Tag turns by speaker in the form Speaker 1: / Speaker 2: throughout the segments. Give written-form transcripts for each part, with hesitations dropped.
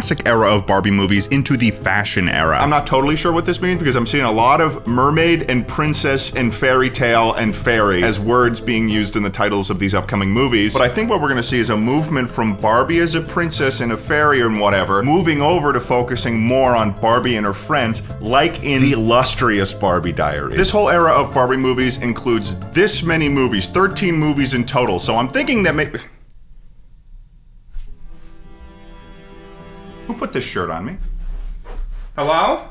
Speaker 1: classic era of Barbie movies into the fashion era. I'm not totally sure what this means because I'm seeing a lot of mermaid and princess and fairy tale and fairy as words being used in the titles of these upcoming movies. But I think what we're gonna see is a movement from Barbie as a princess and a fairy and whatever, moving over to focusing more on Barbie and her friends, like in the illustrious Barbie Diaries. This whole era of Barbie movies includes this many movies, 13 movies in total. So I'm thinking that maybe... Who put this shirt on me? Hello?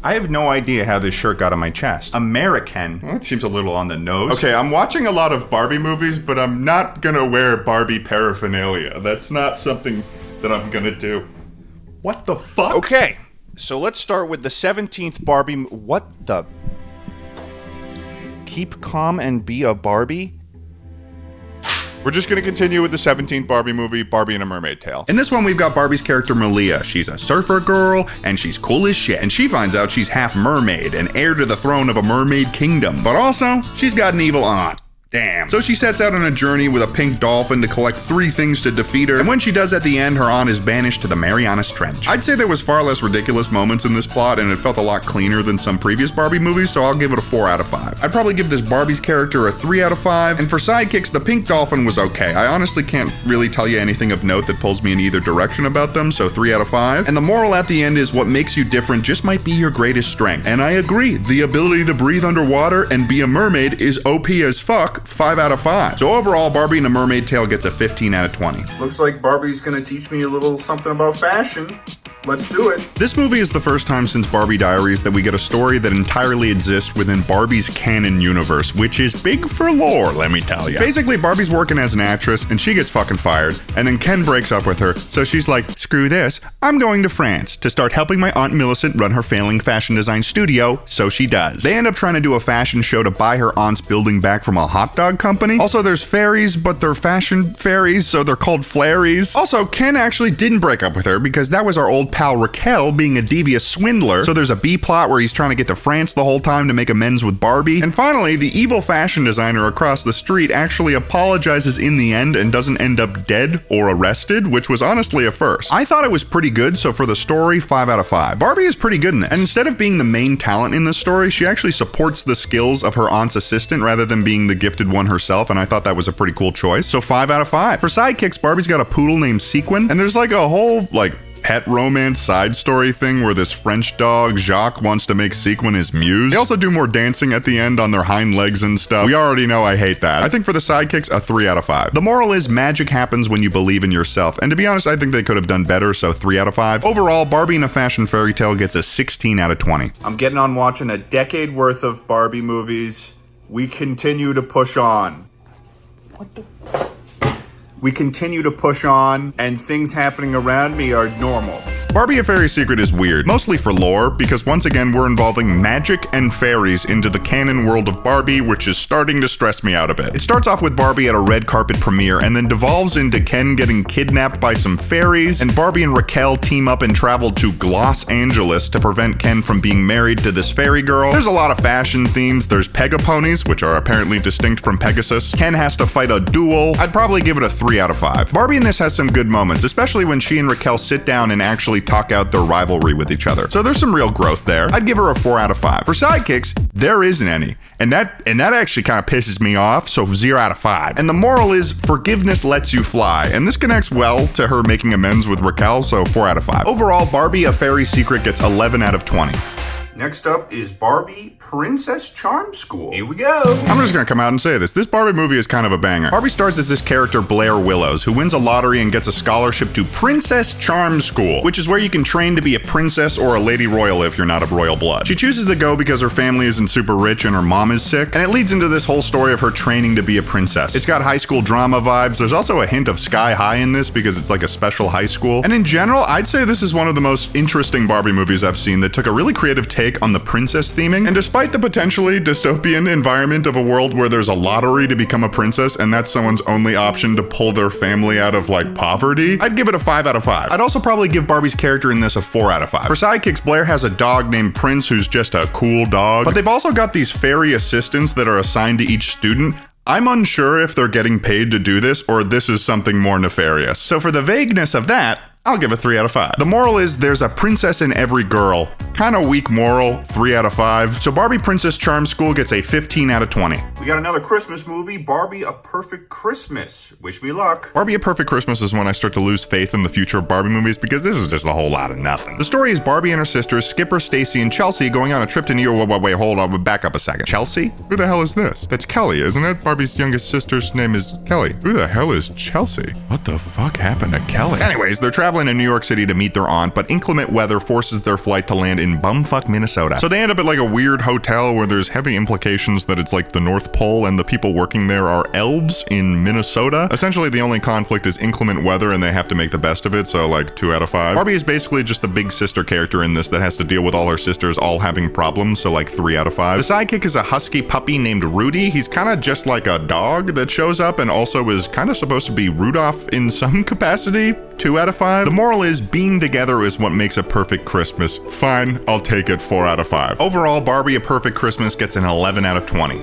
Speaker 1: I have no idea how this shirt got on my chest. American? Well, that seems a little on the nose. Okay, I'm watching a lot of Barbie movies, but I'm not gonna wear Barbie paraphernalia. That's not something that I'm gonna do. What the fuck? Okay, so let's start with the 17th Barbie. What the? Keep calm and be a Barbie? We're just gonna continue with the 17th Barbie movie, Barbie and a Mermaid Tale. In this one, we've got Barbie's character Malia. She's a surfer girl, and she's cool as shit. And she finds out she's half mermaid and heir to the throne of a mermaid kingdom. But also, she's got an evil aunt. Damn. So she sets out on a journey with a pink dolphin to collect 3 things to defeat her, and when she does at the end, her aunt is banished to the Marianas Trench. I'd say there was far less ridiculous moments in this plot, and it felt a lot cleaner than some previous Barbie movies, so I'll give it a 4 out of 5. I'd probably give this Barbie's character a 3 out of 5, and for sidekicks, the pink dolphin was okay. I honestly can't really tell you anything of note that pulls me in either direction about them, so 3 out of 5. And the moral at the end is what makes you different just might be your greatest strength. And I agree, the ability to breathe underwater and be a mermaid is OP as fuck, 5 out of 5. So overall, Barbie and a Mermaid Tale gets a 15 out of 20. Looks like Barbie's gonna teach me a little something about fashion. Let's do it. This movie is the first time since Barbie Diaries that we get a story that entirely exists within Barbie's canon universe, which is big for lore, let me tell you. Basically, Barbie's working as an actress, and she gets fucking fired, and then Ken breaks up with her, so she's like, screw this, I'm going to France to start helping my Aunt Millicent run her failing fashion design studio, so she does. They end up trying to do a fashion show to buy her aunt's building back from a hot dog company. Also, there's fairies, but they're fashion fairies, so they're called flairies. Also, Ken actually didn't break up with her, because that was our old pal Raquel being a devious swindler, so there's a B plot where he's trying to get to France the whole time to make amends with Barbie. And finally, the evil fashion designer across the street actually apologizes in the end and doesn't end up dead or arrested, which was honestly a first. I thought it was pretty good, so for the story, 5 out of 5. Barbie is pretty good in this, and instead of being the main talent in this story, she actually supports the skills of her aunt's assistant rather than being the gifted one herself, and I thought that was a pretty cool choice, so 5 out of 5. For sidekicks, Barbie's got a poodle named Sequin, and there's like a whole, pet romance side story thing where this French dog, Jacques, wants to make Sequin his muse. They also do more dancing at the end on their hind legs and stuff. We already know I hate that. I think for the sidekicks, a 3 out of 5. The moral is magic happens when you believe in yourself, and to be honest, I think they could have done better, so 3 out of 5. Overall, Barbie and a Fashion Fairy Tale gets a 16 out of 20. I'm getting on watching a decade worth of Barbie movies. We continue to push on. What the... We continue to push on, and things happening around me are normal. Barbie: A Fairy Secret is weird, mostly for lore, because once again we're involving magic and fairies into the canon world of Barbie, which is starting to stress me out a bit. It starts off with Barbie at a red carpet premiere, and then devolves into Ken getting kidnapped by some fairies, and Barbie and Raquel team up and travel to Los Angeles to prevent Ken from being married to this fairy girl. There's a lot of fashion themes. There's Pegaponies, which are apparently distinct from Pegasus. Ken has to fight a duel. I'd probably give it a 3 out of 5. Barbie in this has some good moments, especially when she and Raquel sit down and actually talk out their rivalry with each other. So there's some real growth there. I'd give her a 4 out of 5. For sidekicks, there isn't any. And that actually kind of pisses me off, so 0 out of 5. And the moral is forgiveness lets you fly. And this connects well to her making amends with Raquel, so 4 out of 5. Overall, Barbie: A Fairy Secret gets 11 out of 20. Next up is Barbie Princess Charm School. Here we go. I'm just gonna come out and say this. This Barbie movie is kind of a banger. Barbie stars as this character Blair Willows, who wins a lottery and gets a scholarship to Princess Charm School, which is where you can train to be a princess or a lady royal if you're not of royal blood. She chooses to go because her family isn't super rich and her mom is sick, and it leads into this whole story of her training to be a princess. It's got high school drama vibes. There's also a hint of Sky High in this because it's like a special high school. And in general, I'd say this is one of the most interesting Barbie movies I've seen that took a really creative take on the princess theming. And despite the potentially dystopian environment of a world where there's a lottery to become a princess and that's someone's only option to pull their family out of like poverty, I'd give it a 5 out of 5. I'd also probably give Barbie's character in this a 4 out of 5. For sidekicks, Blair has a dog named Prince who's just a cool dog, but they've also got these fairy assistants that are assigned to each student. I'm unsure if they're getting paid to do this or this is something more nefarious. So for the vagueness of that, I'll give a 3 out of 5. The moral is there's a princess in every girl. Kind of weak moral, 3 out of 5. So Barbie Princess Charm School gets a 15 out of 20. We got another Christmas movie, Barbie A Perfect Christmas. Wish me luck. Barbie A Perfect Christmas is when I start to lose faith in the future of Barbie movies because this is just a whole lot of nothing. The story is Barbie and her sisters, Skipper, Stacy, and Chelsea going on a trip to New York. Wait, hold on, back up a second. Chelsea? Who the hell is this? That's Kelly, isn't it? Barbie's youngest sister's name is Kelly. Who the hell is Chelsea? What the fuck happened to Kelly? Anyways, they're traveling to New York City to meet their aunt, but inclement weather forces their flight to land in bumfuck Minnesota. So they end up at like a weird hotel where there's heavy implications that it's like the North Pole and the people working there are elves in Minnesota. Essentially, the only conflict is inclement weather and they have to make the best of it, so like 2 out of 5. Barbie is basically just the big sister character in this that has to deal with all her sisters all having problems, so like 3 out of 5. The sidekick is a husky puppy named Rudy. He's kind of just like a dog that shows up and also is kind of supposed to be Rudolph in some capacity. 2 out of 5. The moral is being together is what makes a perfect Christmas. Fine, I'll take it 4 out of 5. Overall, Barbie A Perfect Christmas gets an 11 out of 20.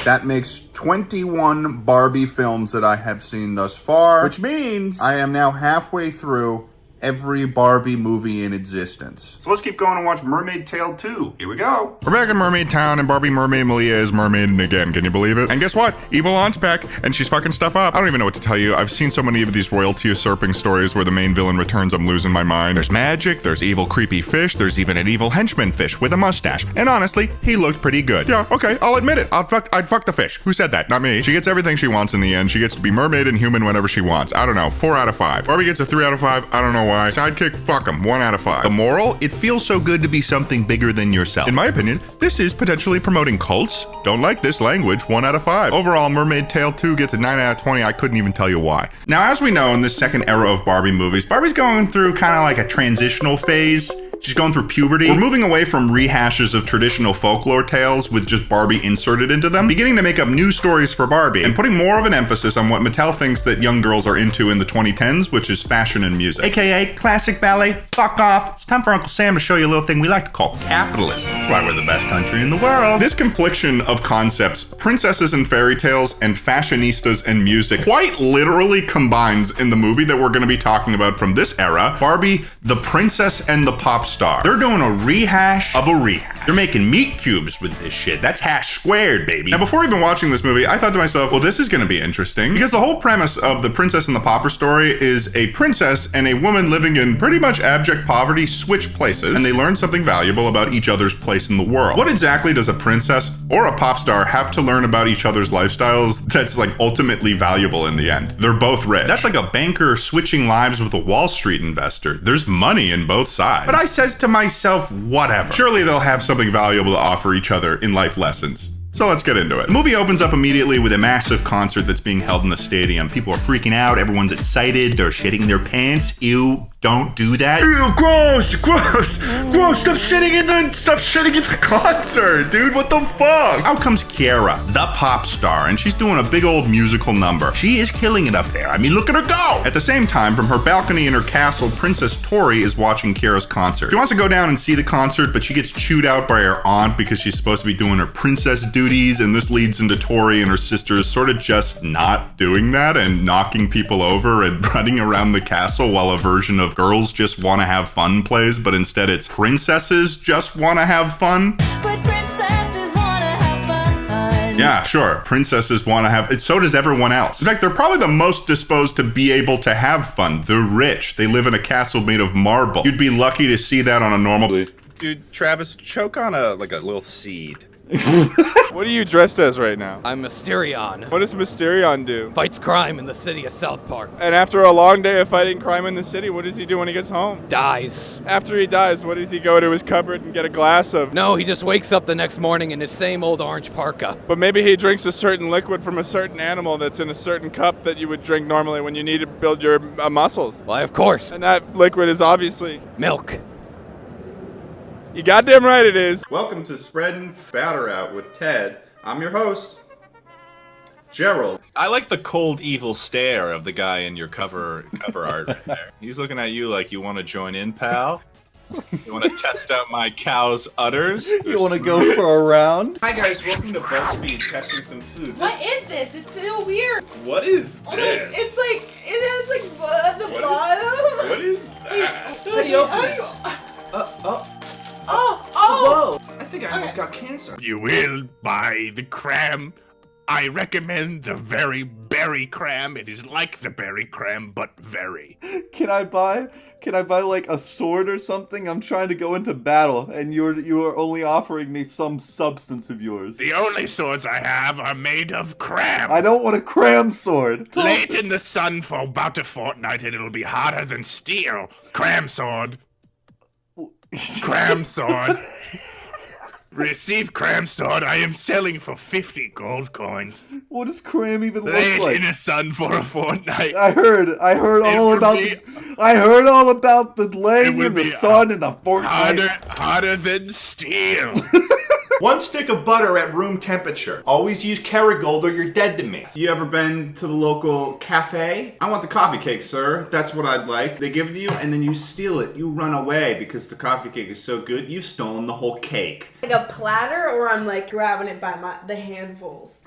Speaker 1: That makes 21 Barbie films that I have seen thus far, which means I am now halfway through every Barbie movie in existence. So let's keep going and watch Mermaid Tale 2. Here we go. We're back in Mermaid Town and Barbie Mermaid Malia is mermaiding again. Can you believe it? And guess what? Evil Aunt's back and she's fucking stuff up. I don't even know what to tell you. I've seen so many of these royalty usurping stories where the main villain returns. I'm losing my mind. There's magic, there's evil creepy fish, there's even an evil henchman fish with a mustache. And honestly, he looked pretty good. Yeah, okay, I'll admit it. I'd fuck the fish. Who said that? Not me. She gets everything she wants in the end. She gets to be mermaid and human whenever she wants. I don't know. 4 out of 5. Barbie gets a 3 out of 5. I don't know why. Sidekick, fuck him. 1 out of 5. The moral? It feels so good to be something bigger than yourself. In my opinion, this is potentially promoting cults. Don't like this language. 1 out of 5. Overall, Mermaid Tale 2 gets a 9 out of 20. I couldn't even tell you why. Now, as we know, in this second era of Barbie movies, Barbie's going through kind of like a transitional phase. She's going through puberty. We're moving away from rehashes of traditional folklore tales with just Barbie inserted into them, beginning to make up new stories for Barbie, and putting more of an emphasis on what Mattel thinks that young girls are into in the 2010s, which is fashion and music. AKA classic ballet, fuck off. It's time for Uncle Sam to show you a little thing we like to call capitalism. That's why we're the best country in the world. This confliction of concepts, princesses and fairy tales, and fashionistas and music, quite literally combines in the movie that we're going to be talking about from this era, Barbie, the Princess and the Pop Star. They're doing a rehash of a rehash. They're making meat cubes with this shit. That's hash squared, baby. Now, before even watching this movie, I thought to myself, well, this is gonna be interesting because the whole premise of the Princess and the Pauper story is a princess and a woman living in pretty much abject poverty switch places, and they learn something valuable about each other's place in the world. What exactly does a princess or a pop star have to learn about each other's lifestyles that's like ultimately valuable in the end? They're both rich. That's like a banker switching lives with a Wall Street investor. There's money in both sides. But I says to myself, whatever. Surely they'll have something valuable to offer each other in life lessons. So let's get into it. The movie opens up immediately with a massive concert that's being held in the stadium. People are freaking out, everyone's excited, they're shitting their pants. Ew, don't do that. Ew, gross, gross, gross, stop shitting in the concert, dude, what the fuck? Out comes Kiara, the pop star, and she's doing a big old musical number. She is killing it up there. I mean, look at her go! At the same time, from her balcony in her castle, Princess Tori is watching Kiara's concert. She wants to go down and see the concert, but she gets chewed out by her aunt because she's supposed to be doing her princess duties, and this leads into Tori and her sisters sort of just not doing that and knocking people over and running around the castle while a version of Girls Just Want to Have Fun plays, but instead it's Princesses Just Want to Have Fun.
Speaker 2: But princesses want to have fun.
Speaker 1: Yeah, sure. Princesses want to have it. So does everyone else. In fact, they're probably the most disposed to be able to have fun. They're rich. They live in a castle made of marble. You'd be lucky to see that on a normal... Dude, Travis, choke on a little seed.
Speaker 3: What are you dressed as right now?
Speaker 4: I'm Mysterion.
Speaker 3: What does Mysterion do?
Speaker 4: Fights crime in the city of South Park.
Speaker 3: And after a long day of fighting crime in the city, what does he do when he gets home?
Speaker 4: Dies.
Speaker 3: After he dies, what does he go to his cupboard and get a glass of?
Speaker 4: No, he just wakes up the next morning in his same old orange parka.
Speaker 3: But maybe he drinks a certain liquid from a certain animal that's in a certain cup that you would drink normally when you need to build your muscles.
Speaker 4: Why, of course.
Speaker 3: And that liquid is obviously...
Speaker 4: Milk.
Speaker 3: You goddamn right it is.
Speaker 1: Welcome to Spreading Batter Out with Ted. I'm your host, Gerald. I like the cold, evil stare of the guy in your cover art right there. He's looking at you like, you want to join in, pal? You want to test out my cow's udders?
Speaker 5: You want to go for a round?
Speaker 1: Hi guys, welcome to BuzzFeed testing some food.
Speaker 6: What is this? It's so weird.
Speaker 1: What is
Speaker 6: Oh,
Speaker 1: this?
Speaker 6: it's like, it has like blood at the bottom.
Speaker 1: What is
Speaker 5: Hey, open this. Whoa! I think I almost got cancer.
Speaker 6: You will buy the cram. I recommend the very berry cram. It is like the berry cram, but very.
Speaker 5: Can I buy like a sword or something? I'm trying to go into battle, and you are only offering me some substance of yours.
Speaker 6: The only swords I have are made of cram.
Speaker 5: I don't want a cram sword.
Speaker 6: Late in the sun for about a fortnight, and it'll be harder than steel. Cram sword. Cram sword. Receive cram sword. I am selling for 50 gold coins.
Speaker 5: What does cram even look
Speaker 6: Late
Speaker 5: like?
Speaker 6: in the sun for a fortnight.
Speaker 5: I heard all about the laying
Speaker 6: would
Speaker 5: in the
Speaker 6: be
Speaker 5: sun and the fortnight.
Speaker 6: Harder than steel.
Speaker 1: 1 stick of butter at room temperature. Always use Kerrygold or you're dead to me. You ever been to the local cafe? I want the coffee cake, sir. That's what I'd like. They give it to you and then you steal it. You run away because the coffee cake is so good. You've stolen the whole cake.
Speaker 7: Like a platter, or I'm like grabbing it by the handfuls.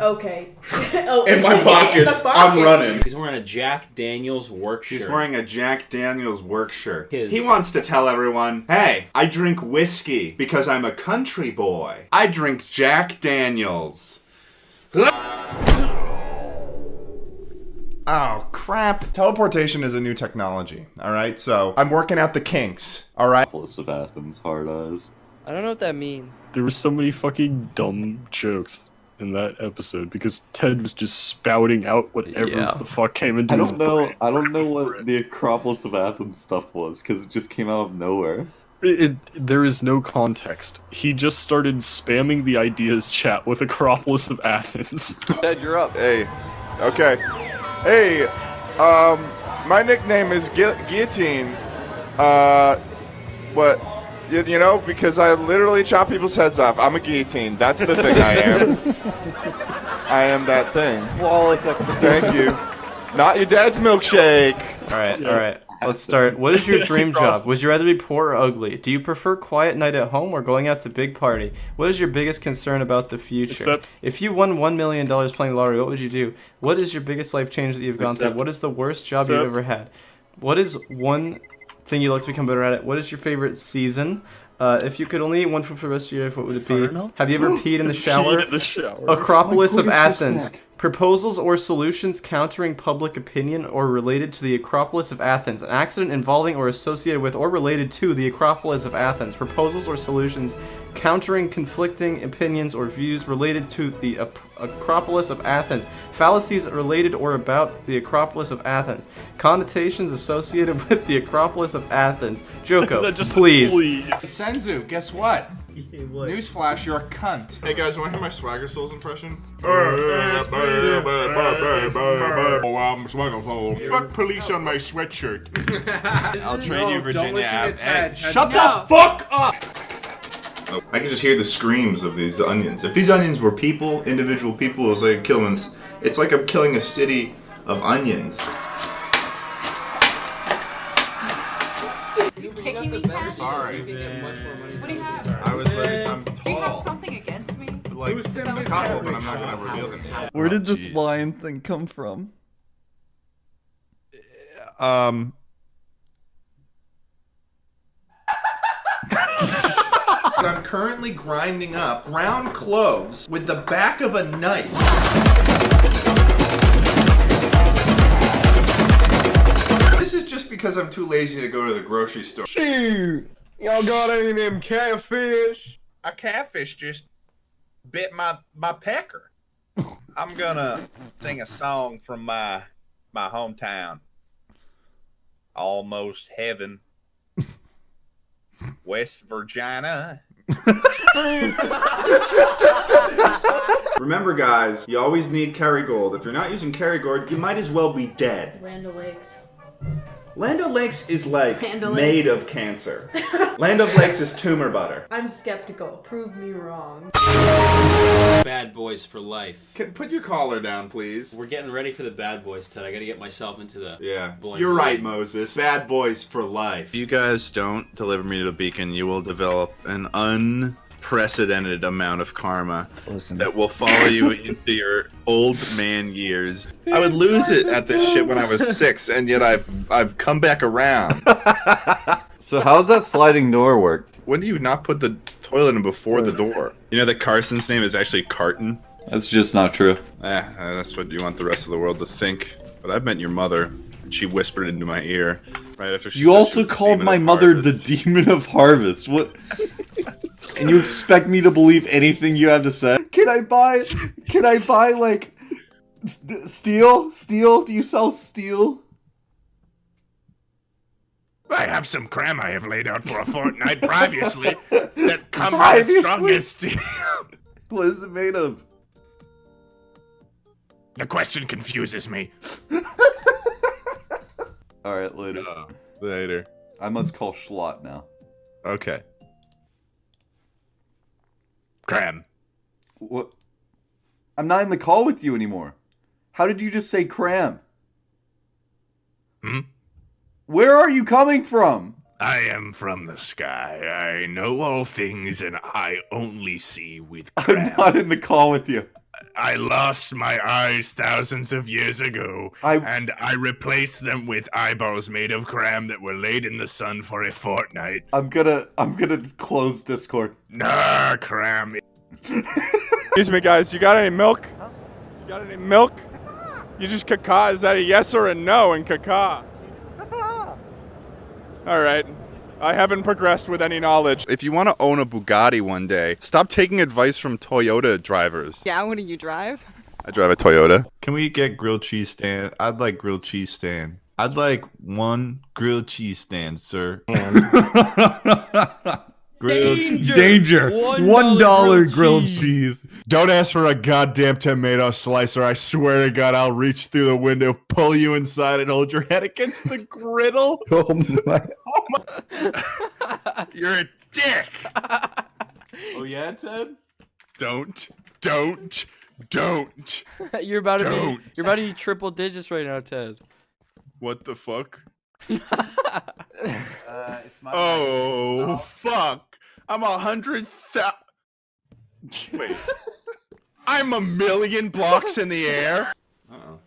Speaker 7: Okay. Oh,
Speaker 1: In my pockets, I'm running.
Speaker 8: He's wearing a Jack Daniels work shirt.
Speaker 1: He's wearing a Jack Daniels work shirt.
Speaker 8: His-
Speaker 1: He wants to tell everyone, hey, I drink whiskey because I'm a country boy. I drink Jack Daniels. Oh, crap. Teleportation is a new technology, alright? So, I'm working out the kinks, alright?
Speaker 9: Acropolis of Athens, hard eyes.
Speaker 10: I don't know what that means.
Speaker 11: There were so many fucking dumb jokes in that episode because Ted was just spouting out whatever the fuck came into his brain.
Speaker 9: I don't know what the Acropolis of Athens stuff was because it just came out of nowhere.
Speaker 11: There is no context. He just started spamming the ideas chat with Acropolis of Athens.
Speaker 5: Ted, you're up.
Speaker 3: Hey. Okay. Hey, my nickname is Guillotine. What? You know, because I literally chop people's heads off. I'm a guillotine. That's the thing I am. I am that thing.
Speaker 10: Flawless execution.
Speaker 3: Thank you. Not your dad's milkshake.
Speaker 10: Alright. Let's start. What is your dream job? Would you rather be poor or ugly? Do you prefer quiet night at home or going out to big party? What is your biggest concern about the future? If you won $1 million playing the lottery, what would you do? What is your biggest life change that you've gone through? What is the worst job you've ever had? What is one thing you'd like to become better at? What is your favorite season? If you could only eat one food for the rest of your life, what would it be? Have you ever peed in the shower?
Speaker 11: Peed in the shower.
Speaker 10: Acropolis of Athens. Proposals or solutions countering public opinion or related to the Acropolis of Athens. An accident involving or associated with or related to the Acropolis of Athens. Proposals or solutions countering conflicting opinions or views related to the Acropolis of Athens. Fallacies related or about the Acropolis of Athens. Connotations associated with the Acropolis of Athens. Joko, please.
Speaker 5: Senzu, guess what? Newsflash, you're a cunt.
Speaker 1: Hey guys, want to hear my Swagger Souls impression?
Speaker 6: Fuck police on my sweatshirt.
Speaker 5: I'll trade you Virginia Ave.
Speaker 7: Ted.
Speaker 5: Shut the fuck up!
Speaker 1: Oh, I can just hear the screams of these onions. If these onions were people, individual people, it was like killing. It's like I'm killing a city of onions.
Speaker 7: You kicking me, Ted?
Speaker 1: Sorry.
Speaker 7: What do you have?
Speaker 1: I was like, I'm tall.
Speaker 7: Do you have something against me?
Speaker 1: Like a couple, but I'm not gonna reveal them.
Speaker 5: Where did this lion thing come from?
Speaker 1: I'm currently grinding up ground cloves with the back of a knife. This is just because I'm too lazy to go to the grocery store.
Speaker 3: Shoot! Y'all got any of them catfish?
Speaker 6: A catfish just bit my pecker. I'm gonna sing a song from my hometown. Almost heaven. West Virginia.
Speaker 1: Remember guys, you always need Kerrygold. If you're not using Kerrygold, you might as well be dead.
Speaker 7: Land O'Lakes.
Speaker 1: Land O'Lakes is like
Speaker 7: Land
Speaker 1: made
Speaker 7: O'Lakes.
Speaker 1: of cancer. Land O'Lakes is tumor butter.
Speaker 7: I'm skeptical. Prove me wrong.
Speaker 8: Bad boys for life.
Speaker 1: Put your collar down, please.
Speaker 8: We're getting ready for the bad boys, Ted. I gotta get myself into the...
Speaker 1: Yeah,
Speaker 8: blender.
Speaker 1: you're right, Moses. Bad boys for life. If you guys don't deliver me to the beacon, you will develop an unprecedented amount of karma that will follow you into your old man years. I would lose it at this shit when I was 6, and yet I've come back around.
Speaker 9: So how's that sliding door work?
Speaker 1: When do you not put the toilet in before the door? You know that Carson's name is actually Carton?
Speaker 9: That's just not true.
Speaker 1: That's what you want the rest of the world to think. But I've met your mother, and she whispered into my ear right after she
Speaker 9: You
Speaker 1: said
Speaker 9: also
Speaker 1: she was the
Speaker 9: called
Speaker 1: demon
Speaker 9: my
Speaker 1: of
Speaker 9: mother
Speaker 1: harvest.
Speaker 9: the demon of harvest. What? And you expect me to believe anything you have to say?
Speaker 5: Can I buy like steel? Steel? Do you sell steel?
Speaker 12: I have some cram I have laid out for a fortnight previously that come from the strongest.
Speaker 5: What is it made of?
Speaker 12: The question confuses me.
Speaker 5: Alright, later.
Speaker 1: Later.
Speaker 5: I must call Schlott now.
Speaker 1: Okay.
Speaker 12: Cram.
Speaker 5: What? I'm not in the call with you anymore. How did you just say cram?
Speaker 12: Hmm?
Speaker 5: Where are you coming from?
Speaker 12: I am from the sky. I know all things, and I only see with cram.
Speaker 5: I'm not in the call with you.
Speaker 12: I lost my eyes thousands of years ago, and I replaced them with eyeballs made of cram that were laid in the sun for a fortnight.
Speaker 5: I'm gonna close Discord.
Speaker 12: Nah, cram.
Speaker 3: Excuse me, guys. You got any milk? You got any milk? You just caca. Is that a yes or a no in caca? All right. I haven't progressed with any knowledge. If you want to own a Bugatti one day, stop taking advice from Toyota drivers.
Speaker 13: Yeah, what do you drive?
Speaker 3: I drive a Toyota.
Speaker 1: Can we get grilled cheese stand? I'd like grilled cheese stand. I'd like one grilled cheese stand, sir.
Speaker 5: Danger! $1 grilled cheese.
Speaker 3: Don't ask for a goddamn tomato slicer. I swear to God, I'll reach through the window, pull you inside, and hold your head against the griddle.
Speaker 1: Oh my.
Speaker 3: You're a dick.
Speaker 9: Oh yeah, Ted?
Speaker 3: Don't.
Speaker 10: You're about to be triple digits right now, Ted.
Speaker 3: What the fuck?
Speaker 9: It's my
Speaker 3: Oh, fuck. I'm 100,000. Wait. I'm a million blocks in the air?
Speaker 8: Uh-oh.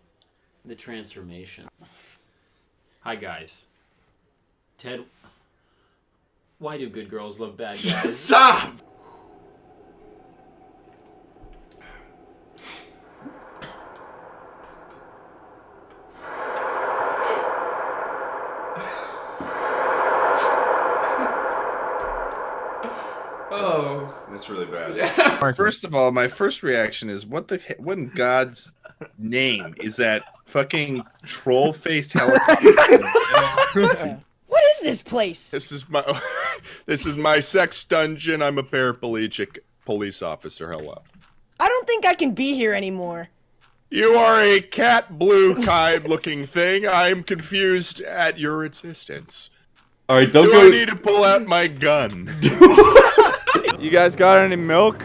Speaker 8: The transformation. Hi, guys. Ted, why do good girls love bad guys?
Speaker 3: Stop!
Speaker 10: Oh.
Speaker 1: That's really bad. First of all, my first reaction is, what in God's name is that fucking troll-faced helicopter?
Speaker 13: What is this place?
Speaker 3: This is my sex dungeon. I'm a paraplegic police officer. Hello.
Speaker 13: I don't think I can be here anymore.
Speaker 3: You are a cat blue looking thing. I'm confused at your existence.
Speaker 9: All right, don't
Speaker 3: Do
Speaker 9: go.
Speaker 3: I need to pull out my gun? You guys got any milk?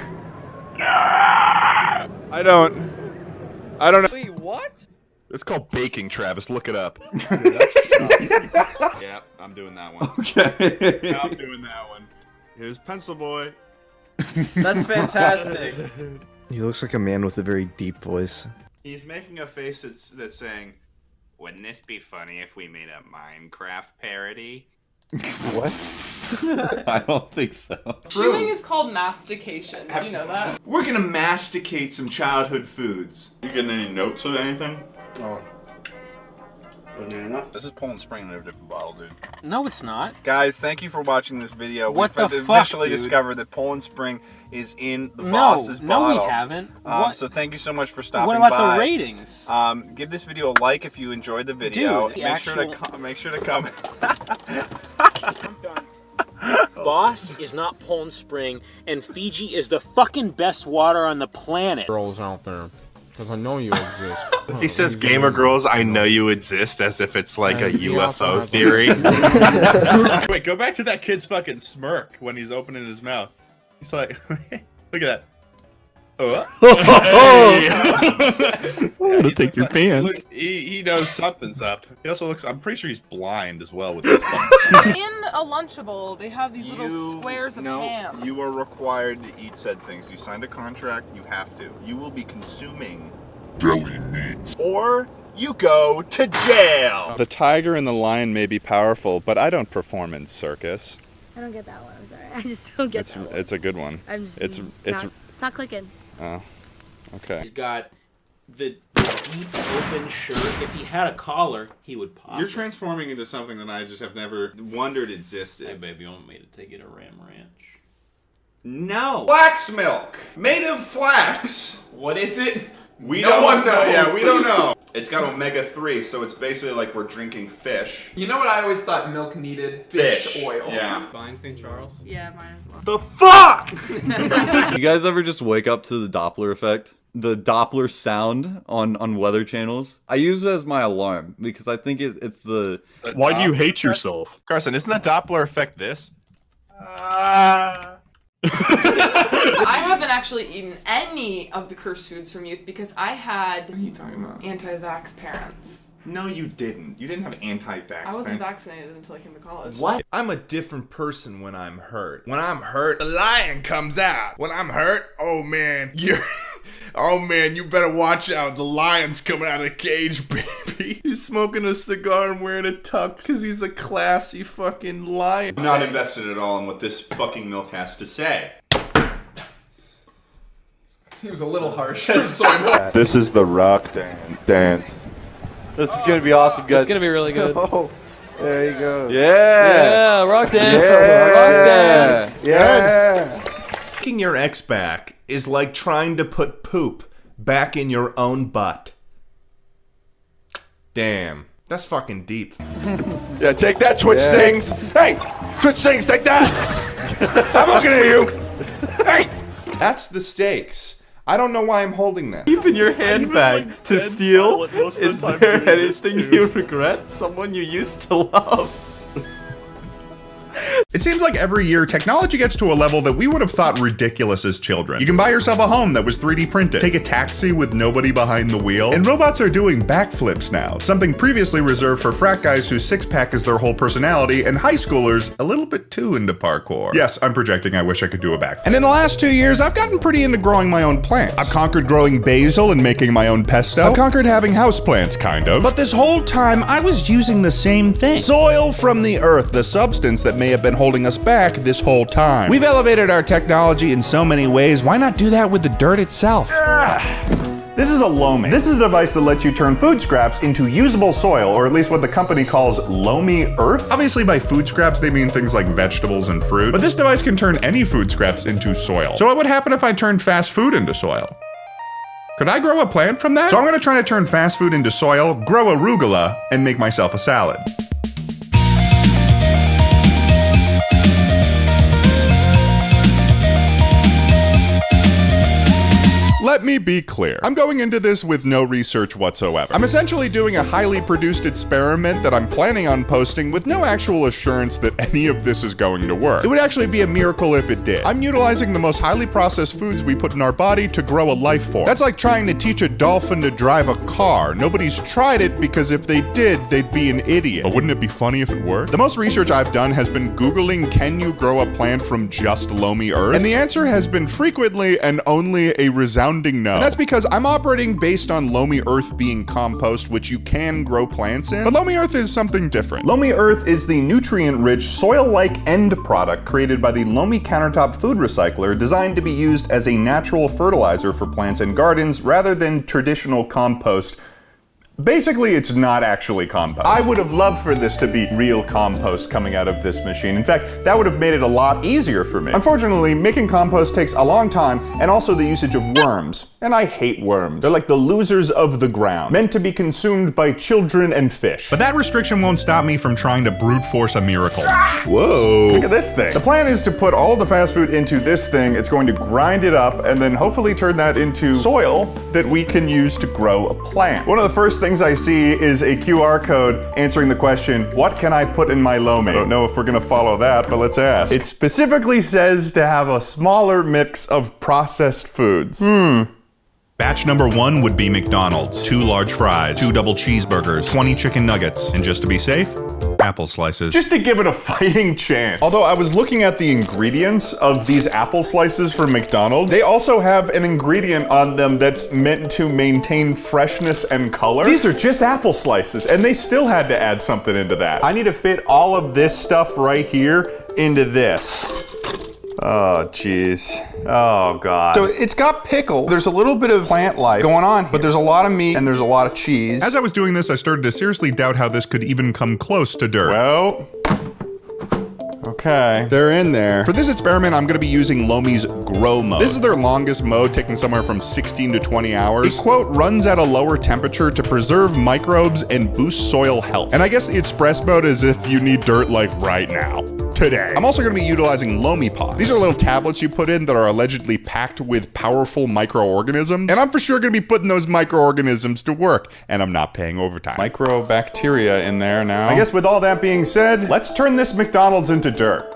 Speaker 3: I don't know.
Speaker 10: Wait, what?
Speaker 3: It's called baking, Travis. Look it up. Yeah, I'm doing that one.
Speaker 5: Okay.
Speaker 3: Yeah, I'm doing that one. Here's Pencil Boy.
Speaker 10: That's fantastic.
Speaker 14: He looks like a man with a very deep voice.
Speaker 1: He's making a face that's saying, "Wouldn't this be funny if we made a Minecraft parody?"
Speaker 14: What?
Speaker 9: I don't think so.
Speaker 15: Chewing is called mastication. You know that?
Speaker 1: We're gonna masticate some childhood foods. You getting any notes or anything?
Speaker 16: Oh. Banana. This is Poland Spring in a different bottle, dude.
Speaker 8: No, it's not.
Speaker 16: Guys, thank you for watching this video.
Speaker 8: What the
Speaker 16: We've
Speaker 8: fuck,
Speaker 16: officially
Speaker 8: dude?
Speaker 16: discovered that Poland Spring is in the
Speaker 8: No,
Speaker 16: boss's
Speaker 8: no,
Speaker 16: bottle.
Speaker 8: we haven't. What?
Speaker 16: So thank you so much for stopping
Speaker 8: What about
Speaker 16: by.
Speaker 8: the ratings?
Speaker 16: Give this video a like if you enjoyed the video.
Speaker 8: Dude, the
Speaker 16: make sure to comment.
Speaker 8: Voss is not Poland Spring, and Fiji is the fucking best water on the planet.
Speaker 14: Girls out there, because I know you exist.
Speaker 3: He says, "Gamer girls, I know you exist," as if it's like a
Speaker 14: He also
Speaker 3: UFO
Speaker 14: has
Speaker 3: theory. Wait, go back to that kid's fucking smirk when he's opening his mouth. He's like, look at that.
Speaker 11: I'm gonna take your pants.
Speaker 16: Look, he knows something's up. He also looks. I'm pretty sure he's blind as well with this stuff.
Speaker 15: In a Lunchable, they have these little squares of ham.
Speaker 3: You are required to eat said things. You signed a contract. You have to. You will be consuming deli meat, or you go to jail. The tiger and the lion may be powerful, but I don't perform in circus.
Speaker 17: I don't get that one. I'm sorry. I just don't get that one.
Speaker 3: It's a good one.
Speaker 17: I'm just
Speaker 3: it's
Speaker 17: not clicking.
Speaker 3: Oh, okay.
Speaker 8: He's got the deep open shirt. If he had a collar, he would pop.
Speaker 3: You're transforming into something that I just have never wondered existed.
Speaker 8: Hey, baby, you want me to take you to Ram Ranch?
Speaker 3: No. Flax milk made of flax.
Speaker 8: What is it?
Speaker 3: We
Speaker 8: No
Speaker 3: don't
Speaker 8: one
Speaker 3: know.
Speaker 8: knows.
Speaker 3: Yeah, we don't know. It's got omega-3, so it's basically like we're drinking fish.
Speaker 18: You know what I always thought milk needed? Fish oil.
Speaker 3: Yeah.
Speaker 4: Buying St. Charles?
Speaker 15: Yeah, mine as well.
Speaker 3: The fuck?
Speaker 9: You guys ever just wake up to the Doppler effect? The Doppler sound on weather channels? I use it as my alarm because I think it's the...
Speaker 11: Why do you hate yourself?
Speaker 3: Carson, isn't that Doppler effect this?
Speaker 15: I haven't actually eaten any of the cursed foods from youth because I had anti-vax parents.
Speaker 3: No, you didn't. You didn't have anti-vax.
Speaker 15: I wasn't vaccinated until I came to college.
Speaker 3: What? I'm a different person when I'm hurt. When I'm hurt, the lion comes out. When I'm hurt, oh man, you better watch out. The lion's coming out of the cage, baby. He's smoking a cigar and wearing a tux because he's a classy fucking lion. I'm not invested at all in what this fucking milk has to say.
Speaker 18: Seems a little harsh for soy milk.
Speaker 3: This is the rock dance.
Speaker 9: This is gonna be awesome, guys.
Speaker 4: It's gonna be really good.
Speaker 14: Oh, there you go.
Speaker 9: Yeah.
Speaker 4: Rock dance.
Speaker 9: Yeah.
Speaker 4: Rock dance.
Speaker 14: Yeah.
Speaker 3: Taking your ex back is like trying to put poop back in your own butt. Damn. That's fucking deep. Yeah, take that, Twitch Sings. Hey, Twitch Sings, take that. I'm looking at you. Hey. That's the stakes. I don't know why I'm holding that.
Speaker 10: Keep in your handbag to steal. Is there anything you regret? Someone you used to love?
Speaker 1: It seems like every year technology gets to a level that we would have thought ridiculous as children. You can buy yourself a home that was 3D printed, take a taxi with nobody behind the wheel, and robots are doing backflips now, something previously reserved for frat guys whose six-pack is their whole personality, and high schoolers a little bit too into parkour. Yes, I'm projecting, I wish I could do a backflip. And in the last 2 years, I've gotten pretty into growing my own plants. I've conquered growing basil and making my own pesto. I've conquered having houseplants, kind of. But this whole time, I was using the same thing. Soil from the earth, the substance that may have been holding us back this whole time. We've elevated our technology in so many ways, why not do that with the dirt itself? This is a loamy. This is a device that lets you turn food scraps into usable soil, or at least what the company calls loamy earth. Obviously by food scraps they mean things like vegetables and fruit, but this device can turn any food scraps into soil. So what would happen if I turned fast food into soil? Could I grow a plant from that? So I'm gonna try to turn fast food into soil, grow arugula, and make myself a salad. Let me be clear. I'm going into this with no research whatsoever. I'm essentially doing a highly produced experiment that I'm planning on posting with no actual assurance that any of this is going to work. It would actually be a miracle if it did. I'm utilizing the most highly processed foods we put in our body to grow a life form. That's like trying to teach a dolphin to drive a car. Nobody's tried it because if they did, they'd be an idiot. But wouldn't it be funny if it worked? The most research I've done has been Googling, can you grow a plant from just loamy earth? And the answer has been frequently and only a resounding no. And that's because I'm operating based on loamy earth being compost, which you can grow plants in. But loamy earth is something different. Loamy earth is the nutrient-rich, soil-like end product created by the Loamy Countertop Food Recycler, designed to be used as a natural fertilizer for plants and gardens rather than traditional compost. Basically, it's not actually compost. I would have loved for this to be real compost coming out of this machine. In fact, that would have made it a lot easier for me. Unfortunately, making compost takes a long time and also the usage of worms. And I hate worms. They're like the losers of the ground, meant to be consumed by children and fish. But that restriction won't stop me from trying to brute force a miracle. Whoa. Look at this thing. The plan is to put all the fast food into this thing. It's going to grind it up and then hopefully turn that into soil that we can use to grow a plant. One of the first things things I see is a QR code answering the question, what can I put in my lomi? I don't know if we're gonna follow that, but let's ask. It specifically says to have a smaller mix of processed foods. Batch number 1 would be McDonald's. 2 large fries, 2 double cheeseburgers, 20 chicken nuggets, and just to be safe, apple slices. Just to give it a fighting chance. Although I was looking at the ingredients of these apple slices from McDonald's, they also have an ingredient on them that's meant to maintain freshness and color. These are just apple slices, and they still had to add something into that. I need to fit all of this stuff right here into this. Oh, jeez. Oh, God. So it's got pickles. There's a little bit of plant life going on here, but there's a lot of meat and there's a lot of cheese. As I was doing this, I started to seriously doubt how this could even come close to dirt. Well, okay, they're in there. For this experiment, I'm gonna be using Lomi's grow mode. This is their longest mode, taking somewhere from 16 to 20 hours. It, quote, runs at a lower temperature to preserve microbes and boost soil health. And I guess the express mode is if you need dirt like right now. Today. I'm also going to be utilizing Lomi pods. These are little tablets you put in that are allegedly packed with powerful microorganisms, and I'm for sure going to be putting those microorganisms to work, and I'm not paying overtime. Microbacteria in there now. I guess with all that being said, let's turn this McDonald's into dirt.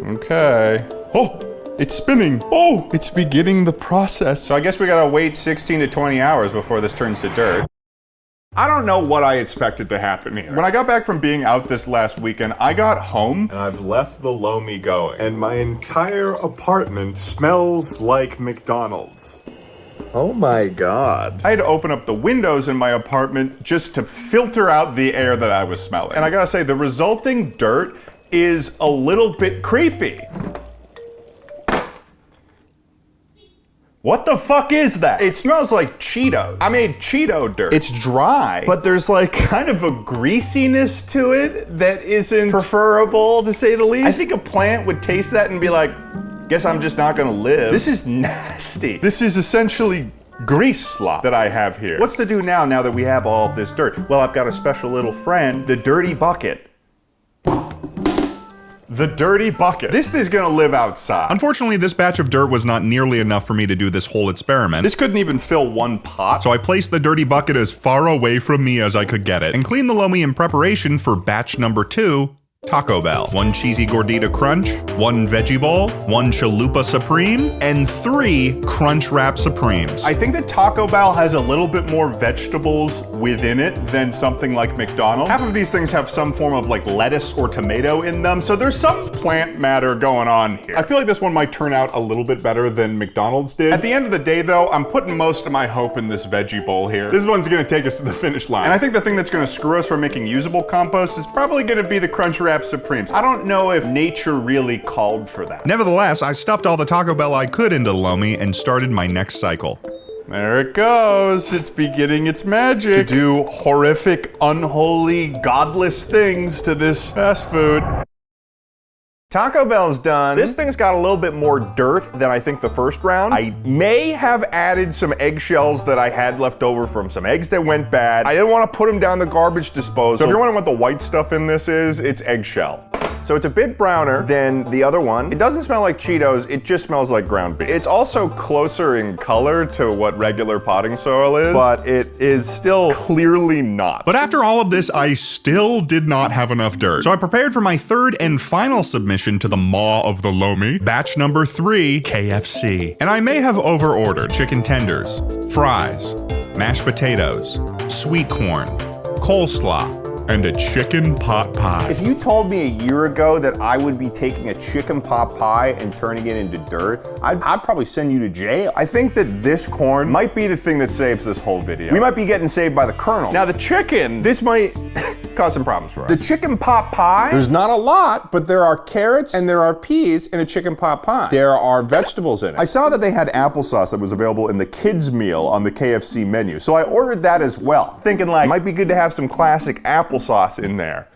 Speaker 1: Okay. Oh, it's spinning. Oh, it's beginning the process. So I guess we gotta wait 16 to 20 hours before this turns to dirt. I don't know what I expected to happen here. When I got back from being out this last weekend, I got home and I've left the Lomi going. And my entire apartment smells like McDonald's. Oh my God. I had to open up the windows in my apartment just to filter out the air that I was smelling. And I gotta say, the resulting dirt is a little bit creepy. What the fuck is that? It smells like Cheetos. I made Cheeto dirt. It's dry, but there's like kind of a greasiness to it that isn't preferable, to say the least. I think a plant would taste that and be like, guess I'm just not gonna live. This is nasty. This is essentially grease slop that I have here. What's to do now that we have all of this dirt? Well, I've got a special little friend, the dirty bucket. The dirty bucket. This thing's gonna live outside. Unfortunately, this batch of dirt was not nearly enough for me to do this whole experiment. This couldn't even fill one pot. So I placed the dirty bucket as far away from me as I could get it and cleaned the Lomi in preparation for batch number 2, Taco Bell. 1 cheesy gordita crunch, 1 veggie bowl, 1 chalupa supreme, and 3 crunch wrap supremes. I think that Taco Bell has a little bit more vegetables within it than something like McDonald's. Half of these things have some form of like lettuce or tomato in them, so there's some plant matter going on here. I feel like this one might turn out a little bit better than McDonald's did. At the end of the day though, I'm putting most of my hope in this veggie bowl here. This one's gonna take us to the finish line. And I think the thing that's gonna screw us from making usable compost is probably gonna be the crunch wrap supremes. I don't know if nature really called for that. Nevertheless, I stuffed all the Taco Bell I could into Lomi and started my next cycle. There it goes. It's beginning its magic to do horrific, unholy, godless things to this fast food. Taco Bell's done. This thing's got a little bit more dirt than I think the first round. I may have added some eggshells that I had left over from some eggs that went bad. I didn't want to put them down the garbage disposal. So if you're wondering what the white stuff in this is, it's eggshell. So it's a bit browner than the other one. It doesn't smell like Cheetos, it just smells like ground beef. It's also closer in color to what regular potting soil is, but it is still clearly not. But after all of this, I still did not have enough dirt. So I prepared for my third and final submission to the maw of the Lomi, batch number 3, KFC. And I may have over-ordered chicken tenders, fries, mashed potatoes, sweet corn, coleslaw, and a chicken pot pie. If you told me a year ago that I would be taking a chicken pot pie and turning it into dirt, I'd probably send you to jail. I think that this corn might be the thing that saves this whole video. We might be getting saved by the Colonel. Now the chicken, this might cause some problems for us. The chicken pot pie, there's not a lot, but there are carrots and there are peas in a chicken pot pie. There are vegetables in it. I saw that they had applesauce that was available in the kids meal on the KFC menu, so I ordered that as well, thinking like, might be good to have some classic applesauce in there.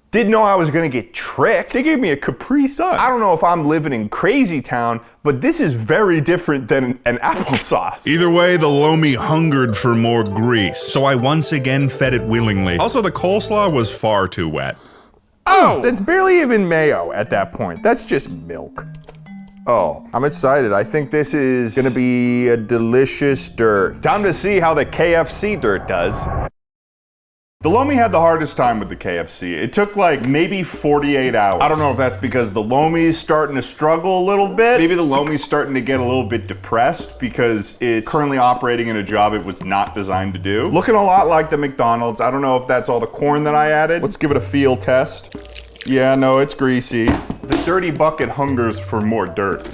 Speaker 1: Didn't know I was gonna get tricked. They gave me a Capri Sun. I don't know if I'm living in crazy town, but this is very different than an applesauce. Either way, the Lomi hungered for more grease, so I once again fed it willingly. Also, the coleslaw was far too wet. Oh, that's barely even mayo at that point. That's just milk. Oh, I'm excited. I think this is gonna be a delicious dirt. Time to see how the KFC dirt does. The Lomi had the hardest time with the KFC. It took like maybe 48 hours. I don't know if that's because the Lomi's starting to struggle a little bit. Maybe the Lomi's starting to get a little bit depressed because it's currently operating in a job it was not designed to do. Looking a lot like the McDonald's. I don't know if that's all the corn that I added. Let's give it a feel test. Yeah, no, it's greasy. The dirty bucket hungers for more dirt.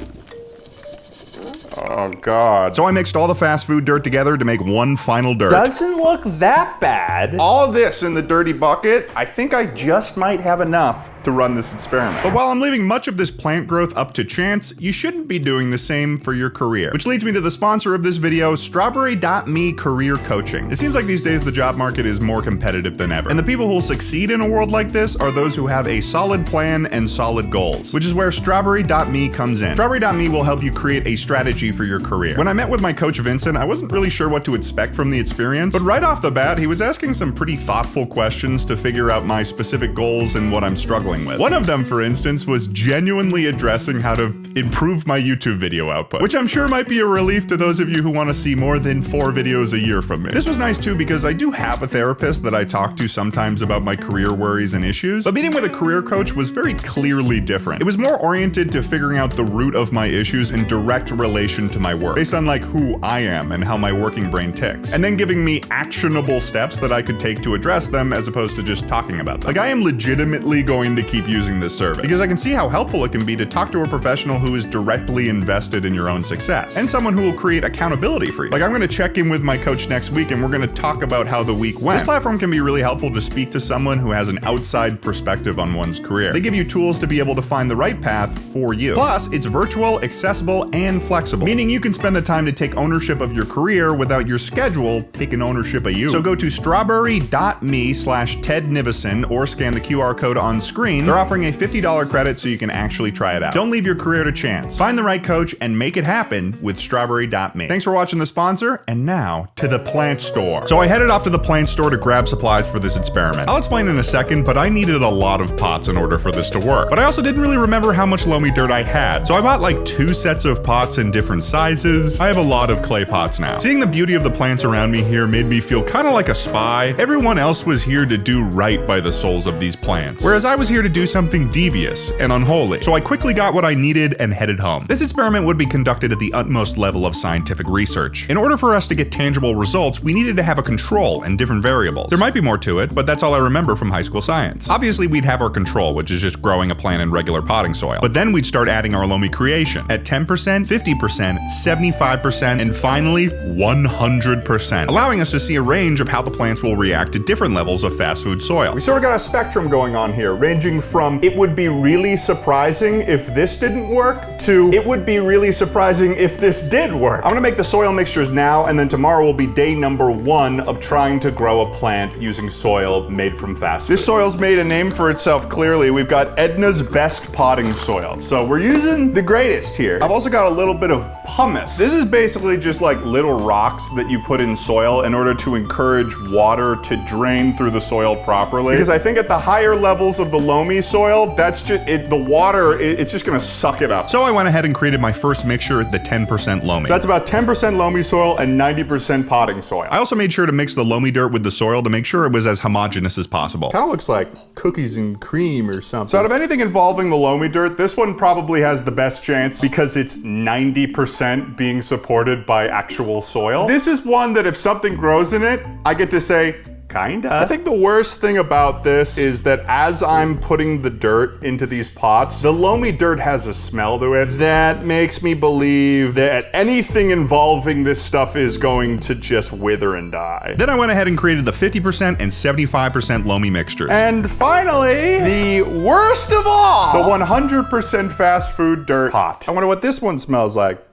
Speaker 1: Oh God. So I mixed all the fast food dirt together to make one final dirt. Doesn't look that bad. All of this in the dirty bucket, I think I just might have enough to run this experiment. But while I'm leaving much of this plant growth up to chance, you shouldn't be doing the same for your career. Which leads me to the sponsor of this video, Strawberry.me Career Coaching. It seems like these days the job market is more competitive than ever. And the people who will succeed in a world like this are those who have a solid plan and solid goals, which is where Strawberry.me comes in. Strawberry.me will help you create a strategy for your career. When I met with my coach Vincent, I wasn't really sure what to expect from the experience, but right off the bat, he was asking some pretty thoughtful questions to figure out my specific goals and what I'm struggling with. One of them, for instance, was genuinely addressing how to improve my YouTube video output, which I'm sure might be a relief to those of you who want to see more than 4 videos a year from me. This was nice too because I do have a therapist that I talk to sometimes about my career worries and issues, but meeting with a career coach was very clearly different. It was more oriented to figuring out the root of my issues in direct relation to my work, based on like who I am and how my working brain ticks, and then giving me actionable steps that I could take to address them as opposed to just talking about them. Like I am legitimately going to keep using this service because I can see how helpful it can be to talk to a professional who is directly invested in your own success and someone who will create accountability for you. Like I'm going to check in with my coach next week and we're going to talk about how the week went. This platform can be really helpful to speak to someone who has an outside perspective on one's career. They give you tools to be able to find the right path for you. Plus, it's virtual, accessible, and flexible, meaning you can spend the time to take ownership of your career without your schedule taking ownership of you. So go to strawberry.me/Ted Nivison or scan the QR code on screen. They're offering a $50 credit so you can actually try it out. Don't leave your career to chance. Find the right coach and make it happen with strawberry.me. Thanks for watching the sponsor, and now to the plant store. So I headed off to the plant store to grab supplies for this experiment. I'll explain in a second, but I needed a lot of pots in order for this to work. But I also didn't really remember how much loamy dirt I had, so I bought like 2 sets of pots in different sizes. I have a lot of clay pots now. Seeing the beauty of the plants around me here made me feel kind of like a spy. Everyone else was here to do right by the souls of these plants, whereas I was here to do something devious and unholy. So I quickly got what I needed and headed home. This experiment would be conducted at the utmost level of scientific research. In order for us to get tangible results, we needed to have a control and different variables. There might be more to it, but that's all I remember from high school science. Obviously, we'd have our control, which is just growing a plant in regular potting soil. But then we'd start adding our loamy creation at 10%, 50%, 75%, and finally 100%, allowing us to see a range of how the plants will react to different levels of fast food soil. We sort of got a spectrum going on here, ranging from it would be really surprising if this didn't work to it would be really surprising if this did work. I'm gonna make the soil mixtures now, and then tomorrow will be day number 1 of trying to grow a plant using soil made from fast food. This soil's made a name for itself clearly. We've got Edna's Best Potting Soil. So we're using the greatest here. I've also got a little bit of pumice. This is basically just like little rocks that you put in soil in order to encourage water to drain through the soil properly. Because I think at the higher levels of the loamy soil, that's just the water, it's just gonna suck it up. So I went ahead and created my first mixture, the 10% loamy. So that's about 10% loamy soil and 90% potting soil. I also made sure to mix the loamy dirt with the soil to make sure it was as homogeneous as possible. Kind of looks like cookies and cream or something. So out of anything involving the loamy dirt, this one probably has the best chance because it's 90% being supported by actual soil. This is one that if something grows in it, I get to say, kinda. I think the worst thing about this is that as I'm putting the dirt into these pots, the loamy dirt has a smell to it that makes me believe that anything involving this stuff is going to just wither and die. Then I went ahead and created the 50% and 75% loamy mixtures. And finally, the worst of all, the 100% fast food dirt pot. I wonder what this one smells like.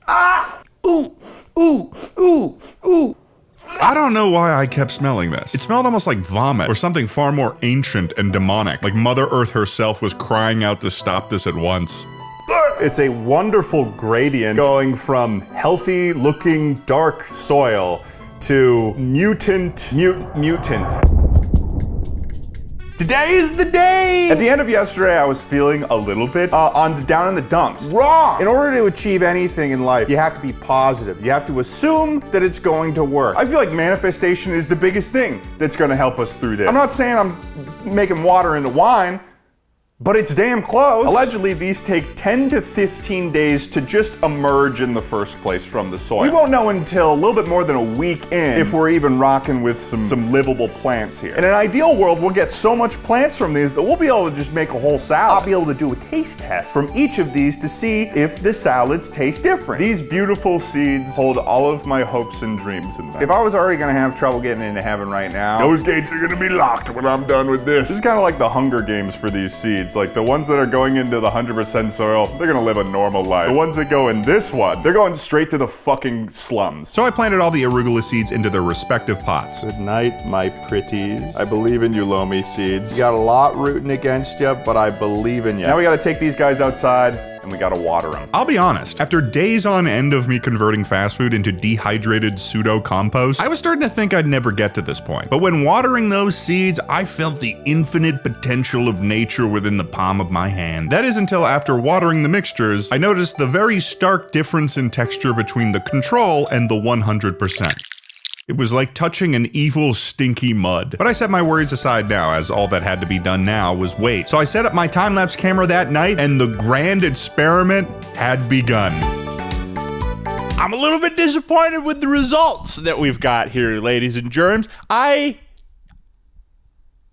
Speaker 1: Ah! Ooh, ooh, ooh, ooh. I don't know why I kept smelling this. It smelled almost like vomit or something far more ancient and demonic, like Mother Earth herself was crying out to stop this at once. It's a wonderful gradient going from healthy looking dark soil to mutant.
Speaker 3: Today is the day! At the end of yesterday, I was feeling a little bit down in the dumps. Wrong! In order to achieve anything in life, you have to be positive. You have to assume that it's going to work. I feel like manifestation is the biggest thing that's gonna help us through this. I'm not saying I'm making water into wine, but it's damn close. Allegedly, these take 10 to 15 days to just emerge in the first place from the soil. We won't know until a little bit more than a week in if we're even rocking with some livable plants here. In an ideal world, we'll get so much plants from these that we'll be able to just make a whole salad. I'll be able to do a taste test from each of these to see if the salads taste different. These beautiful seeds hold all of my hopes and dreams in them. If I was already gonna have trouble getting into heaven right now, those gates are gonna be locked when I'm done with this. This is kind of like the Hunger Games for these seeds. Like the ones that are going into the 100% soil, they're gonna live a normal life. The ones that go in this one, they're going straight to the fucking slums.
Speaker 1: So I planted all the arugula seeds into their respective pots.
Speaker 3: Good night, my pretties. I believe in you, Lomi seeds. You got a lot rooting against you, but I believe in you. Now we gotta take these guys outside and we gotta water them.
Speaker 1: I'll be honest, after days on end of me converting fast food into dehydrated pseudo-compost, I was starting to think I'd never get to this point. But when watering those seeds, I felt the infinite potential of nature within the palm of my hand. That is until after watering the mixtures, I noticed the very stark difference in texture between the control and the 100%. It was like touching an evil, stinky mud. But I set my worries aside now, as all that had to be done now was wait. So I set up my time-lapse camera that night, and the grand experiment had begun. I'm a little bit disappointed with the results that we've got here, ladies and germs.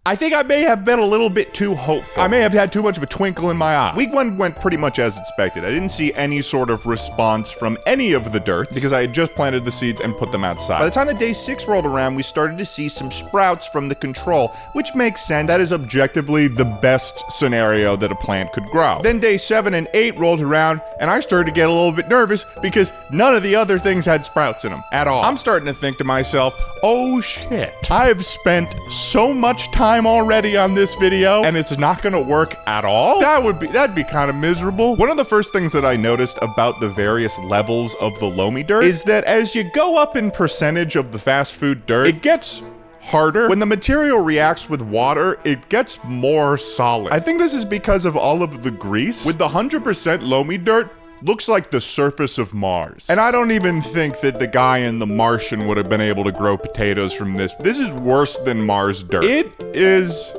Speaker 1: I think I may have been a little bit too hopeful. I may have had too much of a twinkle in my eye. Week 1 went pretty much as expected. I didn't see any sort of response from any of the dirts because I had just planted the seeds and put them outside. By the time that day 6 rolled around, we started to see some sprouts from the control, which makes sense. That is objectively the best scenario that a plant could grow. Then day 7 and 8 rolled around, and I started to get a little bit nervous because none of the other things had sprouts in them at all. I'm starting to think to myself, oh shit, I've spent so much time already on this video and it's not gonna work at all? That'd be kind of miserable. One of the first things that I noticed about the various levels of the loamy dirt is that as you go up in percentage of the fast food dirt, it gets harder. When the material reacts with water, it gets more solid. I think this is because of all of the grease. With the 100% loamy dirt, looks like the surface of Mars. And I don't even think that the guy in The Martian would have been able to grow potatoes from this. This is worse than Mars dirt. It is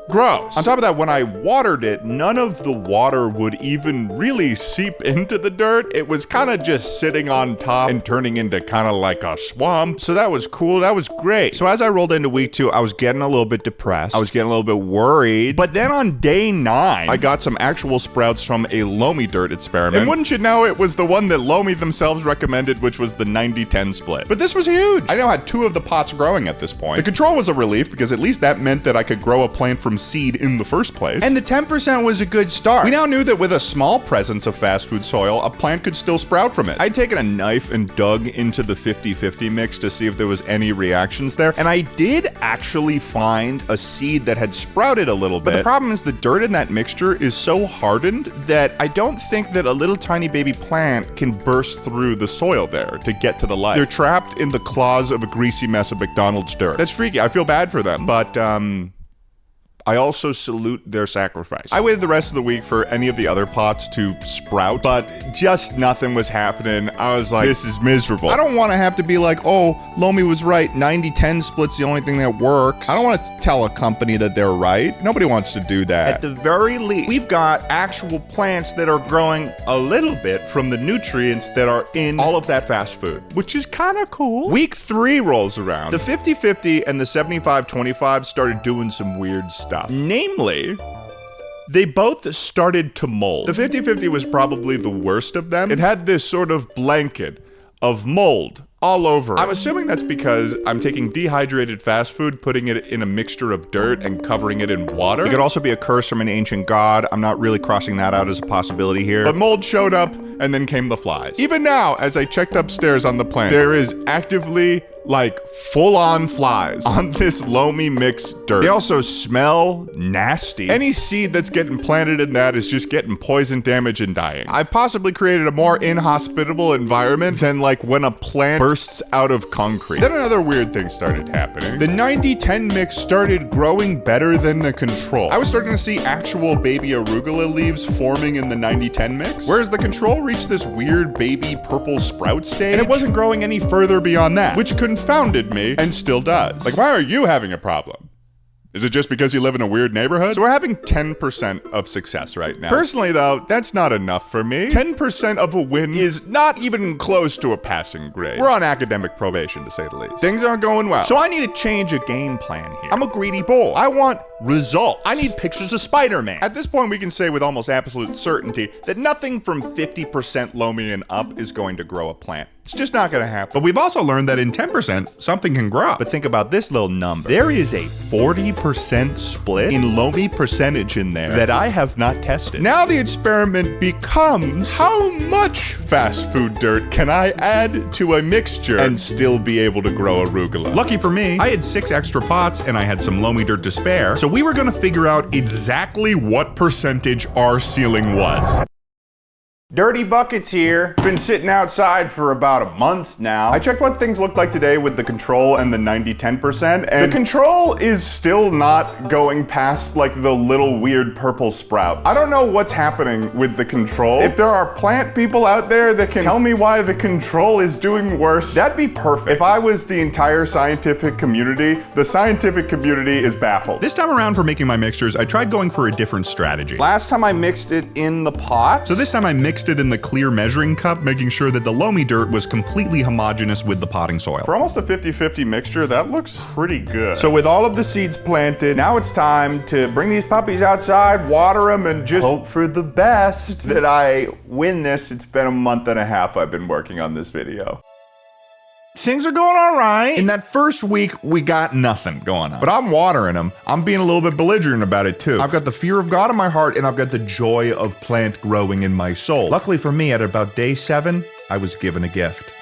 Speaker 1: gross. On top of that, when I watered it, none of the water would even really seep into the dirt. It was kind of just sitting on top and turning into kind of like a swamp. So that was cool. That was great. So as I rolled into week 2, I was getting a little bit depressed. I was getting a little bit worried. But then on day 9, I got some actual sprouts from a loamy dirt experiment. And wouldn't you know, it was the one that Loamy themselves recommended, which was the 90-10 split. But this was huge. I now had 2 of the pots growing at this point. The control was a relief because at least that meant that I could grow a plant from seed in the first place. And the 10% was a good start. We now knew that with a small presence of fast food soil, a plant could still sprout from it. I'd taken a knife and dug into the 50-50 mix to see if there was any reactions there, and I did actually find a seed that had sprouted a little bit. But the problem is the dirt in that mixture is so hardened that I don't think that a little tiny baby plant can burst through the soil there to get to the light. They're trapped in the claws of a greasy mess of McDonald's dirt. That's freaky. I feel bad for them, but I also salute their sacrifice. I waited the rest of the week for any of the other pots to sprout, but just nothing was happening. I was like, this is miserable. I don't want to have to be like, oh, Lomi was right, 90-10 split's the only thing that works. I don't want to tell a company that they're right. Nobody wants to do that. At the very least, we've got actual plants that are growing a little bit from the nutrients that are in all of that fast food, which is kind of cool. Week 3 rolls around. The 50-50 and the 75-25 started doing some weird stuff. Namely, they both started to mold. The 50-50 was probably the worst of them. It had this sort of blanket of mold all over it. I'm assuming that's because I'm taking dehydrated fast food, putting it in a mixture of dirt and covering it in water. It could also be a curse from an ancient god. I'm not really crossing that out as a possibility here. But mold showed up, and then came the flies. Even now, as I checked upstairs on the plant, there is actively like full-on flies on this loamy mixed dirt. They also smell nasty. Any seed that's getting planted in that is just getting poison damage and dying. I possibly created a more inhospitable environment than like when a plant bursts out of concrete. Then another weird thing started happening. The 90-10 mix started growing better than the control. I was starting to see actual baby arugula leaves forming in the 90-10 mix, whereas the control reached this weird baby purple sprout stage, and it wasn't growing any further beyond that, which confounded me and still does. Like, why are you having a problem? Is it just because you live in a weird neighborhood? So we're having 10% of success right now. Personally though, that's not enough for me. 10% of a win is not even close to a passing grade. We're on academic probation, to say the least. Things aren't going well. So I need to change a game plan here. I'm a greedy bull. I want results. I need pictures of Spider-Man. At this point, we can say with almost absolute certainty that nothing from 50% loamy and up is going to grow a plant. It's just not gonna happen. But we've also learned that in 10%, something can grow. But think about this little number. There is a 40% split in loamy percentage in there that I have not tested. Now the experiment becomes, how much fast food dirt can I add to a mixture and still be able to grow arugula? Lucky for me, I had 6 extra pots and I had some loamy dirt to spare. So we were gonna figure out exactly what percentage our ceiling was.
Speaker 19: Dirty Buckets here. Been sitting outside for about a month now. I checked what things looked like today with the control and the 90-10%, and the control is still not going past like the little weird purple sprouts. I don't know what's happening with the control. If there are plant people out there that can tell me why the control is doing worse, that'd be perfect. If I was the entire scientific community, the scientific community is baffled.
Speaker 1: This time around for making my mixtures, I tried going for a different strategy.
Speaker 19: Last time I mixed it in the pot.
Speaker 1: So this time I mixed it in the clear measuring cup, making sure that the loamy dirt was completely homogeneous with the potting soil.
Speaker 19: For almost a 50-50 mixture, that looks pretty good. So with all of the seeds planted, now it's time to bring these puppies outside, water them, and just hope for the best that I win this. It's been a month and a half I've been working on this video.
Speaker 1: Things are going all right. In that first week, we got nothing going on. But I'm watering them. I'm being a little bit belligerent about it too. I've got the fear of God in my heart and I've got the joy of plant growing in my soul. Luckily for me, at about day 7, I was given a gift.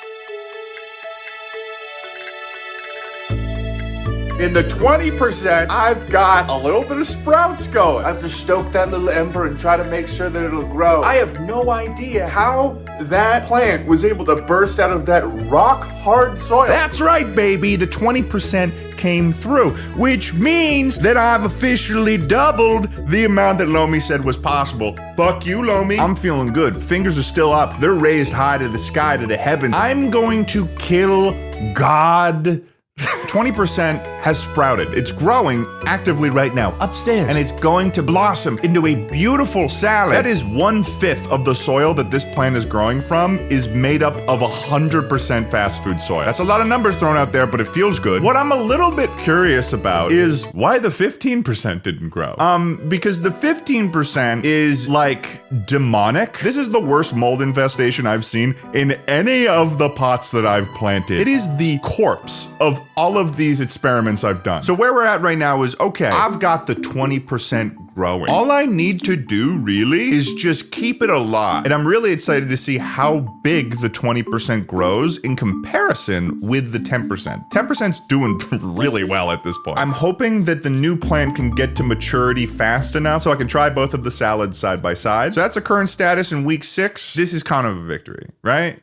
Speaker 19: In the 20%, I've got a little bit of sprouts going. I have to stoke that little ember and try to make sure that it'll grow. I have no idea how that plant was able to burst out of that rock hard soil.
Speaker 1: That's right, baby. The 20% came through, which means that I've officially doubled the amount that Lomi said was possible. Fuck you, Lomi. I'm feeling good. Fingers are still up. They're raised high to the sky, to the heavens. I'm going to kill God. 20% has sprouted. It's growing actively right now upstairs, and it's going to blossom into a beautiful salad. That is 1/5 of the soil that this plant is growing from is made up of 100% fast food soil. That's a lot of numbers thrown out there, but it feels good. What I'm a little bit curious about is why the 15% didn't grow. Because the 15% is like demonic. This is the worst mold infestation I've seen in any of the pots that I've planted. It is the corpse of all of these experiments I've done. So where we're at right now is, okay, I've got the 20% growing. All I need to do really is just keep it alive. And I'm really excited to see how big the 20% grows in comparison with the 10%. 10%'s doing really well at this point. I'm hoping that the new plant can get to maturity fast enough so I can try both of the salads side by side. So that's the current status in week 6. This is kind of a victory, right?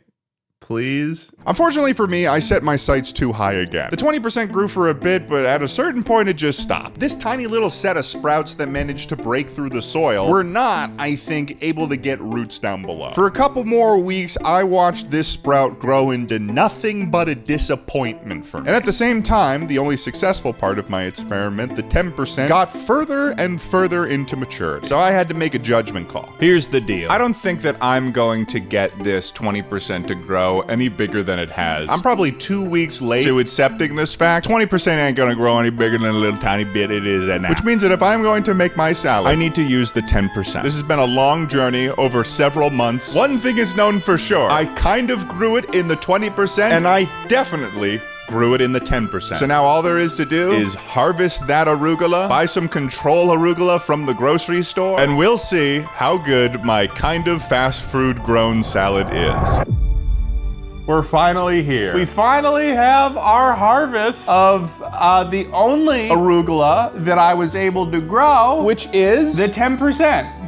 Speaker 1: Please. Unfortunately for me, I set my sights too high again. The 20% grew for a bit, but at a certain point it just stopped. This tiny little set of sprouts that managed to break through the soil were not, I think, able to get roots down below. For a couple more weeks, I watched this sprout grow into nothing but a disappointment for me. And at the same time, the only successful part of my experiment, the 10%, got further and further into maturity. So I had to make a judgment call. Here's the deal. I don't think that I'm going to get this 20% to grow any bigger than it has. I'm probably 2 weeks late to accepting this fact. 20% ain't gonna grow any bigger than a little tiny bit it is at now. Which means that if I'm going to make my salad, I need to use the 10%. This has been a long journey over several months. One thing is known for sure. I kind of grew it in the 20%, and I definitely grew it in the 10%. So now all there is to do is harvest that arugula, buy some control arugula from the grocery store, and we'll see how good my kind of fast food grown salad is.
Speaker 19: We're finally here. We finally have our harvest of the only arugula that I was able to grow, which is the 10%.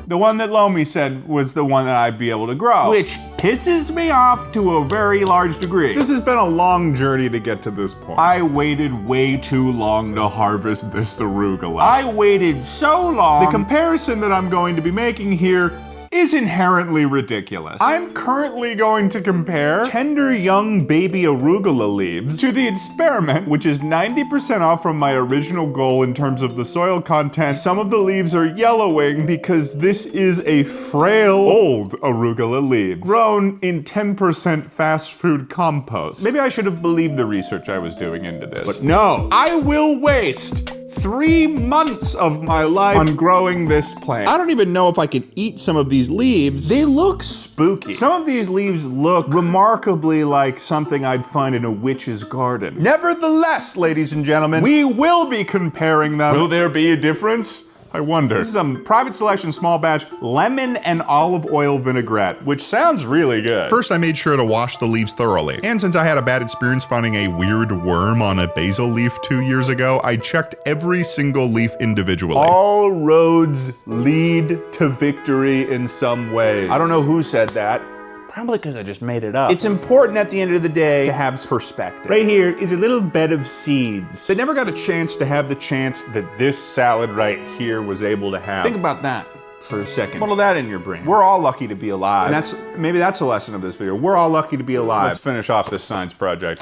Speaker 19: The one that Lomi said was the one that I'd be able to grow, which pisses me off to a very large degree. This has been a long journey to get to this point. I waited way too long to harvest this arugula. I waited so long. The comparison that I'm going to be making here is inherently ridiculous. I'm currently going to compare tender young baby arugula leaves to the experiment, which is 90% off from my original goal in terms of the soil content. Some of the leaves are yellowing because this is a frail old arugula leaf grown in 10% fast food compost. Maybe I should have believed the research I was doing into this, but no, I will waste 3 months of my life on growing this plant. I don't even know if I can eat some of these leaves. They look spooky. Some of these leaves look remarkably like something I'd find in a witch's garden. Nevertheless, ladies and gentlemen, we will be comparing them. Will there be a difference? I wonder. This is a private selection small batch lemon and olive oil vinaigrette, which sounds really good. First, I made sure to wash the leaves thoroughly. And since I had a bad experience finding a weird worm on a basil leaf 2 years ago, I checked every single leaf individually. All roads lead to victory in some way. I don't know who said that. Probably because I just made it up. It's important at the end of the day to have perspective. Right here is a little bed of seeds. They never got a chance to have the chance that this salad right here was able to have. Think about that for a second. Model that in your brain. We're all lucky to be alive. And maybe that's a lesson of this video. We're all lucky to be alive. Let's finish off this science project.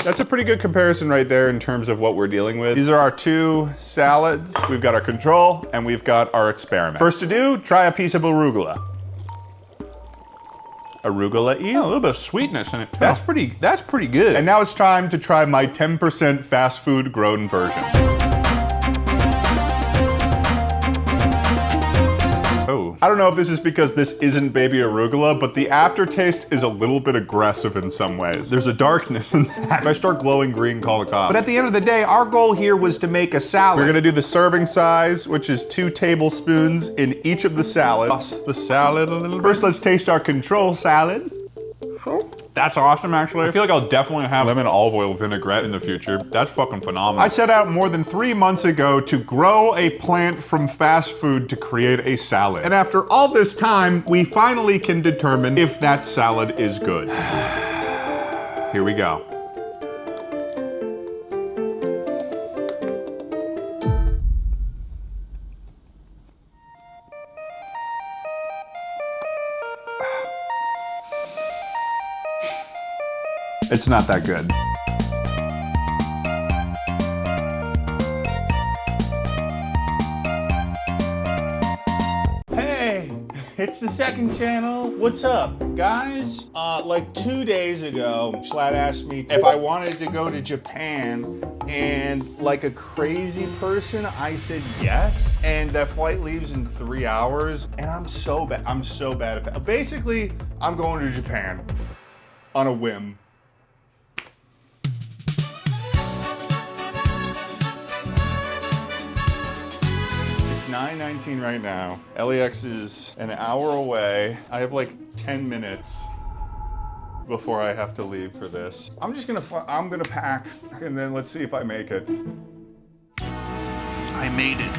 Speaker 19: That's a pretty good comparison right there in terms of what we're dealing with. These are our 2 salads. We've got our control and we've got our experiment. First to do, try a piece of arugula. Arugula-y. Oh, a little bit of sweetness in it. That's pretty good. And now it's time to try my 10% fast food grown version. Oh. I don't know if this is because this isn't baby arugula, but the aftertaste is a little bit aggressive in some ways. There's a darkness in that. If I start glowing green, call the cops. But at the end of the day, our goal here was to make a salad. We're gonna do the serving size, which is 2 tablespoons in each of the salads. Toss the salad a little bit. First, let's taste our control salad. Oh. That's awesome, actually. I feel like I'll definitely have lemon olive oil vinaigrette in the future. That's fucking phenomenal. I set out more than 3 months ago to grow a plant from fast food to create a salad. And after all this time, we finally can determine if that salad is good. Here we go. It's not that good. Hey, it's the second channel. What's up, guys? Like 2 days ago, Schlatt asked me if I wanted to go to Japan, and like a crazy person, I said yes. And that flight leaves in 3 hours, and I'm so bad at that. Basically, I'm going to Japan on a whim. It's 9:19 right now. LAX is an hour away. I have like 10 minutes before I have to leave for this. I'm gonna pack, and then let's see if I make it. I made it.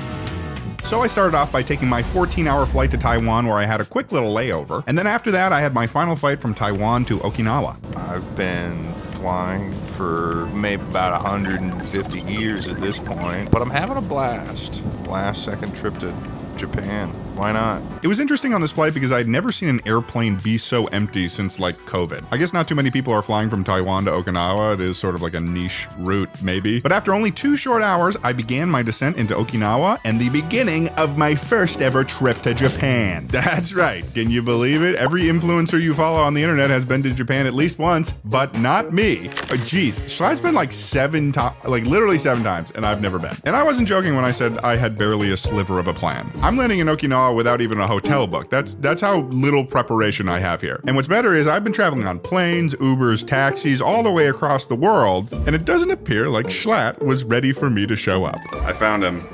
Speaker 19: So I started off by taking my 14-hour flight to Taiwan, where I had a quick little layover. And then after that, I had my final flight from Taiwan to Okinawa. I've been flying for maybe about 150 years at this point, but I'm having a blast. Last second trip to Japan. Why not? It was interesting on this flight because I'd never seen an airplane be so empty since like COVID. I guess not too many people are flying from Taiwan to Okinawa. It is sort of like a niche route, maybe. But after only 2 short hours, I began my descent into Okinawa and the beginning of my first ever trip to Japan. That's right. Can you believe it? Every influencer you follow on the internet has been to Japan at least once, but not me. Geez, Schlatt's been like 7 times, like literally 7 times, and I've never been. And I wasn't joking when I said I had barely a sliver of a plan. I'm landing in Okinawa without even a hotel book. That's how little preparation I have here. And what's better is I've been traveling on planes, Ubers, taxis, all the way across the world, and it doesn't appear like Schlatt was ready for me to show up. I found him.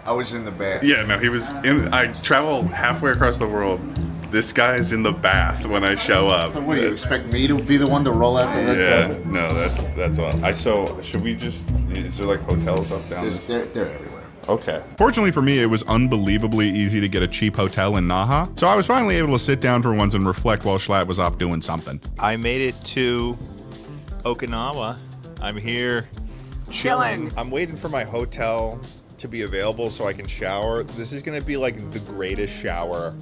Speaker 20: I was in the bath.
Speaker 19: Yeah, no, he was in. I travel halfway across the world
Speaker 1: This guy's in the bath when I show up.
Speaker 20: What do you expect me to be the one to roll out the red carpet?
Speaker 1: No, that's all. So should we just? Is there like hotels up down?
Speaker 20: They're everywhere.
Speaker 1: Okay. Fortunately for me, it was unbelievably easy to get a cheap hotel in Naha, so I was finally able to sit down for once and reflect while Schlatt was off doing something.
Speaker 21: I made it to Okinawa. I'm here chilling. I'm waiting for my hotel to be available so I can shower. This is gonna be like the greatest shower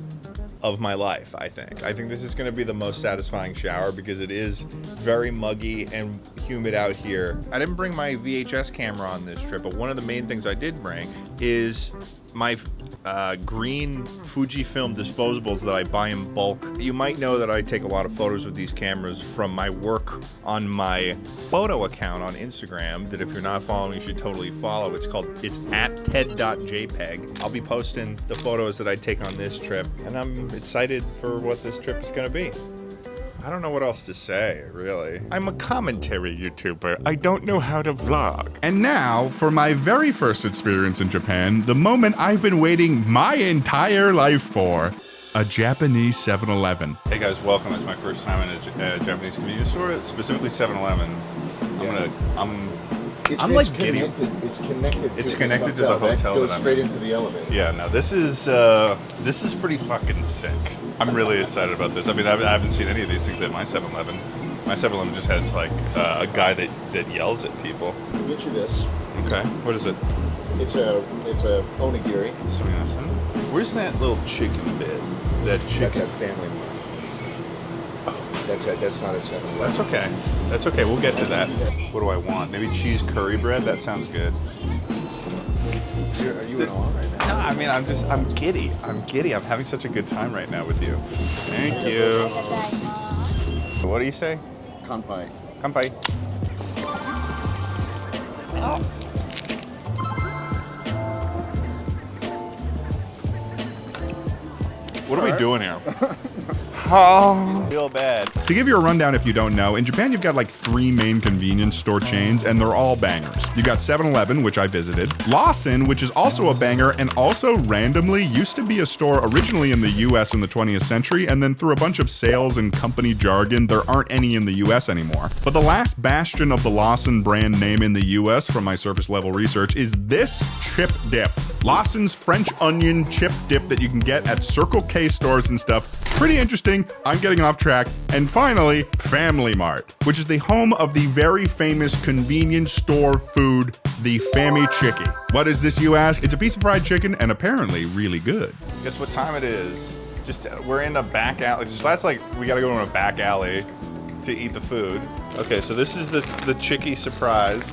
Speaker 21: of my life, I think. I think this is gonna be the most satisfying shower because it is very muggy and humid out here. I didn't bring my VHS camera on this trip, but one of the main things I did bring is my green Fujifilm disposables that I buy in bulk. You might know that I take a lot of photos with these cameras from my work on my photo account on Instagram that if you're not following, you should totally follow. It's at ted.jpg. I'll be posting the photos that I take on this trip, and I'm excited for what this trip is gonna be. I don't know what else to say, really. I'm a commentary YouTuber. I don't know how to vlog. And now, for my very first experience in Japan, the moment I've been waiting my entire life for. A Japanese 7-Eleven. Hey guys, welcome. It's my first time in a Japanese convenience store, specifically 7-Eleven. I'm like giddy.
Speaker 20: It's connected.
Speaker 1: It's connected to the hotel
Speaker 20: that goes
Speaker 1: that I'm
Speaker 20: straight
Speaker 1: in.
Speaker 20: into the elevator.
Speaker 1: Yeah, no, this is pretty fucking sick. I'm really excited about this. I mean, I haven't seen any of these things at my 7-Eleven. My 7-Eleven just has like a guy that yells at people.
Speaker 20: I'll get you this.
Speaker 1: Okay, what is it?
Speaker 20: It's a onigiri.
Speaker 1: Sumimasen. Where's that little chicken bit? That chicken.
Speaker 20: That's at Family Mart. That's not at 7-Eleven.
Speaker 1: That's okay. That's okay. We'll get to that. What do I want? Maybe cheese curry bread? That sounds good.
Speaker 20: Are you in awe right now?
Speaker 1: No, I mean, I'm giddy. I'm giddy. I'm having such a good time right now with you. Thank you. What do you say?
Speaker 20: Kanpai.
Speaker 1: Kanpai. What are we doing here? Oh, feel bad. To give you a rundown if you don't know, in Japan you've got like 3 main convenience store chains and they're all bangers. You've got 7-Eleven, which I visited, Lawson, which is also a banger and also randomly used to be a store originally in the US in the 20th century, and then through a bunch of sales and company jargon, there aren't any in the US anymore. But the last bastion of the Lawson brand name in the US from my surface level research is this chip dip. Lawson's French onion chip dip that you can get at Circle K stores and stuff. Pretty interesting. I'm getting off track. And finally, Family Mart, which is the home of the very famous convenience store food, the Fammy Chickie. What is this, you ask? It's a piece of fried chicken and apparently really good. Guess what time it is? We're in a back alley. That's like, we gotta go in a back alley to eat the food. Okay, so this is the Chickie surprise.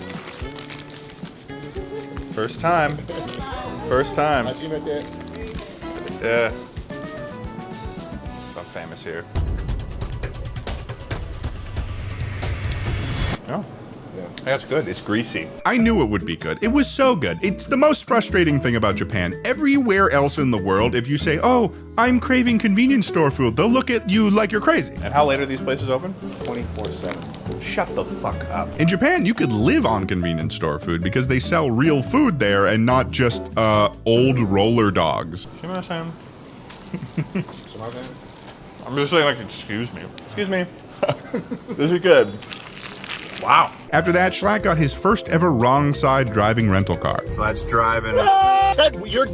Speaker 1: First time. First time. Yeah. I'm famous here. Oh. Yeah. That's good. It's greasy. I knew it would be good. It was so good. It's the most frustrating thing about Japan. Everywhere else in the world, if you say, oh, I'm craving convenience store food, they'll look at you like you're crazy. And how late are these places open?
Speaker 20: 24/7.
Speaker 1: Shut the fuck up. In Japan, you could live on convenience store food because they sell real food there and not just old roller dogs. I'm just saying, like, excuse me. Excuse me. This is good. Wow. After that, Schlatt got his first ever wrong side driving rental car.
Speaker 21: Let's drive in.
Speaker 20: Ted, you're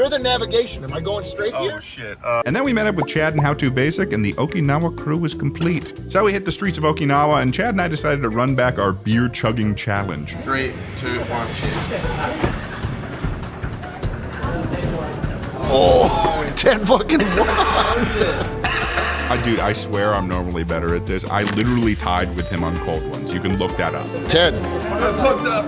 Speaker 20: the navigation. Am I going straight here?
Speaker 21: Oh shit.
Speaker 1: And then we met up with Chad and How To Basic, and the Okinawa crew was complete. So we hit the streets of Okinawa, and Chad and I decided to run back our beer chugging challenge.
Speaker 18: 3, 2, 1,
Speaker 20: Oh, 10 fucking 1.
Speaker 1: Dude, I swear I'm normally better at this. I literally tied with him on cold ones. You can look that up.
Speaker 20: 10.
Speaker 18: I fucked up.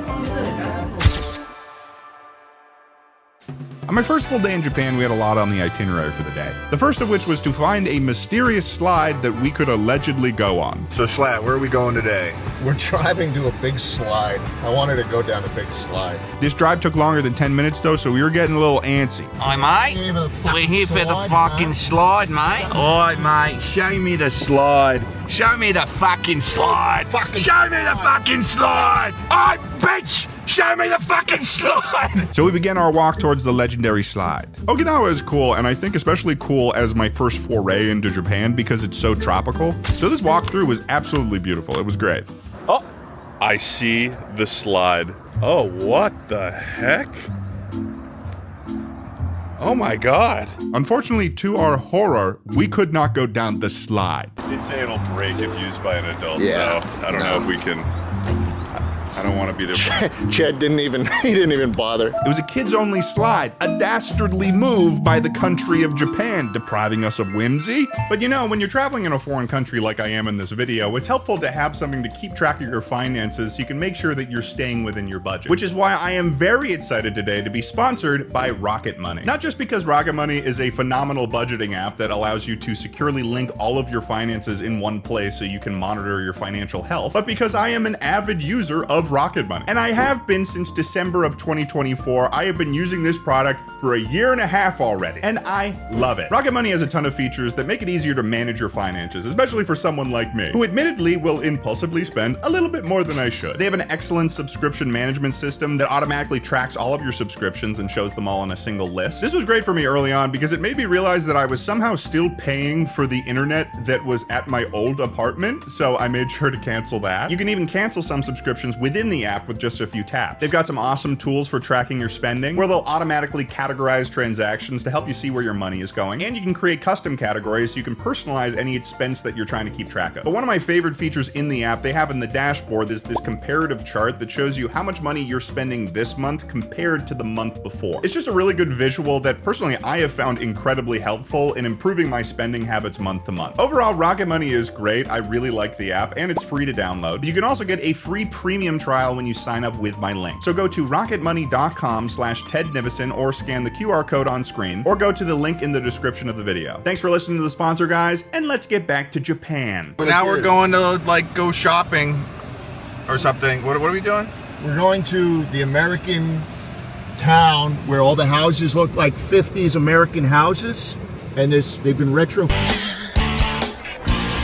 Speaker 1: On my first full day in Japan, we had a lot on the itinerary for the day. The first of which was to find a mysterious slide that we could allegedly go on.
Speaker 21: So Schlatt, where are we going today?
Speaker 20: We're driving to a big slide. I wanted to go down a big slide.
Speaker 1: This drive took longer than 10 minutes though, so we were getting a little antsy.
Speaker 22: Oi, mate. We're here for the fucking slide, mate. Oi, mate. Show me the slide. Show me the fucking slide. Show me the fucking slide. Oi, bitch.
Speaker 12: Show me the fucking slide!
Speaker 1: So we begin our walk towards the legendary slide. Okinawa is cool, and I think especially cool as my first foray into Japan because it's so tropical. So this walkthrough was absolutely beautiful. It was great.
Speaker 2: Oh, I see the slide. Oh, what the heck? Oh my god.
Speaker 1: Unfortunately, to our horror, we could not go down the slide.
Speaker 2: They'd say it'll break if used by an adult,
Speaker 20: Yeah.
Speaker 2: so I don't know if we can... I don't want to be there.
Speaker 20: Chad didn't even bother.
Speaker 1: It was a kids-only slide, a dastardly move by the country of Japan, depriving us of whimsy. But you know, when you're traveling in a foreign country like I am in this video, it's helpful to have something to keep track of your finances so you can make sure that you're staying within your budget. Which is why I am very excited today to be sponsored by Rocket Money. Not just because Rocket Money is a phenomenal budgeting app that allows you to securely link all of your finances in one place so you can monitor your financial health, but because I am an avid user of Rocket Money. And I have been since December of 2024. I have been using this product for a year and a half already, and I love it. Rocket Money has a ton of features that make it easier to manage your finances, especially for someone like me, who admittedly will impulsively spend a little bit more than I should. They have an excellent subscription management system that automatically tracks all of your subscriptions and shows them all on a single list. This was great for me early on because it made me realize that I was somehow still paying for the internet that was at my old apartment, so I made sure to cancel that. You can even cancel some subscriptions within the app with just a few taps. They've got some awesome tools for tracking your spending, where they'll automatically categorize transactions to help you see where your money is going, and you can create custom categories so you can personalize any expense that you're trying to keep track of. But one of my favorite features in the app they have in the dashboard is this comparative chart that shows you how much money you're spending this month compared to the month before. It's just a really good visual that personally I have found incredibly helpful in improving my spending habits month to month. Overall, Rocket Money is great. I really like the app, and it's free to download. You can also get a free premium trial when you sign up with my link. So go to rocketmoney.com/Ted Nivison or scan the QR code on screen, or go to the link in the description of the video. Thanks for listening to the sponsor, guys, and let's get back to Japan.
Speaker 21: Now we're going to like go shopping or something. What are we doing?
Speaker 20: We're going to the American town where all the houses look like 50s American houses, and they've been retro.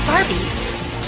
Speaker 17: Barbie.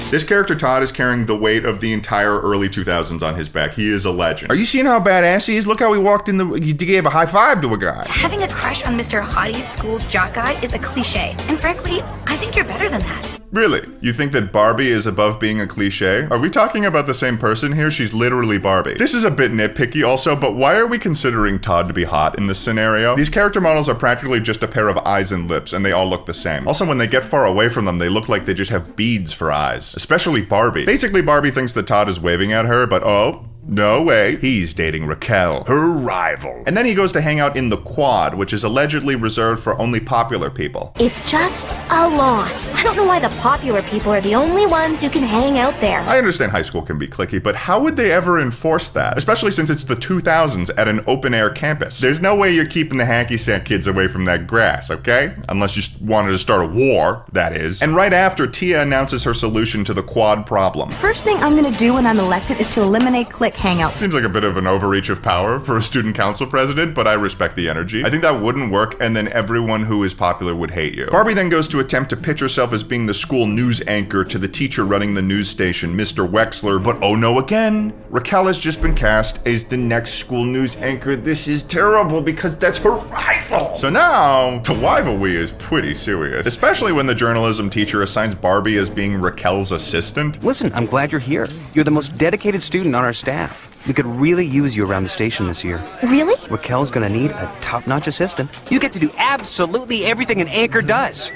Speaker 1: This character, Todd, is carrying the weight of the entire early 2000s on his back. He is a legend. Are you seeing how badass he is? Look how he walked in he gave a high five to a guy.
Speaker 17: Having a crush on Mr. Hottie's school jock guy is a cliche. And frankly, I think you're better than that.
Speaker 1: Really? You think that Barbie is above being a cliche? Are we talking about the same person here? She's literally Barbie. This is a bit nitpicky also, but why are we considering Todd to be hot in this scenario? These character models are practically just a pair of eyes and lips, and they all look the same. Also, when they get far away from them, they look like they just have beads for eyes. Especially Barbie. Basically, Barbie thinks that Todd is waving at her, but oh, no way. He's dating Raquel, her rival. And then he goes to hang out in the quad, which is allegedly reserved for only popular people.
Speaker 17: It's just a lawn. I don't know why the popular people are the only ones who can hang out there.
Speaker 1: I understand high school can be cliquey, but how would they ever enforce that? Especially since it's the 2000s at an open-air campus. There's no way you're keeping the hacky-sack kids away from that grass, okay? Unless you wanted to start a war, that is. And right after, Tia announces her solution to the quad problem.
Speaker 6: First thing I'm gonna do when I'm elected is to eliminate clique hangouts.
Speaker 1: Seems like a bit of an overreach of power for a student council president, but I respect the energy. I think that wouldn't work, and then everyone who is popular would hate you. Barbie then goes to attempt to pitch herself as being the school news anchor to the teacher running the news station, Mr. Wexler, but oh no again. Raquel has just been cast as the next school news anchor. This is terrible because that's her rival. So now, the rivalry is pretty serious, especially when the journalism teacher assigns Barbie as being Raquel's assistant.
Speaker 23: Listen, I'm glad you're here. You're the most dedicated student on our staff. We could really use you around the station this year.
Speaker 6: Really?
Speaker 23: Raquel's gonna need a top-notch assistant. You get to do absolutely everything an anchor does.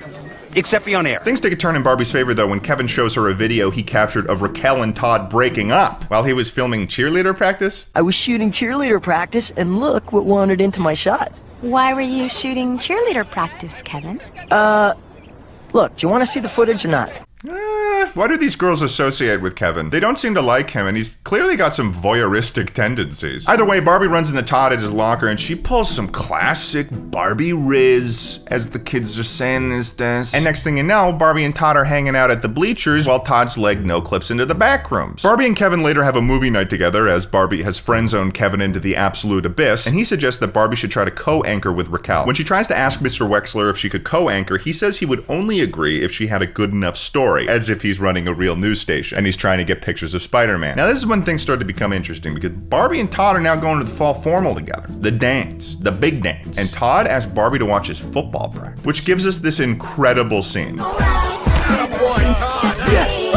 Speaker 23: Except be on air.
Speaker 1: Things take a turn in Barbie's favor, though, when Kevin shows her a video he captured of Raquel and Todd breaking up while he was filming cheerleader practice.
Speaker 24: I was shooting cheerleader practice, and look what wandered into my shot.
Speaker 6: Why were you shooting cheerleader practice, Kevin?
Speaker 24: Look, do you want to see the footage or not?
Speaker 1: Why do these girls associate with Kevin? They don't seem to like him, and he's clearly got some voyeuristic tendencies. Either way, Barbie runs into Todd at his locker, and she pulls some classic Barbie riz, as the kids are saying these days. And next thing you know, Barbie and Todd are hanging out at the bleachers while Todd's leg no-clips into the back rooms. Barbie and Kevin later have a movie night together, as Barbie has friend-zoned Kevin into the absolute abyss, and he suggests that Barbie should try to co-anchor with Raquel. When she tries to ask Mr. Wexler if she could co-anchor, he says he would only agree if she had a good enough story, as if he's running a real news station, and he's trying to get pictures of Spider-Man. Now this is when things start to become interesting, because Barbie and Todd are now going to the fall formal together. The dance, the big dance. And Todd asks Barbie to watch his football practice, which gives us this incredible scene.
Speaker 18: Yes.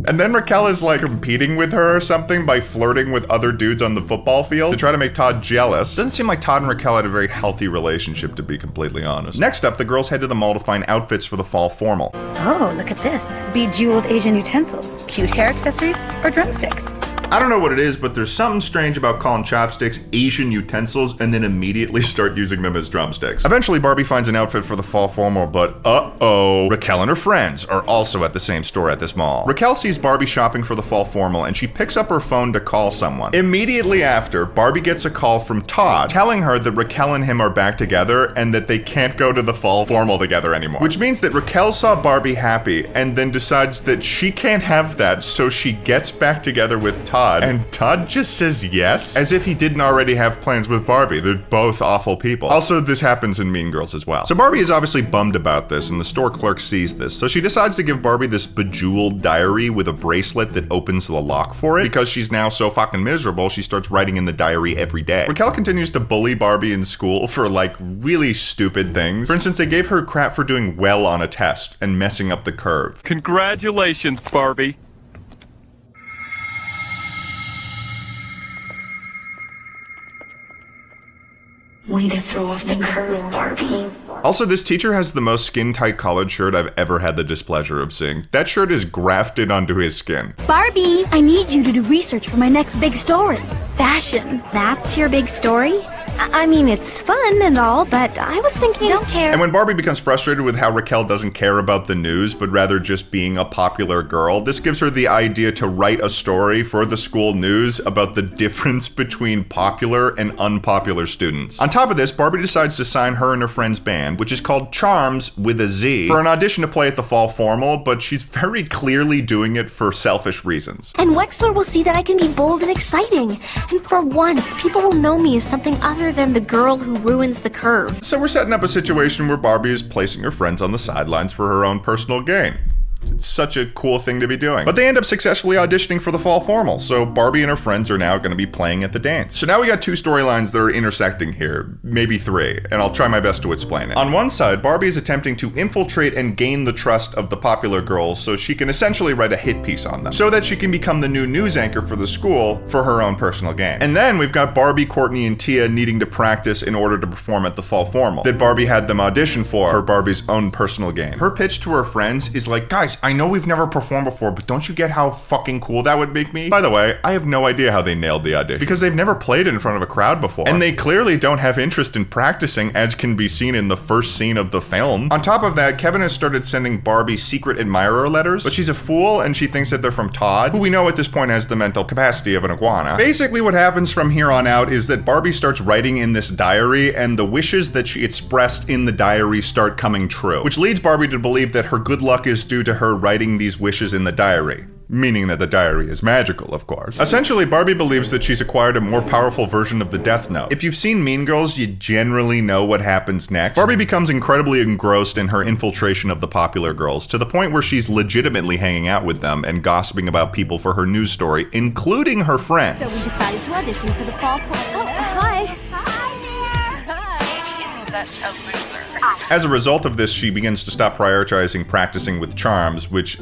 Speaker 1: And then Raquel is like competing with her or something by flirting with other dudes on the football field to try to make Todd jealous. Doesn't seem like Todd and Raquel had a very healthy relationship, to be completely honest. Next up, the girls head to the mall to find outfits for the fall formal.
Speaker 6: Oh, look at this. Bejeweled Asian utensils, cute hair accessories, or drumsticks.
Speaker 1: I don't know what it is, but there's something strange about calling chopsticks Asian utensils and then immediately start using them as drumsticks. Eventually, Barbie finds an outfit for the fall formal, but uh-oh. Raquel and her friends are also at the same store at this mall. Raquel sees Barbie shopping for the fall formal, and she picks up her phone to call someone. Immediately after, Barbie gets a call from Todd telling her that Raquel and him are back together and that they can't go to the fall formal together anymore. Which means that Raquel saw Barbie happy and then decides that she can't have that, so she gets back together with Todd. And Todd just says yes, as if he didn't already have plans with Barbie. They're both awful people. Also, this happens in Mean Girls as well. So Barbie is obviously bummed about this, and the store clerk sees this. So she decides to give Barbie this bejeweled diary with a bracelet that opens the lock for it. Because she's now so fucking miserable, she starts writing in the diary every day. Raquel continues to bully Barbie in school for like really stupid things. For instance, they gave her crap for doing well on a test and messing up the curve.
Speaker 5: Congratulations, Barbie.
Speaker 17: Way to throw off the curve, Barbie.
Speaker 1: Also, this teacher has the most skin-tight collared shirt I've ever had the displeasure of seeing. That shirt is grafted onto his skin.
Speaker 17: Barbie, I need you to do research for my next big story. Fashion. That's your big story? I mean, it's fun and all, but I was thinking... Don't care.
Speaker 1: And when Barbie becomes frustrated with how Raquel doesn't care about the news, but rather just being a popular girl, this gives her the idea to write a story for the school news about the difference between popular and unpopular students. On top of this, Barbie decides to sign her and her friend's band, which is called Charms with a Z, for an audition to play at the fall formal, but she's very clearly doing it for selfish reasons.
Speaker 17: And Wexler will see that I can be bold and exciting. And for once, people will know me as something other than the girl who ruins the curve.
Speaker 1: So we're setting up a situation where Barbie is placing her friends on the sidelines for her own personal gain. It's such a cool thing to be doing. But they end up successfully auditioning for the fall formal, so Barbie and her friends are now going to be playing at the dance. So now we got two storylines that are intersecting here, maybe three, and I'll try my best to explain it. On one side, Barbie is attempting to infiltrate and gain the trust of the popular girls so she can essentially write a hit piece on them, so that she can become the new news anchor for the school for her own personal gain. And then we've got Barbie, Courtney, and Tia needing to practice in order to perform at the fall formal that Barbie had them audition for Barbie's own personal gain. Her pitch to her friends is like, guys, I know we've never performed before, but don't you get how fucking cool that would make me? By the way, I have no idea how they nailed the audition, because they've never played in front of a crowd before, and they clearly don't have interest in practicing, as can be seen in the first scene of the film. On top of that, Kevin has started sending Barbie secret admirer letters, but she's a fool and she thinks that they're from Todd, who we know at this point has the mental capacity of an iguana. Basically what happens from here on out is that Barbie starts writing in this diary, and the wishes that she expressed in the diary start coming true, which leads Barbie to believe that her good luck is due to her writing these wishes in the diary. Meaning that the diary is magical, of course. Essentially, Barbie believes that she's acquired a more powerful version of the Death Note. If you've seen Mean Girls, you generally know what happens next. Barbie becomes incredibly engrossed in her infiltration of the popular girls, to the point where she's legitimately hanging out with them and gossiping about people for her news story, including her friends.
Speaker 17: So we decided to audition for the fall formal. Oh, hi. Hi there. Hi. He's such a loser.
Speaker 1: As a result of this, she begins to stop prioritizing practicing with Charms, which,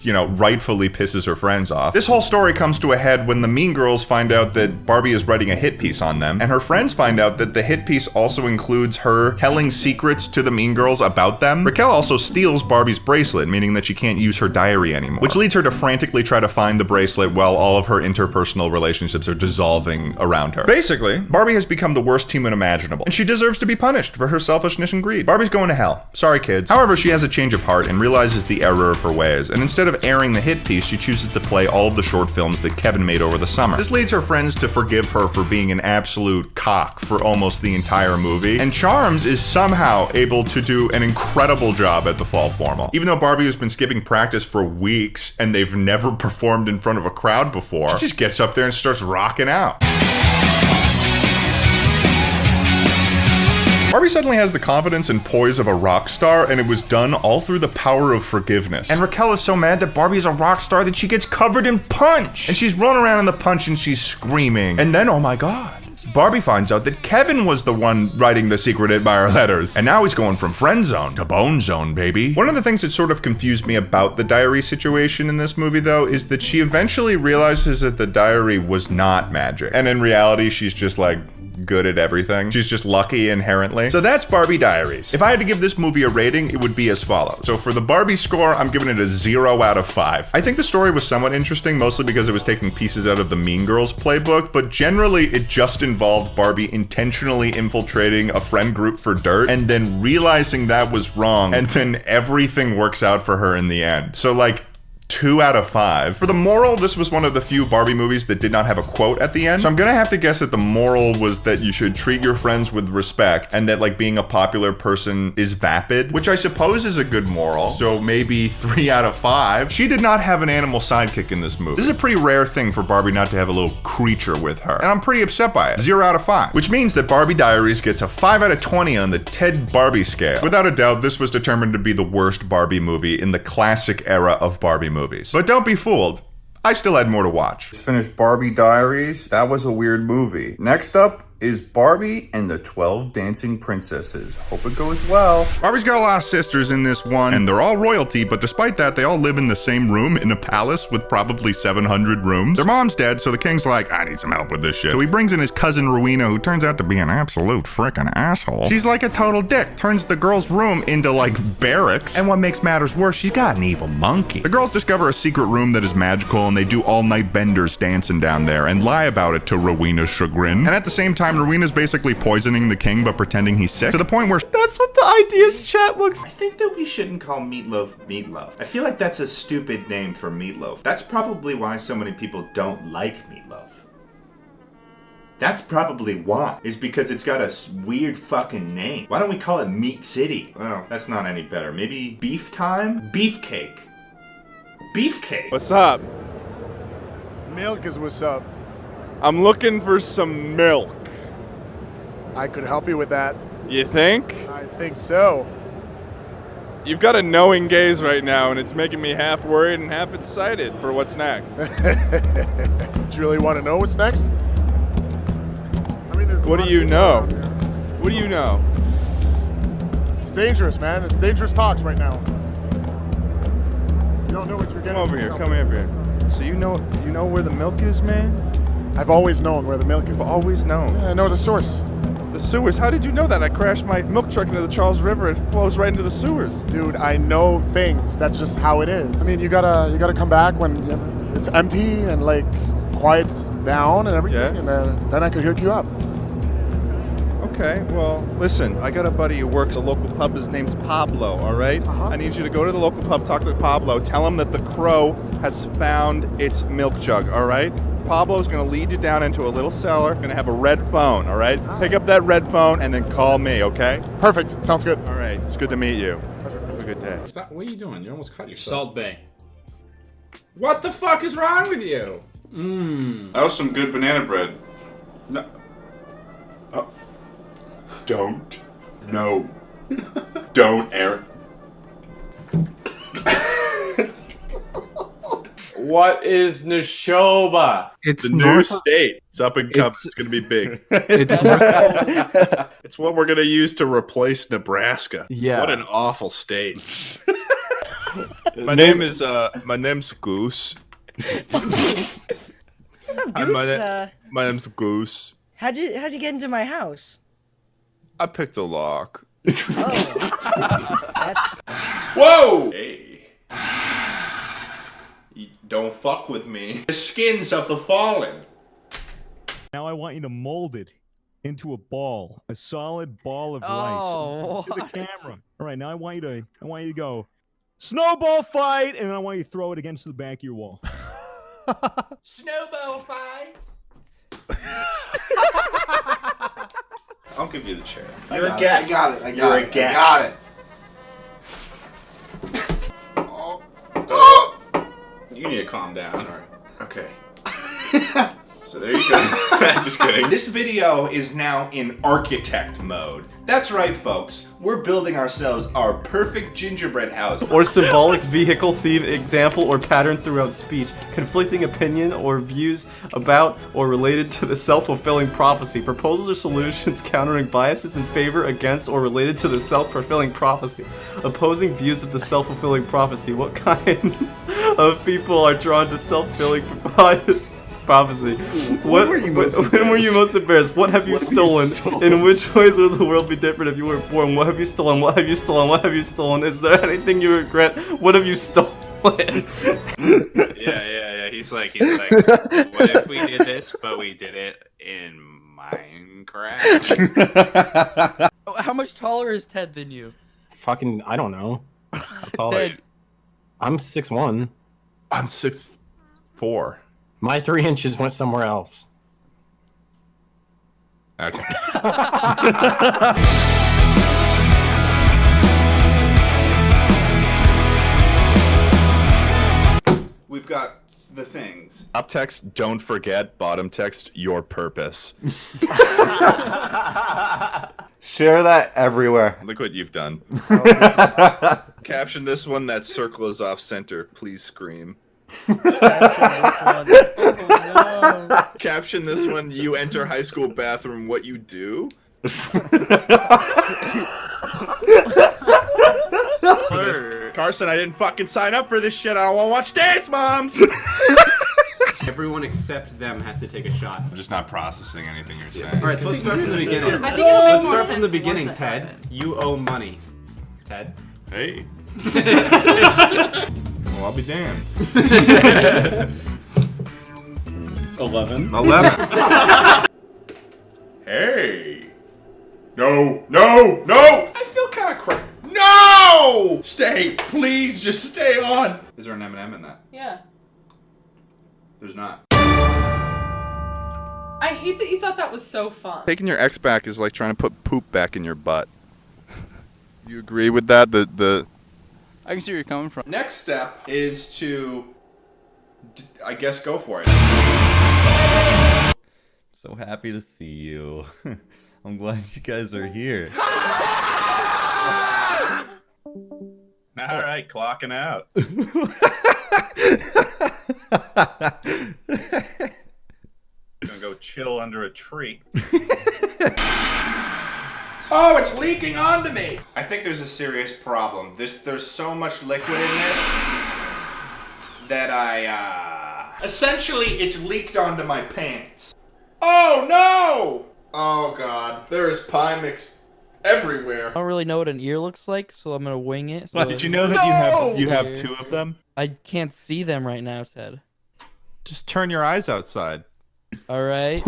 Speaker 1: you know, rightfully pisses her friends off. This whole story comes to a head when the Mean Girls find out that Barbie is writing a hit piece on them, and her friends find out that the hit piece also includes her telling secrets to the Mean Girls about them. Raquel also steals Barbie's bracelet, meaning that she can't use her diary anymore, which leads her to frantically try to find the bracelet while all of her interpersonal relationships are dissolving around her. Basically, Barbie has become the worst human imaginable, and she deserves to be punished for her selfishness and greed. Barbie's going to hell. Sorry, kids. However, she has a change of heart and realizes the error of her ways, and instead of airing the hit piece, she chooses to play all of the short films that Kevin made over the summer. This leads her friends to forgive her for being an absolute cock for almost the entire movie, and Charms is somehow able to do an incredible job at the fall formal. Even though Barbie has been skipping practice for weeks and they've never performed in front of a crowd before, she just gets up there and starts rocking out. Barbie suddenly has the confidence and poise of a rock star, and it was done all through the power of forgiveness. And Raquel is so mad that Barbie is a rock star that she gets covered in punch. And she's running around in the punch and she's screaming. And then, oh my god, Barbie finds out that Kevin was the one writing the secret admirer letters. And now he's going from friend zone to bone zone, baby. One of the things that sort of confused me about the diary situation in this movie, though, is that she eventually realizes that the diary was not magic. And in reality, she's just like good at everything. She's just lucky inherently. So that's Barbie Diaries. If I had to give this movie a rating, it would be as follows. So for the Barbie score, I'm giving it a 0 out of 5. I think the story was somewhat interesting, mostly because it was taking pieces out of the Mean Girls playbook, but generally it just involved Barbie intentionally infiltrating a friend group for dirt and then realizing that was wrong, and then everything works out for her in the end. So like, 2 out of 5. For the moral, this was one of the few Barbie movies that did not have a quote at the end. So I'm gonna have to guess that the moral was that you should treat your friends with respect, and that like being a popular person is vapid, which I suppose is a good moral. So maybe 3 out of 5. She did not have an animal sidekick in this movie. This is a pretty rare thing for Barbie not to have a little creature with her, and I'm pretty upset by it. 0 out of 5. Which means that Barbie Diaries gets a 5 out of 20 on the Ted Barbie scale. Without a doubt, this was determined to be the worst Barbie movie in the classic era of Barbie movies. But don't be fooled, I still had more to watch.
Speaker 19: Just finished Barbie Diaries. That was a weird movie. Next up is Barbie and the 12 Dancing Princesses. Hope it goes well.
Speaker 1: Barbie's got a lot of sisters in this one, and they're all royalty, but despite that, they all live in the same room in a palace with probably 700 rooms. Their mom's dead, so the king's like, I need some help with this shit. So he brings in his cousin Rowena, who turns out to be an absolute frickin' asshole. She's like a total dick, turns the girl's room into like barracks, and what makes matters worse, she's got an evil monkey. The girls discover a secret room that is magical, and they do all-night benders dancing down there, and lie about it to Rowena's chagrin. And at the same time, Rowena's basically poisoning the king but pretending he's sick, to the point where
Speaker 10: that's what the ideas chat looks.
Speaker 7: I think that we shouldn't call Meatloaf Meatloaf. I feel like that's a stupid name for Meatloaf. That's probably why so many people don't like Meatloaf. That's probably why. Is because it's got a weird fucking name. Why don't we call it Meat City? Well, that's not any better. Maybe Beef Time? Beefcake. Beefcake.
Speaker 2: What's up?
Speaker 8: Milk is what's up.
Speaker 2: I'm looking for some milk.
Speaker 8: I could help you with that.
Speaker 2: You think?
Speaker 8: I think so.
Speaker 2: You've got a knowing gaze right now, and it's making me half worried and half excited for what's next.
Speaker 8: Do you really want to know what's next? I mean,
Speaker 2: what do you know? What do you know?
Speaker 8: It's dangerous, man. It's dangerous talks right now. You don't know what you're getting.
Speaker 2: Come over here. Come over here. So you know where the milk is, man?
Speaker 8: I've always known where the milk is.
Speaker 2: I've always known.
Speaker 8: Yeah, I know the source.
Speaker 2: The sewers? How did you know that? I crashed my milk truck into the Charles River. It flows right into the sewers.
Speaker 8: Dude, I know things. That's just how it is. I mean, you gotta come back when it's empty and like quiets down and everything, and then I could hook you up.
Speaker 2: Okay, well, listen, I got a buddy who works at a local pub. His name's Pablo, all right? I need you to go to the local pub, talk to Pablo, tell him that the crow has found its milk jug, all right? Pablo's gonna lead you down into a little cellar, gonna have a red phone, all right? Pick up that red phone and then call me, okay?
Speaker 8: Perfect, sounds good.
Speaker 2: All right, it's good to meet you. Have a good day.
Speaker 13: Stop, what are you doing? You almost cut yourself.
Speaker 16: Salt Bay.
Speaker 13: What the fuck is wrong with you?
Speaker 21: That was some good banana bread. No. Don't. No. Don't, Aaron.
Speaker 10: What is Neshoba?
Speaker 2: It's the new state. It's up and coming. It's going to be big. It's what we're going to use to replace Nebraska.
Speaker 10: Yeah.
Speaker 2: What an awful state. My name's Goose.
Speaker 25: What's up, Goose?
Speaker 21: My name's Goose.
Speaker 25: How'd you get into my house?
Speaker 21: I picked a lock.
Speaker 25: Oh. That's...
Speaker 7: Whoa! Hey. You don't fuck with me. The skins of the fallen.
Speaker 26: Now I want you to mold it into a ball, a solid ball of rice. To the camera. All right, now I want you to go snowball fight, and then I want you to throw it against the back of your wall.
Speaker 7: Snowball fight. I'll give you the chair. You're a guest.
Speaker 14: I got it.
Speaker 7: Guest.
Speaker 14: I got it.
Speaker 13: You need to calm down.
Speaker 7: Sorry. Okay. So there you go. Just kidding. This video is now in architect mode. That's right, folks. We're building ourselves our perfect gingerbread house.
Speaker 10: Or symbolic vehicle theme, example, or pattern throughout speech. Conflicting opinion or views about or related to the self-fulfilling prophecy. Proposals or solutions countering biases in favor, against, or related to the self-fulfilling prophecy. Opposing views of the self-fulfilling prophecy. What kinds of people are drawn to self-fulfilling prophecy? When were you most embarrassed? What have you stolen? In which ways will the world be different if you were born? What have you stolen? What have you stolen? What have you stolen? Is there anything you regret? What have you stolen?
Speaker 3: Yeah. He's like, what if we did this, but we did it in Minecraft?
Speaker 4: How much taller is Ted than you?
Speaker 9: Fucking, I don't know.
Speaker 3: How tall are you?
Speaker 9: I'm 6'1".
Speaker 19: I'm 6'4".
Speaker 9: My 3 inches went somewhere else.
Speaker 19: Okay.
Speaker 7: We've got the things.
Speaker 1: Top text, don't forget. Bottom text, your purpose.
Speaker 11: Share that everywhere.
Speaker 1: Look what you've done. Caption this one, that circle is off center. Please scream. Caption this one, you enter high school bathroom, what you do?
Speaker 19: Carson, I didn't fucking sign up for this shit. I don't want to watch Dance Moms.
Speaker 15: Everyone except them has to take a shot.
Speaker 1: I'm just not processing anything you're saying.
Speaker 15: All right, so let's start from the beginning.
Speaker 16: I think it'll make
Speaker 15: Let's
Speaker 16: more
Speaker 15: start from the
Speaker 16: sense
Speaker 15: beginning,
Speaker 16: once it
Speaker 15: Ted.
Speaker 16: happens.
Speaker 15: You owe money. Ted.
Speaker 1: Hey. Well, I'll be damned.
Speaker 15: 11.
Speaker 1: 11. Hey. No. I feel kind of crap. No! Stay. Please, just stay on. Is there an M&M in that?
Speaker 16: Yeah.
Speaker 1: There's not.
Speaker 16: I hate that you thought that was so fun.
Speaker 1: Taking your ex back is like trying to put poop back in your butt. You agree with that?
Speaker 27: I can see where you're coming from.
Speaker 1: Next step is to, I guess, go for it.
Speaker 28: So happy to see you. I'm glad you guys are here.
Speaker 19: All right, clocking out. Gonna go chill under a tree.
Speaker 7: Oh, it's leaking onto me! I think there's a serious problem. There's so much liquid in this that essentially, it's leaked onto my pants. Oh, no! Oh, God. There is pie mix everywhere.
Speaker 4: I don't really know what an ear looks like, so I'm gonna wing it. So
Speaker 19: Did you know that you have two of them?
Speaker 4: I can't see them right now, Ted.
Speaker 19: Just turn your eyes outside.
Speaker 4: All right.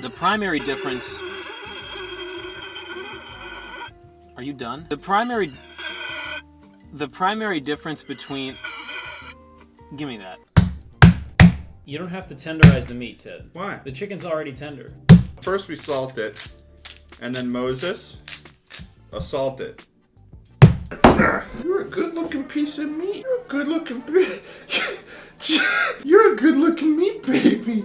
Speaker 29: The primary difference... Are you done? The primary difference between... Give me that.
Speaker 30: You don't have to tenderize the meat, Ted.
Speaker 19: Why?
Speaker 30: The chicken's already tender.
Speaker 1: First we salt it, and then Moses, assault it.
Speaker 7: You're a good-looking piece of meat. You're a good-looking You're a good-looking meat, baby.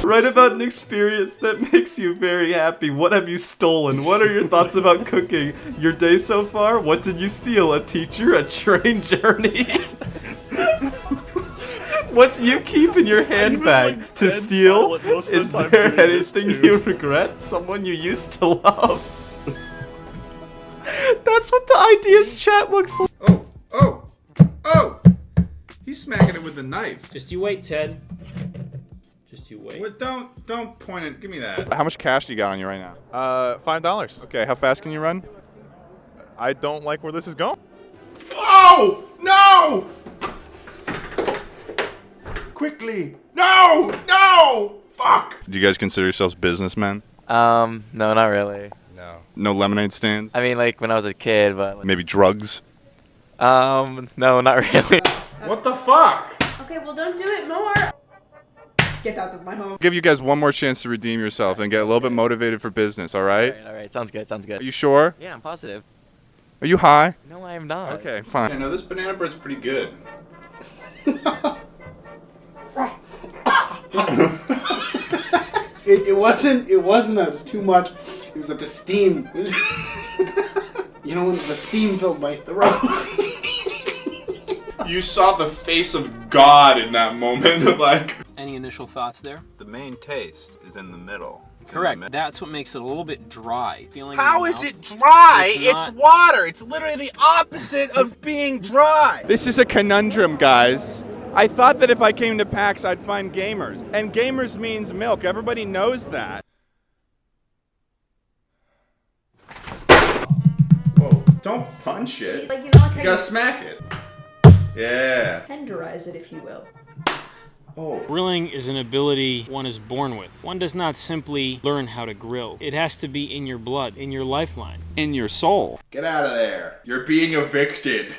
Speaker 10: Write about an experience that makes you very happy. What have you stolen? What are your thoughts about cooking? Your day so far? What did you steal? A teacher? A train journey? What do you keep in your handbag to steal? Is there anything you regret? Someone you used to love? That's what the ideas chat looks like.
Speaker 1: Oh! He's smacking it with a knife.
Speaker 30: Just you wait, Ted. Just you wait.
Speaker 1: What? Don't point it. Give me that. How much cash do you got on you right now?
Speaker 2: $5.
Speaker 1: Okay, how fast can you run?
Speaker 2: I don't like where this is going.
Speaker 7: Oh! No! Quickly! No! Fuck!
Speaker 1: Do you guys consider yourselves businessmen?
Speaker 31: No, not really.
Speaker 1: No lemonade stands?
Speaker 31: I mean, like when I was a kid, but like,
Speaker 1: Maybe drugs?
Speaker 31: no, not really.
Speaker 7: What the fuck?
Speaker 16: Okay, well, don't do it more.
Speaker 5: Get out of my home.
Speaker 2: Give you guys one more chance to redeem yourself and get a little bit motivated for business, all right?
Speaker 31: All right. Sounds good. Sounds good.
Speaker 2: Are you sure?
Speaker 31: Yeah, I'm positive.
Speaker 2: Are you high?
Speaker 31: No, I am not.
Speaker 2: Okay, fine.
Speaker 7: I know this banana bread's pretty good.
Speaker 6: It wasn't that it was too much. It was that the steam. You know, when the steam filled my throat.
Speaker 2: You saw the face of God in that moment, like.
Speaker 8: Any initial thoughts there?
Speaker 7: The main taste is in the middle.
Speaker 8: Correct. That's what makes it a little bit dry. Feeling
Speaker 13: How is it dry? It's water. It's literally the opposite of being dry.
Speaker 2: This is a conundrum, guys. I thought that if I came to PAX, I'd find gamers. And gamers means milk. Everybody knows that.
Speaker 7: Whoa, don't punch it.
Speaker 5: Like, you know, like
Speaker 7: You gotta smack it. Yeah.
Speaker 5: tenderize it, if you will.
Speaker 7: Oh.
Speaker 30: Grilling is an ability one is born with. One does not simply learn how to grill. It has to be in your blood, in your lifeline.
Speaker 2: In your soul.
Speaker 7: Get out of there. You're being evicted.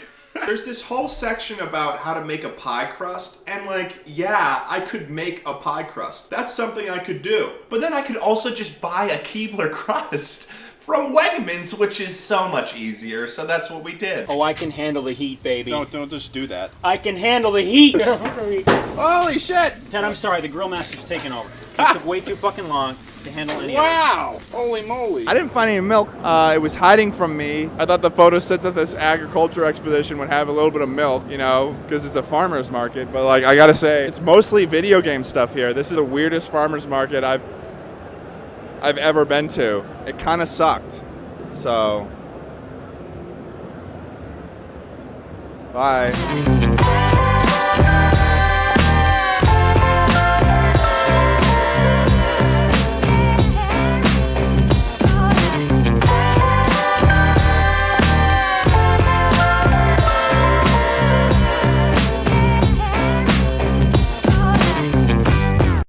Speaker 7: There's this whole section about how to make a pie crust, and like, yeah, I could make a pie crust. That's something I could do. But then I could also just buy a Keebler crust from Wegmans, which is so much easier, so that's what we did.
Speaker 30: Oh, I can handle the heat, baby.
Speaker 2: Don't just do that.
Speaker 30: I can handle the heat!
Speaker 2: Holy shit!
Speaker 30: Ted, I'm sorry, the grill master's taking over. It took way too fucking long to handle any of
Speaker 2: Wow! Holy moly. I didn't find any milk. It was hiding from me. I thought the photo said that this agriculture expedition would have a little bit of milk, you know, because it's a farmer's market. But like, I gotta say, it's mostly video game stuff here. This is the weirdest farmer's market I've ever been to. It kind of sucked. So, bye.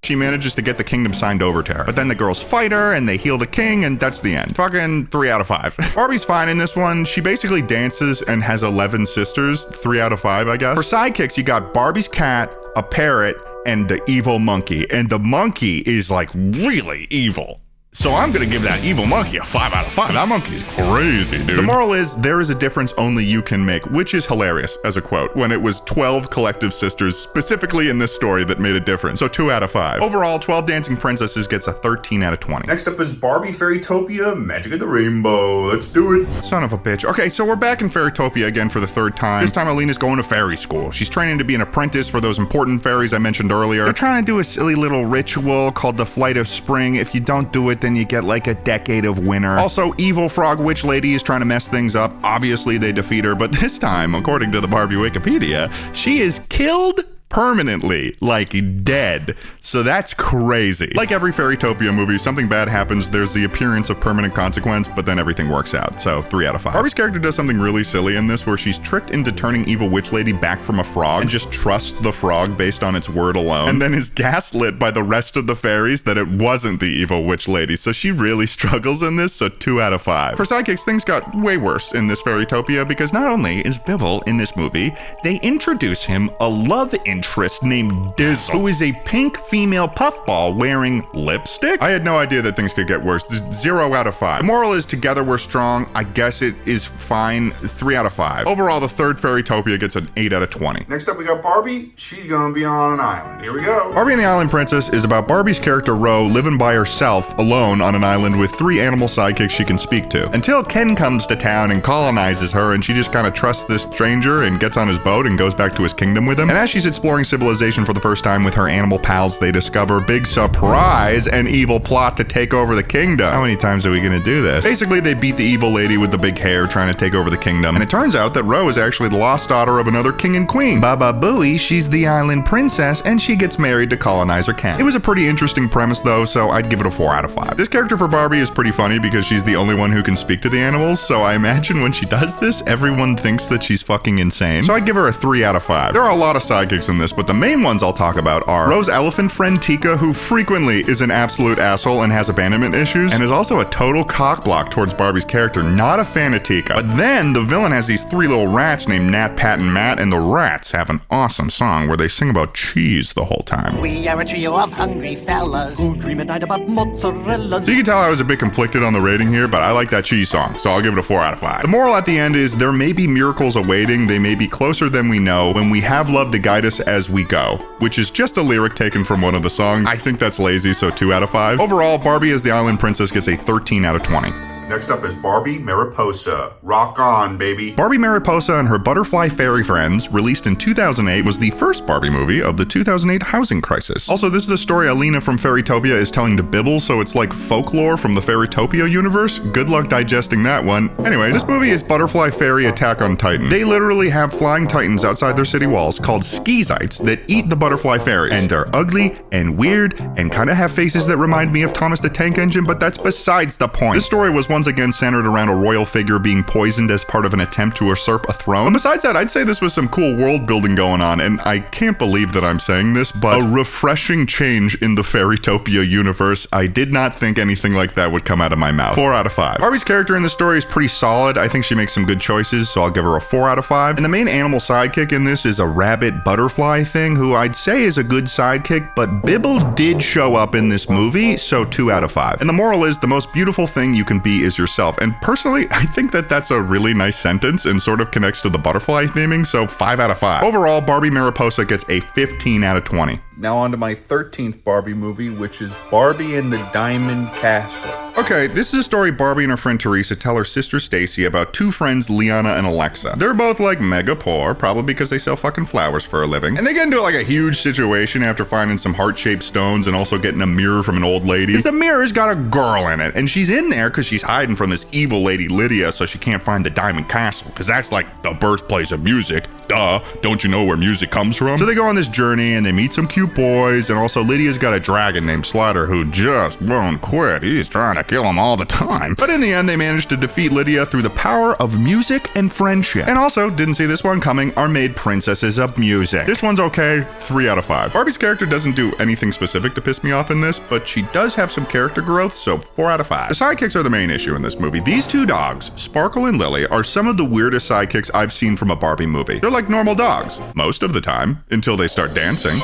Speaker 1: She manages to get the kingdom signed over to her. But then the girls fight her and they heal the king and that's the end. Fucking 3 out of 5. Barbie's fine in this one. She basically dances and has 11 sisters. 3 out of 5, I guess. For sidekicks, you got Barbie's cat, a parrot, and the evil monkey. And the monkey is like really evil. So I'm gonna give that evil monkey a 5 out of 5. That monkey's crazy, dude. The moral is, there is a difference only you can make, which is hilarious as a quote, when it was 12 collective sisters specifically in this story that made a difference. So 2 out of 5. Overall, 12 Dancing Princesses gets a 13 out of 20. Next up is Barbie Fairytopia, Magic of the Rainbow. Let's do it. Son of a bitch. Okay, so we're back in Fairytopia again for the 3rd time. This time Alina's going to fairy school. She's training to be an apprentice for those important fairies I mentioned earlier. They're trying to do a silly little ritual called the Flight of Spring. If you don't do it, then you get like a decade of winter. Also, evil frog witch lady is trying to mess things up. Obviously, they defeat her, but this time, according to the Barbie Wikipedia, she is killed permanently, like dead. So that's crazy. Like every Fairytopia movie, something bad happens, there's the appearance of permanent consequence, but then everything works out. So 3 out of 5. Barbie's character does something really silly in this where she's tricked into turning evil witch lady back from a frog and just trusts the frog based on its word alone, and then is gaslit by the rest of the fairies that it wasn't the evil witch lady. So she really struggles in this, so 2 out of 5. For sidekicks, things got way worse in this Fairytopia because not only is Bibble in this movie, they introduce him a love interest named Dizzle, who is a pink female puffball wearing lipstick. I had no idea that things could get worse. 0 out of 5. The moral is together we're strong. I guess it is fine. 3 out of 5. Overall, the 3rd Fairytopia gets an 8 out of 20. Next up, we got Barbie. She's gonna be on an island. Here we go. Barbie and the Island Princess is about Barbie's character Ro living by herself alone on an island with 3 animal sidekicks she can speak to. Until Ken comes to town and colonizes her, and she just kind of trusts this stranger and gets on his boat and goes back to his kingdom with him. And as she's exploring civilization for the first time with her animal pals, they discover, big surprise, an evil plot to take over the kingdom. How many times are we gonna do this? Basically, they beat the evil lady with the big hair trying to take over the kingdom, and it turns out that Ro is actually the lost daughter of another king and queen. Baba Booey, she's the island princess, and she gets married to colonizer Ken. It was a pretty interesting premise though, so I'd give it a 4 out of 5. This character for Barbie is pretty funny because she's the only one who can speak to the animals, so I imagine when she does this, everyone thinks that she's fucking insane. So I'd give her a 3 out of 5. There are a lot of sidekicks in this, but the main ones I'll talk about are Rose's elephant friend Tika, who frequently is an absolute asshole and has abandonment issues, and is also a total cockblock towards Barbie's character. Not a fan of Tika. But then the villain has these three little rats named Nat, Pat, and Matt, and the rats have an awesome song where they sing about cheese the whole time.
Speaker 12: We are a trio of hungry fellas who dream at night about mozzarella.
Speaker 1: So you can tell I was a bit conflicted on the rating here, but I like that cheese song, so I'll give it a 4 out of 5. The moral at the end is there may be miracles awaiting, they may be closer than we know, when we have love to guide us as we go, which is just a lyric taken from one of the songs. I think that's lazy, so 2 out of 5. Overall, Barbie as the Island Princess gets a 13 out of 20.
Speaker 7: Next up is Barbie Mariposa. Rock on, baby.
Speaker 1: Barbie Mariposa and Her Butterfly Fairy Friends, released in 2008, was the first Barbie movie of the 2008 housing crisis. Also, this is a story Alina from Fairytopia is telling to Bibble, so it's like folklore from the Fairytopia universe. Good luck digesting that one. Anyway, this movie is Butterfly Fairy Attack on Titan. They literally have flying titans outside their city walls called skeezites that eat the butterfly fairies. And they're ugly and weird and kind of have faces that remind me of Thomas the Tank Engine, but that's besides the point. This story was once again centered around a royal figure being poisoned as part of an attempt to usurp a throne. And besides that, I'd say this was some cool world building going on, and I can't believe that I'm saying this, but a refreshing change in the Fairytopia universe. I did not think anything like that would come out of my mouth. 4 out of 5. Barbie's character in the story is pretty solid. I think she makes some good choices, so I'll give her a 4 out of 5. And the main animal sidekick in this is a rabbit butterfly thing, who I'd say is a good sidekick, but Bibble did show up in this movie, so 2 out of 5. And the moral is the most beautiful thing you can be is yourself. And personally, I think that that's a really nice sentence and sort of connects to the butterfly theming, so 5 out of 5. Overall, Barbie Mariposa gets a 15 out of 20.
Speaker 19: Now on to my 13th Barbie movie, which is Barbie and the Diamond Castle.
Speaker 1: Okay, this is a story Barbie and her friend Teresa tell her sister Stacy about two friends, Liana and Alexa. They're both like mega poor, probably because they sell fucking flowers for a living. And they get into like a huge situation after finding some heart-shaped stones and also getting a mirror from an old lady. Because the mirror's got a girl in it, and she's in there because she's hiding from this evil lady Lydia, so she can't find the Diamond Castle, because that's like the birthplace of music. Duh, don't you know where music comes from? So they go on this journey and they meet some cute boys, and also Lydia's got a dragon named Slider who just won't quit. He's trying to kill him all the time. But in the end, they managed to defeat Lydia through the power of music and friendship. And also, didn't see this one coming, are made princesses of music. This one's okay, 3 out of 5. Barbie's character doesn't do anything specific to piss me off in this, but she does have some character growth, so 4 out of 5. The sidekicks are the main issue in this movie. These two dogs, Sparkle and Lily, are some of the weirdest sidekicks I've seen from a Barbie movie. They're like normal dogs, most of the time, until they start dancing.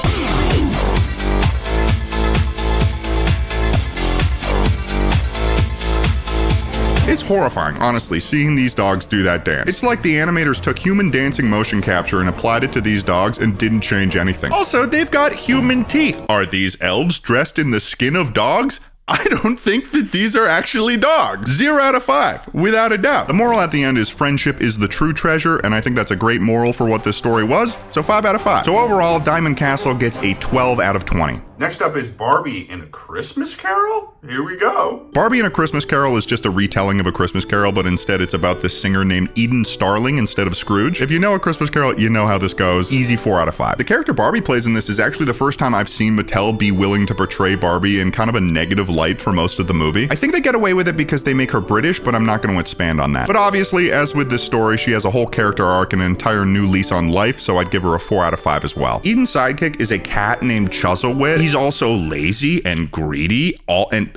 Speaker 1: It's horrifying, honestly, seeing these dogs do that dance. It's like the animators took human dancing motion capture and applied it to these dogs and didn't change anything. Also, they've got human teeth. Are these elves dressed in the skin of dogs? I don't think that these are actually dogs. 0 out of 5, without a doubt. The moral at the end is friendship is the true treasure, and I think that's a great moral for what this story was, so 5 out of 5. So overall, Diamond Castle gets a 12 out of 20.
Speaker 7: Next up is Barbie and a Christmas Carol? Here we go.
Speaker 1: Barbie and a Christmas Carol is just a retelling of A Christmas Carol, but instead it's about this singer named Eden Starling instead of Scrooge. If you know A Christmas Carol, you know how this goes. Easy 4 out of 5. The character Barbie plays in this is actually the first time I've seen Mattel be willing to portray Barbie in kind of a negative light for most of the movie. I think they get away with it because they make her British, but I'm not going to expand on that. But obviously, as with this story, she has a whole character arc and an entire new lease on life, so I'd give her a 4 out of 5 as well. Eden's sidekick is a cat named Chuzzlewit. He's also lazy and greedy,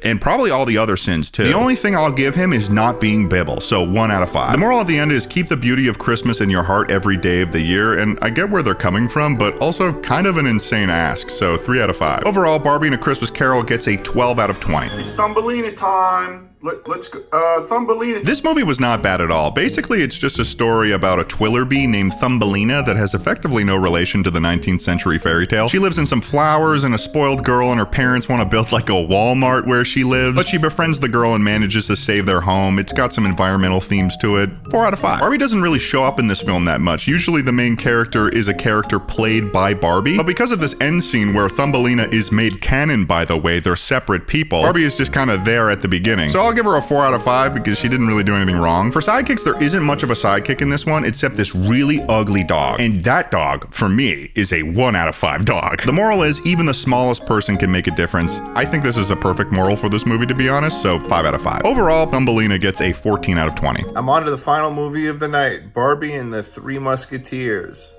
Speaker 1: and probably all the other sins too. The only thing I'll give him is not being Bibble, so 1 out of 5. The moral at the end is keep the beauty of Christmas in your heart every day of the year, and I get where they're coming from, but also kind of an insane ask, so 3 out of 5. Overall, Barbie and a Christmas Carol gets a 12 out of 20.
Speaker 7: It's Thumbelina time. Let's go, Thumbelina.
Speaker 1: This movie was not bad at all. Basically, it's just a story about a Twillerby named Thumbelina that has effectively no relation to the 19th century fairy tale. She lives in some flowers and a spoiled girl, and her parents want to build like a Walmart where she lives, but she befriends the girl and manages to save their home. It's got some environmental themes to it. 4 out of 5. Barbie doesn't really show up in this film that much. Usually the main character is a character played by Barbie, but because of this end scene where Thumbelina is made canon, by the way, they're separate people, Barbie is just kind of there at the beginning. So I'll give her a 4 out of 5 because she didn't really do anything wrong. For sidekicks, there isn't much of a sidekick in this one except this really ugly dog. And that dog, for me, is a 1 out of 5 dog. The moral is even the smallest person can make a difference. I think this is a perfect moral for this movie, to be honest, so 5 out of 5. Overall, Thumbelina gets a 14 out of 20.
Speaker 14: I'm on to the final movie of the night, Barbie and the Three Musketeers.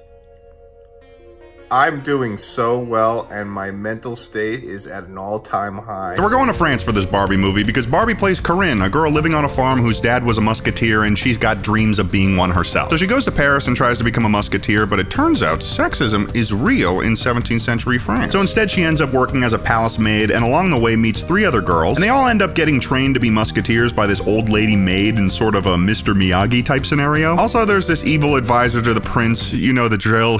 Speaker 3: I'm doing so well, and my mental state is at an all-time high.
Speaker 1: So we're going to France for this Barbie movie because Barbie plays Corinne, a girl living on a farm whose dad was a musketeer and she's got dreams of being one herself. So she goes to Paris and tries to become a musketeer, but it turns out sexism is real in 17th century France. So instead she ends up working as a palace maid and along the way meets 3 other girls, and they all end up getting trained to be musketeers by this old lady maid in sort of a Mr. Miyagi type scenario. Also, there's this evil advisor to the prince, you know the drill.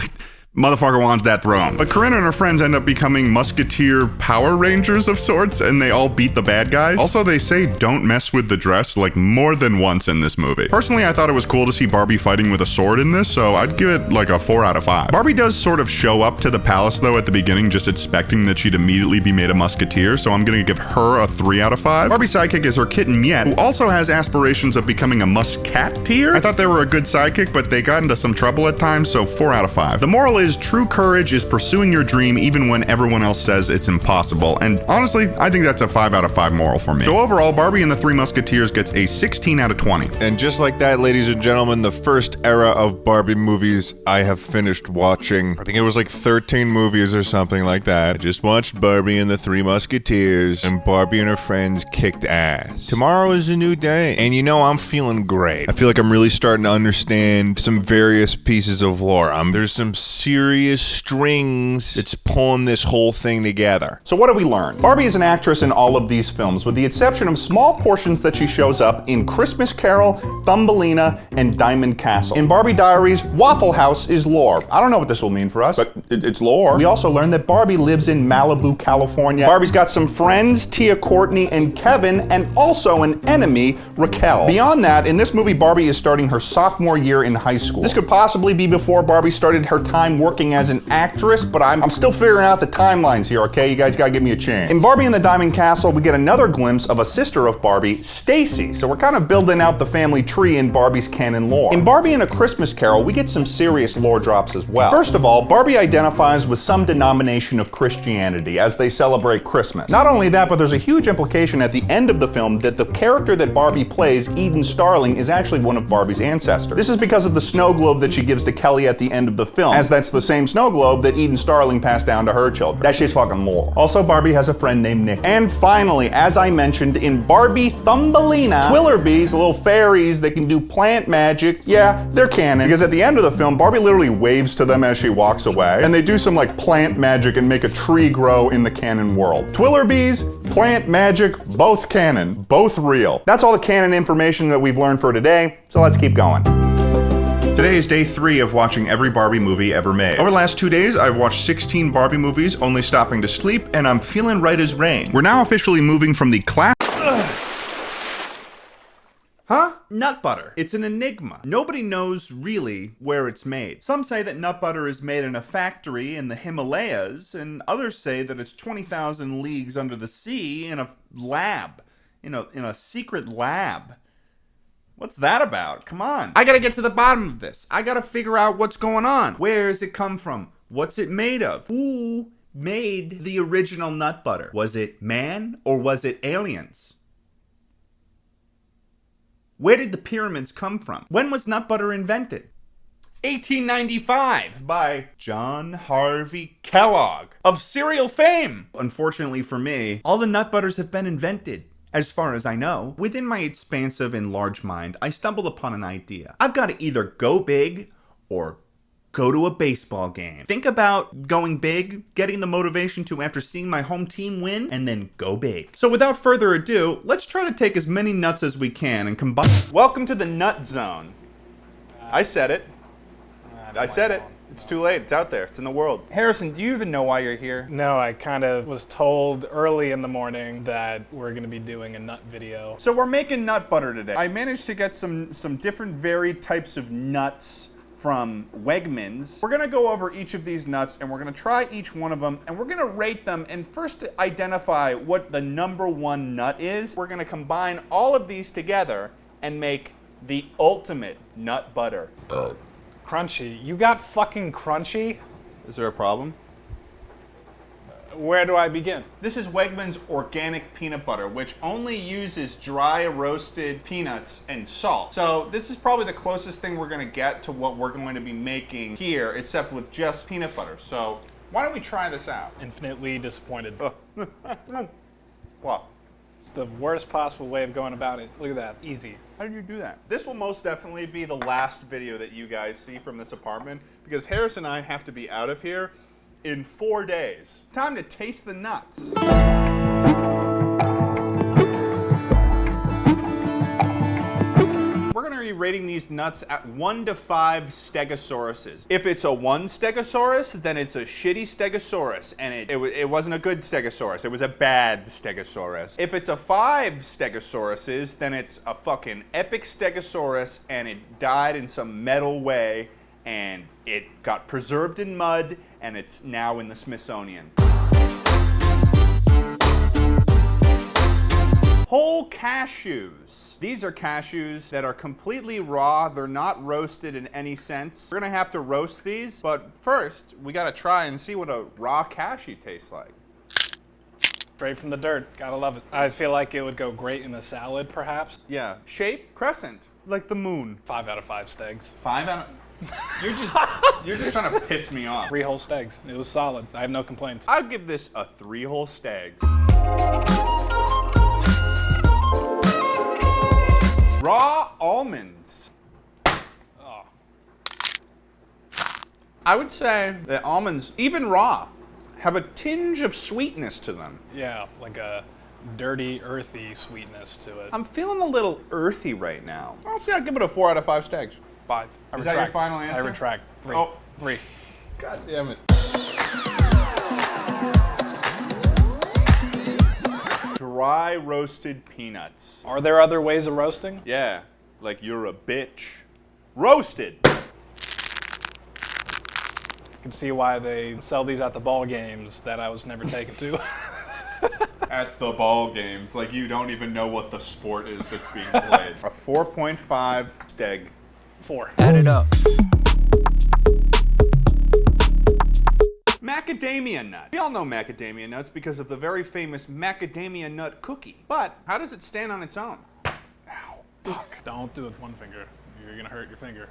Speaker 1: Motherfucker wants that throne. But Corinne and her friends end up becoming musketeer Power Rangers of sorts, and they all beat the bad guys. Also, they say don't mess with the dress like more than once in this movie. Personally, I thought it was cool to see Barbie fighting with a sword in this, so I'd give it like a 4 out of 5. Barbie does sort of show up to the palace though at the beginning, just expecting that she'd immediately be made a musketeer, so I'm gonna give her a 3 out of 5. Barbie's sidekick is her kitten Miette, who also has aspirations of becoming a musketeer. I thought they were a good sidekick, but they got into some trouble at times, so 4 out of 5. The moral is true courage is pursuing your dream even when everyone else says it's impossible, and honestly, I think that's a 5 out of 5 moral for me. So overall, Barbie and the Three Musketeers gets a 16 out of 20.
Speaker 14: And just like that, ladies and gentlemen, the first era of Barbie movies I have finished watching. I think it was like 13 movies or something like that. I just watched Barbie and the Three Musketeers, and Barbie and her friends kicked ass. Tomorrow is a new day, and you know I'm feeling great. I feel like I'm really starting to understand some various pieces of lore. There's some serious strings that's pulling this whole thing together.
Speaker 1: So what have we learned? Barbie is an actress in all of these films, with the exception of small portions that she shows up in Christmas Carol, Thumbelina, and Diamond Castle. In Barbie Diaries, Waffle House is lore. I don't know what this will mean for us, but it's lore. We also learned that Barbie lives in Malibu, California. Barbie's got some friends, Tia, Courtney, and Kevin, and also an enemy, Raquel. Beyond that, in this movie, Barbie is starting her sophomore year in high school. This could possibly be before Barbie started her time working as an actress, but I'm still figuring out the timelines here, okay? You guys gotta give me a chance. In Barbie and the Diamond Castle, we get another glimpse of a sister of Barbie, Stacy. So we're kind of building out the family tree in Barbie's canon lore. In Barbie and a Christmas Carol, we get some serious lore drops as well. First of all, Barbie identifies with some denomination of Christianity as they celebrate Christmas. Not only that, but there's a huge implication at the end of the film that the character that Barbie plays, Eden Starling, is actually one of Barbie's ancestors. This is because of the snow globe that she gives to Kelly at the end of the film, as that's the same snow globe that Eden Starling passed down to her children. That shit's fucking lore. Also, Barbie has a friend named Nick. And finally, as I mentioned, in Barbie Thumbelina, Twillerbees, little fairies that can do plant magic, yeah, they're canon. Because at the end of the film, Barbie literally waves to them as she walks away, and they do some like plant magic and make a tree grow in the canon world. Twillerbees, plant magic, both canon, both real. That's all the canon information that we've learned for today, so let's keep going. Today is day 3 of watching every Barbie movie ever made. Over the last 2 days, I've watched 16 Barbie movies, only stopping to sleep, and I'm feeling right as rain. We're now officially moving from the class. Huh? Nut butter. It's an enigma. Nobody knows really where it's made. Some say that nut butter is made in a factory in the Himalayas, and others say that it's 20,000 leagues under the sea in a lab. In a secret lab. What's that about? Come on. I gotta get to the bottom of this. I gotta figure out what's going on. Where does it come from? What's it made of? Who made the original nut butter? Was it man or was it aliens? Where did the pyramids come from? When was nut butter invented? 1895 by John Harvey Kellogg of cereal fame. Unfortunately for me, all the nut butters have been invented. As far as I know, within my expansive and large mind, I stumbled upon an idea. I've got to either go big or go to a baseball game. Think about going big, getting the motivation to after seeing my home team win, and then go big. So without further ado, let's try to take as many nuts as we can and combine. Welcome to the nut zone. I said it. I said it. It's too late. It's out there. It's in the world. Harrison, do you even know why you're here?
Speaker 17: No, I kind of was told early in the morning that we're going to be doing a nut video.
Speaker 1: So we're making nut butter today. I managed to get some different varied types of nuts from Wegmans. We're gonna go over each of these nuts and we're gonna try each one of them and we're gonna rate them and first identify what the #1 nut is. We're gonna combine all of these together and make the ultimate nut butter.
Speaker 17: Crunchy. You got fucking crunchy?
Speaker 1: Is there a problem?
Speaker 17: Where do I begin?
Speaker 19: This is Wegmans organic peanut butter, which only uses dry roasted peanuts and salt. So this is probably the closest thing we're gonna get to what we're going to be making here, except with just peanut butter. So why don't we try this out?
Speaker 17: Infinitely disappointed.
Speaker 19: What?
Speaker 17: It's the worst possible way of going about it. Look at that, easy.
Speaker 19: How did you do that? This will most definitely be the last video that you guys see from this apartment because Harris and I have to be out of here in 4 days. Time to taste the nuts. We're gonna be rating these nuts at 1 to 5 stegosauruses. If it's a 1 stegosaurus, then it's a shitty stegosaurus, and it wasn't a good stegosaurus, it was a bad stegosaurus. If it's a 5 stegosauruses, then it's a fucking epic stegosaurus, and it died in some metal way, and it got preserved in mud, and it's now in the Smithsonian. Whole cashews. These are cashews that are completely raw. They're not roasted in any sense. We're gonna have to roast these, but first, we gotta try and see what a raw cashew tastes like.
Speaker 17: Straight from the dirt, gotta love it. I feel like it would go great in a salad, perhaps.
Speaker 19: Yeah, shape, crescent, like the moon.
Speaker 17: 5 out of 5 stegs.
Speaker 19: 5 out of... You're just trying to piss me off.
Speaker 17: 3 whole stegs. It was solid. I have no complaints.
Speaker 19: I'd give this a 3 whole stegs. Raw almonds.
Speaker 17: Oh.
Speaker 19: I would say that almonds, even raw, have a tinge of sweetness to them.
Speaker 17: Yeah, like a dirty, earthy sweetness to it.
Speaker 19: I'm feeling a little earthy right now. Honestly, I'd give it a 4 out of 5 stegs.
Speaker 17: 5.
Speaker 19: Is that your final answer?
Speaker 17: I retract. 3.
Speaker 19: Oh.
Speaker 17: 3.
Speaker 19: God damn it. Dry roasted peanuts.
Speaker 17: Are there other ways of roasting?
Speaker 19: Yeah, like you're a bitch. Roasted.
Speaker 17: You can see why they sell these at the ball games that I was never taken to.
Speaker 19: At the ball games, like you don't even know what the sport is that's being played. A 4.5 steg.
Speaker 17: 4.
Speaker 12: Add it up.
Speaker 19: Macadamia nut. We all know macadamia nuts because of the very famous macadamia nut cookie. But how does it stand on its own? Ow.
Speaker 17: Fuck. Don't do it with one finger. You're gonna hurt your finger.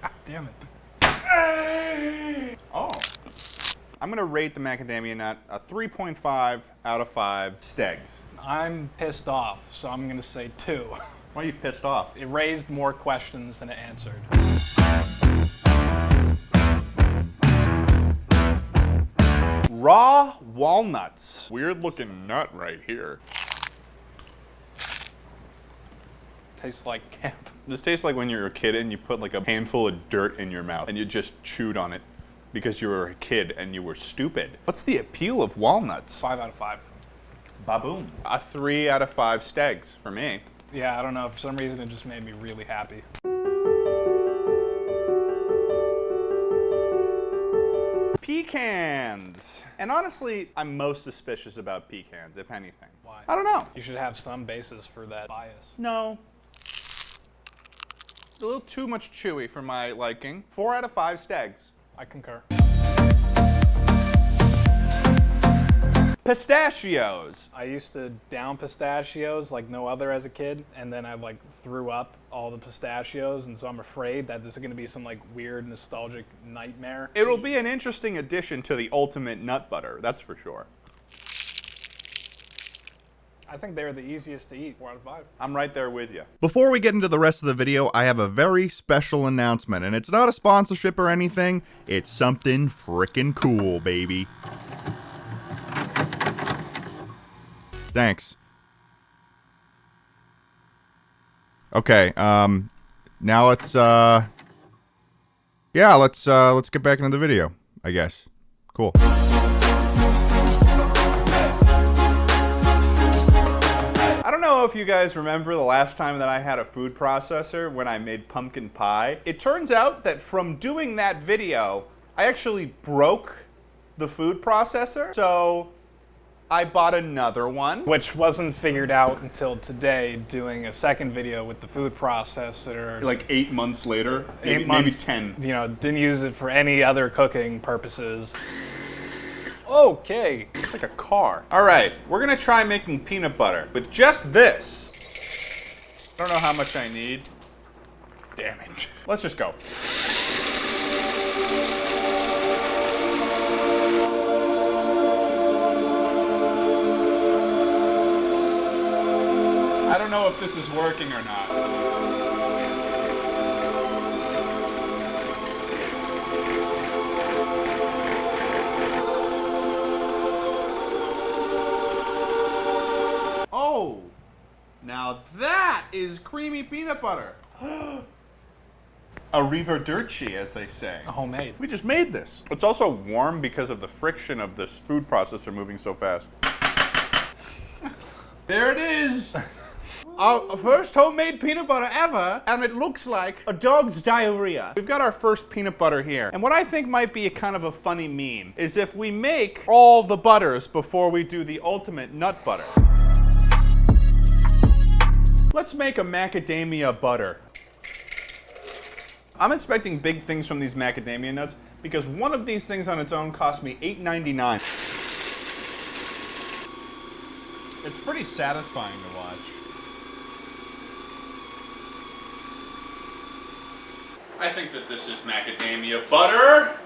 Speaker 17: God damn it.
Speaker 19: Oh. I'm gonna rate the macadamia nut a 3.5 out of 5 stegs.
Speaker 17: I'm pissed off, so I'm gonna say 2.
Speaker 19: Why are you pissed off?
Speaker 17: It raised more questions than it answered.
Speaker 19: Raw walnuts. Weird looking nut right here.
Speaker 17: Tastes like camp.
Speaker 19: This tastes like when you were a kid and you put like a handful of dirt in your mouth and you just chewed on it because you were a kid and you were stupid. What's the appeal of walnuts?
Speaker 17: 5 out of 5.
Speaker 19: Baboom. A 3 out of 5 stegs for me.
Speaker 17: Yeah, I don't know. For some reason, it just made me really happy.
Speaker 19: Pecans. And honestly, I'm most suspicious about pecans, if anything.
Speaker 17: Why?
Speaker 19: I don't know.
Speaker 17: You should have some basis for that bias.
Speaker 19: No. A little too much chewy for my liking. 4 out of 5 stegs.
Speaker 17: I concur.
Speaker 19: Pistachios.
Speaker 17: I used to down pistachios like no other as a kid, and then I like threw up all the pistachios, and so I'm afraid that this is gonna be some like weird nostalgic nightmare.
Speaker 19: It'll be an interesting addition to the ultimate nut butter, that's for sure.
Speaker 17: I think they're the easiest to eat, 4 out of 5.
Speaker 19: I'm right there with you.
Speaker 2: Before we get into the rest of the video, I have a very special announcement, and it's not a sponsorship or anything. It's something frickin' cool, baby. Thanks. Okay, now let's get back into the video, I guess. Cool.
Speaker 19: I don't know if you guys remember the last time that I had a food processor when I made pumpkin pie. It turns out that from doing that video, I actually broke the food processor. So I bought another one.
Speaker 17: Which wasn't figured out until today, doing a second video with the food processor.
Speaker 19: Like 8 months later, maybe 10.
Speaker 17: You know, didn't use it for any other cooking purposes. Okay.
Speaker 19: It's like a car. All right, we're gonna try making peanut butter with just this. I don't know how much I need. Damn it. Let's just go. I don't know if this is working or not. Oh, now that is creamy peanut butter. A riverdurci, as they say.
Speaker 17: Homemade.
Speaker 19: We just made this. It's also warm because of the friction of this food processor moving so fast. There it is. Our first homemade peanut butter ever, and it looks like a dog's diarrhea. We've got our first peanut butter here, and what I think might be a kind of a funny meme is if we make all the butters before we do the ultimate nut butter. Let's make a macadamia butter. I'm expecting big things from these macadamia nuts because one of these things on its own cost me $8.99. It's pretty satisfying to watch. I think that this is macadamia butter.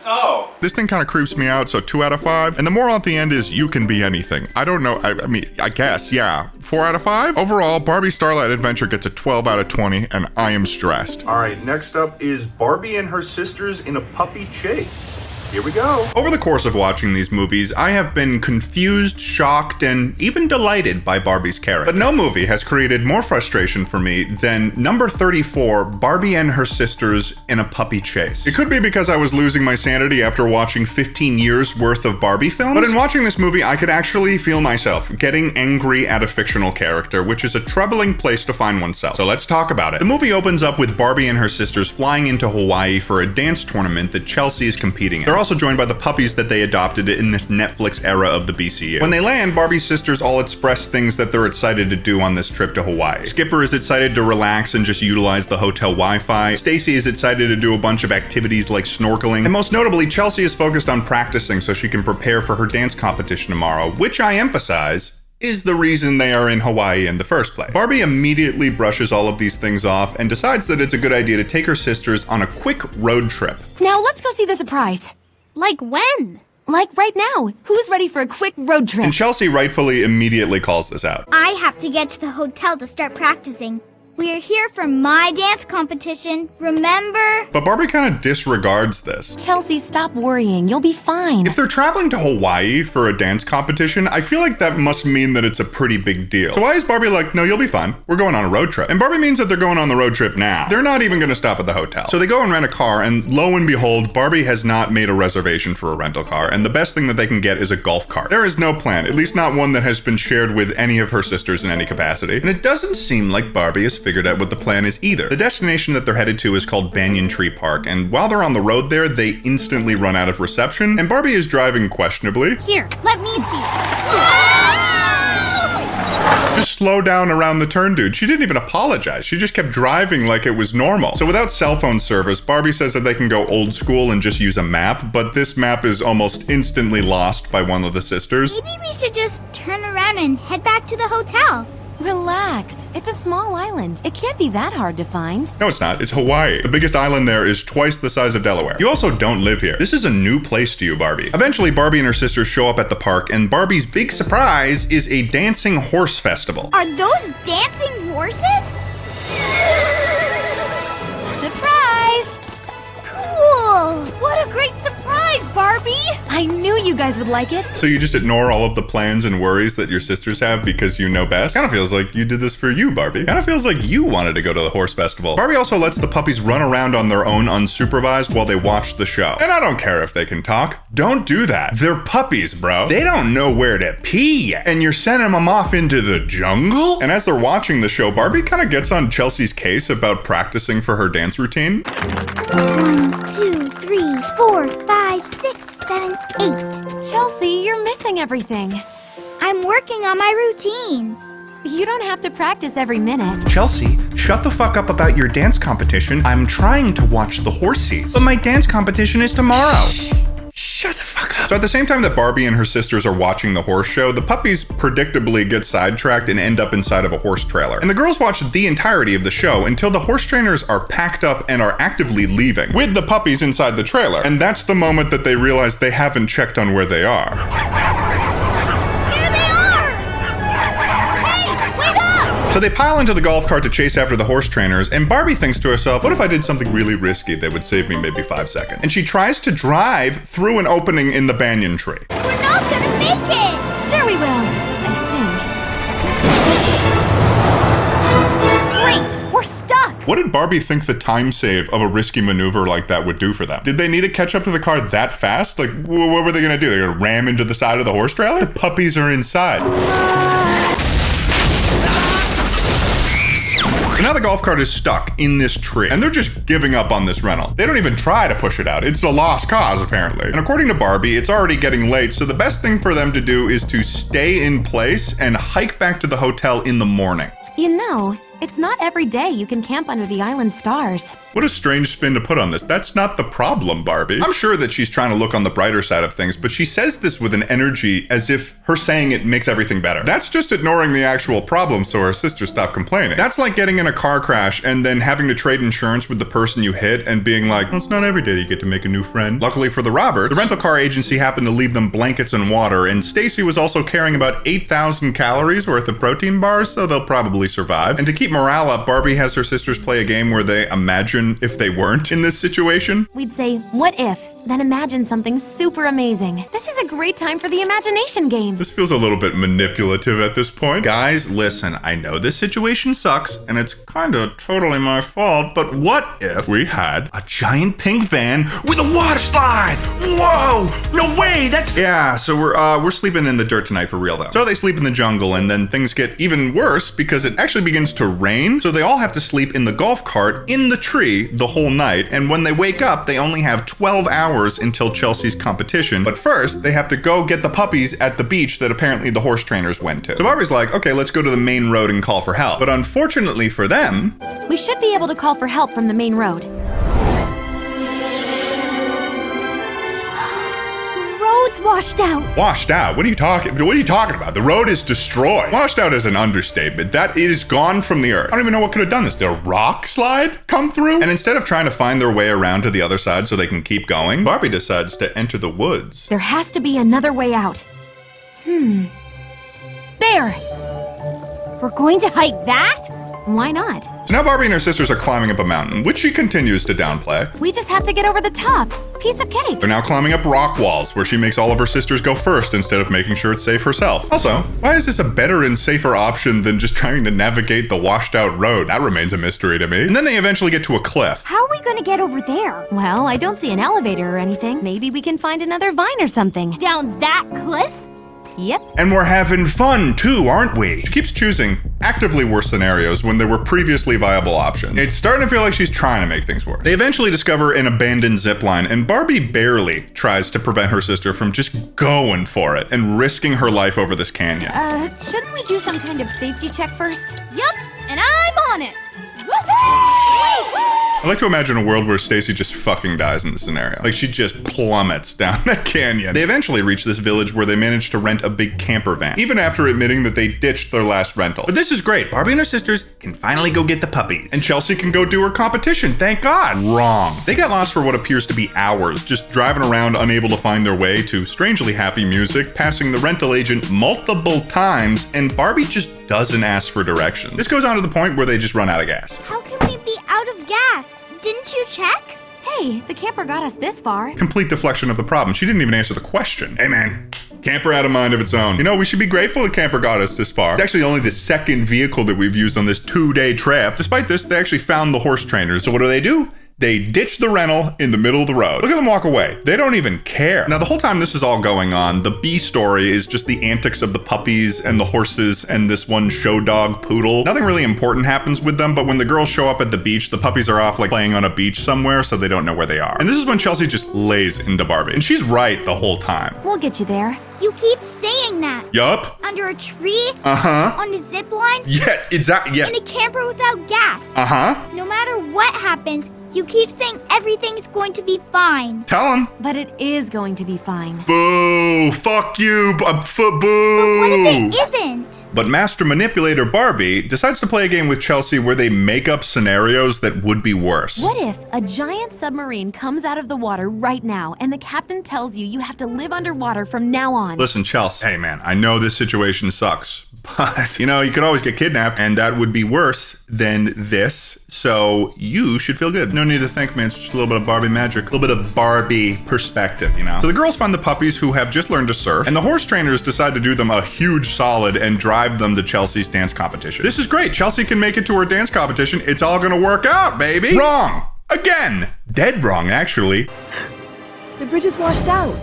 Speaker 19: Oh.
Speaker 1: This thing kind of creeps me out, so 2 out of 5. And the moral at the end is you can be anything. I don't know, I mean, I guess, yeah. 4 out of 5? Overall, Barbie Starlight Adventure gets a 12 out of 20, and I am stressed.
Speaker 3: All right, next up is Barbie and her sisters in a puppy chase. Here we go.
Speaker 1: Over the course of watching these movies, I have been confused, shocked, and even delighted by Barbie's character. But no movie has created more frustration for me than number 34, Barbie and her sisters in a puppy chase. It could be because I was losing my sanity after watching 15 years worth of Barbie films, but in watching this movie, I could actually feel myself getting angry at a fictional character, which is a troubling place to find oneself. So let's talk about it. The movie opens up with Barbie and her sisters flying into Hawaii for a dance tournament that Chelsea is competing in. They're also joined by the puppies that they adopted in this Netflix era of the BCU. When they land, Barbie's sisters all express things that they're excited to do on this trip to Hawaii. Skipper is excited to relax and just utilize the hotel Wi-Fi. Stacy is excited to do a bunch of activities like snorkeling. And most notably, Chelsea is focused on practicing so she can prepare for her dance competition tomorrow, which I emphasize is the reason they are in Hawaii in the first place. Barbie immediately brushes all of these things off and decides that it's a good idea to take her sisters on a quick road trip.
Speaker 9: Now let's go see the surprise. Like when? Like right now. Who's ready for a quick road trip?
Speaker 1: And Chelsea rightfully immediately calls this out.
Speaker 11: I have to get to the hotel to start practicing. We're here for my dance competition, remember?
Speaker 1: But Barbie kind of disregards this.
Speaker 9: Chelsea, stop worrying. You'll be fine.
Speaker 1: If they're traveling to Hawaii for a dance competition, I feel like that must mean that it's a pretty big deal. So why is Barbie like, no, you'll be fine. We're going on a road trip. And Barbie means that they're going on the road trip now. They're not even going to stop at the hotel. So they go and rent a car, and lo and behold, Barbie has not made a reservation for a rental car, and the best thing that they can get is a golf cart. There is no plan, at least not one that has been shared with any of her sisters in any capacity. And it doesn't seem like Barbie has figured out what the plan is either. The destination that they're headed to is called Banyan Tree Park, and while they're on the road there, they instantly run out of reception, and Barbie is driving questionably.
Speaker 11: Here, let me see.
Speaker 1: Just slow down around the turn, dude. She didn't even apologize. She just kept driving like it was normal. So without cell phone service, Barbie says that they can go old school and just use a map, but this map is almost instantly lost by one of the sisters.
Speaker 11: Maybe we should just turn around and head back to the hotel.
Speaker 9: Relax. It's a small island. It can't be that hard to find.
Speaker 1: No, it's not. It's Hawaii. The biggest island there is twice the size of Delaware. You also don't live here. This is a new place to you, Barbie. Eventually, Barbie and her sisters show up at the park, and Barbie's big surprise is a dancing horse festival.
Speaker 11: Are those dancing horses?
Speaker 9: Surprise!
Speaker 11: Cool! What a great surprise, Barbie!
Speaker 9: I knew you guys would like it.
Speaker 1: So you just ignore all of the plans and worries that your sisters have because you know best? Kind of feels like you did this for you, Barbie. Kind of feels like you wanted to go to the horse festival. Barbie also lets the puppies run around on their own unsupervised while they watch the show. And I don't care if they can talk. Don't do that. They're puppies, bro. They don't know where to pee yet. And you're sending them off into the jungle? And as they're watching the show, Barbie kind of gets on Chelsea's case about practicing for her dance routine.
Speaker 11: 1, 2, 3, 4, 5, 6, 7, 8.
Speaker 9: Chelsea, you're missing everything.
Speaker 11: I'm working on my routine.
Speaker 9: You don't have to practice every minute.
Speaker 1: Chelsea, shut the fuck up about your dance competition. I'm trying to watch the horsies. But my dance competition is tomorrow. Shut the fuck up. So at the same time that Barbie and her sisters are watching the horse show, the puppies predictably get sidetracked and end up inside of a horse trailer. And the girls watch the entirety of the show until the horse trainers are packed up and are actively leaving, with the puppies inside the trailer. And that's the moment that they realize they haven't checked on where they are.
Speaker 11: There they are! Hey, wake up!
Speaker 1: So they pile into the golf cart to chase after the horse trainers, and Barbie thinks to herself, what if I did something really risky that would save me maybe 5 seconds? And she tries to drive through an opening in the banyan tree.
Speaker 11: We're not gonna make it!
Speaker 9: Sure we will, I think. Great, we're stuck!
Speaker 1: What did Barbie think the time save of a risky maneuver like that would do for them? Did they need to catch up to the car that fast? Like, what were they gonna do? They're gonna ram into the side of the horse trailer? The puppies are inside. So now the golf cart is stuck in this tree, and they're just giving up on this rental. They don't even try to push it out. It's a lost cause, apparently. And according to Barbie, it's already getting late, so the best thing for them to do is to stay in place and hike back to the hotel in the morning.
Speaker 9: You know, it's not every day you can camp under the island stars.
Speaker 1: What a strange spin to put on this. That's not the problem, Barbie. I'm sure that she's trying to look on the brighter side of things, but she says this with an energy as if her saying it makes everything better. That's just ignoring the actual problem so her sister stopped complaining. That's like getting in a car crash and then having to trade insurance with the person you hit and being like, well, it's not every day you get to make a new friend. Luckily for the Roberts, the rental car agency happened to leave them blankets and water, and Stacy was also carrying about 8,000 calories worth of protein bars, so they'll probably survive. And to keep morale up, Barbie has her sisters play a game where they imagine if they weren't in this situation.
Speaker 9: We'd say, what if? Then imagine something super amazing. This is a great time for the imagination game.
Speaker 1: This feels a little bit manipulative at this point. Guys, listen, I know this situation sucks, and it's kinda totally my fault, but what if we had a giant pink van with a water slide? Whoa! No way! That's... Yeah, so we're sleeping in the dirt tonight for real, though. So they sleep in the jungle, and then things get even worse because it actually begins to rain, so they all have to sleep in the golf cart in the tree the whole night, and when they wake up, they only have 12 hours until Chelsea's competition, but first they have to go get the puppies at the beach that apparently the horse trainers went to. So Barbie's like, okay, let's go to the main road and call for help. But unfortunately for them,
Speaker 9: we should be able to call for help from the main road. The road's washed out.
Speaker 1: Washed out? What are you talking about? The road is destroyed. Washed out is an understatement. That is gone from the earth. I don't even know what could have done this. Did a rock slide come through? And instead of trying to find their way around to the other side so they can keep going, Barbie decides to enter the woods.
Speaker 9: There has to be another way out. There! We're going to hike that? Why not?
Speaker 1: So now Barbie and her sisters are climbing up a mountain, which she continues to downplay.
Speaker 9: We just have to get over the top. Piece of cake.
Speaker 1: They're now climbing up rock walls, where she makes all of her sisters go first instead of making sure it's safe herself. Also, why is this a better and safer option than just trying to navigate the washed out road? That remains a mystery to me. And then they eventually get to a cliff.
Speaker 9: How are we going to get over there? Well, I don't see an elevator or anything. Maybe we can find another vine or something.
Speaker 11: Down that cliff?
Speaker 9: Yep.
Speaker 1: And we're having fun too, aren't we? She keeps choosing actively worse scenarios when there were previously viable options. It's starting to feel like she's trying to make things work. They eventually discover an abandoned zip line, and Barbie barely tries to prevent her sister from just going for it and risking her life over this canyon.
Speaker 9: Shouldn't we do some kind of safety check first?
Speaker 11: Yup, and I'm on it.
Speaker 1: I like to imagine a world where Stacy just fucking dies in this scenario. Like she just plummets down the canyon. They eventually reach this village where they manage to rent a big camper van, even after admitting that they ditched their last rental. But this is great. Barbie and her sisters can finally go get the puppies. And Chelsea can go do her competition, thank God. Wrong. They got lost for what appears to be hours, just driving around unable to find their way to strangely happy music, passing the rental agent multiple times, and Barbie just doesn't ask for directions. This goes on to the point where they just run out of gas.
Speaker 11: How can we be out of gas? Didn't you check?
Speaker 9: Hey, the camper got us this far.
Speaker 1: Complete deflection of the problem. She didn't even answer the question. Hey man, camper had a mind of its own. You know, we should be grateful the camper got us this far. It's actually only the second vehicle that we've used on this 2-day trip. Despite this, they actually found the horse trainers. So what do? They ditch the rental in the middle of the road. Look at them walk away. They don't even care. Now, the whole time this is all going on, the B story is just the antics of the puppies and the horses and this one show dog poodle. Nothing really important happens with them, but when the girls show up at the beach, the puppies are off like playing on a beach somewhere, so they don't know where they are. And this is when Chelsea just lays into Barbie. And she's right the whole time.
Speaker 11: We'll get you there. You keep saying that.
Speaker 1: Yup.
Speaker 11: Under a tree?
Speaker 1: Uh-huh.
Speaker 11: On a zip line?
Speaker 1: Yeah, exactly, yeah.
Speaker 11: In a camper without gas?
Speaker 1: Uh-huh.
Speaker 11: No matter what happens, you keep saying everything's going to be fine.
Speaker 1: Tell him.
Speaker 9: But it is going to be fine.
Speaker 1: Boo! Fuck you! Boo!
Speaker 11: But what if it isn't?
Speaker 1: But Master Manipulator Barbie decides to play a game with Chelsea where they make up scenarios that would be worse.
Speaker 9: What if a giant submarine comes out of the water right now and the captain tells you have to live underwater from now on?
Speaker 1: Listen, Chelsea. Hey, man, I know this situation sucks. But, you know, you could always get kidnapped, and that would be worse than this. So you should feel good. No need to think, man. It's just a little bit of Barbie magic, a little bit of Barbie perspective, you know? So the girls find the puppies who have just learned to surf, and the horse trainers decide to do them a huge solid and drive them to Chelsea's dance competition. This is great. Chelsea can make it to her dance competition. It's all gonna work out, baby. Wrong. Again. Dead wrong, actually.
Speaker 9: The bridge is washed out.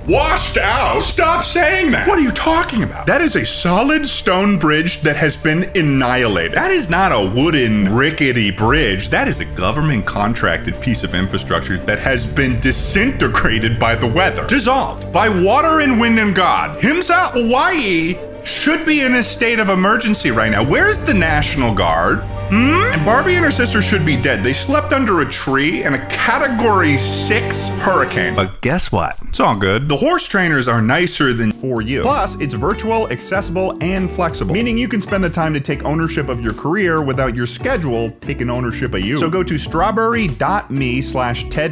Speaker 1: Washed out? Stop saying that. What are you talking about? That is a solid stone bridge that has been annihilated. That is not a wooden rickety bridge. That is a government contracted piece of infrastructure that has been disintegrated by the weather. Dissolved by water and wind and God himself. Hawaii should be in a state of emergency right now. Where's the National Guard? And Barbie and her sister should be dead. They slept under a tree in a Category 6 hurricane. But guess what? It's all good. The horse trainers are nicer than for you. Plus, it's virtual, accessible, and flexible, meaning you can spend the time to take ownership of your career without your schedule taking ownership of you. So go to strawberry.me/Ted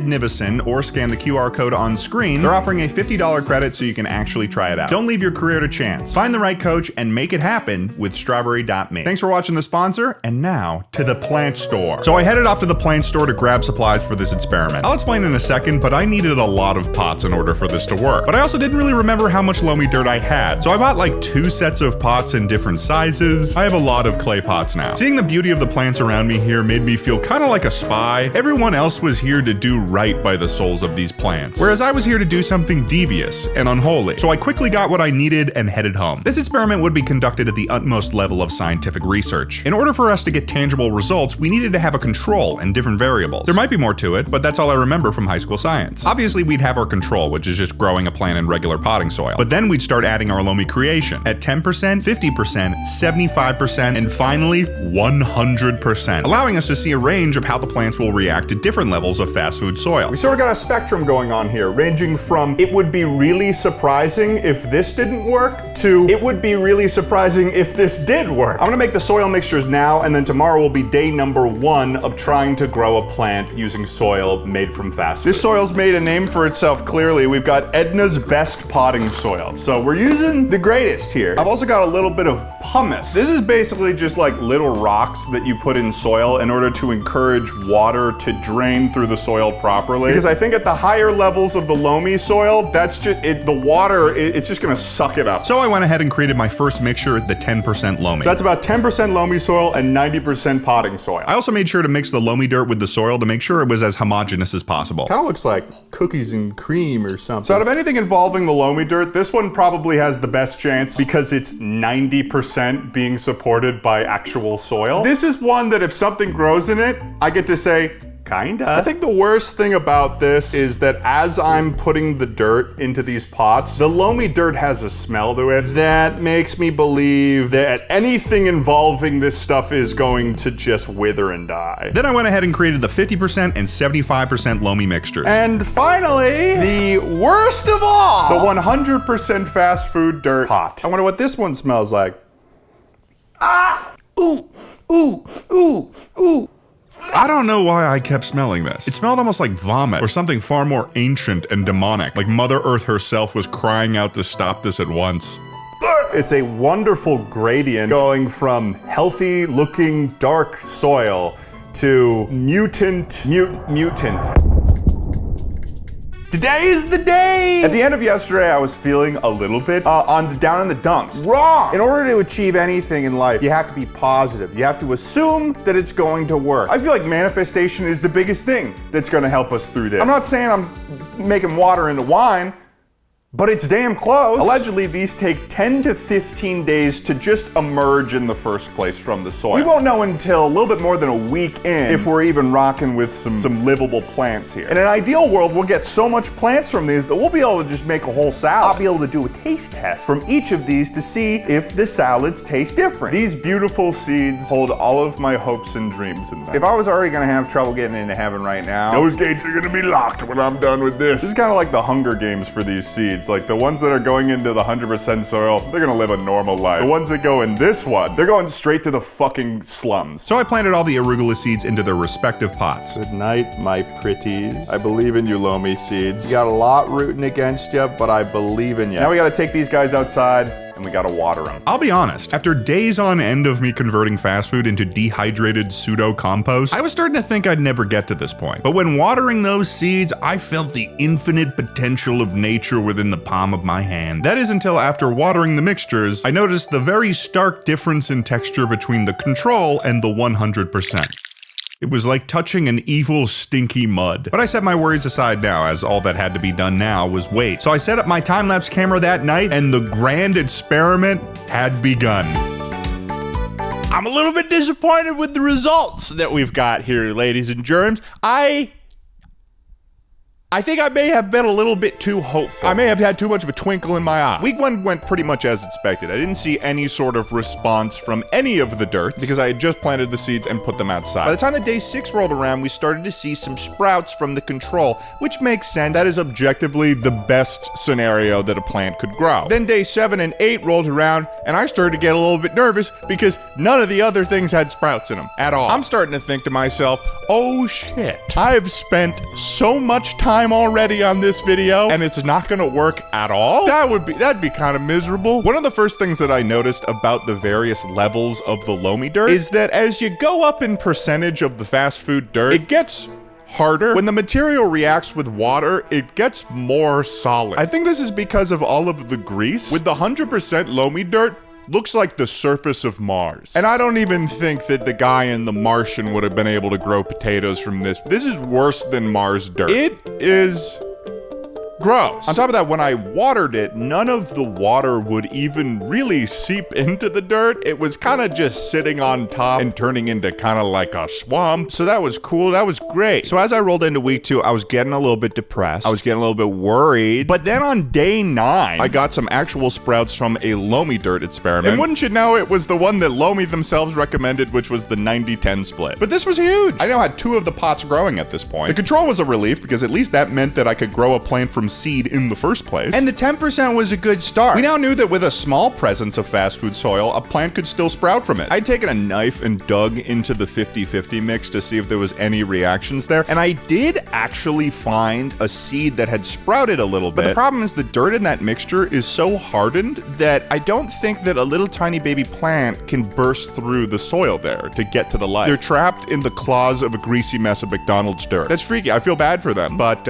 Speaker 1: Nivison or scan the QR code on screen. They're offering a $50 credit so you can actually try it out. Don't leave your career to chance. Find the right coach and make it happen with strawberry.me. Thanks for watching the sponsor, and now to the plant store. So I headed off to the plant store to grab supplies for this experiment. I'll explain in a second, but I needed a lot of pots in order for this to work. But I also didn't really remember how much loamy dirt I had. So I bought like 2 sets of pots in different sizes. I have a lot of clay pots now. Seeing the beauty of the plants around me here made me feel kind of like a spy. Everyone else was here to do right by the souls of these plants, whereas I was here to do something devious and unholy. So I quickly got what I needed and headed home. This experiment would be conducted at the utmost level of scientific research. In order for us to get tangible results, we needed to have a control and different variables. There might be more to it, but that's all I remember from high school science. Obviously, we'd have our control, which is just growing a plant in regular potting soil. But then we'd start adding our loamy creation at 10%, 50%, 75%, and finally 100%, allowing us to see a range of how the plants will react to different levels of fast food soil. We sort of got a spectrum going on here, ranging from it would be really surprising if this didn't work to it would be really surprising if this did work. I'm gonna make the soil mixtures now, and then tomorrow will be day number 1 of trying to grow a plant using soil made from fast food. This soil's made a name for itself clearly. We've got Edna's Best Potting Soil. So we're using the greatest here. I've also got a little bit of pumice. This is basically just like little rocks that you put in soil in order to encourage water to drain through the soil properly. Because I think at the higher levels of the loamy soil, that's just, the water, it's just gonna suck it up. So I went ahead and created my first mixture, the 10% loamy. So that's about 10% loamy soil and 90% potting soil. I also made sure to mix the loamy dirt with the soil to make sure it was as homogeneous as possible. Kind of looks like cookies and cream or something. So out of anything involving the loamy dirt, this one probably has the best chance because it's 90% being supported by actual soil. This is one that if something grows in it, I get to say, kinda. I think the worst thing about this is that as I'm putting the dirt into these pots, the loamy dirt has a smell to it that makes me believe that anything involving this stuff is going to just wither and die. Then I went ahead and created the 50% and 75% loamy mixtures. And finally, the worst of all, the 100% fast food dirt pot. I wonder what this one smells like. Ah! Ooh, ooh, ooh, ooh. I don't know why I kept smelling this. It smelled almost like vomit or something far more ancient and demonic, like Mother Earth herself was crying out to stop this at once. It's a wonderful gradient going from healthy looking dark soil to mutant.
Speaker 19: Today is the day! At the end of yesterday, I was feeling a little bit down in the dumps. Wrong! In order to achieve anything in life, you have to be positive. You have to assume that it's going to work. I feel like manifestation is the biggest thing that's gonna help us through this. I'm not saying I'm making water into wine, but it's damn close. Allegedly, these take 10 to 15 days to just emerge in the first place from the soil. We won't know until a little bit more than a week in if we're even rocking with some livable plants here. In an ideal world, we'll get so much plants from these that we'll be able to just make a whole salad. I'll be able to do a taste test from each of these to see if the salads taste different. These beautiful seeds hold all of my hopes and dreams in them. If I was already gonna have trouble getting into heaven right now, those gates are gonna be locked when I'm done with this. This is kind of like the Hunger Games for these seeds. Like the ones that are going into the 100% soil, they're gonna live a normal life. The ones that go in this one, they're going straight to the fucking slums.
Speaker 1: So I planted all the arugula seeds into their respective pots.
Speaker 2: Good night, my pretties. I believe in you, Lomi seeds. You got a lot rooting against you, but I believe in you.
Speaker 19: Now we gotta take these guys outside and we gotta water them.
Speaker 1: I'll be honest, after days on end of me converting fast food into dehydrated pseudo-compost, I was starting to think I'd never get to this point. But when watering those seeds, I felt the infinite potential of nature within the palm of my hand. That is until after watering the mixtures, I noticed the very stark difference in texture between the control and the 100%. It was like touching an evil, stinky mud. But I set my worries aside now, as all that had to be done now was wait. So I set up my time-lapse camera that night, and the grand experiment had begun.
Speaker 2: I'm a little bit disappointed with the results that we've got here, ladies and germs. I think I may have been a little bit too hopeful. I may have had too much of a twinkle in my eye. Week 1 went pretty much as expected. I didn't see any sort of response from any of the dirts because I had just planted the seeds and put them outside. By the time that day 6 rolled around, we started to see some sprouts from the control, which makes sense. That is objectively the best scenario that a plant could grow. Then day 7 and 8 rolled around, and I started to get a little bit nervous because none of the other things had sprouts in them at all. I'm starting to think to myself, oh shit, I've spent so much time already on this video and it's not gonna work at all? That'd be kind of miserable. One of the first things that I noticed about the various levels of the loamy dirt is that as you go up in percentage of the fast food dirt, it gets harder. When the material reacts with water, it gets more solid. I think this is because of all of the grease. With the 100% loamy dirt, looks like the surface of Mars. And I don't even think that the guy in The Martian would have been able to grow potatoes from this. This is worse than Mars dirt. It is gross. On top of that, when I watered it, none of the water would even really seep into the dirt. It was kind of just sitting on top and turning into kind of like a swamp. So that was cool. That was great. So as I rolled into week 2, I was getting a little bit depressed. I was getting a little bit worried. But then on day 9, I got some actual sprouts from a loamy dirt experiment. And wouldn't you know, it was the one that Loamy themselves recommended, which was the 90-10 split. But this was huge. I now had 2 of the pots growing at this point. The control was a relief because at least that meant that I could grow a plant from seed in the first place. And the 10% was a good start. We now knew that with a small presence of fast food soil, a plant could still sprout from it. I'd taken a knife and dug into the 50-50 mix to see if there was any reactions there, and I did actually find a seed that had sprouted a little bit. But the problem is the dirt in that mixture is so hardened that I don't think that a little tiny baby plant can burst through the soil there to get to the light. They're trapped in the claws of a greasy mess of McDonald's dirt. That's freaky. I feel bad for them, but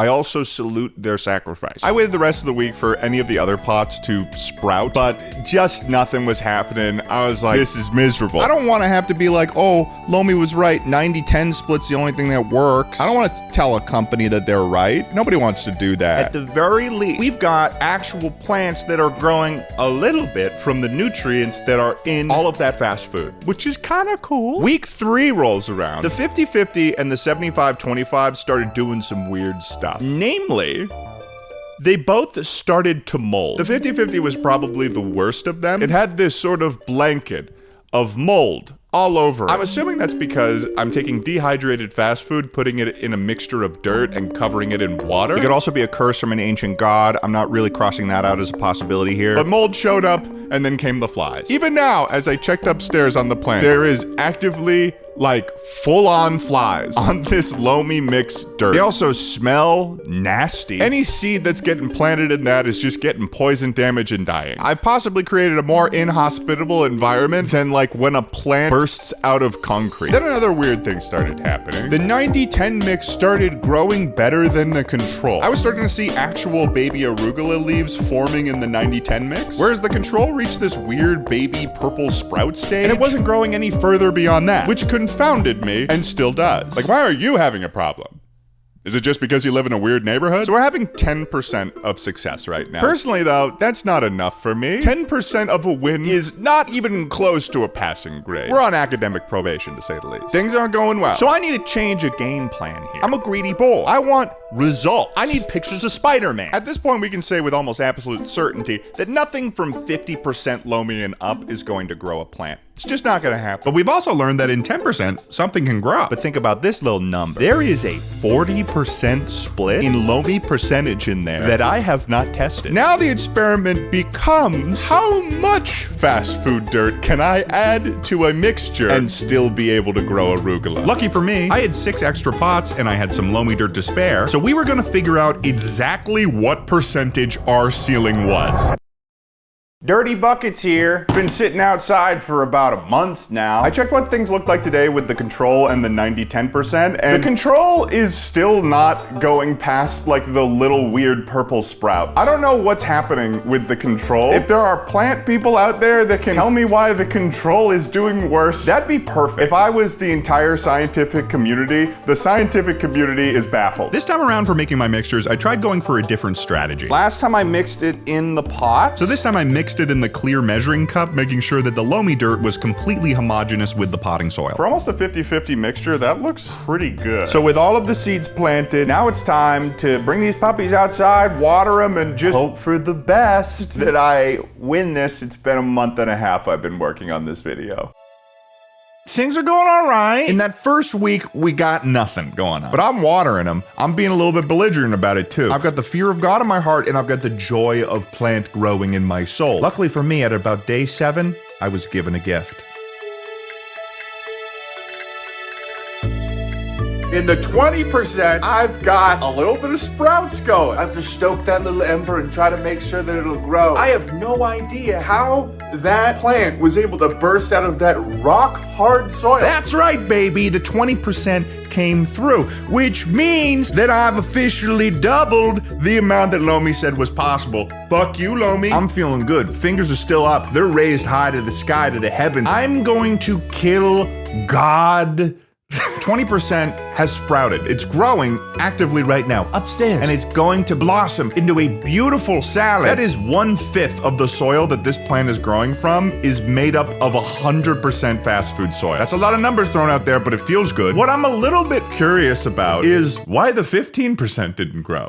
Speaker 2: I also salute their sacrifice. I waited the rest of the week for any of the other pots to sprout, but just nothing was happening. I was like, this is miserable. I don't want to have to be like, oh, Loamy was right, 90-10 split's the only thing that works. I don't want to tell a company that they're right. Nobody wants to do that. At the very least, we've got actual plants that are growing a little bit from the nutrients that are in all of that fast food, which is kind of cool. Week 3 rolls around. The 50-50 and the 75-25 started doing some weird stuff. Namely, they both started to mold. The 50-50 was probably the worst of them. It had this sort of blanket of mold all over it. I'm assuming that's because I'm taking dehydrated fast food, putting it in a mixture of dirt and covering it in water. It could also be a curse from an ancient god. I'm not really crossing that out as a possibility here. But mold showed up, and then came the flies. Even now, as I checked upstairs on the plant, there is actively
Speaker 1: like full-on flies on this loamy mixed dirt. They also smell nasty. Any seed that's getting planted in that is just getting poison damage and dying. I've possibly created a more inhospitable environment than like when a plant bursts out of concrete. Then another weird thing started happening. The 90-10 mix started growing better than the control. I was starting to see actual baby arugula leaves forming in the 90-10 mix, whereas the control reached this weird baby purple sprout stage, and it wasn't growing any further beyond that, which confounded me and still does. Like, why are you having a problem? Is it just because you live in a weird neighborhood? So we're having 10% of success right now. Personally though, that's not enough for me. 10% of a win is not even close to a passing grade. We're on academic probation, to say the least. Things aren't going well. So I need to change a game plan here. I'm a greedy bull. I want results. I need pictures of Spider-Man. At this point, we can say with almost absolute certainty that nothing from 50% loamy and up is going to grow a plant. It's just not gonna happen. But we've also learned that in 10%, something can grow. But think about this little number. There is a 40% split in loamy percentage in there that I have not tested. Now the experiment becomes, how much fast food dirt can I add to a mixture and still be able to grow arugula? Lucky for me, I had 6 extra pots and I had some loamy dirt to spare. So we were gonna figure out exactly what percentage our ceiling was.
Speaker 19: Dirty Buckets here. Been sitting outside for about a month now. I checked what things looked like today with the control and the 90-10%, and the control is still not going past like the little weird purple sprouts. I don't know what's happening with the control. If there are plant people out there that can tell me why the control is doing worse, that'd be perfect. If I was the entire scientific community, the scientific community is baffled.
Speaker 1: This time around for making my mixtures, I tried going for a different strategy.
Speaker 19: Last time I mixed it in the pot.
Speaker 1: So this time I mixed it in the clear measuring cup, making sure that the loamy dirt was completely homogeneous with the potting soil.
Speaker 19: For almost a 50-50 mixture, that looks pretty good. So with all of the seeds planted, now it's time to bring these puppies outside, water them, and just hope for the best that I win this. It's been a month and a half I've been working on this video.
Speaker 1: Things are going all right. In that first week, we got nothing going on. But I'm watering them. I'm being a little bit belligerent about it too. I've got the fear of God in my heart and I've got the joy of plant growing in my soul. Luckily for me, at about day 7, I was given a gift.
Speaker 3: In the 20%, I've got a little bit of sprouts going. I have to stoke that little ember and try to make sure that it'll grow. I have no idea how that plant was able to burst out of that rock hard soil.
Speaker 1: That's right, baby. The 20% came through, which means that I've officially doubled the amount that Lomi said was possible. Fuck you, Lomi. I'm feeling good. Fingers are still up. They're raised high to the sky, to the heavens. I'm going to kill God. 20% has sprouted. It's growing actively right now upstairs, and it's going to blossom into a beautiful salad. That is 1/5 of the soil that this plant is growing from is made up of 100% fast food soil. That's a lot of numbers thrown out there, but it feels good. What I'm a little bit curious about is why the 15% didn't grow.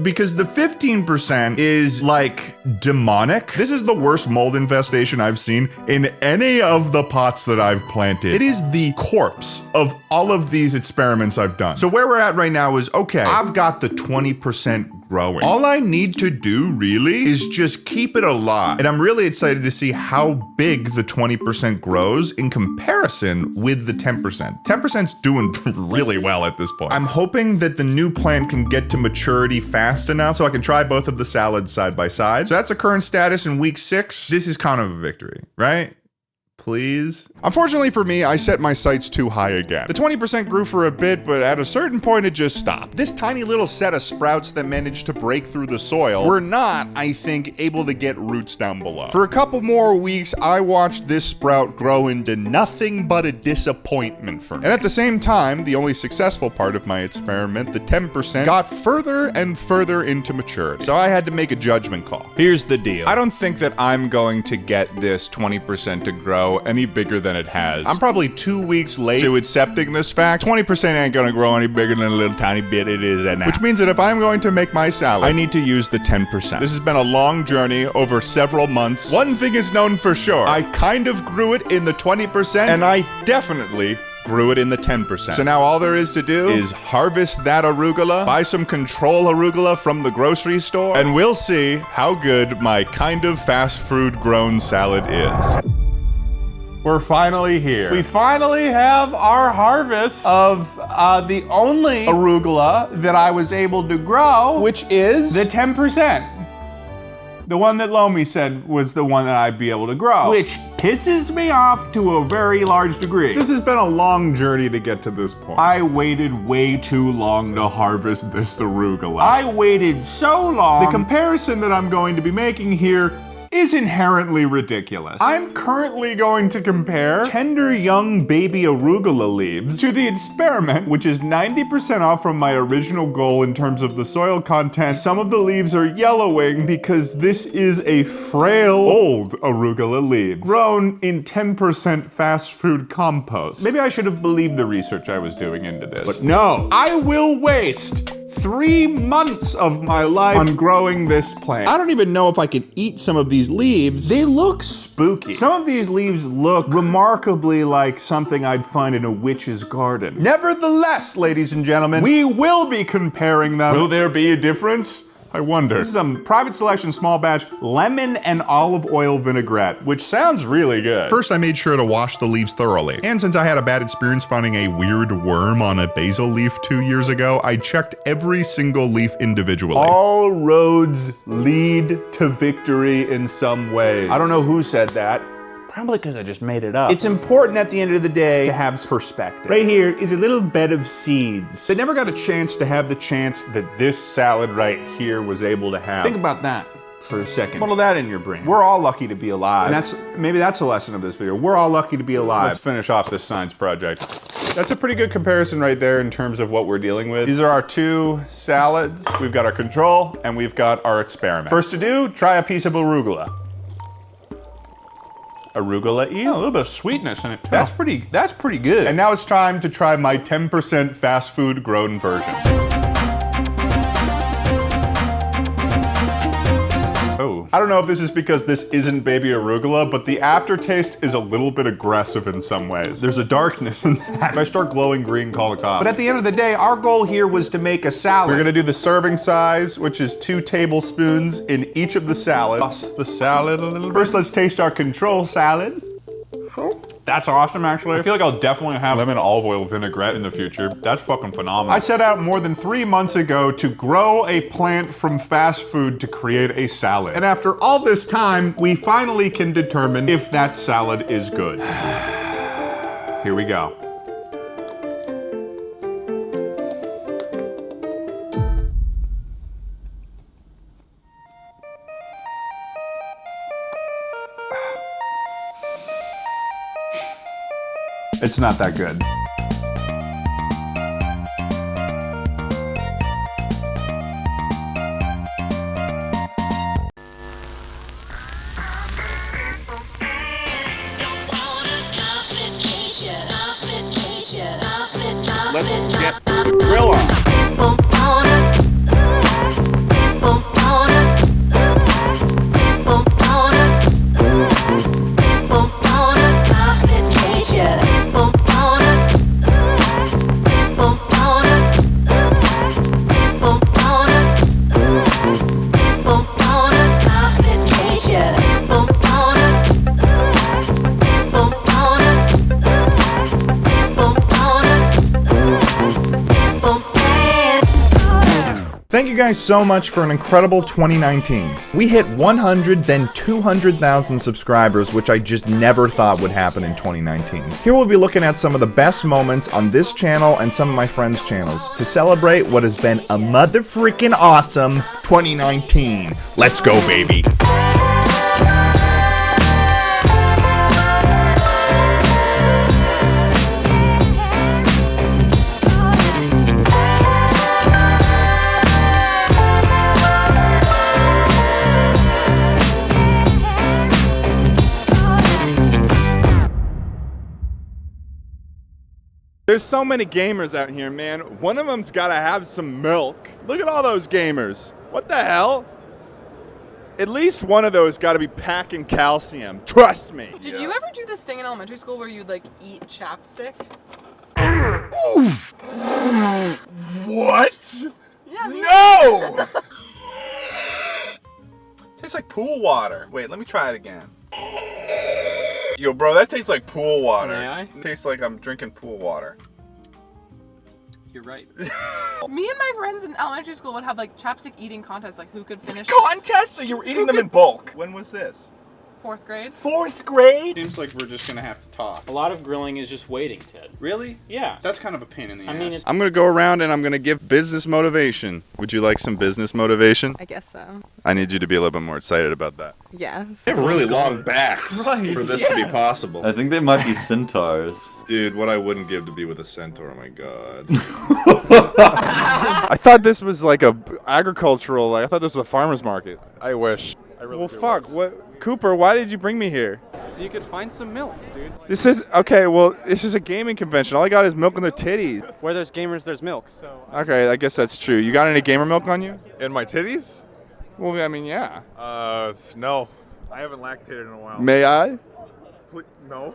Speaker 1: Because the 15% is like demonic. This is the worst mold infestation I've seen in any of the pots that I've planted. It is the corpse of all of these experiments I've done. So where we're at right now is, okay, I've got the 20% growing. All I need to do really is just keep it alive. And I'm really excited to see how big the 20% grows in comparison with the 10%. 10%'s doing really well at this point. I'm hoping that the new plant can get to maturity fast enough so I can try both of the salads side by side. So that's the current status in week 6. This is kind of a victory, right? Please. Unfortunately for me, I set my sights too high again. The 20% grew for a bit, but at a certain point it just stopped. This tiny little set of sprouts that managed to break through the soil were not, I think, able to get roots down below. For a couple more weeks, I watched this sprout grow into nothing but a disappointment for me. And at the same time, the only successful part of my experiment, the 10%, got further and further into maturity. So I had to make a judgment call. Here's the deal. I don't think that I'm going to get this 20% to grow any bigger than it has. I'm probably 2 weeks late to accepting this fact. 20% ain't gonna grow any bigger than a little tiny bit it is right now. Which means that if I'm going to make my salad, I need to use the 10%. This has been a long journey over several months. One thing is known for sure. I kind of grew it in the 20%, and I definitely grew it in the 10%. So now all there is to do is harvest that arugula, buy some control arugula from the grocery store, and we'll see how good my kind of fast food grown salad is.
Speaker 19: we're finally here. We finally have our harvest of the only arugula that I was able to grow, which is the 10%. The one that Lomi said was the one that I'd be able to grow, which pisses me off to a very large degree. This has been a long journey to get to this point. I waited way too long to harvest this arugula. I waited so long. The comparison that I'm going to be making here is inherently ridiculous. I'm currently going to compare tender young baby arugula leaves to the experiment, which is 90% off from my original goal in terms of the soil content. Some of the leaves are yellowing because this is a frail old arugula leaves grown in 10% fast food compost. Maybe I should have believed the research I was doing into this, but no, I will waste 3 months of my life on growing this plant. I don't even know if I can eat some of these leaves. They look spooky. Some of these leaves look remarkably like something I'd find in a witch's garden. Nevertheless, ladies and gentlemen, we will be comparing them. Will there be a difference? I wonder. This is a private selection small batch lemon and olive oil vinaigrette, which sounds really good.
Speaker 1: First, I made sure to wash the leaves thoroughly. And since I had a bad experience finding a weird worm on a basil leaf 2 years ago, I checked every single leaf individually.
Speaker 19: All roads lead to victory in some way. I don't know who said that. Probably because I just made it up. It's important at the end of the day to have perspective. Right here is a little bed of seeds. They never got a chance to have the chance that this salad right here was able to have. Think about that for a second. Muddle that in your brain. We're all lucky to be alive. And maybe that's the lesson of this video. We're all lucky to be alive. Let's finish off this science project. That's a pretty good comparison right there in terms of what we're dealing with. These are our 2 salads. We've got our control and we've got our experiment. First to do, try a piece of arugula. Arugula-y, a little bit of sweetness in it too. That's pretty good. And now it's time to try my 10% fast food grown version. Oh. I don't know if this is because this isn't baby arugula, but the aftertaste is a little bit aggressive in some ways. There's a darkness in that. If I start glowing green, call the cops. But at the end of the day, our goal here was to make a salad. We're gonna do the serving size, which is 2 tablespoons in each of the salads. Toss the salad a little bit. First, let's taste our control salad. Oh. That's awesome, actually. I feel like I'll definitely have lemon olive oil vinaigrette in the future. That's fucking phenomenal. I set out more than 3 months ago to grow a plant from fast food to create a salad. And after all this time, we finally can determine if that salad is good. Here we go. It's not that good. Let's get the grill on. Thank you guys so much for an incredible 2019. We hit 100, then 200,000 subscribers, which I just never thought would happen in 2019. Here we'll be looking at some of the best moments on this channel and some of my friends' channels to celebrate what has been a mother-freaking awesome 2019. Let's go, baby. There's so many gamers out here, man. One of them's gotta have some milk. Look at all those gamers. What the hell? At least one of those gotta be packing calcium. Trust me.
Speaker 16: Did you ever do this thing in elementary school where you'd like eat chapstick?
Speaker 19: What?
Speaker 16: Yeah,
Speaker 19: No! Tastes like pool water. Wait, let me try it again.
Speaker 2: Yo, bro, that tastes like pool water.
Speaker 29: May I?
Speaker 2: It tastes like I'm drinking pool water.
Speaker 29: You're right.
Speaker 16: Me and my friends in elementary school would have like chapstick eating contests, like who could finish.
Speaker 2: Contests? So you were eating them in bulk. When was this?
Speaker 16: 4th grade.
Speaker 2: 4th grade?
Speaker 19: Seems like we're just gonna have to talk.
Speaker 30: A lot of grilling is just waiting, Ted.
Speaker 2: Really?
Speaker 30: Yeah.
Speaker 19: That's kind of a pain in the ass.
Speaker 30: I mean, it's
Speaker 2: I'm gonna go around and I'm gonna give business motivation. Would you like some business motivation?
Speaker 16: I guess so.
Speaker 2: I need you to be a little bit more excited about that.
Speaker 16: Yes.
Speaker 2: They have really long backs
Speaker 10: Right,
Speaker 2: for this to be possible.
Speaker 15: I think they might be centaurs.
Speaker 2: Dude, what I wouldn't give to be with a centaur, oh my god. I thought this was like a agricultural, I thought this was a farmer's market. I wish. Well, fuck, what? Cooper, why did you bring me here?
Speaker 10: So you could find some milk, dude.
Speaker 2: This is, okay, well, this is a gaming convention. All I got is milk in the titties.
Speaker 10: Where there's gamers, there's milk. So.
Speaker 2: Okay, I guess that's true. You got any gamer milk on you?
Speaker 18: In my titties?
Speaker 2: Well, I mean, yeah.
Speaker 18: No. I haven't lactated in a while.
Speaker 2: May I?
Speaker 18: No.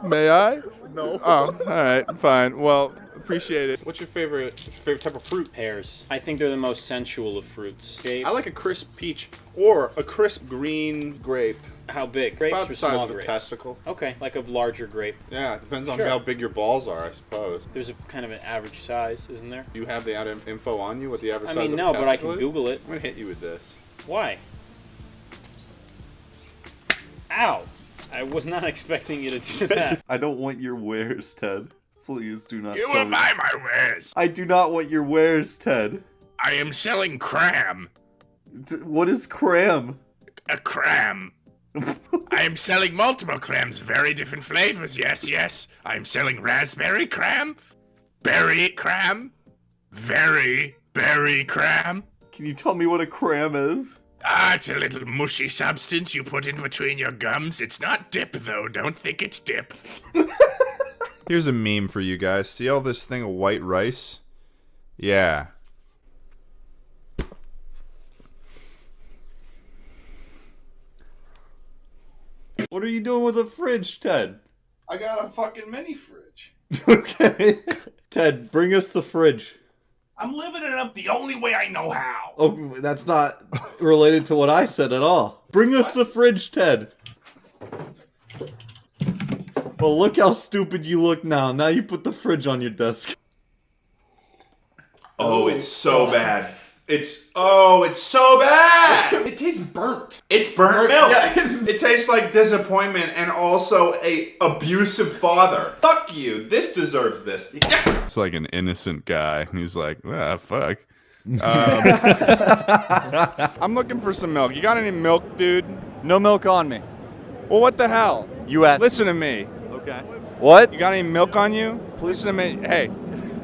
Speaker 2: May I?
Speaker 18: No.
Speaker 2: Oh, all right, fine. Well, appreciate it.
Speaker 18: What's your favorite type of fruit?
Speaker 30: pears. I think they're the most sensual of fruits. Okay?
Speaker 19: I like a crisp peach or a crisp green grape.
Speaker 30: How big? Grapes
Speaker 19: About
Speaker 30: or
Speaker 19: the size
Speaker 30: small
Speaker 19: of a
Speaker 30: grapes?
Speaker 19: testicle.
Speaker 30: Okay, like a larger grape.
Speaker 19: Yeah, it depends on
Speaker 30: Sure.
Speaker 19: how big your balls are, I suppose.
Speaker 30: There's a kind of an average size, isn't there?
Speaker 19: Do you have the info on you? What the average
Speaker 30: I
Speaker 19: size
Speaker 30: mean,
Speaker 19: of
Speaker 30: no,
Speaker 19: a
Speaker 30: but I
Speaker 19: testicle
Speaker 30: can
Speaker 19: is?
Speaker 30: Google it.
Speaker 19: I'm gonna hit you with this.
Speaker 30: Why? Ow! I was not expecting you to do that.
Speaker 15: I don't want your wares, Ted. Please do not
Speaker 13: You
Speaker 15: sell
Speaker 13: will
Speaker 15: me.
Speaker 13: buy my wares.
Speaker 15: I do not want your wares, Ted.
Speaker 13: I am selling cram.
Speaker 15: What is cram?
Speaker 13: A cram. I am selling multiple crams, very different flavors. Yes, yes. I am selling raspberry cram, berry cram, very berry cram.
Speaker 15: Can you tell me what a cram is?
Speaker 13: Ah, it's a little mushy substance you put in between your gums. It's not dip, though. Don't think it's dip.
Speaker 2: Here's a meme for you guys. See all this thing of white rice? Yeah.
Speaker 15: What are you doing with a fridge, Ted?
Speaker 2: I got a fucking mini fridge.
Speaker 15: Okay. Ted, bring us the fridge.
Speaker 13: I'm living it up the only way I know how.
Speaker 15: Oh, that's not related to what I said at all. Bring us the fridge, Ted. Well, look how stupid you look now. Now you put the fridge on your desk.
Speaker 7: Oh, it's so bad. It's so bad.
Speaker 19: It tastes burnt.
Speaker 7: It's burnt milk.
Speaker 19: Yeah,
Speaker 7: it tastes like disappointment and also a abusive father. Fuck you. This deserves this.
Speaker 2: It's like an innocent guy. He's like, ah, fuck. I'm looking for some milk. You got any milk, dude?
Speaker 10: No milk on me.
Speaker 2: Well, what the hell?
Speaker 10: You asked.
Speaker 2: Listen to me.
Speaker 10: Okay. What?
Speaker 2: You got any milk on you? Listen to me. Hey,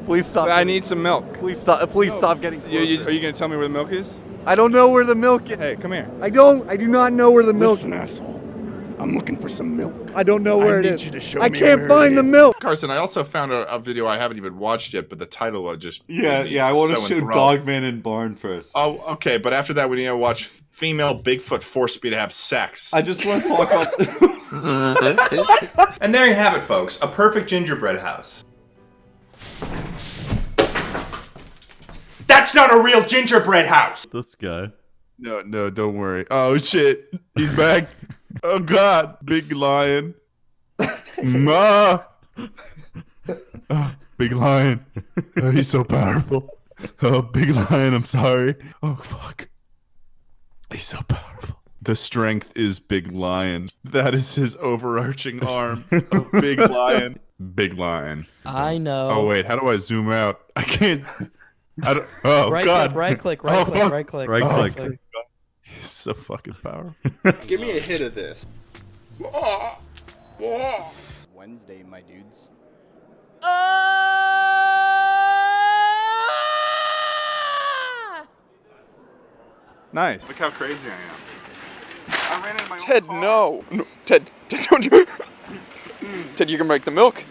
Speaker 10: Please stop.
Speaker 2: I need some milk.
Speaker 10: Please stop. Please stop getting.
Speaker 2: Are you gonna tell me where the milk is?
Speaker 10: I don't know where the milk is.
Speaker 2: Hey, come here.
Speaker 10: I do not know where the milk.
Speaker 2: Listen, asshole. I'm looking for some milk.
Speaker 10: I don't know where
Speaker 2: I
Speaker 10: it
Speaker 2: need
Speaker 10: is.
Speaker 2: you to show
Speaker 10: I
Speaker 2: me
Speaker 10: can't
Speaker 2: where
Speaker 10: find
Speaker 2: it
Speaker 10: the
Speaker 2: is.
Speaker 10: milk.
Speaker 2: Carson, I also found a video I haven't even watched yet, but the title was just
Speaker 15: Yeah,
Speaker 2: made me
Speaker 15: I want to
Speaker 2: so
Speaker 15: show
Speaker 2: enthralled.
Speaker 15: Dogman and Barn first.
Speaker 2: Oh, okay, but after that we need to watch female Bigfoot force me to have sex.
Speaker 15: I just want to talk about.
Speaker 7: And there you have it, folks. A perfect gingerbread house. That's not a real gingerbread house.
Speaker 15: This guy.
Speaker 2: No, don't worry. Oh shit, he's back. Oh god, big lion. Ma. Oh, big lion. Oh, he's so powerful. Oh, big lion, I'm sorry. Oh fuck. He's so powerful. The strength is big lion. That is his overarching arm. Oh, big lion. Big lion.
Speaker 4: I know.
Speaker 2: Oh wait, how do I zoom out? I can't. I don't. Oh god.
Speaker 4: Right click.
Speaker 2: Oh, fuck.
Speaker 4: Right click.
Speaker 15: Right click.
Speaker 4: click.
Speaker 2: He's so fucking powerful.
Speaker 19: Give me a hit of this.
Speaker 20: Wednesday, my dudes.
Speaker 2: Nice. Look how crazy I am. I ran in my
Speaker 19: Ted,
Speaker 2: own car.
Speaker 19: no. Ted, don't you. Ted, you can break the milk.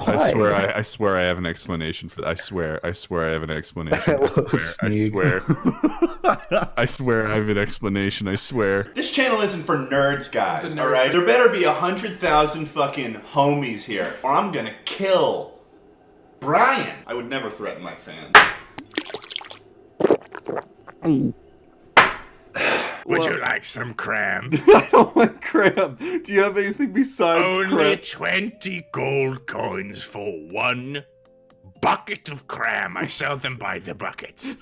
Speaker 2: I swear I have an explanation for that. I swear I have an explanation. I swear I have an explanation. I swear.
Speaker 7: This channel isn't for nerds, guys, alright? There better be 100,000 fucking homies here, or I'm gonna kill Brian. I would never threaten my fans.
Speaker 13: Would you like some cram?
Speaker 15: I don't want cram. Do you have anything besides
Speaker 13: Only
Speaker 15: cram?
Speaker 13: 20 gold coins for 1 bucket of cram. I sell them by the bucket.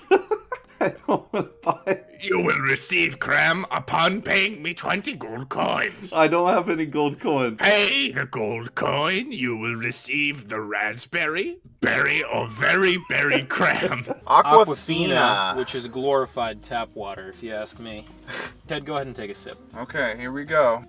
Speaker 15: I don't want to buy.
Speaker 13: You will receive cram upon paying me 20 gold coins.
Speaker 15: I don't have any gold coins.
Speaker 13: Pay the gold coin, you will receive the raspberry, berry, or very berry cram.
Speaker 30: Aquafina, which is glorified tap water, if you ask me. Ted, go ahead and take a sip.
Speaker 2: Okay, here we go.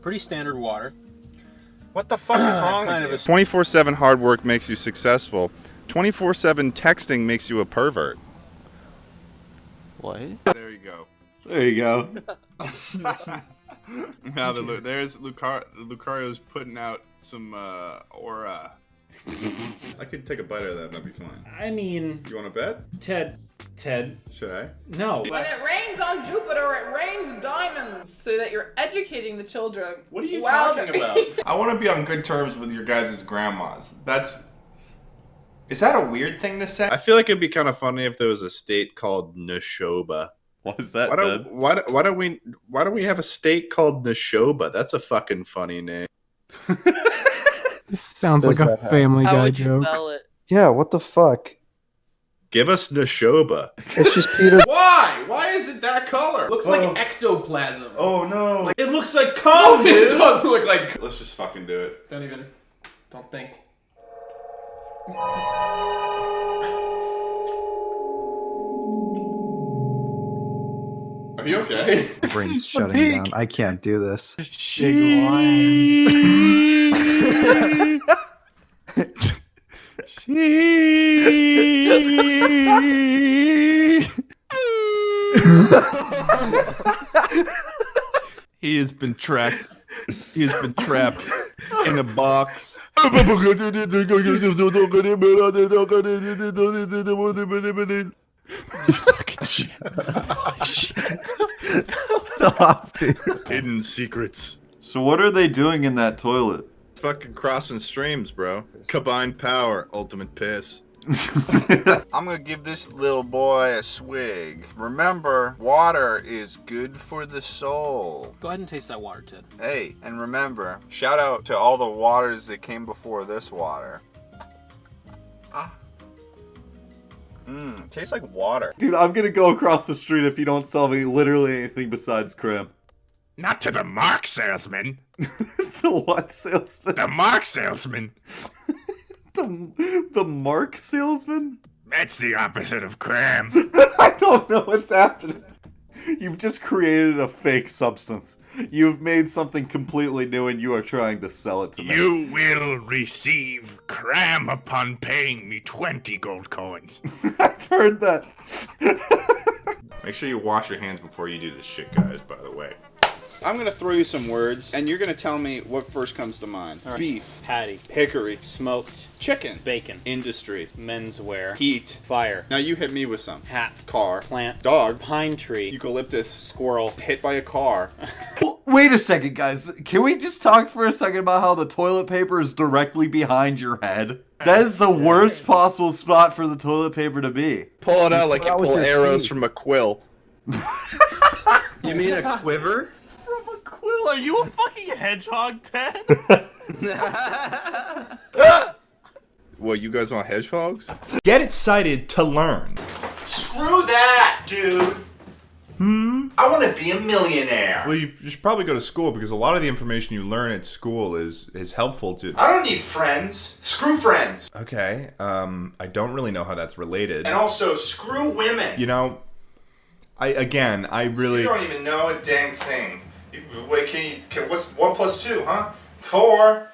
Speaker 30: Pretty standard water. What the fuck is wrong with you?
Speaker 2: 24/7 hard work makes you successful. 24/7 texting makes you a pervert.
Speaker 15: What?
Speaker 2: There you go.
Speaker 15: There you go.
Speaker 2: Now there's Lucario's putting out some aura. I could take a bite of that. That'd be fine.
Speaker 30: I mean,
Speaker 2: You want to bet?
Speaker 30: Ted.
Speaker 2: Should I?
Speaker 30: No.
Speaker 16: When it rains on Jupiter, it rains diamonds, so that you're educating the children.
Speaker 2: What are you
Speaker 16: while
Speaker 2: talking
Speaker 16: they're-
Speaker 2: about? I want to be on good terms with your guys' grandmas. Is that a weird thing to say? I feel like it'd be kind of funny if there was a state called Neshoba.
Speaker 15: What is that,
Speaker 2: why don't we have a state called Neshoba? That's a fucking funny name.
Speaker 6: This sounds like a Family Guy joke.
Speaker 8: Yeah, what the fuck?
Speaker 2: Give us Neshoba.
Speaker 8: It's just Peter.
Speaker 2: Why? Why is it that color?
Speaker 21: Looks like ectoplasm.
Speaker 2: Oh no.
Speaker 21: It looks like cum, dude.
Speaker 2: It does look like. Let's just fucking do it.
Speaker 21: Don't think.
Speaker 2: Are you okay?
Speaker 8: My brain's shutting down. I can't do this.
Speaker 2: He has been trapped. He has been trapped in a box. You fucking shit.
Speaker 8: Stop, dude.
Speaker 2: Hidden secrets.
Speaker 15: So what are they doing in that toilet?
Speaker 2: Fucking crossing streams, bro. Combined power, ultimate piss. I'm gonna give this little boy a swig. Remember, water is good for the soul.
Speaker 30: Go ahead and taste that water, Ted.
Speaker 2: Hey, and remember, shout out to all the waters that came before this water. It tastes like water.
Speaker 15: Dude, I'm gonna go across the street if you don't sell me literally anything besides cram.
Speaker 13: Not to the mark salesman.
Speaker 15: The what salesman?
Speaker 13: The mark salesman.
Speaker 15: The mark salesman?
Speaker 13: That's the opposite of cram.
Speaker 15: I don't know what's happening. You've just created a fake substance. You've made something completely new and you are trying to sell it to me.
Speaker 13: You will receive cram upon paying me 20 gold coins.
Speaker 15: I've heard that.
Speaker 2: Make sure you wash your hands before you do this shit, guys, by the way. I'm gonna throw you some words, and you're gonna tell me what first comes to mind.
Speaker 30: All right.
Speaker 2: Beef.
Speaker 30: Patty.
Speaker 2: Hickory.
Speaker 30: Smoked.
Speaker 2: Chicken.
Speaker 30: Bacon.
Speaker 2: Industry.
Speaker 30: Menswear.
Speaker 2: Heat.
Speaker 30: Fire.
Speaker 2: Now you hit me with some.
Speaker 30: Hat.
Speaker 2: Car.
Speaker 30: Plant.
Speaker 2: Dog.
Speaker 30: Pine tree.
Speaker 2: Eucalyptus.
Speaker 30: Squirrel.
Speaker 2: Hit by a car.
Speaker 15: Wait a second, guys. Can we just talk for a second about how the toilet paper is directly behind your head? That is the worst possible spot for the toilet paper to be.
Speaker 2: Pull it out like you pull arrows from a quill.
Speaker 21: You mean a quiver?
Speaker 30: From a quill? Are you a fucking hedgehog, Ted?
Speaker 2: What, you guys want hedgehogs?
Speaker 7: Get excited to learn. Screw that, dude. I want to be a millionaire.
Speaker 1: Well, you should probably go to school because a lot of the information you learn at school is helpful to.
Speaker 7: I don't need friends. Screw friends.
Speaker 1: Okay, I don't really know how that's related.
Speaker 7: And also, screw women.
Speaker 1: You know, I really.
Speaker 2: You don't even know a dang thing. Wait, what's 1 + 2, huh? 4.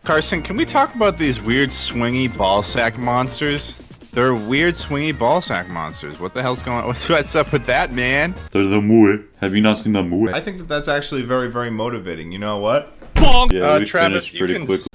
Speaker 2: Carson, can we talk about these weird swingy ballsack monsters? They're weird swingy ballsack monsters. What the hell's going on? What's up with that, man?
Speaker 15: They're the Mue. Have you not seen the Mue?
Speaker 1: I think that's actually very, very motivating. You know what?
Speaker 15: Yeah, we
Speaker 2: Travis,
Speaker 15: finished pretty quickly.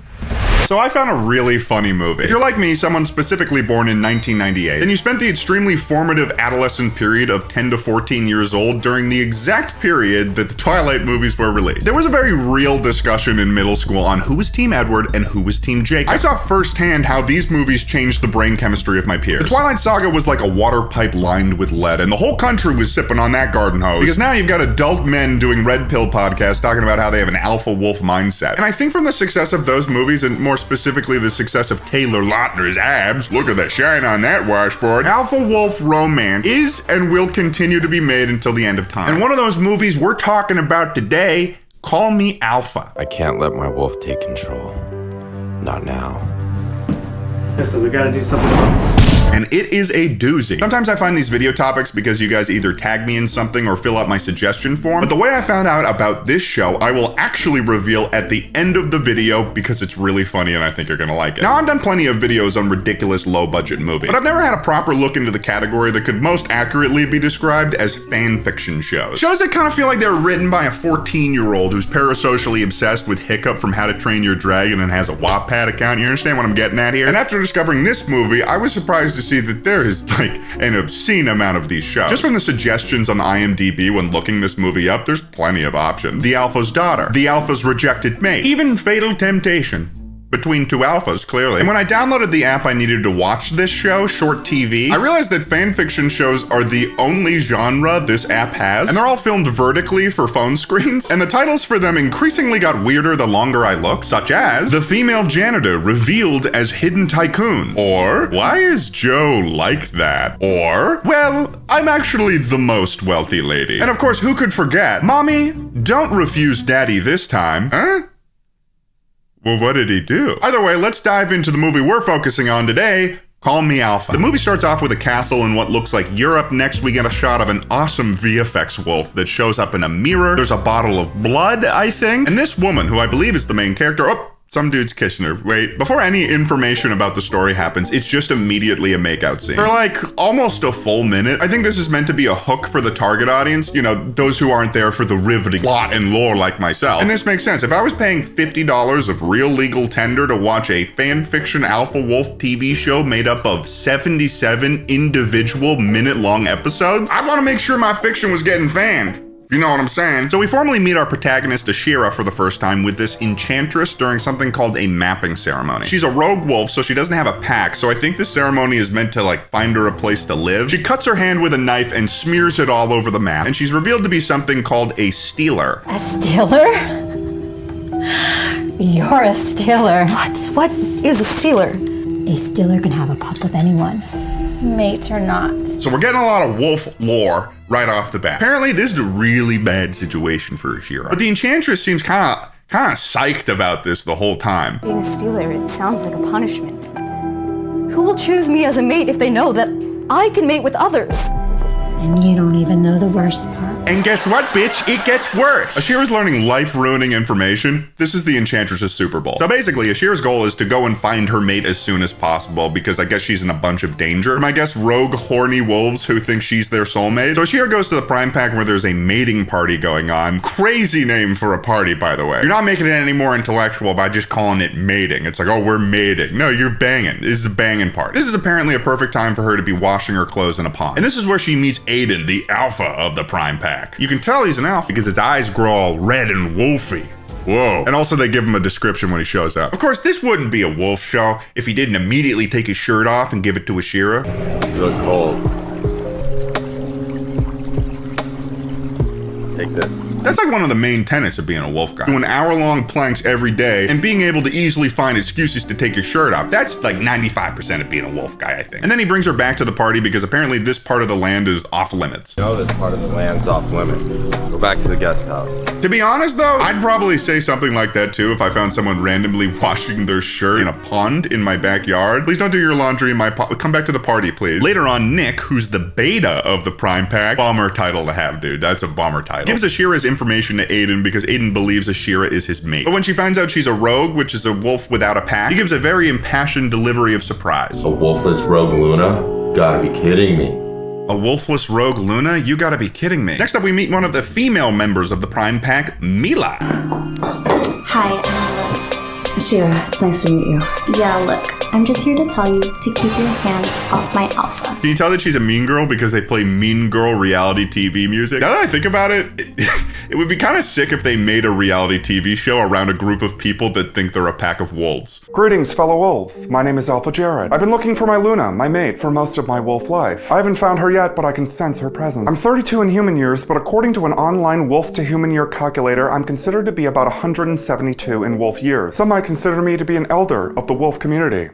Speaker 1: So I found a really funny movie. If you're like me, someone specifically born in 1998, then you spent the extremely formative adolescent period of 10 to 14 years old during the exact period that the Twilight movies were released. There was a very real discussion in middle school on who was Team Edward and who was Team Jacob. I saw firsthand how these movies changed the brain chemistry of my peers. The Twilight Saga was like a water pipe lined with lead, and the whole country was sipping on that garden hose. Because now you've got adult men doing red pill podcasts talking about how they have an alpha wolf mindset. And I think from the success of those movies, and more specifically the success of Taylor Lautner's abs, look at the shine on that washboard, alpha wolf romance is and will continue to be made until the end of time. And one of those movies we're talking about today, Call Me Alpha.
Speaker 5: I can't let my wolf take control. Not now.
Speaker 12: Listen, we gotta do something about this.
Speaker 1: And it is a doozy. Sometimes I find these video topics because you guys either tag me in something or fill out my suggestion form. But the way I found out about this show, I will actually reveal at the end of the video because it's really funny and I think you're gonna like it. Now, I've done plenty of videos on ridiculous low-budget movies, but I've never had a proper look into the category that could most accurately be described as fan fiction shows. Shows that kind of feel like they were written by a 14-year-old who's parasocially obsessed with Hiccup from How to Train Your Dragon and has a Wattpad account. You understand what I'm getting at here? And after discovering this movie, I was surprised to see that there is like an obscene amount of these shows. Just from the suggestions on IMDb when looking this movie up, there's plenty of options. The Alpha's Daughter, The Alpha's Rejected Mate, even Fatal Temptation. Between two alphas, clearly. And when I downloaded the app I needed to watch this show, Short TV, I realized that fanfiction shows are the only genre this app has, and they're all filmed vertically for phone screens, and the titles for them increasingly got weirder the longer I looked, such as The Female Janitor Revealed as Hidden Tycoon, or Why is Joe Like That, or Well, I'm actually the most wealthy lady. And of course, who could forget, Mommy, don't refuse Daddy this time, huh? Well, what did he do? Either way, let's dive into the movie we're focusing on today, Call Me Alpha. The movie starts off with a castle in what looks like Europe. Next, we get a shot of an awesome VFX wolf that shows up in a mirror. There's a bottle of blood, I think. And this woman, who I believe is the main character, some dude's kissing her. Wait, before any information about the story happens, it's just immediately a makeout scene. For like almost a full minute. I think this is meant to be a hook for the target audience, you know, those who aren't there for the riveting plot and lore like myself. And this makes sense. If I was paying $50 of real legal tender to watch a fan fiction alpha wolf TV show made up of 77 individual minute-long episodes, I'd want to make sure my fiction was getting fanned. You know what I'm saying? So we formally meet our protagonist Ashira for the first time with this enchantress during something called a mapping ceremony. She's a rogue wolf, so she doesn't have a pack, so I think this ceremony is meant to like find her a place to live. She cuts her hand with a knife and smears it all over the map, and she's revealed to be something called a stealer.
Speaker 14: A stealer? You're a stealer. What is a stealer? A stealer can have a pup with anyone, mate or not.
Speaker 1: So we're getting a lot of wolf lore right off the bat. Apparently, this is a really bad situation for Ashira. But the enchantress seems kind of psyched about this the whole time.
Speaker 14: Being a stealer, it sounds like a punishment. Who will choose me as a mate if they know that I can mate with others? And you don't even know the worst part.
Speaker 1: And guess what, bitch? It gets worse. Ashira's learning life-ruining information. This is the Enchantress's Super Bowl. So basically, Ashira's goal is to go and find her mate as soon as possible because I guess she's in a bunch of danger from, I guess, rogue, horny wolves who think she's their soulmate. So Ashira goes to the Prime Pack where there's a mating party going on. Crazy name for a party, by the way. You're not making it any more intellectual by just calling it mating. It's like, oh, we're mating. No, you're banging. This is a banging party. This is apparently a perfect time for her to be washing her clothes in a pond. And this is where she meets Aiden, the alpha of the Prime Pack. You can tell he's an alpha because his eyes grow all red and wolfy. Whoa. And also they give him a description when he shows up. Of course, this wouldn't be a wolf show if he didn't immediately take his shirt off and give it to Ashira.
Speaker 5: You look cold. Take this.
Speaker 1: That's like one of the main tenets of being a wolf guy. Doing hour-long planks every day and being able to easily find excuses to take your shirt off. That's like 95% of being a wolf guy, I think. And then he brings her back to the party because apparently this part of the land is off limits.
Speaker 5: No, this part of the land's off limits. Go back to the guest house.
Speaker 1: To be honest though, I'd probably say something like that too if I found someone randomly washing their shirt in a pond in my backyard. Please don't do your laundry in my pond. Come back to the party, please. Later on, Nick, who's the beta of the Prime Pack, bomber title to have, dude. That's a bomber title. Gives Ashira's information to Aiden because Aiden believes Ashira is his mate. But when she finds out she's a rogue, which is a wolf without a pack, he gives a very impassioned delivery of surprise.
Speaker 5: A wolfless rogue Luna? Gotta be kidding me.
Speaker 1: A wolfless rogue Luna? You gotta be kidding me. Next up, we meet one of the female members of the Prime Pack, Mila.
Speaker 14: Hi,
Speaker 9: Shira, it's nice to meet you. Yeah, look, I'm just here to tell you to keep your hands off my alpha.
Speaker 1: Can you tell that she's a mean girl because they play mean girl reality TV music? Now that I think about it, it would be kind of sick if they made a reality TV show around a group of people that think they're a pack of wolves.
Speaker 19: Greetings, fellow wolves. My name is Alpha Jared. I've been looking for my Luna, my mate, for most of my wolf life. I haven't found her yet, but I can sense her presence. I'm 32 in human years, but according to an online wolf to human year calculator, I'm considered to be about 172 in wolf years. Some might consider me to be an elder of the wolf community.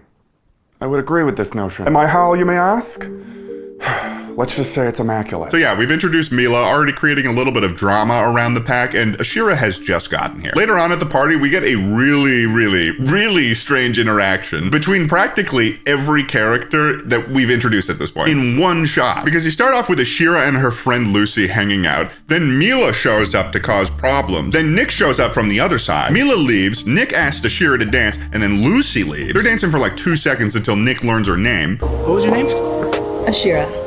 Speaker 19: I would agree with this notion. Am I how, you may ask? Let's just say it's immaculate.
Speaker 1: So yeah, we've introduced Mila, already creating a little bit of drama around the pack, and Ashira has just gotten here. Later on at the party, we get a really strange interaction between practically every character that we've introduced at this point in one shot. Because you start off with Ashira and her friend Lucy hanging out, then Mila shows up to cause problems, then Nick shows up from the other side. Mila leaves, Nick asks Ashira to dance, and then Lucy leaves. They're dancing for like 2 seconds until Nick learns her name.
Speaker 12: What was your name?
Speaker 14: Ashira.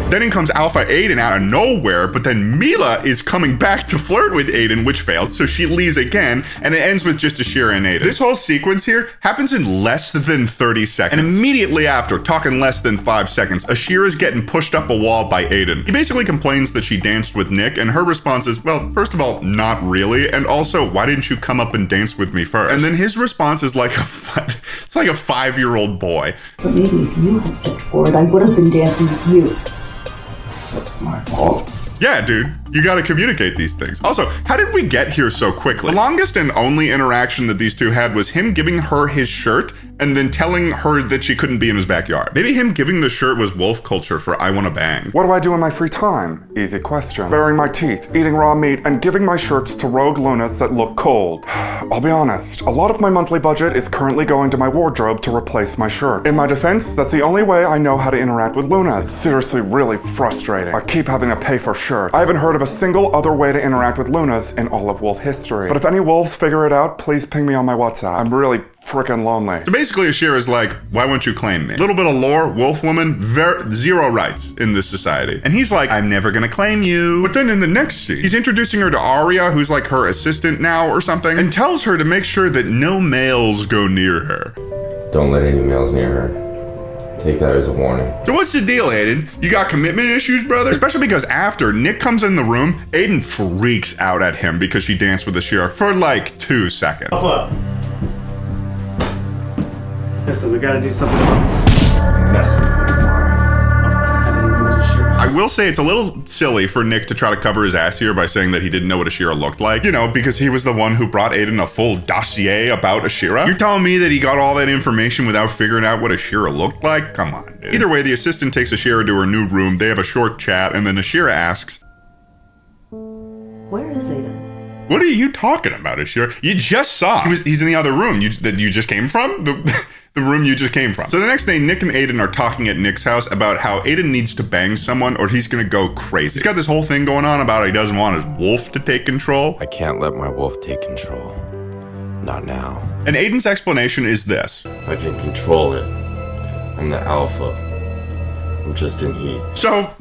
Speaker 1: Then in comes Alpha Aiden out of nowhere, but then Mila is coming back to flirt with Aiden, which fails, so she leaves again, and it ends with just Ashira and Aiden. This whole sequence here happens in less than 30 seconds. And immediately after, talking less than 5 seconds, Ashira's getting pushed up a wall by Aiden. He basically complains that she danced with Nick, and her response is, well, first of all, not really, and also, why didn't you come up and dance with me first? And then his response is like it's like a 5-year-old boy.
Speaker 9: But maybe if you had stepped forward, I would have been dancing with you.
Speaker 5: That's my fault.
Speaker 1: Yeah, dude, you gotta communicate these things. Also, how did we get here so quickly? The longest and only interaction that these two had was him giving her his shirt and then telling her that she couldn't be in his backyard. Maybe him giving the shirt was wolf culture for I wanna bang.
Speaker 19: What do I do in my free time? Easy question. Baring my teeth, eating raw meat, and giving my shirts to rogue lunas that look cold. I'll be honest, a lot of my monthly budget is currently going to my wardrobe to replace my shirt. In my defense, that's the only way I know how to interact with Luna. It's seriously really frustrating. I keep having to pay for shirts. I haven't heard of a single other way to interact with Lunas in all of wolf history. But if any wolves figure it out, please ping me on my WhatsApp. I'm really freaking lonely.
Speaker 1: So basically Ashira's like, why won't you claim me? A little bit of lore, wolf woman, zero rights in this society. And he's like, I'm never gonna claim you. But then in the next scene, he's introducing her to Arya, who's like her assistant now or something, and tells her to make sure that no males go near her.
Speaker 5: Don't let any males near her. Take that as a warning.
Speaker 1: So what's the deal, Aiden? You got commitment issues, brother? Especially because after Nick comes in the room, Aiden freaks out at him because she danced with Ashira for like 2 seconds.
Speaker 12: Hold up. Listen, we gotta do something about mess with you.
Speaker 1: I will say it's a little silly for Nick to try to cover his ass here by saying that he didn't know what Ashira looked like. You know, because he was the one who brought Aiden a full dossier about Ashira. You're telling me that he got all that information without figuring out what Ashira looked like? Come on, dude. Either way, the assistant takes Ashira to her new room, they have a short chat, and then Ashira asks,
Speaker 9: Where is Aiden?
Speaker 1: what are you talking about, Ashira? You just saw him. He's in the other room that you just came from? The room you just came from. So the next day, Nick and Aiden are talking at Nick's house about how Aiden needs to bang someone or he's gonna go crazy. He's got this whole thing going on about how he doesn't want his wolf to take control.
Speaker 5: I can't let my wolf take control. Not now.
Speaker 1: And Aiden's explanation is this.
Speaker 5: I can control it. I'm the alpha. I'm just in heat.
Speaker 1: So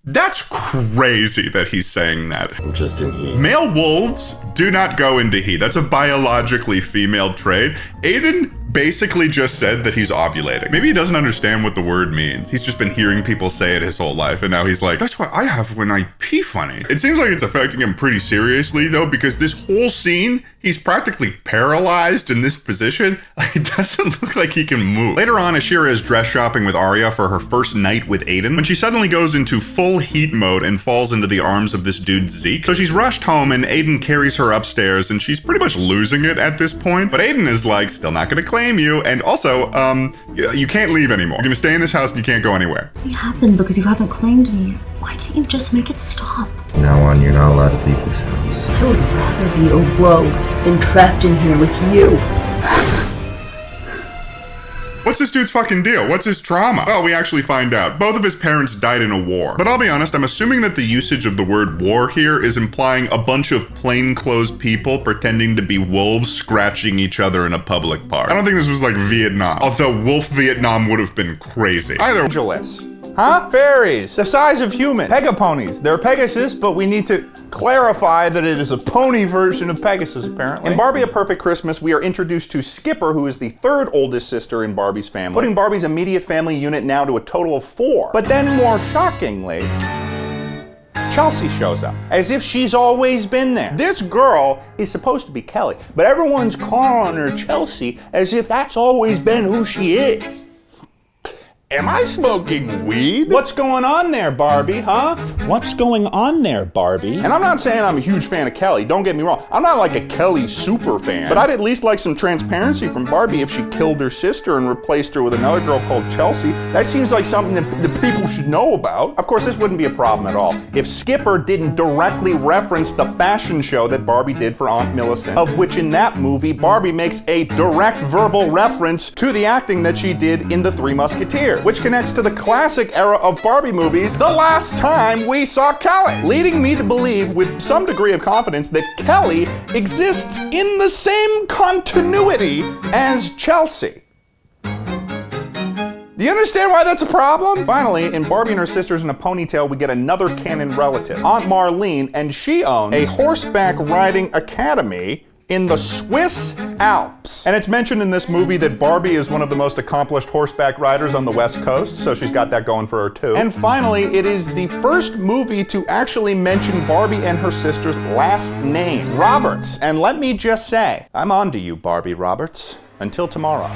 Speaker 1: that's crazy that he's saying that.
Speaker 5: I'm just in heat.
Speaker 1: Male wolves do not go into heat. That's a biologically female trait. Aiden basically just said that he's ovulating. Maybe he doesn't understand what the word means. He's just been hearing people say it his whole life, and now he's like, that's what I have when I pee funny. It seems like it's affecting him pretty seriously, though, because this whole scene, he's practically paralyzed in this position. It doesn't look like he can move. Later on, Ashira is dress shopping with Arya for her first night with Aiden when she suddenly goes into full heat mode and falls into the arms of this dude Zeke. So she's rushed home and Aiden carries her upstairs and she's pretty much losing it at this point. But Aiden is like, still not gonna claim you, and also, you can't leave anymore. You're gonna stay in this house and you can't go anywhere.
Speaker 9: It happened because you haven't claimed me. Why can't you just make it stop?
Speaker 5: From now on, you're not allowed to leave this house.
Speaker 9: I would rather be a rogue than trapped in here with you.
Speaker 1: What's this dude's fucking deal? What's his trauma? Well, we actually find out. Both of his parents died in a war. But I'll be honest, I'm assuming that the usage of the word war here is implying a bunch of plainclothes people pretending to be wolves scratching each other in a public park. I don't think this was like Vietnam, although wolf Vietnam would have been crazy. Either
Speaker 2: Angeles. Huh? Fairies, the size of humans. Pegaponies. They're Pegasus, but we need to...
Speaker 19: clarify that it is a pony version of Pegasus, apparently. In Barbie: A Perfect Christmas, we are introduced to Skipper, who is the third oldest sister in Barbie's family, putting Barbie's immediate family unit now to a total of 4. But then, more shockingly, Chelsea shows up, as if she's always been there. This girl is supposed to be Kelly, but everyone's calling her Chelsea as if that's always been who she is. Am I smoking weed? What's going on there, Barbie, huh? What's going on there, Barbie? And I'm not saying I'm a huge fan of Kelly, don't get me wrong. I'm not like a Kelly super fan, but I'd at least like some transparency from Barbie if she killed her sister and replaced her with another girl called Chelsea. That seems like something that the people should know about. Of course, this wouldn't be a problem at all if Skipper didn't directly reference the fashion show that Barbie did for Aunt Millicent, of which in that movie, Barbie makes a direct verbal reference to the acting that she did in The Three Musketeers, which connects to the classic era of Barbie movies, the last time we saw Kelly, leading me to believe with some degree of confidence that Kelly exists in the same continuity as Chelsea. Do you understand why that's a problem? Finally, in Barbie and Her Sisters in a Ponytail, we get another canon relative, Aunt Marlene, and she owns a horseback riding academy in the Swiss Alps. And it's mentioned in this movie that Barbie is one of the most accomplished horseback riders on the West Coast, so she's got that going for her too. And finally, it is the first movie to actually mention Barbie and her sister's last name, Roberts. And let me just say, I'm on to you, Barbie Roberts. Until tomorrow.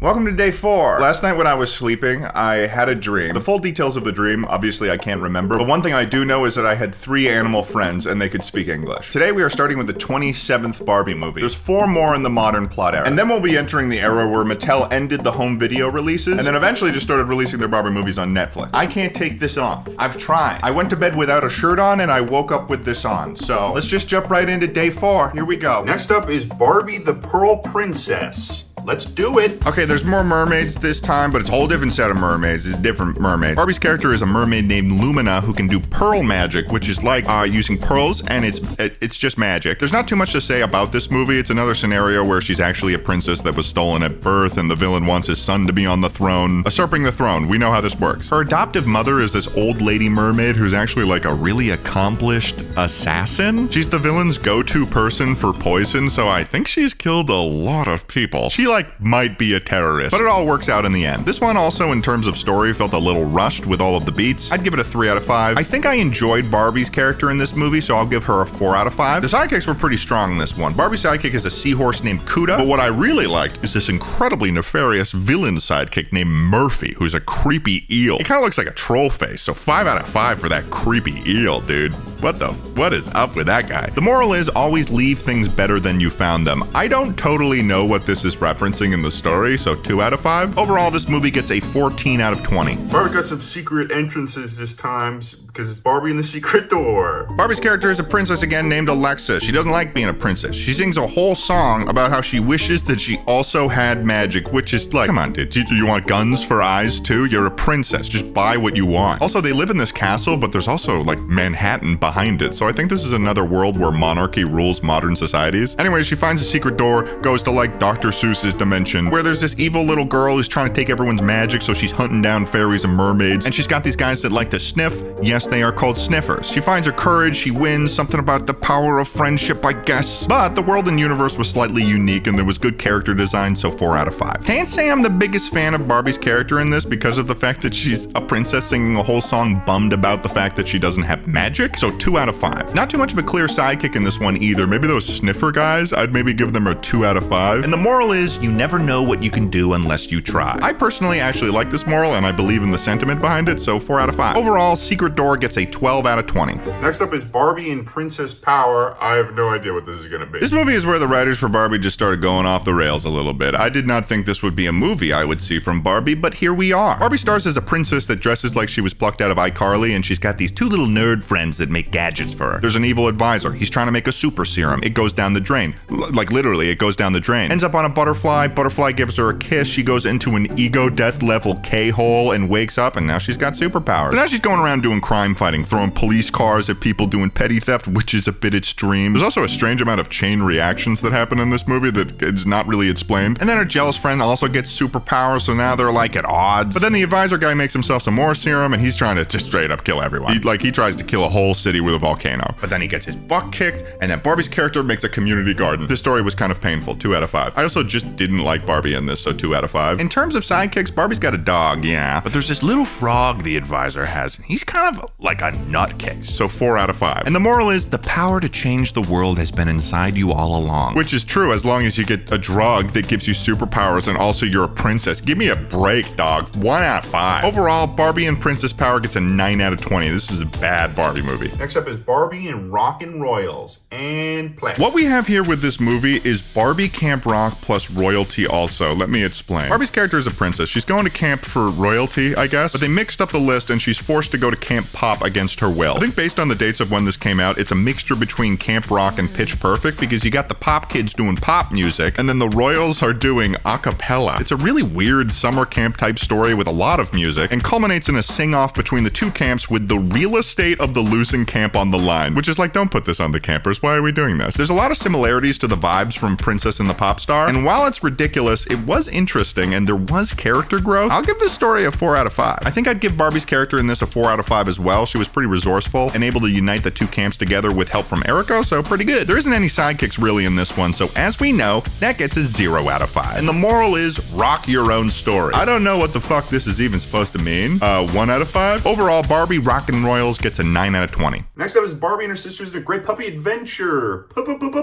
Speaker 19: Welcome to day 4. Last night when I was sleeping, I had a dream. The full details of the dream, obviously I can't remember, but one thing I do know is that I had 3 animal friends and they could speak English. Today we are starting with the 27th Barbie movie. There's 4 more in the modern plot era. And then we'll be entering the era where Mattel ended the home video releases and then eventually just started releasing their Barbie movies on Netflix. I can't take this off. I've tried. I went to bed without a shirt on and I woke up with this on. So let's just jump right into day 4. Here we go. Next up is Barbie the Pearl Princess. Let's do it. Okay, there's more mermaids this time, but it's a whole different set of mermaids. It's different mermaids. Barbie's character is a mermaid named Lumina who can do pearl magic, which is like using pearls, and it's just magic. There's not too much to say about this movie. It's another scenario where she's actually a princess that was stolen at birth, and the villain wants his son to be on the throne, usurping the throne. We know how this works. Her adoptive mother is this old lady mermaid who's actually like a really accomplished assassin. She's the villain's go-to person for poison, so I think she's killed a lot of people. She might be a terrorist, but it all works out in the end. This one also, in terms of story, felt a little rushed with all of the beats. I'd give it a 3 out of 5. I think I enjoyed Barbie's character in this movie, so I'll give her a 4 out of 5. The sidekicks were pretty strong in this one. Barbie's sidekick is a seahorse named Cuda, but what I really liked is this incredibly nefarious villain sidekick named Murphy, who's a creepy eel. He kind of looks like a troll face, so 5 out of 5 for that creepy eel, dude. What is up with that guy? The moral is always leave things better than you found them. I don't totally know what this is referencing in the story, so 2 out of 5. Overall, this movie gets a 14 out of 20. Barbie got some secret entrances this time because it's Barbie and the Secret Door. Barbie's character is a princess again named Alexa. She doesn't like being a princess. She sings a whole song about how she wishes that she also had magic, which is like, come on, dude, you want guns for eyes too? You're a princess. Just buy what you want. Also, they live in this castle, but there's also like Manhattan behind it, so I think this is another world where monarchy rules modern societies. Anyway, she finds a secret door, goes to like Dr. Seuss's dimension, where there's this evil little girl who's trying to take everyone's magic, so she's hunting down fairies and mermaids, and she's got these guys that like to sniff. Yes, they are called sniffers. She finds her courage, she wins, something about the power of friendship, I guess. But the world and universe was slightly unique, and there was good character design, so 4 out of 5. Can't say I'm the biggest fan of Barbie's character in this because of the fact that she's a princess singing a whole song bummed about the fact that she doesn't have magic, so 2 out of 5. Not too much of a clear sidekick in this one either. Maybe those sniffer guys, I'd maybe give them a 2 out of 5. And the moral is, you never know what you can do unless you try. I personally actually like this moral, and I believe in the sentiment behind it, so 4 out of 5. Overall, Secret Door gets a 12 out of 20. Next up is Barbie and Princess Power. I have no idea what this is gonna be. This movie is where the writers for Barbie just started going off the rails a little bit. I did not think this would be a movie I would see from Barbie, but here we are. Barbie stars as a princess that dresses like she was plucked out of iCarly, and she's got these 2 little nerd friends that make gadgets for her. There's an evil advisor. He's trying to make a super serum. It goes down the drain. Like literally, it goes down the drain. Ends up on a butterfly
Speaker 1: Butterfly. Butterfly gives her a kiss. She goes into an ego death level K-hole and wakes up, and now she's got superpowers. So now she's going around doing crime fighting, throwing police cars at people, doing petty theft, which is a bit extreme. There's also a strange amount of chain reactions that happen in this movie that is not really explained. And then her jealous friend also gets superpowers, so now they're like at odds. But then the advisor guy makes himself some more serum, and he's trying to just straight up kill everyone. He tries to kill a whole city with a volcano. But then he gets his butt kicked, and then Barbie's character makes a community garden. This story was kind of painful, 2 out of 5. I also just didn't like Barbie in this, so 2 out of 5. In terms of sidekicks, Barbie's got a dog, yeah. But there's this little frog the advisor has, and he's kind of like a nutcase. So 4 out of 5. And the moral is, the power to change the world has been inside you all along. Which is true, as long as you get a drug that gives you superpowers and also you're a princess. Give me a break, dog. 1 out of 5. Overall, Barbie and Princess Power gets a 9 out of 20. This was a bad Barbie movie. Next up is Barbie and Rockin' Royals. And play. What we have here with this movie is Barbie Camp Rock plus royalty also. Let me explain. Barbie's character is a princess. She's going to camp for royalty, I guess. But they mixed up the list and she's forced to go to Camp Pop against her will. I think based on the dates of when this came out, it's a mixture between Camp Rock and Pitch Perfect, because you got the pop kids doing pop music and then the royals are doing a cappella. It's a really weird summer camp type story with a lot of music and culminates in a sing-off between the two camps with the real estate of the losing camp on the line, which is like, don't put this on the campers. Why are we doing this? There's a lot of similarities to the vibes from Princess and the Pop Star, and while it's ridiculous, it was interesting and there was character growth. I'll give this story a 4 out of 5. I think I'd give Barbie's character in this a 4 out of 5 as well. She was pretty resourceful and able to unite the two camps together with help from Erico, so pretty good. There isn't any sidekicks really in this one, so as we know, that gets a 0 out of 5. And the moral is, rock your own story. I don't know what the fuck this is even supposed to mean. 1 out of 5. Overall, Barbie Rockin' Royals gets a 9 out of 20. Next up is Barbie and her sisters, The Great Puppy Adventure.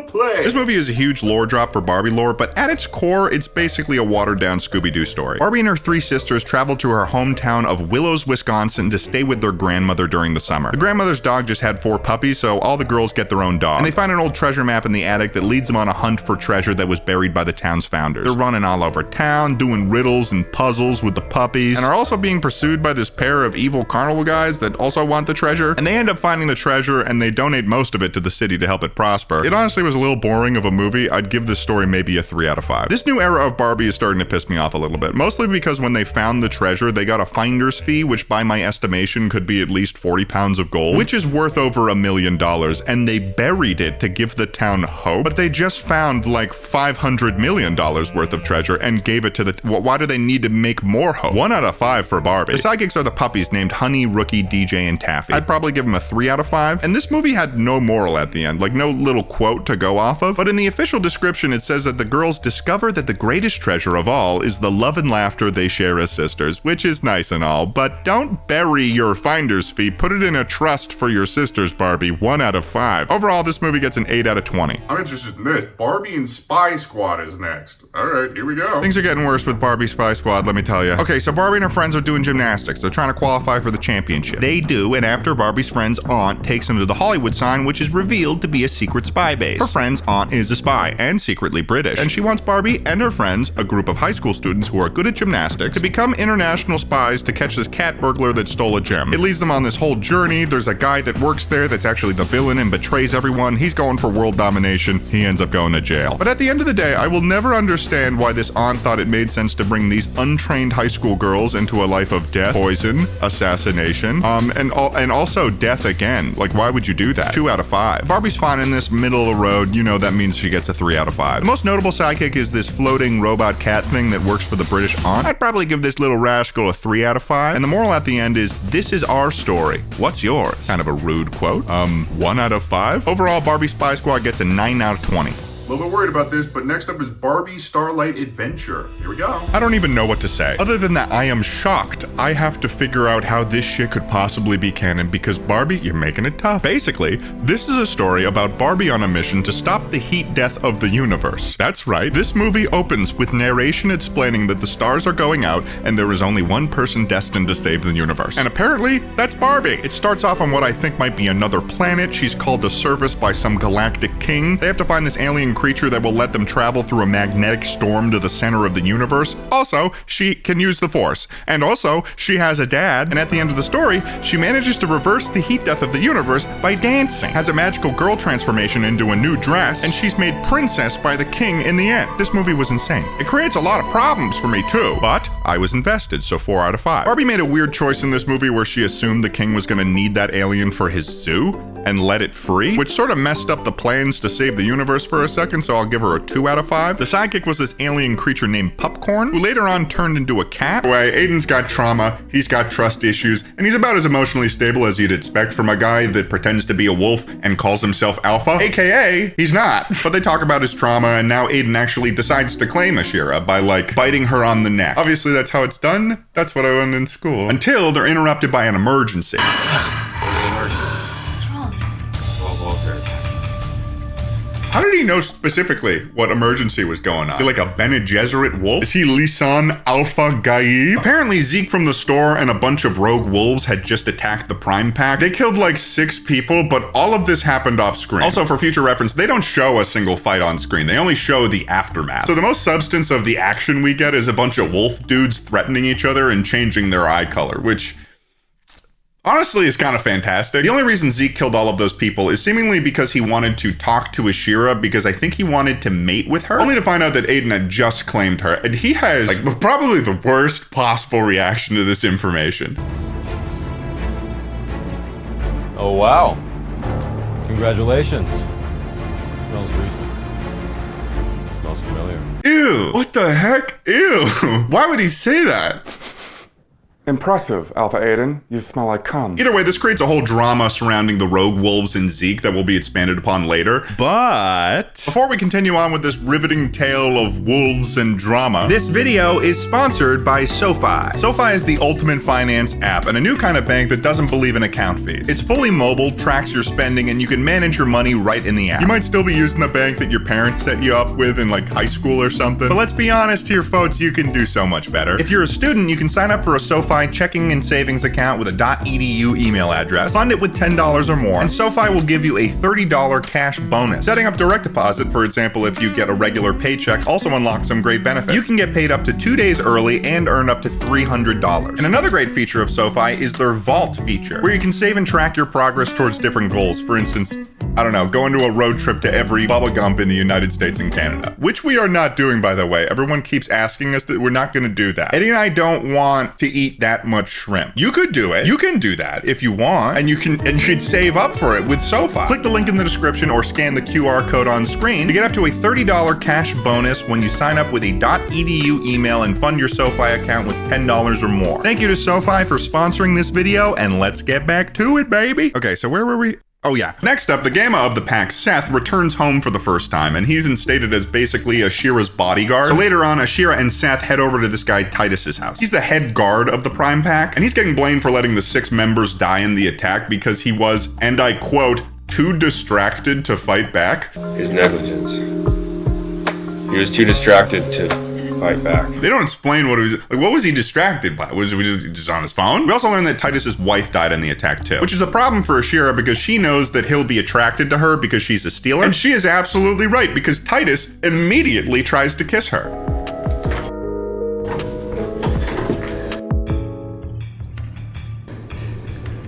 Speaker 1: Play. This movie is a huge lore drop for Barbie lore, but at its core, it's basically a watered-down Scooby-Doo story. Barbie and her 3 sisters travel to her hometown of Willows, Wisconsin to stay with their grandmother during the summer. The grandmother's dog just had 4 puppies, so all the girls get their own dog. And they find an old treasure map in the attic that leads them on a hunt for treasure that was buried by the town's founders. They're running all over town, doing riddles and puzzles with the puppies, and are also being pursued by this pair of evil carnival guys that also want the treasure. And they end up finding the treasure, and they donate most of it to the city to help it prosper. It honestly was a little boring of a movie. I'd give this story maybe a 3 out of 5. This new era of Barbie is starting to piss me off a little bit, mostly because when they found the treasure, they got a finder's fee, which by my estimation could be at least 40 pounds of gold, which is worth over $1 million, and they buried it to give the town hope, but they just found like $500 million worth of treasure and gave it to the... Why do they need to make more hope? 1 out of 5 for Barbie. The sidekicks are the puppies named Honey, Rookie, DJ, and Taffy. I'd probably give them a 3 out of 5, and this movie had no moral at the end, like no little quote to go off of, but in the official description it says that the girls discover that the greatest treasure of all is the love and laughter they share as sisters, which is nice and all, but don't bury your finder's fee. Put it in a trust for your sisters, Barbie. 1 out of 5. Overall, this movie gets an 8 out of 20. I'm interested in this. Barbie and Spy Squad is next. Alright, here we go. Things are getting worse with Barbie Spy Squad, let me tell you. Okay, so Barbie and her friends are doing gymnastics. They're trying to qualify for the championship. They do, and after Barbie's friend's aunt takes them to the Hollywood sign, which is revealed to be a secret spy base. Her friend's aunt is a spy, and secretly British, and she wants Barbie and her friends, a group of high school students who are good at gymnastics, to become international spies to catch this cat burglar that stole a gem. It leads them on this whole journey. There's a guy that works there that's actually the villain and betrays everyone. He's going for world domination. He ends up going to jail. But at the end of the day, I will never understand why this aunt thought it made sense to bring these untrained high school girls into a life of death, poison, assassination, and also death again. Like, why would you do that? 2 out of 5. Barbie's fine in this, middle of the road. You know that means she gets a 3 out of 5. The most notable sidekick is this floating robot cat thing that works for the British aunt. I'd probably give this little rascal a 3 out of 5. And the moral at the end is, this is our story. What's yours? Kind of a rude quote. 1 out of 5. Overall, Barbie Spy Squad gets a 9 out of 20. A little bit worried about this, but next up is Barbie Starlight Adventure. Here we go. I don't even know what to say. Other than that, I am shocked. I have to figure out how this shit could possibly be canon because Barbie, you're making it tough. Basically, this is a story about Barbie on a mission to stop the heat death of the universe. That's right. This movie opens with narration explaining that the stars are going out and there is only one person destined to save the universe. And apparently, that's Barbie. It starts off on what I think might be another planet. She's called to service by some galactic king. They have to find this alien creature that will let them travel through a magnetic storm to the center of the universe. Also, she can use the Force. And also, she has a dad, and at the end of the story, she manages to reverse the heat death of the universe by dancing, has a magical girl transformation into a new dress, and she's made princess by the king in the end. This movie was insane. It creates a lot of problems for me too, but I was invested, so 4 out of 5. Barbie made a weird choice in this movie where she assumed the king was gonna need that alien for his zoo and let it free, which sort of messed up the plans to save the universe for a second, so I'll give her a 2 out of 5. The sidekick was this alien creature named Popcorn, who later on turned into a cat. Anyway, Aiden's got trauma, he's got trust issues, and he's about as emotionally stable as you'd expect from a guy that pretends to be a wolf and calls himself Alpha, aka he's not. But they talk about his trauma, and now Aiden actually decides to claim Ashira by, like, biting her on the neck. Obviously that's how it's done. That's what I learned in school. Until they're interrupted by an emergency. How did he know specifically what emergency was going on? Is he like a Bene Gesserit wolf? Is he Lisan Alpha Gaib? Apparently Zeke from the store and a bunch of rogue wolves had just attacked the Prime Pack. They killed like 6 people, but all of this happened off screen. Also, for future reference, they don't show a single fight on screen. They only show the aftermath. So the most substance of the action we get is a bunch of wolf dudes threatening each other and changing their eye color, which honestly is kind of fantastic. The only reason Zeke killed all of those people is seemingly because he wanted to talk to Ashira, because I think he wanted to mate with her, only to find out that Aiden had just claimed her. And he has like probably the worst possible reaction to this information.
Speaker 3: Oh wow. Congratulations. It smells recent. It smells familiar.
Speaker 1: Ew, what the heck? Ew, why would he say that?
Speaker 19: Impressive, Alpha Aiden. You smell like cum.
Speaker 1: Either way, this creates a whole drama surrounding the rogue wolves and Zeke that will be expanded upon later. But before we continue on with this riveting tale of wolves and drama, this video is sponsored by SoFi. SoFi is the ultimate finance app and a new kind of bank that doesn't believe in account fees. It's fully mobile, tracks your spending, and you can manage your money right in the app. You might still be using the bank that your parents set you up with in like high school or something, but let's be honest here, folks, you can do so much better. If you're a student, you can sign up for a SoFi checking and savings account with a .edu email address, fund it with $10 or more, and SoFi will give you a $30 cash bonus. Setting up direct deposit, for example, if you get a regular paycheck, also unlocks some great benefits. You can get paid up to 2 days early and earn up to $300. And another great feature of SoFi is their Vault feature, where you can save and track your progress towards different goals. For instance, I don't know, going to a road trip to every Bubba Gump in the United States and Canada, which we are not doing, by the way. Everyone keeps asking us that we're not going to do that. Eddie and I don't want to eat that much shrimp. You could do it. You can do that if you want, and you could save up for it with SoFi. Click the link in the description or scan the QR code on screen to get up to a $30 cash bonus when you sign up with a .edu email and fund your SoFi account with $10 or more. Thank you to SoFi for sponsoring this video, and let's get back to it, baby. Okay, so where were we? Oh yeah. Next up, the Gamma of the pack, Seth, returns home for the first time, and he's instated as basically Ashira's bodyguard. So later on, Ashira and Seth head over to this guy Titus's house. He's the head guard of the Prime Pack, and he's getting blamed for letting the 6 members die in the attack because he was, and I quote, too distracted to fight back.
Speaker 5: His negligence. He was too distracted to fight back.
Speaker 1: They don't explain what he was, like, what was he distracted by? Was he just on his phone? We also learned that Titus's wife died in the attack too, which is a problem for Ashira because she knows that he'll be attracted to her because she's a stealer. And she is absolutely right, because Titus immediately tries to kiss her.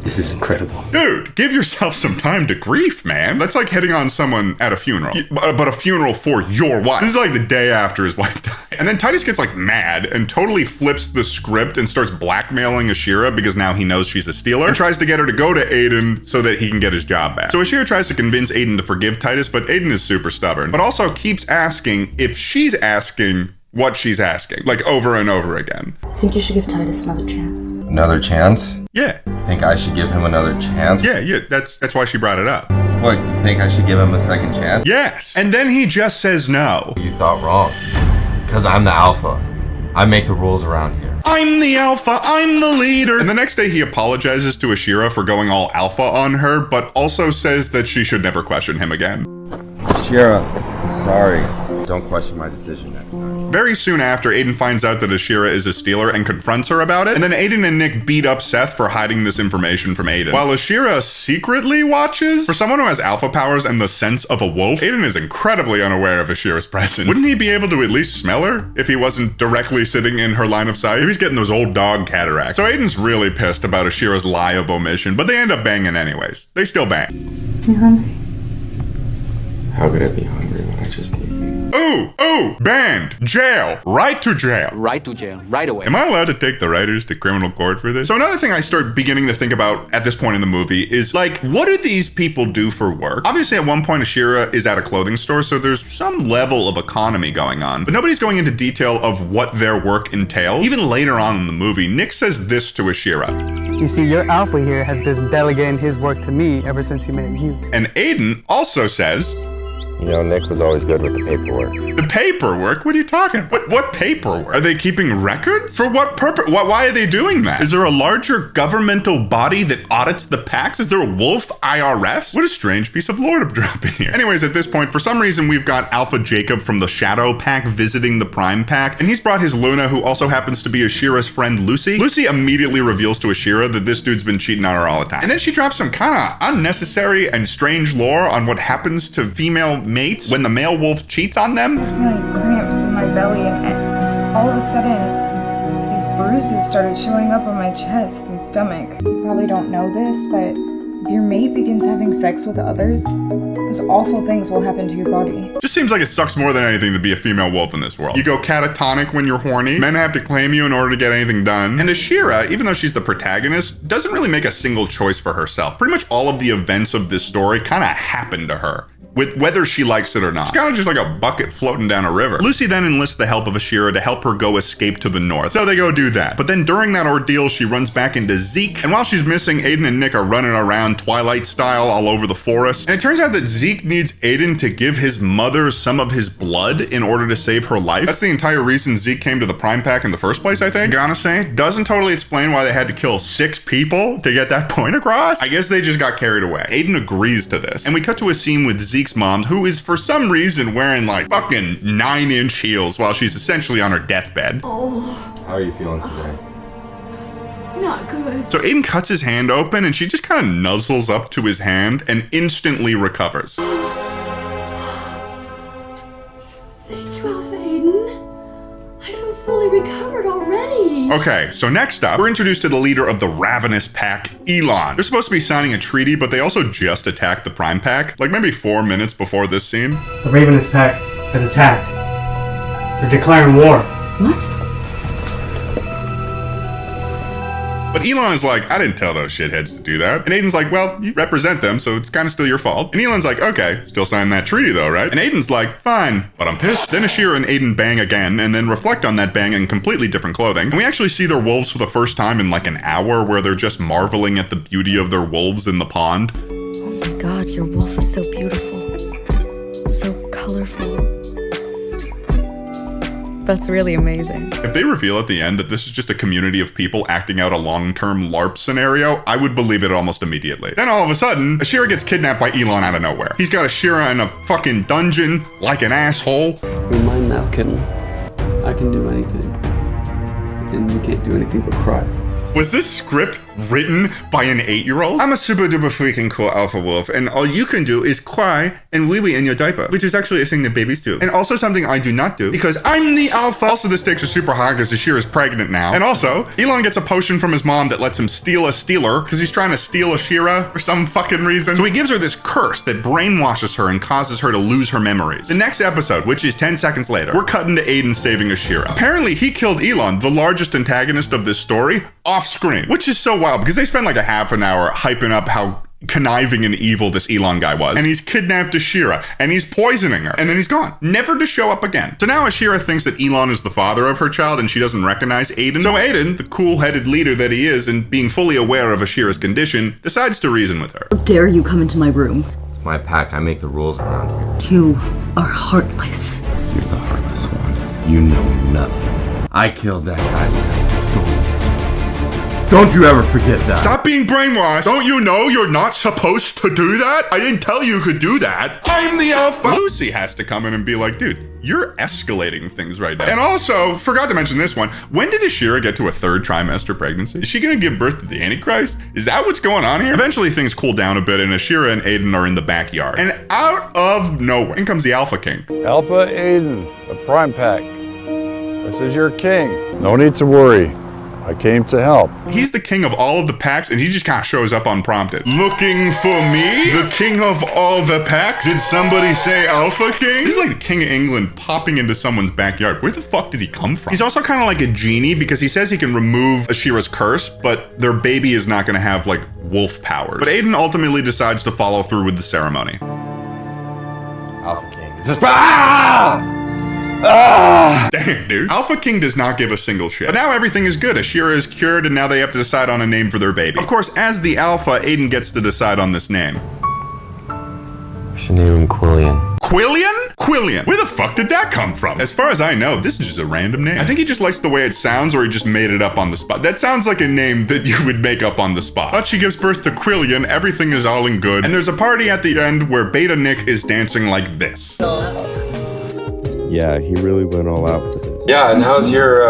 Speaker 5: This is incredible.
Speaker 1: Dude, give yourself some time to grief, man. That's like hitting on someone at a funeral, but a funeral for your wife. This is like the day after his wife died. And then Titus gets like mad and totally flips the script and starts blackmailing Ashira because now he knows she's a stealer, and tries to get her to go to Aiden so that he can get his job back. So Ashira tries to convince Aiden to forgive Titus, but Aiden is super stubborn, but also keeps asking if she's asking what she's asking, like over and over again.
Speaker 14: I think you should give Titus another chance.
Speaker 5: Another chance?
Speaker 1: Yeah.
Speaker 5: Think I should give him another chance?
Speaker 1: Yeah, that's why she brought it up.
Speaker 5: What, you think I should give him a second chance?
Speaker 1: Yes. And then he just says no.
Speaker 5: You thought wrong. Because I'm the alpha. I make the rules around here.
Speaker 1: I'm the alpha, I'm the leader. And the next day he apologizes to Ashira for going all alpha on her, but also says that she should never question him again.
Speaker 5: Ashira, sorry. Don't question my decision next time.
Speaker 1: Very soon after, Aiden finds out that Ashira is a stealer and confronts her about it, and then Aiden and Nick beat up Seth for hiding this information from Aiden. While Ashira secretly watches, for someone who has alpha powers and the sense of a wolf, Aiden is incredibly unaware of Ashira's presence. Wouldn't he be able to at least smell her if he wasn't directly sitting in her line of sight? If he's getting those old dog cataracts. So Aiden's really pissed about Ashira's lie of omission, but they end up banging anyways. They still bang.
Speaker 14: You hungry?
Speaker 5: How could I be hungry when I just ate you?
Speaker 1: Ooh, banned, jail, right to jail.
Speaker 20: Right to jail, right away.
Speaker 1: Am I allowed to take the writers to criminal court for this? So another thing I start beginning to think about at this point in the movie is like, what do these people do for work? Obviously at one point Ashira is at a clothing store, so there's some level of economy going on, but nobody's going into detail of what their work entails. Even later on in the movie, Nick says this to Ashira.
Speaker 11: You see, your alpha here has been delegating his work to me ever since he met you.
Speaker 1: And Aiden also says,
Speaker 5: You know, Nick was always good with the paperwork.
Speaker 1: The paperwork? What are you talking about? What paperwork? Are they keeping records? For what purpose? Why are they doing that? Is there a larger governmental body that audits the packs? Is there a wolf IRS? What a strange piece of lore to drop in here. Anyways, at this point, for some reason, we've got Alpha Jacob from the Shadow Pack visiting the Prime Pack, and he's brought his Luna, who also happens to be Ashira's friend Lucy. Lucy immediately reveals to Ashira that this dude's been cheating on her all the time. And then she drops some kind of unnecessary and strange lore on what happens to female mates when the male wolf cheats on them.
Speaker 17: Feeling cramps in my belly, and all of a sudden these bruises started showing up on my chest and stomach. You probably don't know this, but if your mate begins having sex with others, those awful things will happen to your body.
Speaker 1: Just seems like it sucks more than anything to be a female wolf in this world. You go catatonic when you're horny, men have to claim you in order to get anything done. And Ashira, even though she's the protagonist, doesn't really make a single choice for herself. Pretty much all of the events of this story kind of happen to her, with whether she likes it or not. She's kind of just like a bucket floating down a river. Lucy then enlists the help of Ashira to help her go escape to the north. So they go do that. But then during that ordeal, she runs back into Zeke. And while she's missing, Aiden and Nick are running around Twilight style all over the forest. And it turns out that Zeke needs Aiden to give his mother some of his blood in order to save her life. That's the entire reason Zeke came to the Prime Pack in the first place, I think. Gotta say, doesn't totally explain why they had to kill 6 people to get that point across. I guess they just got carried away. Aiden agrees to this. And we cut to a scene with Zeke's mom, who is for some reason wearing like fucking 9-inch heels while she's essentially on her deathbed.
Speaker 5: How are you feeling today?
Speaker 14: Not good.
Speaker 1: So Aiden cuts his hand open and she just kind of nuzzles up to his hand and instantly recovers.
Speaker 14: Thank you, Alpha Aiden. I feel fully recovered already.
Speaker 1: Okay, so next up, we're introduced to the leader of the Ravenous Pack, Elon. They're supposed to be signing a treaty, but they also just attacked the Prime Pack, like maybe 4 minutes before this scene.
Speaker 12: The Ravenous Pack has attacked. They're declaring war.
Speaker 14: What?
Speaker 1: But Elon is like, I didn't tell those shitheads to do that. And Aiden's like, well, you represent them, so it's kind of still your fault. And Elon's like, okay, still sign that treaty though, right? And Aiden's like, fine, but I'm pissed. Then Ashira and Aiden bang again, and then reflect on that bang in completely different clothing. And we actually see their wolves for the first time in like an hour, where they're just marveling at the beauty of their wolves in the pond.
Speaker 14: Oh my god, your wolf is so beautiful. So colorful. That's really amazing.
Speaker 1: If they reveal at the end that this is just a community of people acting out a long-term LARP scenario, I would believe it almost immediately. Then all of a sudden, Ashira gets kidnapped by Elon out of nowhere. He's got Ashira in a fucking dungeon like an asshole.
Speaker 22: You're mine now, kitten. I can do anything. And you can't do anything but cry.
Speaker 1: Was this script written by an 8-year-old? I'm a super duper freaking cool alpha wolf, and all you can do is cry and wee-wee in your diaper, which is actually a thing that babies do. And also something I do not do, because I'm the alpha. Also, the stakes are super high because Ashira's pregnant now. And also, Elon gets a potion from his mom that lets him steal a stealer, because he's trying to steal Ashira for some fucking reason. So he gives her this curse that brainwashes her and causes her to lose her memories. The next episode, which is 10 seconds later, we're cutting to Aiden saving Ashira. Apparently, he killed Elon, the largest antagonist of this story, off screen, which is so wild because they spend like a half an hour hyping up how conniving and evil this Elon guy was. And he's kidnapped Ashira and he's poisoning her and then he's gone, never to show up again. So now Ashira thinks that Elon is the father of her child and she doesn't recognize Aiden. So Aiden, the cool-headed leader that he is and being fully aware of Ashira's condition, decides to reason with her.
Speaker 23: How dare you come into my room?
Speaker 5: It's my pack. I make the rules around here.
Speaker 23: You are heartless.
Speaker 5: You're the heartless one. You know nothing. I killed that guy with a pistol. Don't you ever forget that.
Speaker 1: Stop being brainwashed. Don't you know you're not supposed to do that? I didn't tell you could do that. I'm the alpha. Lucy has to come in and be like, dude, you're escalating things right now. And also, forgot to mention this one. When did Ashira get to a 3rd trimester pregnancy? Is she gonna give birth to the Antichrist? Is that what's going on here? Eventually things cool down a bit and Ashira and Aiden are in the backyard. And out of nowhere, in comes the Alpha King.
Speaker 4: Alpha Aiden, the Prime Pack. This is your king. No need to worry. I came to help.
Speaker 1: He's the king of all of the packs, and he just kind of shows up unprompted. Looking for me? The king of all the packs? Did somebody say Alpha King? This is like the king of England popping into someone's backyard. Where the fuck did he come from? He's also kind of like a genie because he says he can remove Ashira's curse, but their baby is not going to have like wolf powers. But Aiden ultimately decides to follow through with the ceremony.
Speaker 5: Alpha King. Is this
Speaker 1: Damn, dude. Alpha King does not give a single shit. But now everything is good. Ashira is cured, and now they have to decide on a name for their baby. Of course, as the Alpha, Aiden gets to decide on this name.
Speaker 5: I should name him Quillian.
Speaker 1: Quillian? Quillian. Where the fuck did that come from? As far as I know, this is just a random name. I think he just likes the way it sounds, or he just made it up on the spot. That sounds like a name that you would make up on the spot. But she gives birth to Quillian, everything is all in good, and there's a party at the end where Beta Nick is dancing like this.
Speaker 10: Yeah, he really went all out for this.
Speaker 5: Yeah, and how's your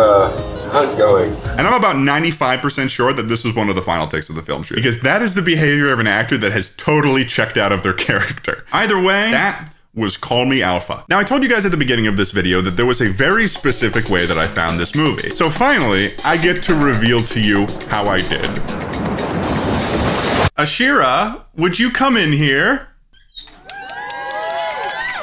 Speaker 5: hunt going?
Speaker 1: And I'm about 95% sure that this is one of the final takes of the film shoot, because that is the behavior of an actor that has totally checked out of their character. Either way, that was Call Me Alpha. Now, I told you guys at the beginning of this video that there was a very specific way that I found this movie. So finally, I get to reveal to you how I did. Ashira, would you come in here?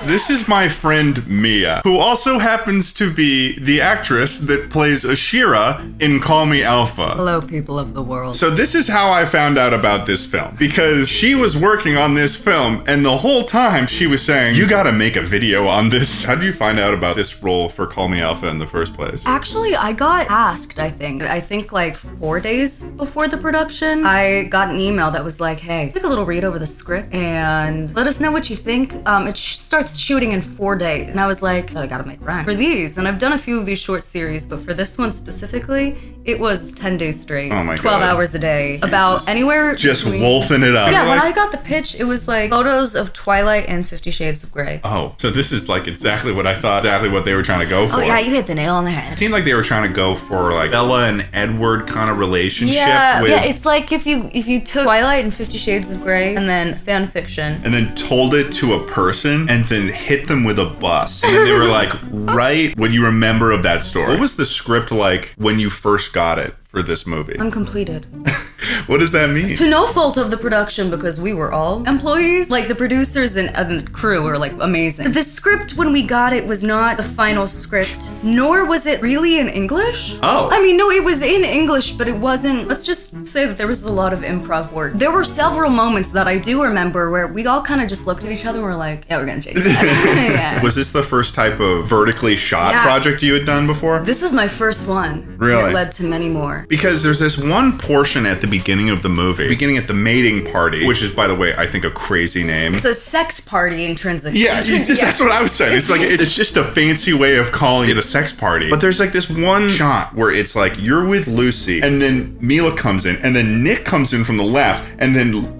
Speaker 1: This is my friend Mia, who also happens to be the actress that plays Ashira in Call Me Alpha.
Speaker 16: Hello, people of the world.
Speaker 1: So this is how I found out about this film, because she was working on this film, and the whole time she was saying, you gotta make a video on this. How did you find out about this role for Call Me Alpha in the first place?
Speaker 16: Actually, I got asked, I think like 4 days before the production, I got an email that was like, hey, take a little read over the script and let us know what you think. It starts shooting in 4 days. And I was like, I gotta make rent for these. And I've done a few of these short series, but for this one specifically, it was 10 days straight,
Speaker 1: oh my
Speaker 16: 12
Speaker 1: God.
Speaker 16: hours a day, about anywhere
Speaker 1: just
Speaker 16: between...
Speaker 1: wolfing it up.
Speaker 16: Yeah, when I got the pitch, it was like photos of Twilight and 50 Shades of Grey.
Speaker 1: Oh, so this is like exactly what I thought, exactly what they were trying to go for.
Speaker 16: Oh yeah, you hit the nail on the head.
Speaker 1: It seemed like they were trying to go for like Bella and Edward kind of relationship.
Speaker 16: Yeah,
Speaker 1: with,
Speaker 16: yeah, it's like if you took Twilight and 50 Shades of Grey and then fan fiction.
Speaker 1: And then told it to a person and then hit them with a bus. And then they were like, write what you remember of that story. What was the script like when you first got it for this movie?
Speaker 16: Uncompleted.
Speaker 1: What does that mean?
Speaker 16: To no fault of the production, because we were all employees. Like the producers and the crew were like amazing. The script when we got it was not the final script, nor was it really in English.
Speaker 1: Oh.
Speaker 16: I mean, no, it was in English, but it wasn't. Let's just say that there was a lot of improv work. There were several moments that I do remember where we all kind of just looked at each other and were like, yeah, we're gonna change that. Yeah.
Speaker 1: Was this the first type of vertically shot project you had done before?
Speaker 16: This was my first one.
Speaker 1: Really?
Speaker 16: It led to many more.
Speaker 1: Because there's this one portion at the beginning of the movie, beginning at the mating party, which is, by the way, I think a crazy name.
Speaker 16: It's a sex party intrinsically.
Speaker 1: Yeah, that's what I was saying. It's like, it's just a fancy way of calling it a sex party. But there's like this one shot where it's like, you're with Lucy, and then Mila comes in, and then Nick comes in from the left, and then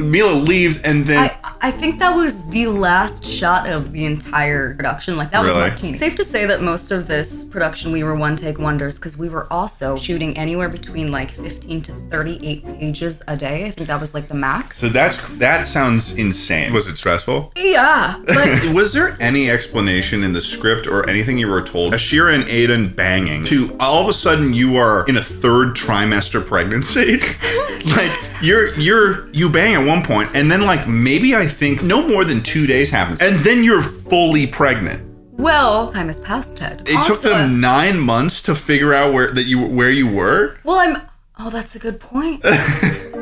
Speaker 1: Mila leaves, and then...
Speaker 16: I think that was the last shot of the entire production. Like, that was Martini. Safe to say that most of this production, we were one-take wonders, because we were also shooting anywhere between like 15 to 38 pages a day. I think that was like the max.
Speaker 1: So that sounds insane. Was it stressful?
Speaker 16: Yeah. But
Speaker 1: was there any explanation in the script or anything you were told? Ashira and Aiden banging to all of a sudden you are in a 3rd trimester pregnancy. Like you bang at one point, and then like maybe I think no more than 2 days happens, and then you're fully pregnant.
Speaker 16: well, time has passed, Ted.
Speaker 1: It took them 9 months to figure out where you were.
Speaker 16: Well, oh, that's a good point.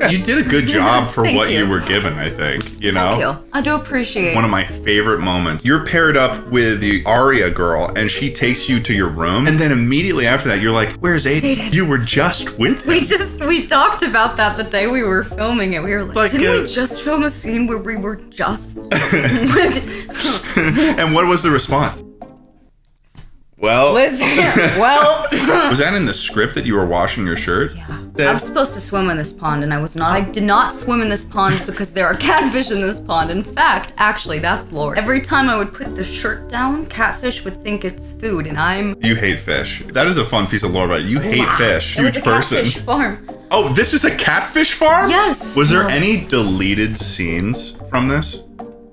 Speaker 1: You did a good job for what you were given, I think, you know?
Speaker 16: Thank you. I do appreciate
Speaker 1: one of my favorite moments. You're paired up with the Aria girl, and she takes you to your room, and then immediately after that, you're like, where's Aiden? You were just with him.
Speaker 16: We talked about that the day we were filming it. We were like, didn't we just film a scene where we were just...
Speaker 1: And what was the response? Well,
Speaker 16: Listen, well.
Speaker 1: Was that in the script that you were washing your shirt?
Speaker 16: Yeah. I was supposed to swim in this pond and I was not. I did not swim in this pond because there are catfish in this pond. In fact, actually, that's lore. Every time I would put the shirt down, catfish would think it's food and I'm...
Speaker 1: You hate fish. That is a fun piece of lore about you. You hate fish.
Speaker 16: It was a
Speaker 1: Huge person.
Speaker 16: catfish farm.
Speaker 1: Oh, this is a catfish farm?
Speaker 16: Yes.
Speaker 1: Was there any deleted scenes from this?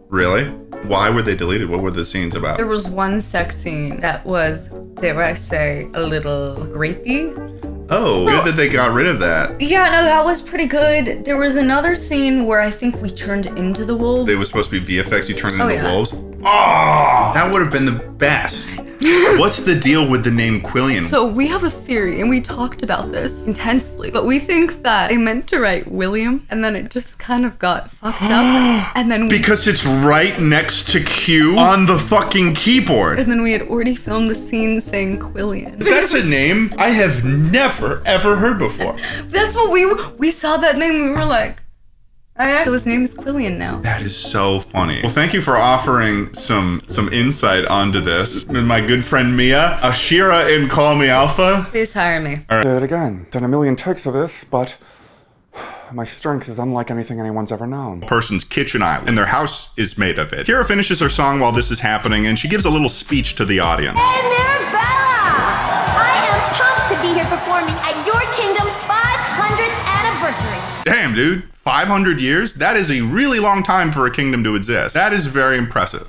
Speaker 1: Really? Why were they deleted? What were the scenes about?
Speaker 16: There was one sex scene that was, dare I say, a little rapey.
Speaker 1: Oh, good that they got rid of that.
Speaker 16: Yeah, no, that was pretty good. There was another scene where I think we turned into the wolves.
Speaker 1: They were supposed to be VFX, you turned into
Speaker 16: yeah.
Speaker 1: wolves? Oh, that would have been the best. What's the deal with the name Quillian?
Speaker 16: So we have a theory, and we talked about this intensely, but we think that they meant to write William, and then it just kind of got fucked up, and then
Speaker 1: because it's right next to Q on the fucking keyboard.
Speaker 16: And then we had already filmed the scene saying Quillian.
Speaker 1: That's a name I have never, ever heard before.
Speaker 16: That's what we saw that name, we were like, so his name is Quillian now.
Speaker 1: That is so funny. Well, thank you for offering some insight onto this. And my good friend Mia, Ashira in Call Me Alpha.
Speaker 16: Please hire me.
Speaker 1: All right.
Speaker 19: Do it again. Done a million takes of this, but my strength is unlike anything anyone's ever known.
Speaker 1: Person's kitchen island, and their house is made of it. Kira finishes her song while this is happening, and she gives a little speech to the audience.
Speaker 6: Hey, Mirabella! I am pumped to be here performing at your kingdom's 500th anniversary.
Speaker 1: Damn, dude. 500 years? That is a really long time for a kingdom to exist. That is very impressive.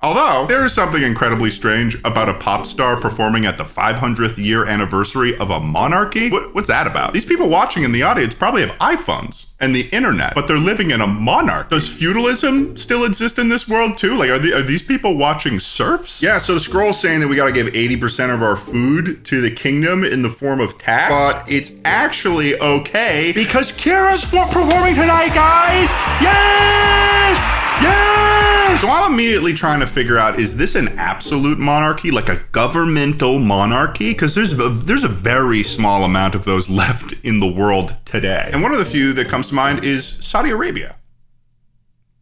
Speaker 1: Although, there is something incredibly strange about a pop star performing at the 500th year anniversary of a monarchy. What's that about? These people watching in the audience probably have iPhones and the internet, but they're living in a monarch. Does feudalism still exist in this world too? Like, are these people watching serfs? Yeah, so the scroll's saying that we gotta give 80% of our food to the kingdom in the form of tax, but it's actually okay because Kira's performing tonight, guys! Yes! Yes! So I'm immediately trying to figure out, is this an absolute monarchy, like a governmental monarchy? Because there's a very small amount of those left in the world today. And one of the few that comes to mind is Saudi Arabia.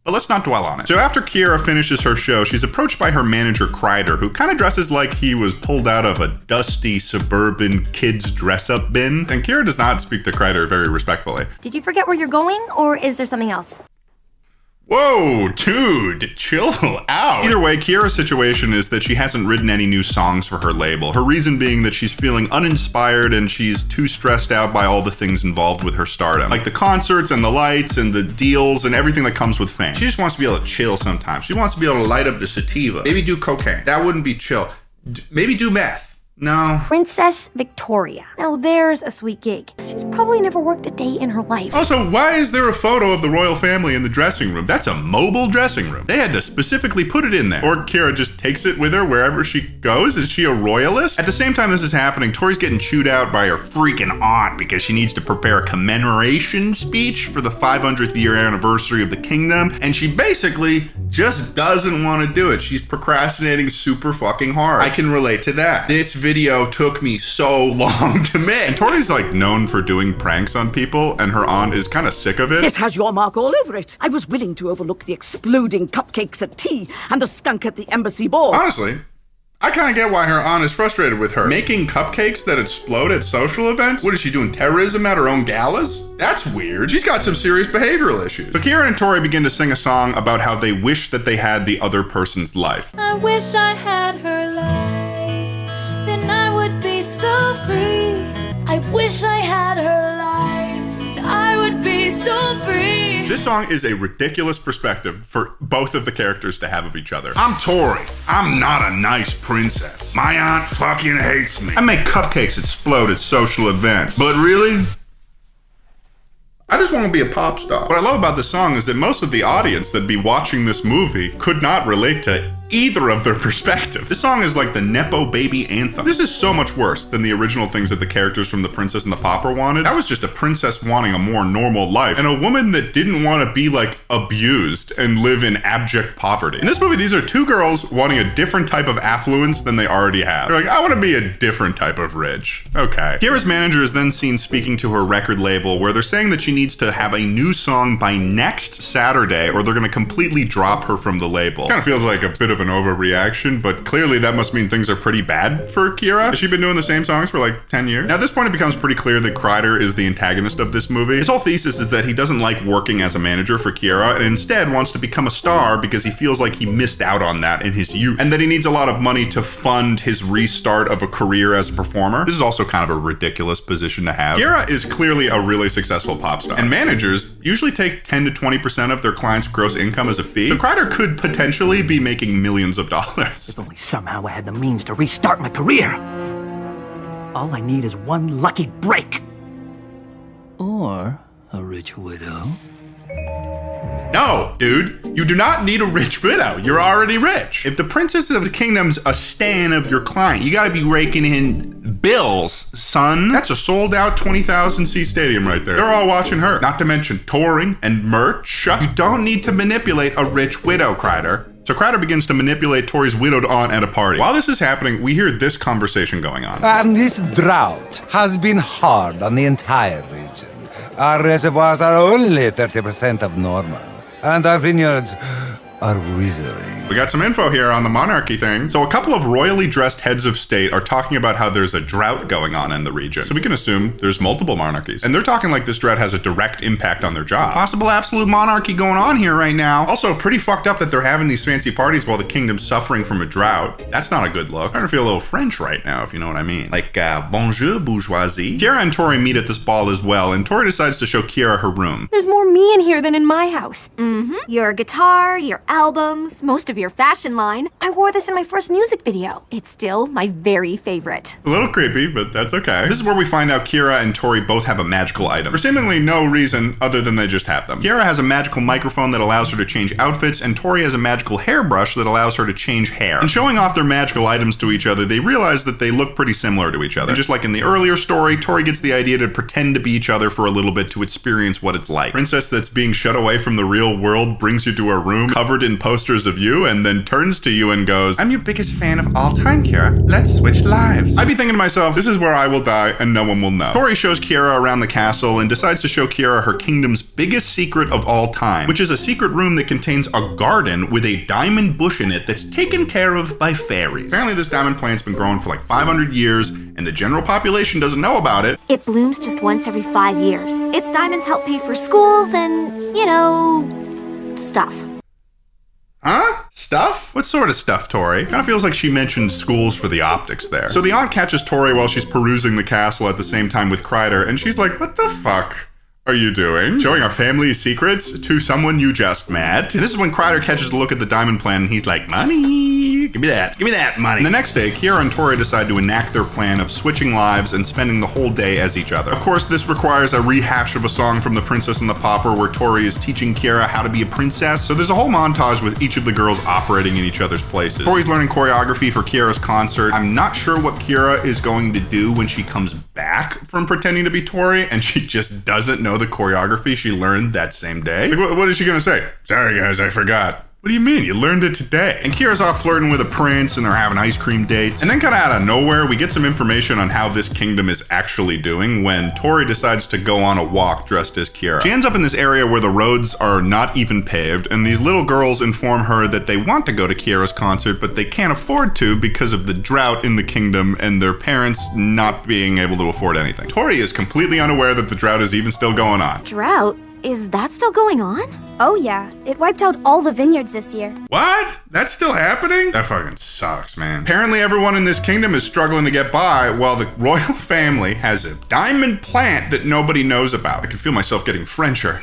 Speaker 1: But let's not dwell on it. So after Kira finishes her show, she's approached by her manager, Kreider, who kind of dresses like he was pulled out of a dusty suburban kids dress-up bin. And Kira does not speak to Kreider very respectfully.
Speaker 6: Did you forget where you're going, or is there something else?
Speaker 1: Whoa, dude, chill out. Either way, Kira's situation is that she hasn't written any new songs for her label. Her reason being that she's feeling uninspired and she's too stressed out by all the things involved with her stardom. Like the concerts and the lights and the deals and everything that comes with fame. She just wants to be able to chill sometimes. She wants to be able to light up the sativa. Maybe do cocaine. That wouldn't be chill. Maybe do meth. No.
Speaker 6: Princess Victoria. Now there's a sweet gig. She's probably never worked a day in her life.
Speaker 1: Also, why is there a photo of the royal family in the dressing room? That's a mobile dressing room. They had to specifically put it in there. Or Kira just takes it with her wherever she goes? Is she a royalist? At the same time this is happening, Tori's getting chewed out by her freaking aunt because she needs to prepare a commemoration speech for the 500th year anniversary of the kingdom, and she basically just doesn't want to do it. She's procrastinating super fucking hard. I can relate to that. This video took me so long to make. And Tori's like known for doing pranks on people, and her aunt is kind of sick of it.
Speaker 8: This has your mark all over it. I was willing to overlook the exploding cupcakes at tea and the skunk at the embassy ball.
Speaker 1: Honestly, I kind of get why her aunt is frustrated with her. Making cupcakes that explode at social events? What is she doing, terrorism at her own galas? That's weird. She's got some serious behavioral issues. But Kira and Tori begin to sing a song about how they wish that they had the other person's life.
Speaker 13: I wish I had her life, then I would be so free. I wish I had her life, I would be so free.
Speaker 1: This song is a ridiculous perspective for both of the characters to have of each other. I'm Tori. I'm not a nice princess. My aunt fucking hates me. I make cupcakes explode at social events. But really? I just want to be a pop star. What I love about this song is that most of the audience that'd be watching this movie could not relate to either of their perspective. This song is like the Nepo baby anthem. This is so much worse than the original things that the characters from The Princess and the Pauper wanted. That was just a princess wanting a more normal life, and a woman that didn't want to be like abused and live in abject poverty. In this movie, these are two girls wanting a different type of affluence than they already have. They're like, I want to be a different type of rich. Okay. Kira's manager is then seen speaking to her record label where they're saying that she needs to have a new song by next Saturday or they're going to completely drop her from the label. Kind of feels like a bit of an overreaction, but clearly that must mean things are pretty bad for Kira. Has she been doing the same songs for like 10 years? Now, at this point, it becomes pretty clear that Kreider is the antagonist of this movie. His whole thesis is that he doesn't like working as a manager for Kira and instead wants to become a star because he feels like he missed out on that in his youth and that he needs a lot of money to fund his restart of a career as a performer. This is also kind of a ridiculous position to have. Kira is clearly a really successful pop star, and managers usually take 10 to 20% of their clients' gross income as a fee. So Kreider could potentially be making millions of dollars.
Speaker 7: If only somehow I had the means to restart my career. All I need is one lucky break. Or a rich widow.
Speaker 1: No, dude, you do not need a rich widow. You're already rich. If the Princess of the Kingdom's a stan of your client, you gotta be raking in bills, son. That's a sold out 20,000 seat stadium right there. They're all watching her. Not to mention touring and merch. You don't need to manipulate a rich widow, Kreider. So Kreider begins to manipulate Tori's widowed aunt at a party. While this is happening, we hear this conversation going on.
Speaker 18: And this drought has been hard on the entire region. Our reservoirs are only 30% of normal, and our vineyards are withering.
Speaker 1: We got some info here on the monarchy thing. So a couple of royally dressed heads of state are talking about how there's a drought going on in the region. So we can assume there's multiple monarchies. And they're talking like this drought has a direct impact on their job. Possible absolute monarchy going on here right now. Also, pretty fucked up that they're having these fancy parties while the kingdom's suffering from a drought. That's not a good look. I'm starting to feel a little French right now, if you know what I mean. Like, bonjour, bourgeoisie. Kira and Tori meet at this ball as well, and Tori decides to show Kira her room.
Speaker 6: There's more me in here than in my house. Your guitar, your albums, most of your fashion line. I wore this in my first music video. It's still my very favorite.
Speaker 1: A little creepy, but that's okay. This is where we find out Kira and Tori both have a magical item. For seemingly no reason other than they just have them. Kira has a magical microphone that allows her to change outfits, and Tori has a magical hairbrush that allows her to change hair. And showing off their magical items to each other, they realize that they look pretty similar to each other. And just like in the earlier story, Tori gets the idea to pretend to be each other for a little bit to experience what it's like. Princess that's being shut away from the real world brings you to her room covered in posters of you and then turns to you and goes, "I'm your biggest fan of all time, Kira. Let's switch lives." I'd be thinking to myself, this is where I will die and no one will know. Tori shows Kira around the castle and decides to show Kira her kingdom's biggest secret of all time, which is a secret room that contains a garden with a diamond bush in it that's taken care of by fairies. Apparently this diamond plant's been growing for like 500 years and the general population doesn't know about it.
Speaker 6: It blooms just once every 5 years. Its diamonds help pay for schools and, you know, stuff.
Speaker 1: Huh? Stuff? What sort of stuff, Tori? Kind of feels like she mentioned schools for the optics there. So the aunt catches Tori while she's perusing the castle at the same time with Kreider, and she's like, "What the fuck are you doing? Showing our family secrets to someone you just met?" And this is when Kreider catches a look at the diamond plan, and he's like, "Money! Give me that money." And the next day, Kira and Tori decide to enact their plan of switching lives and spending the whole day as each other. Of course, this requires a rehash of a song from The Princess and the Pauper where Tori is teaching Kira how to be a princess. So there's a whole montage with each of the girls operating in each other's places. Tori's learning choreography for Kira's concert. I'm not sure what Kira is going to do when she comes back from pretending to be Tori and she just doesn't know the choreography she learned that same day. Like, what is she gonna say? "Sorry guys, I forgot." What do you mean? You learned it today. And Kira's off flirting with a prince and they're having ice cream dates. And then kind of out of nowhere, we get some information on how this kingdom is actually doing when Tori decides to go on a walk dressed as Kira. She ends up in this area where the roads are not even paved, and these little girls inform her that they want to go to Kira's concert, but they can't afford to because of the drought in the kingdom and their parents not being able to afford anything. Tori is completely unaware that the drought is even still going on.
Speaker 6: Drought? Is that still going on? Oh yeah, it wiped out all the vineyards this year.
Speaker 1: What? That's still happening? That fucking sucks, man. Apparently everyone in this kingdom is struggling to get by while the royal family has a diamond plant that nobody knows about. I can feel myself getting Frencher.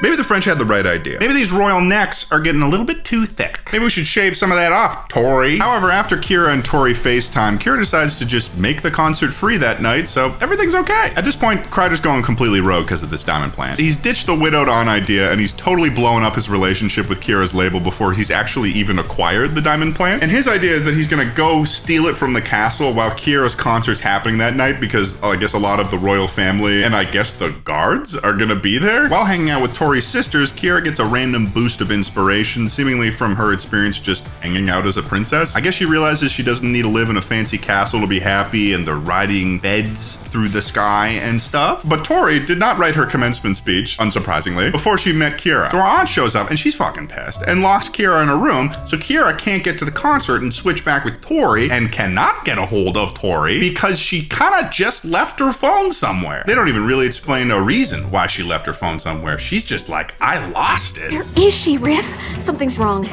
Speaker 1: Maybe the French had the right idea. Maybe these royal necks are getting a little bit too thick. Maybe we should shave some of that off, Tori. However, after Kira and Tori FaceTime, Kira decides to just make the concert free that night, so everything's okay. At this point, Kreider's going completely rogue because of this diamond plant. He's ditched the widowed aunt idea, and he's totally blowing up his relationship with Kira's label before he's actually even acquired the diamond plant. And his idea is that he's gonna go steal it from the castle while Kira's concert's happening that night because I guess a lot of the royal family and I guess the guards are gonna be there. While hanging out with Tori Tori's sisters, Kiera gets a random boost of inspiration, seemingly from her experience just hanging out as a princess. I guess she realizes she doesn't need to live in a fancy castle to be happy, and they're riding beds through the sky and stuff. But Tori did not write her commencement speech, unsurprisingly, before she met Kiera. So her aunt shows up and she's fucking pissed and locks Kiera in a room, so Kiera can't get to the concert and switch back with Tori, and cannot get a hold of Tori because she kinda just left her phone somewhere. They don't even really explain a reason why she left her phone somewhere. She's just like, I lost it.
Speaker 6: Where is she, Riff? Something's wrong.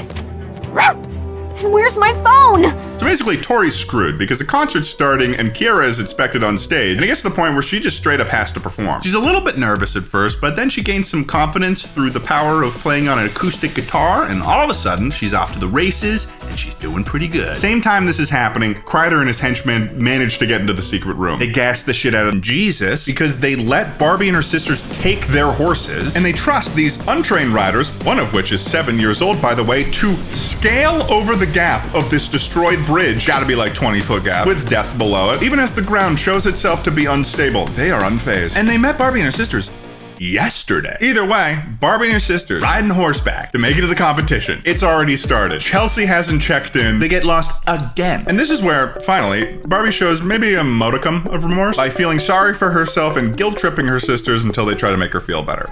Speaker 6: And where's my phone?
Speaker 1: So basically, Tori's screwed because the concert's starting and Kiera is expected on stage, and it gets to the point where she just straight up has to perform. She's a little bit nervous at first, but then she gains some confidence through the power of playing on an acoustic guitar, and all of a sudden, she's off to the races, and she's doing pretty good. Same time this is happening, Kreider and his henchmen manage to get into the secret room. They gas the shit out of Jesus because they let Barbie and her sisters take their horses, and they trust these untrained riders, one of which is 7 years old, by the way, to scale over the gap of this destroyed bridge, gotta be like 20-foot gap, with death below it. Even as the ground shows itself to be unstable, they are unfazed. And they met Barbie and her sisters yesterday. Either way, Barbie and her sisters riding horseback to make it to the competition. It's already started. Chelsea hasn't checked in. They get lost again. And this is where, finally, Barbie shows maybe a modicum of remorse by feeling sorry for herself and guilt-tripping her sisters until they try to make her feel better.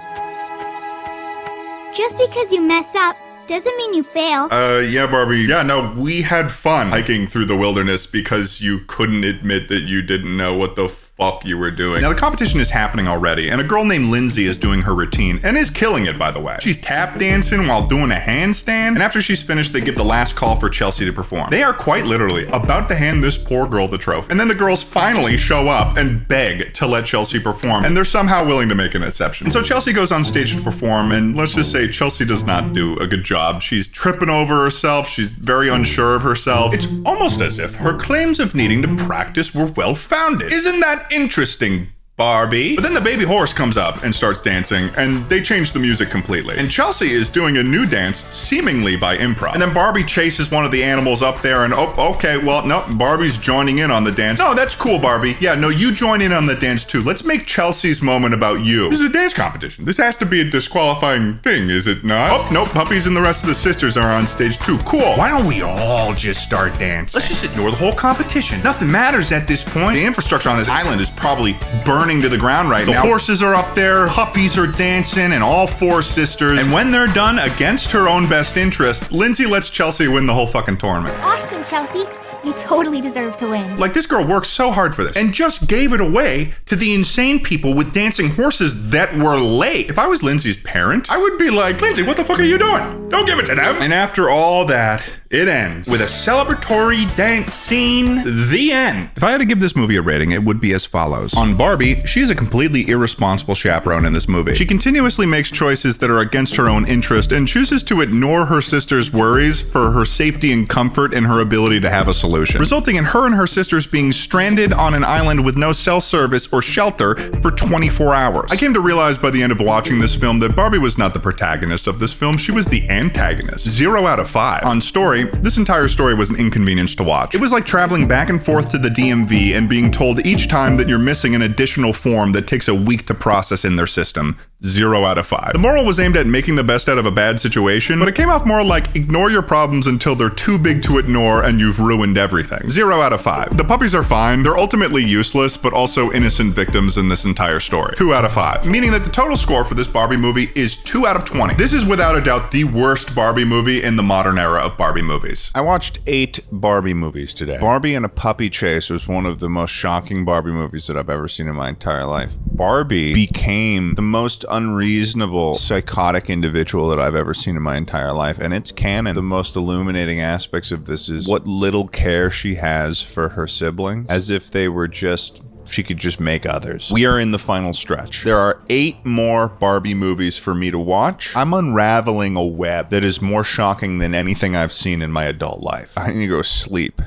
Speaker 9: Just because you mess up doesn't mean you fail.
Speaker 1: Yeah, Barbie. Yeah, no, we had fun hiking through the wilderness because you couldn't admit that you didn't know what the fuck you were doing. Now, the competition is happening already, and a girl named Lindsay is doing her routine, and is killing it, by the way. She's tap dancing while doing a handstand, and after she's finished, they give the last call for Chelsea to perform. They are quite literally about to hand this poor girl the trophy. And then the girls finally show up and beg to let Chelsea perform, and they're somehow willing to make an exception. And so Chelsea goes on stage to perform, and let's just say Chelsea does not do a good job. She's tripping over herself, she's very unsure of herself. It's almost as if her claims of needing to practice were well-founded. Isn't that interesting, Barbie? But then the baby horse comes up and starts dancing, and they change the music completely. And Chelsea is doing a new dance, seemingly by improv. And then Barbie chases one of the animals up there, and oh, okay, well, no, Barbie's joining in on the dance. No, that's cool, Barbie. Yeah, no, you join in on the dance too. Let's make Chelsea's moment about you. This is a dance competition. This has to be a disqualifying thing, is it not? Oh, no, Puppies and the rest of the sisters are on stage too. Cool. Why don't we all just start dancing? Let's just ignore the whole competition. Nothing matters at this point. The infrastructure on this island is probably burning to the ground right now. The horses are up there, puppies are dancing, and all four sisters. And when they're done, against her own best interest, Lindsay lets Chelsea win the whole fucking tournament.
Speaker 9: Awesome, Chelsea. You totally deserve to win.
Speaker 1: Like, this girl worked so hard for this and just gave it away to the insane people with dancing horses that were late. If I was Lindsay's parent, I would be like, Lindsay, what the fuck are you doing? Don't give it to them. And after all that, it ends with a celebratory dance scene. The end. If I had to give this movie a rating, it would be as follows. On Barbie, she's a completely irresponsible chaperone in this movie. She continuously makes choices that are against her own interest and chooses to ignore her sister's worries for her safety and comfort and her ability to have a solution, resulting in her and her sisters being stranded on an island with no cell service or shelter for 24 hours. I came to realize by the end of watching this film that Barbie was not the protagonist of this film, she was the antagonist. 0 out of 5. On story, this entire story was an inconvenience to watch. It was like traveling back and forth to the DMV and being told each time that you're missing an additional form that takes a week to process in their system. 0 out of 5. The moral was aimed at making the best out of a bad situation, but it came off more like ignore your problems until they're too big to ignore and you've ruined everything. 0 out of 5. The puppies are fine. They're ultimately useless, but also innocent victims in this entire story. 2 out of 5. Meaning that the total score for this Barbie movie is 2 out of 20. This is without a doubt the worst Barbie movie in the modern era of Barbie movies.
Speaker 2: I watched 8 Barbie movies today. Barbie and a Puppy Chase was one of the most shocking Barbie movies that I've ever seen in my entire life. Barbie became the most unreasonable, psychotic individual that I've ever seen in my entire life, and it's canon. The most illuminating aspects of this is what little care she has for her sibling, as if they were just she could just make others. We are in the final stretch. There are 8 more Barbie movies for me to watch. I'm unraveling a web that is more shocking than anything I've seen in my adult life. I need to go sleep.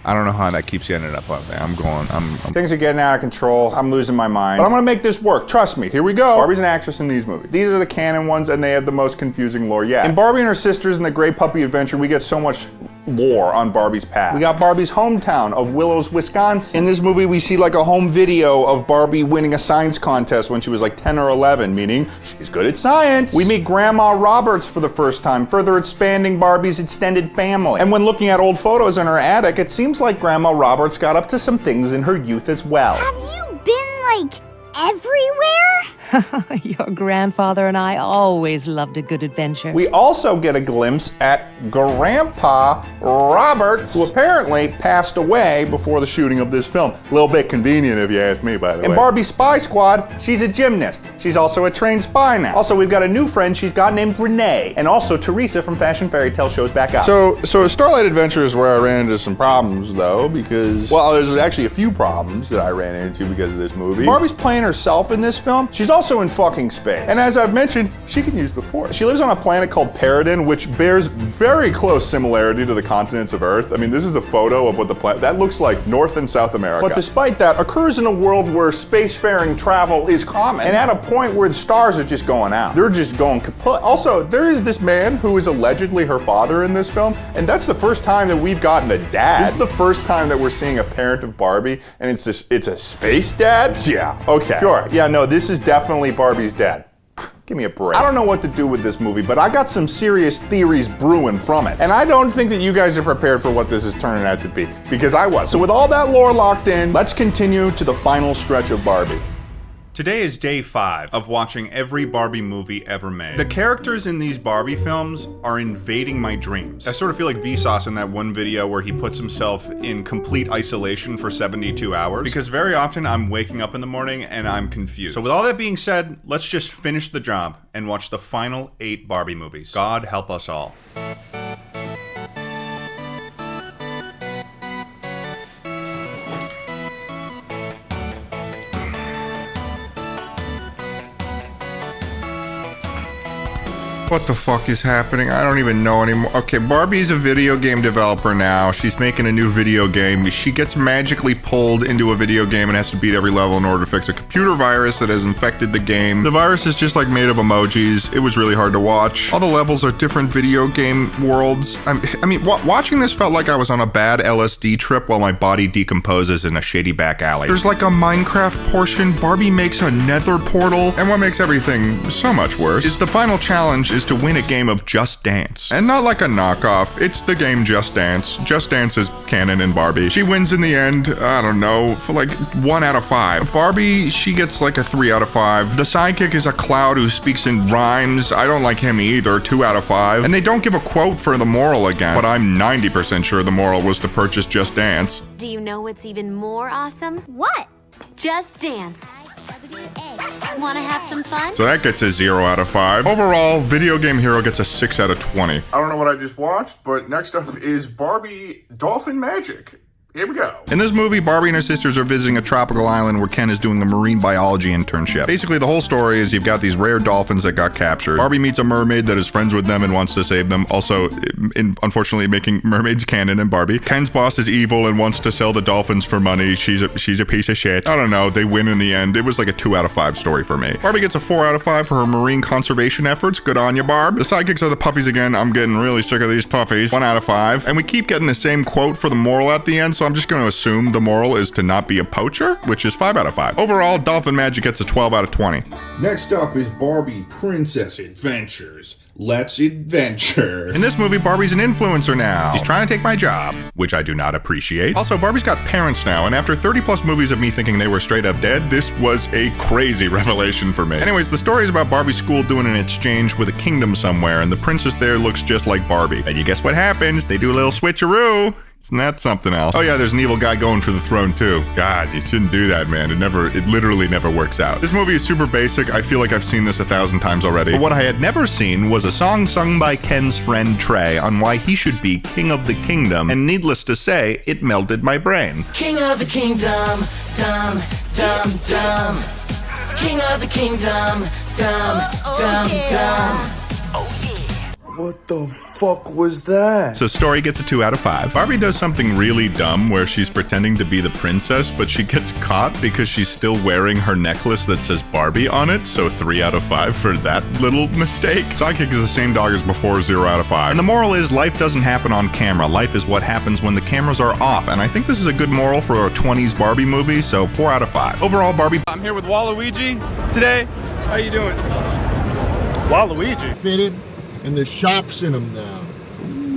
Speaker 2: I don't know how that keeps getting up there.
Speaker 19: Things are getting out of control. I'm losing my mind. But I'm gonna make this work. Trust me. Here we go. Barbie's an actress in these movies. These are the canon ones, and they have the most confusing lore yet. In Barbie and her sisters and the Great Puppy Adventure, we get so much
Speaker 2: lore on Barbie's past. We got Barbie's hometown of Willows, Wisconsin. In this movie, we see like a home video of Barbie winning a science contest when she was like 10 or 11, meaning she's good at science. We meet Grandma Roberts for the first time, further expanding Barbie's extended family. And when looking at old photos in her attic, it seems like Grandma Roberts got up to some things in her youth as well.
Speaker 9: Have you been, like, everywhere?
Speaker 3: Your grandfather and I always loved a good adventure.
Speaker 2: We also get a glimpse at Grandpa Roberts, who apparently passed away before the shooting of this film. A little bit convenient if you ask me, by the way. In Barbie's Spy Squad, she's a gymnast. She's also a trained spy now. Also, we've got a new friend she's got named Renee, and also Teresa from Fashion Fairy Tale shows back up. So Starlight Adventure is where I ran into some problems, though, because, well, there's actually a few problems that I ran into because of this movie. Barbie's playing herself in this film. She's also in fucking space. And as I've mentioned, she can use the Force. She lives on a planet called Peridon, which bears very close similarity to the continents of Earth. I mean, this is a photo of what the planet, that looks like North and South America. But despite that, occurs in a world where spacefaring travel is common, and at a point where the stars are just going out. They're just going kaput. Also, there is this man who is allegedly her father in this film, and that's the first time that we've gotten a dad. This is the first time that we're seeing a parent of Barbie, and it's a space dad? Yeah, okay. Sure, yeah, no, this is definitely Barbie's dad. Give me a break. I don't know what to do with this movie, but I got some serious theories brewing from it. And I don't think that you guys are prepared for what this is turning out to be, because I was. So with all that lore locked in, let's continue to the final stretch of Barbie. Today is day 5 of watching every Barbie movie ever made. The characters in these Barbie films are invading my dreams. I sort of feel like Vsauce in that one video where he puts himself in complete isolation for 72 hours, because very often I'm waking up in the morning and I'm confused. So with all that being said, let's just finish the job and watch the final 8 Barbie movies. God help us all. What the fuck is happening? I don't even know anymore. Okay, Barbie's a video game developer now. She's making a new video game. She gets magically pulled into a video game and has to beat every level in order to fix a computer virus that has infected the game. The virus is just like made of emojis. It was really hard to watch. All the levels are different video game worlds. I mean, watching this felt like I was on a bad LSD trip while my body decomposes in a shady back alley. There's like a Minecraft portion. Barbie makes a nether portal. And what makes everything so much worse is the final challenge is to win a game of Just Dance. And not like a knockoff, it's the game Just Dance. Just Dance is canon in Barbie. She wins in the end, I don't know, for like 1 out of 5. Barbie, she gets like a 3 out of 5. The sidekick is a cloud who speaks in rhymes. I don't like him either, 2 out of 5. And they don't give a quote for the moral again, but I'm 90% sure the moral was to purchase Just Dance.
Speaker 6: Do you know what's even more awesome?
Speaker 9: What?
Speaker 6: Just Dance. Want to have some fun?
Speaker 2: So that gets a 0 out of 5. Overall, Video Game Hero gets a 6 out of 20. I don't know what I just watched, but next up is Barbie Dolphin Magic. Here we go. In this movie, Barbie and her sisters are visiting a tropical island where Ken is doing a marine biology internship. Basically, the whole story is you've got these rare dolphins that got captured. Barbie meets a mermaid that is friends with them and wants to save them. Also, unfortunately, making mermaids canon in Barbie. Ken's boss is evil and wants to sell the dolphins for money. She's a piece of shit. I don't know. They win in the end. It was like a 2 out of 5 story for me. Barbie gets a 4 out of 5 for her marine conservation efforts. Good on you, Barb. The sidekicks are the puppies again. I'm getting really sick of these puppies. 1 out of 5. And we keep getting the same quote for the moral at the end, so I'm just going to assume the moral is to not be a poacher, which is 5 out of 5. Overall, Dolphin Magic gets a 12 out of 20. Next up is Barbie Princess Adventures. Let's adventure. In this movie, Barbie's an influencer now. She's trying to take my job, which I do not appreciate. Also, Barbie's got parents now, and after 30 plus movies of me thinking they were straight up dead, this was a crazy revelation for me. Anyways, the story is about Barbie's school doing an exchange with a kingdom somewhere, and the princess there looks just like Barbie. And you guess what happens? They do a little switcheroo. Isn't that something else? Oh yeah, there's an evil guy going for the throne too. God, you shouldn't do that, man. It literally never works out. This movie is super basic. I feel like I've seen this 1,000 times already. But what I had never seen was a song sung by Ken's friend Trey on why he should be king of the kingdom. And needless to say, it melted my brain.
Speaker 15: King of the kingdom, dumb, dumb, dumb. King of the kingdom, dumb, dumb, dumb.
Speaker 5: What the fuck was that?
Speaker 1: So Story gets a 2 out of 5. Barbie does something really dumb where she's pretending to be the princess, but she gets caught because she's still wearing her necklace that says Barbie on it, so 3 out of 5 for that little mistake. Sidekick is the same dog as before, 0 out of 5. And the moral is life doesn't happen on camera. Life is what happens when the cameras are off, and I think this is a good moral for a 20s Barbie movie, so 4 out of 5. Overall, Barbie...
Speaker 2: I'm here with Waluigi today. How you doing? Waluigi?
Speaker 11: Fitted, and there's shops in them now.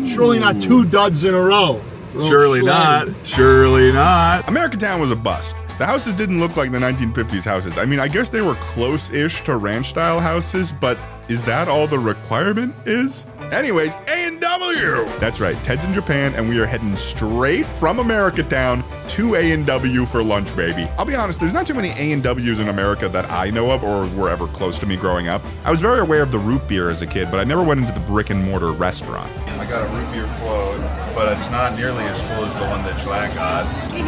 Speaker 11: Surely not 2 duds in a row.
Speaker 1: Surely not. Surely not. Americantown was a bust. The houses didn't look like the 1950s houses. I mean, I guess they were close-ish to ranch-style houses, but is that all the requirement is? Anyways, A&W! That's right, Ted's in Japan, and we are heading straight from Americantown to A&W for lunch, baby. I'll be honest, there's not too many A&Ws in America that I know of or were ever close to me growing up. I was very aware of the root beer as a kid, but I never went into the brick-and-mortar restaurant.
Speaker 2: I got a root beer float, but it's not nearly as full as the one that Schlatt got.
Speaker 11: I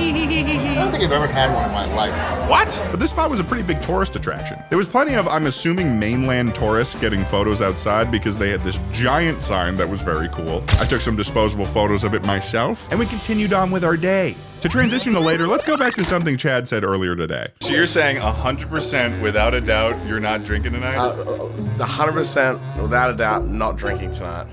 Speaker 11: don't think I've ever had one in my life.
Speaker 2: What?
Speaker 1: But this spot was a pretty big tourist attraction. There was plenty of, I'm assuming, mainland tourists getting photos outside because they had this giant sign that was very cool. I took some disposable photos of it myself, and we continued on with our day. To transition to later, let's go back to something Chad said earlier today.
Speaker 2: So you're saying 100% without a doubt you're not drinking tonight?
Speaker 20: 100% without a doubt not drinking tonight.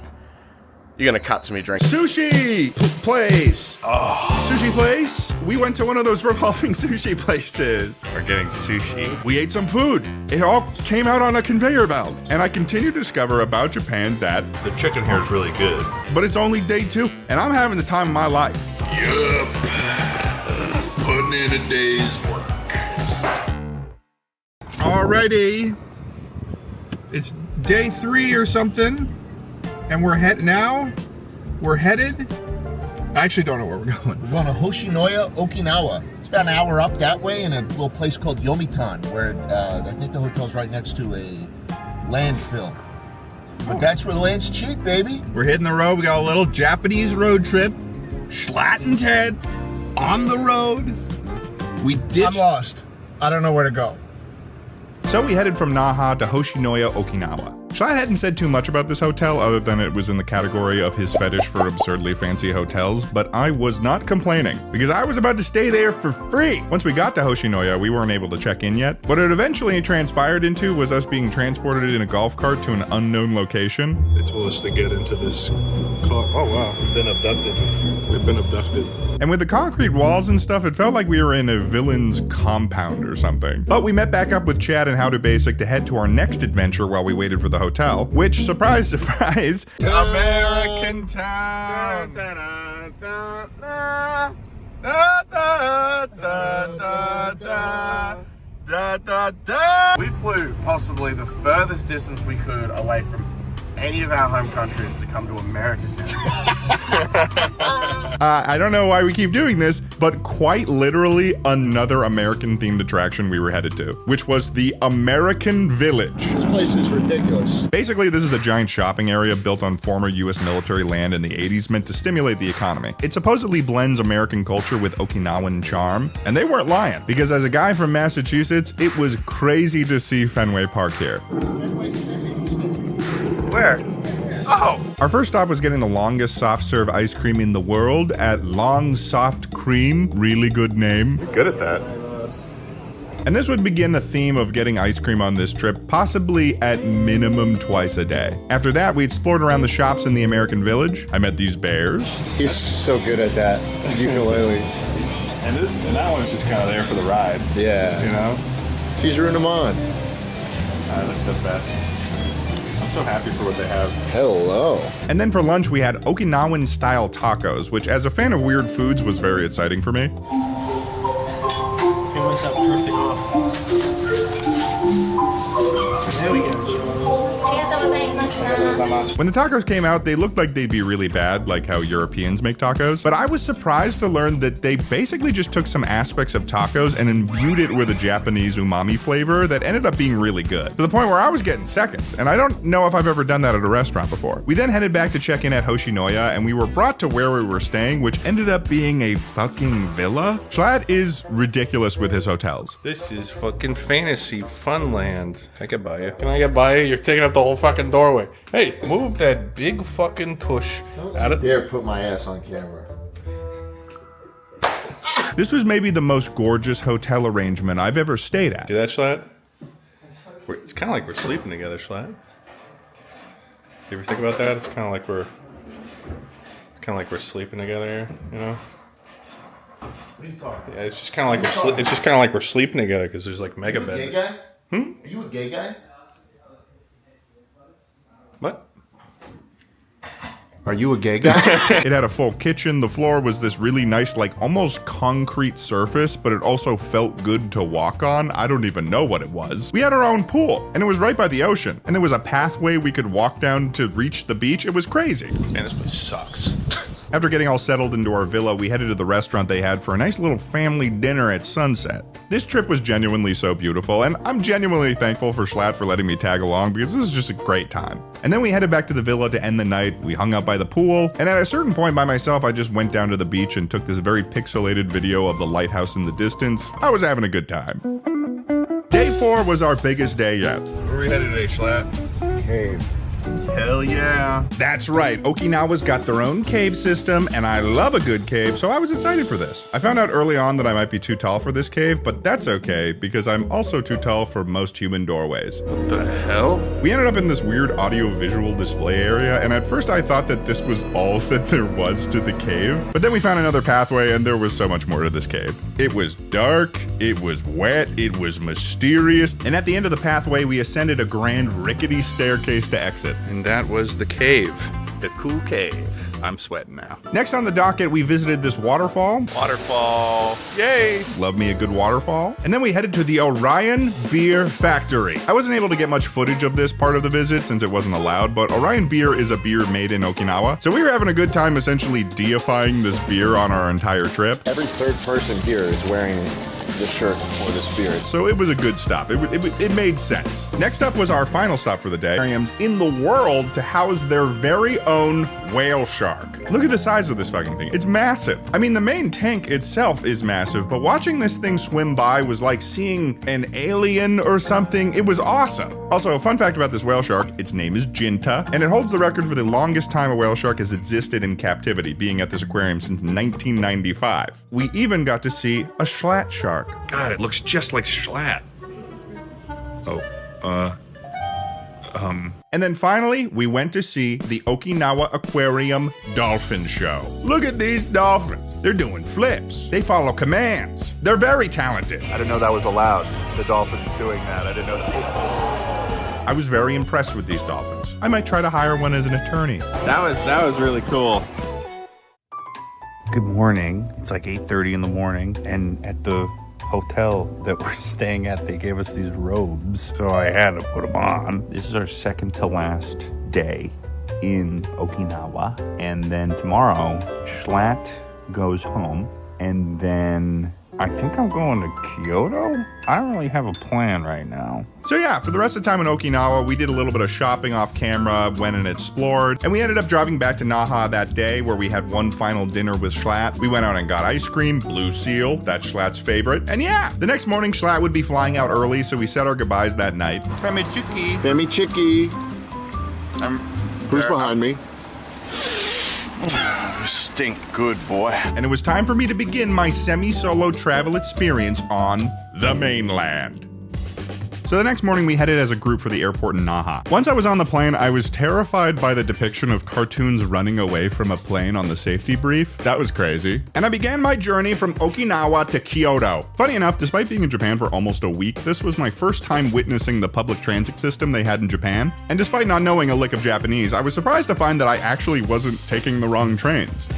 Speaker 20: You're gonna cut to me drinking.
Speaker 1: Sushi place. Oh. Sushi place? We went to one of those revolving sushi places.
Speaker 2: We're getting sushi.
Speaker 1: We ate some food. It all came out on a conveyor belt. And I continue to discover about Japan that
Speaker 2: the chicken here is really good.
Speaker 1: But it's only day 2, and I'm having the time of my life.
Speaker 2: Yup. Putting in a day's work.
Speaker 1: Alrighty. It's day 3 or something. And we're headed. I actually don't know where we're going.
Speaker 11: We're going to Hoshinoya, Okinawa. It's about an hour up that way in a little place called Yomitan, where I think the hotel's right next to a landfill. But that's where the land's cheap, baby.
Speaker 1: We're hitting the road. We got a little Japanese road trip. Schlatt and Ted on the road.
Speaker 11: I'm lost. I don't know where to go.
Speaker 1: So we headed from Naha to Hoshinoya, Okinawa. Schlatt hadn't said too much about this hotel other than it was in the category of his fetish for absurdly fancy hotels, but I was not complaining because I was about to stay there for free. Once we got to Hoshinoya, we weren't able to check in yet. What it eventually transpired into was us being transported in a golf cart to an unknown location.
Speaker 11: They told us to get into this car. Oh wow, we've been abducted. We've been abducted.
Speaker 1: And with the concrete walls and stuff, it felt like we were in a villain's compound or something. But we met back up with Chad and How to Basic to head to our next adventure while we waited for the hotel, which, surprise, surprise,
Speaker 2: American Town.
Speaker 20: We flew possibly the furthest distance we could away from any of our home countries to come to America.
Speaker 1: I don't know why we keep doing this, but quite literally another American-themed attraction we were headed to, which was the American Village.
Speaker 11: This place is ridiculous.
Speaker 1: Basically, this is a giant shopping area built on former U.S. military land in the 80s meant to stimulate the economy. It supposedly blends American culture with Okinawan charm, and they weren't lying, because as a guy from Massachusetts, it was crazy to see Fenway Park here.
Speaker 20: Where?
Speaker 1: Oh! Our first stop was getting the longest soft serve ice cream in the world at Long Soft Cream. Really good name.
Speaker 2: You're good at that.
Speaker 1: And this would begin a theme of getting ice cream on this trip, possibly at minimum twice a day. After that, we explored around the shops in the American Village. I met these bears.
Speaker 11: He's so good at that. Ukulele.
Speaker 2: And that one's just kind of there for the ride.
Speaker 11: Yeah.
Speaker 2: You know?
Speaker 11: She's rooting him on.
Speaker 2: That's the best. I'm so happy for what they have.
Speaker 11: Hello.
Speaker 1: And then for lunch, we had Okinawan-style tacos, which as a fan of weird foods was very exciting for me.
Speaker 12: I feel myself drifting off. There we go.
Speaker 1: When the tacos came out, they looked like they'd be really bad, like how Europeans make tacos. But I was surprised to learn that they basically just took some aspects of tacos and imbued it with a Japanese umami flavor that ended up being really good. To the point where I was getting seconds, and I don't know if I've ever done that at a restaurant before. We then headed back to check in at Hoshinoya, and we were brought to where we were staying, which ended up being a fucking villa. Schlatt is ridiculous with his hotels.
Speaker 20: This is fucking fantasy funland. I could buy you. Can I get by you? You're taking up the whole fucking doorway.
Speaker 19: Hey, move that big fucking tush out of
Speaker 11: there. Put my ass on camera.
Speaker 1: This was maybe the most gorgeous hotel arrangement I've ever stayed at.
Speaker 19: See that, Schlatt? It's kind of like we're sleeping together, Schlatt. You ever think about that? It's kind of like we're sleeping together here, you know?
Speaker 11: What are you talking about?
Speaker 19: Yeah, it's just kind of like we're sleeping together because there's like mega beds.
Speaker 11: Are you a gay guy? Are you a gay guy?
Speaker 19: What?
Speaker 11: Are you a gay guy?
Speaker 1: It had a full kitchen. The floor was this really nice, like almost concrete surface, but it also felt good to walk on. I don't even know what it was. We had our own pool, and it was right by the ocean. And there was a pathway we could walk down to reach the beach. It was crazy.
Speaker 19: Man, this place sucks.
Speaker 1: After getting all settled into our villa, we headed to the restaurant they had for a nice little family dinner at sunset. This trip was genuinely so beautiful, and I'm genuinely thankful for Schlatt for letting me tag along because this is just a great time. And then we headed back to the villa to end the night. We hung out by the pool, and at a certain point by myself, I just went down to the beach and took this very pixelated video of the lighthouse in the distance. I was having a good time. Day 4 was our biggest day yet.
Speaker 19: Where are we headed today, Schlatt?
Speaker 11: Cave.
Speaker 1: Hell yeah. That's right, Okinawa's got their own cave system, and I love a good cave, so I was excited for this. I found out early on that I might be too tall for this cave, but that's okay, because I'm also too tall for most human doorways.
Speaker 19: What the hell?
Speaker 1: We ended up in this weird audio-visual display area, and at first I thought that this was all that there was to the cave, but then we found another pathway, and there was so much more to this cave. It was dark, it was wet, it was mysterious, and at the end of the pathway, we ascended a grand rickety staircase to exit.
Speaker 19: And that was the cave. The cool cave. I'm sweating now.
Speaker 1: Next on the docket, we visited this waterfall.
Speaker 19: Waterfall. Yay!
Speaker 1: Love me a good waterfall. And then we headed to the Orion Beer Factory. I wasn't able to get much footage of this part of the visit since it wasn't allowed, but Orion Beer is a beer made in Okinawa. So we were having a good time essentially deifying this beer on our entire trip.
Speaker 14: Every third person here is wearing the shirt for this beer.
Speaker 1: So it was a good stop. It made sense. Next up was our final stop for the day. Aquariums in the world to house their very own whale shark. Look at the size of this fucking thing. It's massive. I mean, the main tank itself is massive, but watching this thing swim by was like seeing an alien or something. It was awesome. Also, a fun fact about this whale shark, its name is Jinta, and it holds the record for the longest time a whale shark has existed in captivity, being at this aquarium since 1995. We even got to see a Schlatt shark.
Speaker 19: God, it looks just like Schlatt.
Speaker 1: And then finally, we went to see the Okinawa Aquarium Dolphin Show. Look at these dolphins. They're doing flips. They follow commands. They're very talented.
Speaker 2: I didn't know that was allowed. The dolphins doing that. I didn't know that.
Speaker 1: I was very impressed with these dolphins. I might try to hire one as an attorney.
Speaker 2: That was really cool.
Speaker 17: Good morning. It's like 8:30 in the morning, and at the hotel that we're staying at, they gave us these robes, so I had to put them on. This is our second to last day in Okinawa, and then tomorrow, Schlatt goes home, and then I think I'm going to Kyoto? I don't really have a plan right now.
Speaker 1: So yeah, for the rest of the time in Okinawa, we did a little bit of shopping off camera, went and explored, and we ended up driving back to Naha that day where we had one final dinner with Schlatt. We went out and got ice cream, Blue Seal, that's Schlatt's favorite. And yeah, the next morning Schlatt would be flying out early, so we said our goodbyes that night.
Speaker 11: Femi Chiki. Who's behind me?
Speaker 19: Stink good, boy.
Speaker 1: And it was time for me to begin my semi-solo travel experience on the mainland. So the next morning we headed as a group for the airport in Naha. Once I was on the plane, I was terrified by the depiction of cartoons running away from a plane on the safety brief. That was crazy. And I began my journey from Okinawa to Kyoto. Funny enough, despite being in Japan for almost a week, this was my first time witnessing the public transit system they had in Japan. And despite not knowing a lick of Japanese, I was surprised to find that I actually wasn't taking the wrong trains.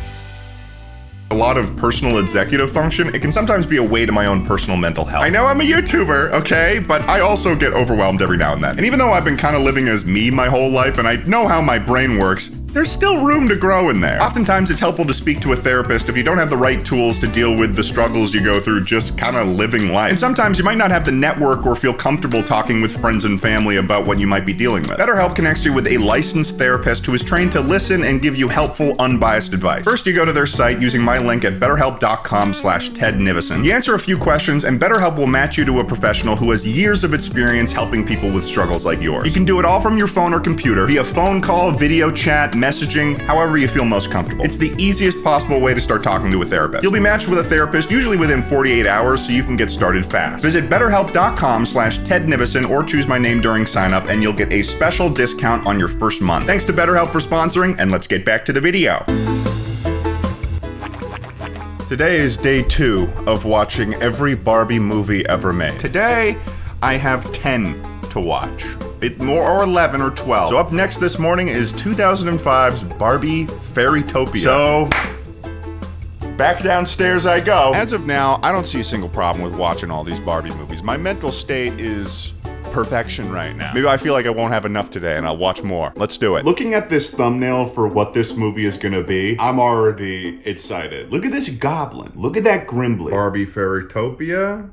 Speaker 1: A lot of personal executive function, it can sometimes be a way to my own personal mental health. I know I'm a YouTuber, okay, but I also get overwhelmed every now and then. And even though I've been kind of living as me my whole life and I know how my brain works, there's still room to grow in there. Oftentimes it's helpful to speak to a therapist if you don't have the right tools to deal with the struggles you go through just kind of living life. And sometimes you might not have the network or feel comfortable talking with friends and family about what you might be dealing with. BetterHelp connects you with a licensed therapist who is trained to listen and give you helpful, unbiased advice. First, you go to their site using my link at betterhelp.com/Ted Nivison. You answer a few questions and BetterHelp will match you to a professional who has years of experience helping people with struggles like yours. You can do it all from your phone or computer, via phone call, video chat, messaging, however you feel most comfortable. It's the easiest possible way to start talking to a therapist. You'll be matched with a therapist usually within 48 hours so you can get started fast. Visit betterhelp.com/Ted Nivison or choose my name during sign up and you'll get a special discount on your first month. Thanks to BetterHelp for sponsoring, and let's get back to the video. Today is day 2 of watching every Barbie movie ever made. Today, I have 10 to watch. Or 11 or 12. So up next this morning is 2005's Barbie Fairytopia. So, back downstairs I go. As of now, I don't see a single problem with watching all these Barbie movies. My mental state is perfection right now. Maybe I feel like I won't have enough today and I'll watch more. Let's do it. Looking at this thumbnail for what this movie is gonna be, I'm already excited. Look at this goblin. Look at that Grimbley. Barbie Fairytopia.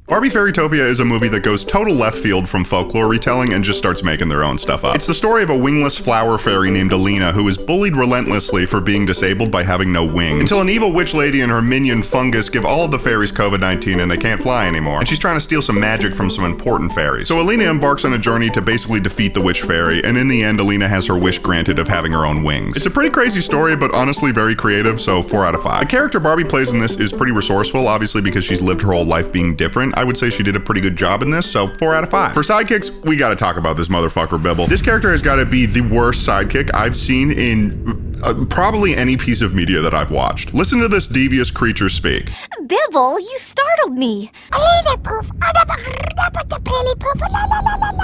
Speaker 1: Barbie Fairytopia is a movie that goes total left field from folklore retelling and just starts making their own stuff up. It's the story of a wingless flower fairy named Alina who is bullied relentlessly for being disabled by having no wings, until an evil witch lady and her minion Fungus give all of the fairies COVID-19 and they can't fly anymore. And she's trying to steal some magic from some important fairies. So Alina embarks on a journey to basically defeat the witch fairy, and in the end Alina has her wish granted of having her own wings. It's a pretty crazy story, but honestly very creative, so 4 out of 5. The character Barbie plays in this is pretty resourceful, obviously because she's lived her whole life being different. I would say she did a pretty good job in this, so 4 out of 5. For sidekicks, we gotta talk about this motherfucker Bibble. This character has gotta be the worst sidekick I've seen in probably any piece of media that I've watched. Listen to this devious creature speak.
Speaker 6: Bibble, you startled me.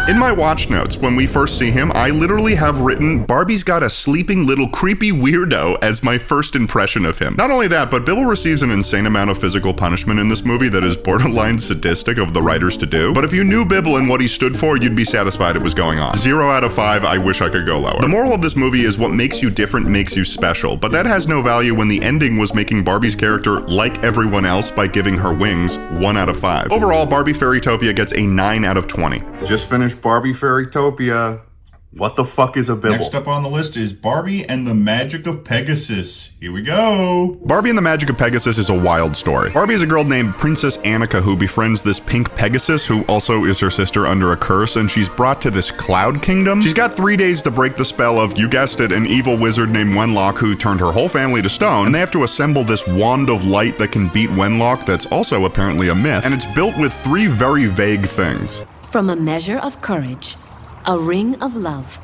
Speaker 1: In my watch notes, when we first see him, I literally have written, Barbie's got a sleeping little creepy weirdo as my first impression of him. Not only that, but Bibble receives an insane amount of physical punishment in this movie that is borderline sadistic of the writers to do. But if you knew Bibble and what he stood for, you'd be satisfied it was going on. 0 out of 5, I wish I could go lower. The moral of this movie is what makes you different makes you special, but that has no value when the ending was making Barbie's character like everyone else by giving her wings. 1 out of 5. Overall, Barbie Fairytopia gets a 9 out of 20. Just finished Barbie Fairytopia. What the fuck is a Bibble? Next up on the list is Barbie and the Magic of Pegasus. Here we go. Barbie and the Magic of Pegasus is a wild story. Barbie is a girl named Princess Annika who befriends this pink Pegasus, who also is her sister under a curse, and she's brought to this cloud kingdom. She's got 3 days to break the spell of, you guessed it, an evil wizard named Wenlock who turned her whole family to stone, and they have to assemble this wand of light that can beat Wenlock that's also apparently a myth, and it's built with 3 very vague things.
Speaker 3: From a measure of courage, a ring of love,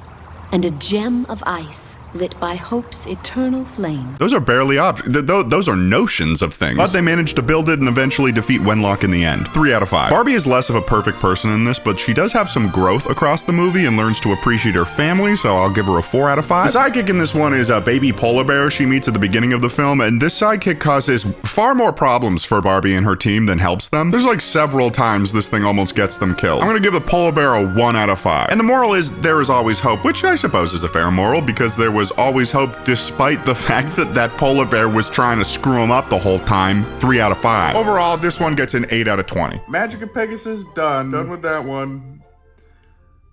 Speaker 3: and a gem of ice lit by hope's eternal flame.
Speaker 1: Those are barely those are notions of things, but they managed to build it and eventually defeat Wenlock in the end. 3 out of 5. Barbie is less of a perfect person in this, but she does have some growth across the movie and learns to appreciate her family, so I'll give her a 4 out of 5. The sidekick in this one is a baby polar bear she meets at the beginning of the film, and this sidekick causes far more problems for Barbie and her team than helps them. There's like several times this thing almost gets them killed. I'm gonna give the polar bear a 1 out of 5. And the moral is, there is always hope, which I suppose is a fair moral, because there was always hope despite the fact that that polar bear was trying to screw him up the whole time. 3 out of 5. Overall, this one gets an 8 out of 20. Magic of Pegasus, done with that one.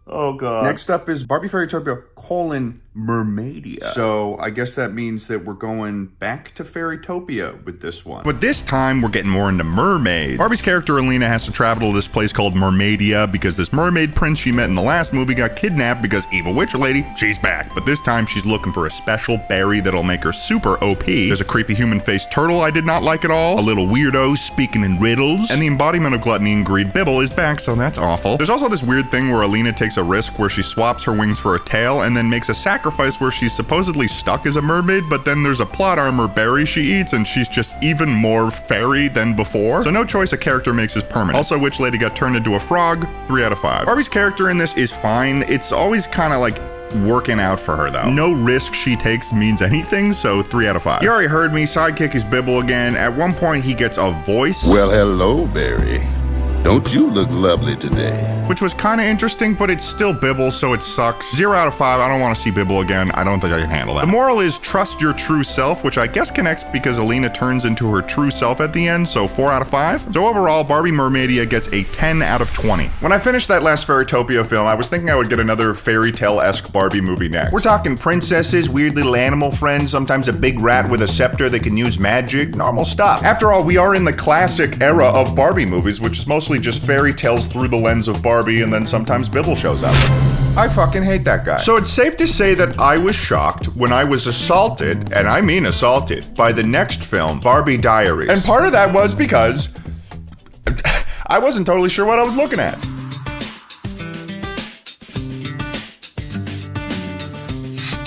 Speaker 1: Oh god. Next up is Barbie Fairytopia : Mermaidia. So I guess that means that we're going back to Fairytopia with this one. But this time we're getting more into mermaids. Barbie's character Alina has to travel to this place called Mermaidia because this mermaid prince she met in the last movie got kidnapped because evil witch lady, she's back. But this time she's looking for a special berry that'll make her super OP. There's a creepy human-faced turtle I did not like at all, a little weirdo speaking in riddles, and the embodiment of gluttony and greed, Bibble, is back, so that's awful. There's also this weird thing where Alina takes a risk where she swaps her wings for a tail and then makes a sacrifice where she's supposedly stuck as a mermaid, but then there's a plot armor berry she eats and she's just even more fairy than before. So no choice a character makes is permanent. Also, Witch Lady got turned into a frog. 3 out of 5. Barbie's character in this is fine. It's always kind of like working out for her though. No risk she takes means anything, so 3 out of 5. You already heard me, sidekick is Bibble again. At one point he gets a voice.
Speaker 18: Well, hello, Barry.
Speaker 21: Don't you look lovely today?
Speaker 1: Which was kind of interesting, but it's still Bibble, so it sucks. 0 out of 5, I don't want to see Bibble again. I don't think I can handle that. The moral is trust your true self, which I guess connects because Alina turns into her true self at the end, so 4 out of 5. So overall, Barbie Mermaidia gets a 10 out of 20. When I finished that last Fairytopia film, I was thinking I would get another fairy tale-esque Barbie movie next. We're talking princesses, weird little animal friends, sometimes a big rat with a scepter that can use magic, normal stuff. After all, we are in the classic era of Barbie movies, which is mostly just fairy tales through the lens of Barbie, and then sometimes Bibble shows up. I fucking hate that guy. So it's safe to say that I was shocked when I was assaulted, and I mean assaulted, by the next film, Barbie Diaries. And part of that was because I wasn't totally sure what I was looking at.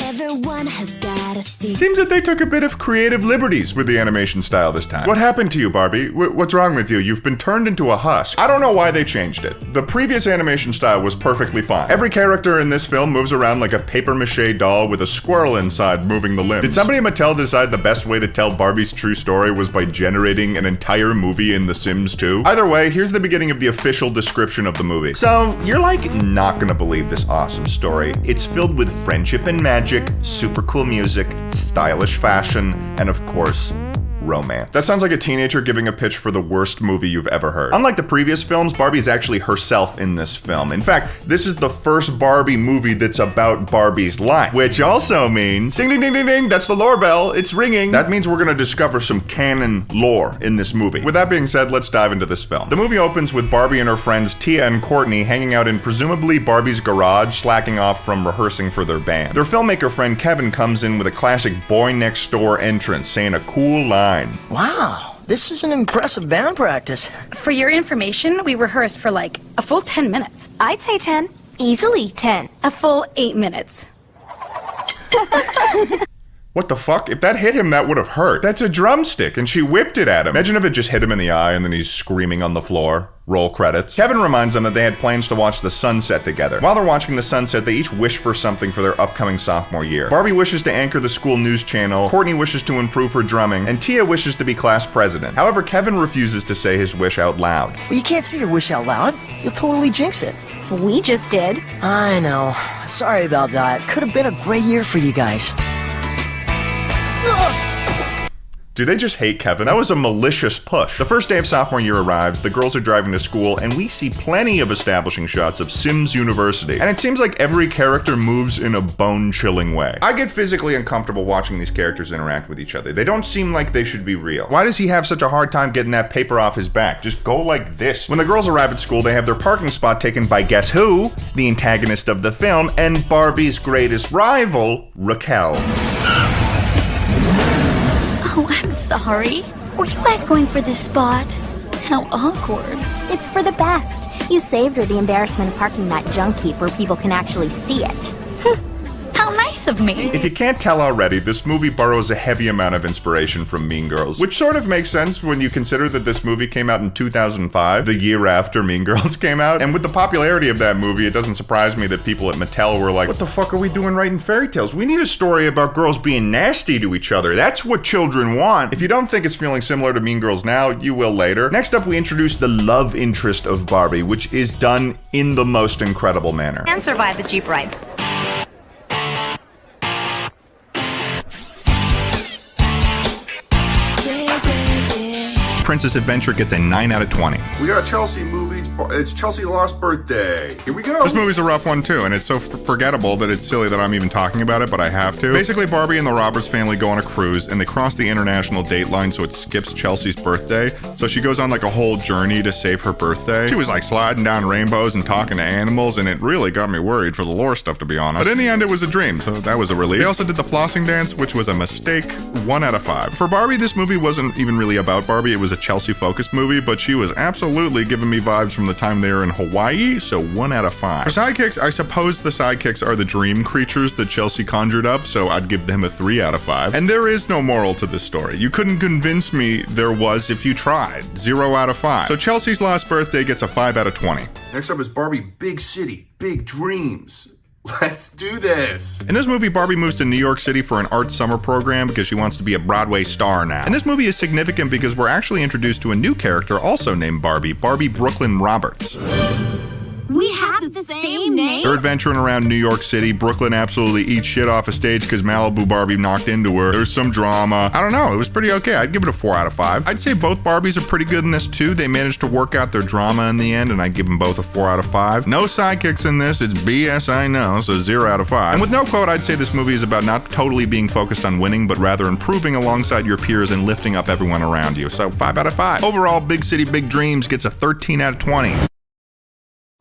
Speaker 9: Everyone has got a seat.
Speaker 1: Seems that they took a bit of creative liberties with the animation style this time. What happened to you, Barbie? What's wrong with you? You've been turned into a husk. I don't know why they changed it. The previous animation style was perfectly fine. Every character in this film moves around like a papier-mâché doll with a squirrel inside moving the limbs. Did somebody at Mattel decide the best way to tell Barbie's true story was by generating an entire movie in The Sims 2? Either way, here's the beginning of the official description of the movie. So, you're like not gonna believe this awesome story. It's filled with friendship and magic, super cool music, stylish fashion, and of course, romance. That sounds like a teenager giving a pitch for the worst movie you've ever heard. Unlike the previous films, Barbie is actually herself in this film. In fact, this is the first Barbie movie that's about Barbie's life, which also means, ding ding ding ding ding, that's the lore bell, it's ringing. That means we're gonna discover some canon lore in this movie. With that being said, let's dive into this film. The movie opens with Barbie and her friends Tia and Courtney hanging out in presumably Barbie's garage, slacking off from rehearsing for their band. Their filmmaker friend Kevin comes in with a classic boy next door entrance, saying a cool line.
Speaker 22: Wow, this is an impressive band practice.
Speaker 23: For your information, we rehearsed for like a full 10 minutes.
Speaker 6: I'd say 10. Easily 10.
Speaker 23: A full 8 minutes.
Speaker 1: What the fuck? If that hit him, that would have hurt. That's a drumstick, and she whipped it at him. Imagine if it just hit him in the eye and then he's screaming on the floor. Roll credits. Kevin reminds them that they had plans to watch the sunset together. While they're watching the sunset, they each wish for something for their upcoming sophomore year. Barbie wishes to anchor the school news channel, Courtney wishes to improve her drumming, and Tia wishes to be class president. However, Kevin refuses to say his wish out loud.
Speaker 22: Well, you can't say your wish out loud. You'll totally jinx it.
Speaker 6: We just did.
Speaker 22: I know. Sorry about that. Could have been a great year for you guys.
Speaker 1: Do they just hate Kevin? That was a malicious push. The first day of sophomore year arrives, the girls are driving to school, and we see plenty of establishing shots of Sims University. And it seems like every character moves in a bone-chilling way. I get physically uncomfortable watching these characters interact with each other. They don't seem like they should be real. Why does he have such a hard time getting that paper off his back? Just go like this. When the girls arrive at school, they have their parking spot taken by guess who? The antagonist of the film, and Barbie's greatest rival, Raquel.
Speaker 9: Oh, I'm sorry. Were you guys going for this spot? How awkward.
Speaker 6: It's for the best. You saved her the embarrassment of parking that junkie where people can actually see it.
Speaker 9: How nice of me.
Speaker 1: If you can't tell already, this movie borrows a heavy amount of inspiration from Mean Girls, which sort of makes sense when you consider that this movie came out in 2005, the year after Mean Girls came out. And with the popularity of that movie, it doesn't surprise me that people at Mattel were like, what the fuck are we doing writing fairy tales? We need a story about girls being nasty to each other. That's what children want. If you don't think it's feeling similar to Mean Girls now, you will later. Next up, we introduce the love interest of Barbie, which is done in the most incredible manner.
Speaker 24: And survive the Jeep rides.
Speaker 1: Princess Adventure gets a 9 out of 20. We got Chelsea movie. It's Chelsea Lost Birthday. Here we go. This movie's a rough one too, and it's so forgettable that it's silly that I'm even talking about it, but I have to. Basically, Barbie and the Roberts family go on a cruise, and they cross the international date line, so it skips Chelsea's birthday. So she goes on like a whole journey to save her birthday. She was like sliding down rainbows and talking to animals, and it really got me worried for the lore stuff, to be honest. But in the end, it was a dream, so that was a relief. They also did the flossing dance, which was a mistake. 1 out of 5. For Barbie, this movie wasn't even really about Barbie. It was a Chelsea-focused movie, but she was absolutely giving me vibes from the time they were in Hawaii, so 1 out of 5. For sidekicks, I suppose the sidekicks are the dream creatures that Chelsea conjured up, so I'd give them a 3 out of 5. And there is no moral to this story. You couldn't convince me there was if you tried. 0 out of 5. So Chelsea's Lost Birthday gets a 5 out of 20. Next up is Barbie Big City, Big Dreams.
Speaker 5: Let's do this.
Speaker 1: In this movie, Barbie moves to New York City for an art summer program because she wants to be a Broadway star now. And this movie is significant because we're actually introduced to a new character also named Barbie Brooklyn Roberts.
Speaker 4: We have the same name?
Speaker 1: They're adventuring around New York City. Brooklyn absolutely eats shit off a stage because Malibu Barbie knocked into her. There's some drama. I don't know, it was pretty okay. I'd give it a 4 out of 5. I'd say both Barbies are pretty good in this too. They managed to work out their drama in the end, and I'd give them both a 4 out of 5. No sidekicks in this, it's BS, I know, so 0 out of 5. And with no quote, I'd say this movie is about not totally being focused on winning, but rather improving alongside your peers and lifting up everyone around you. So 5 out of 5. Overall, Big City, Big Dreams gets a 13 out of 20.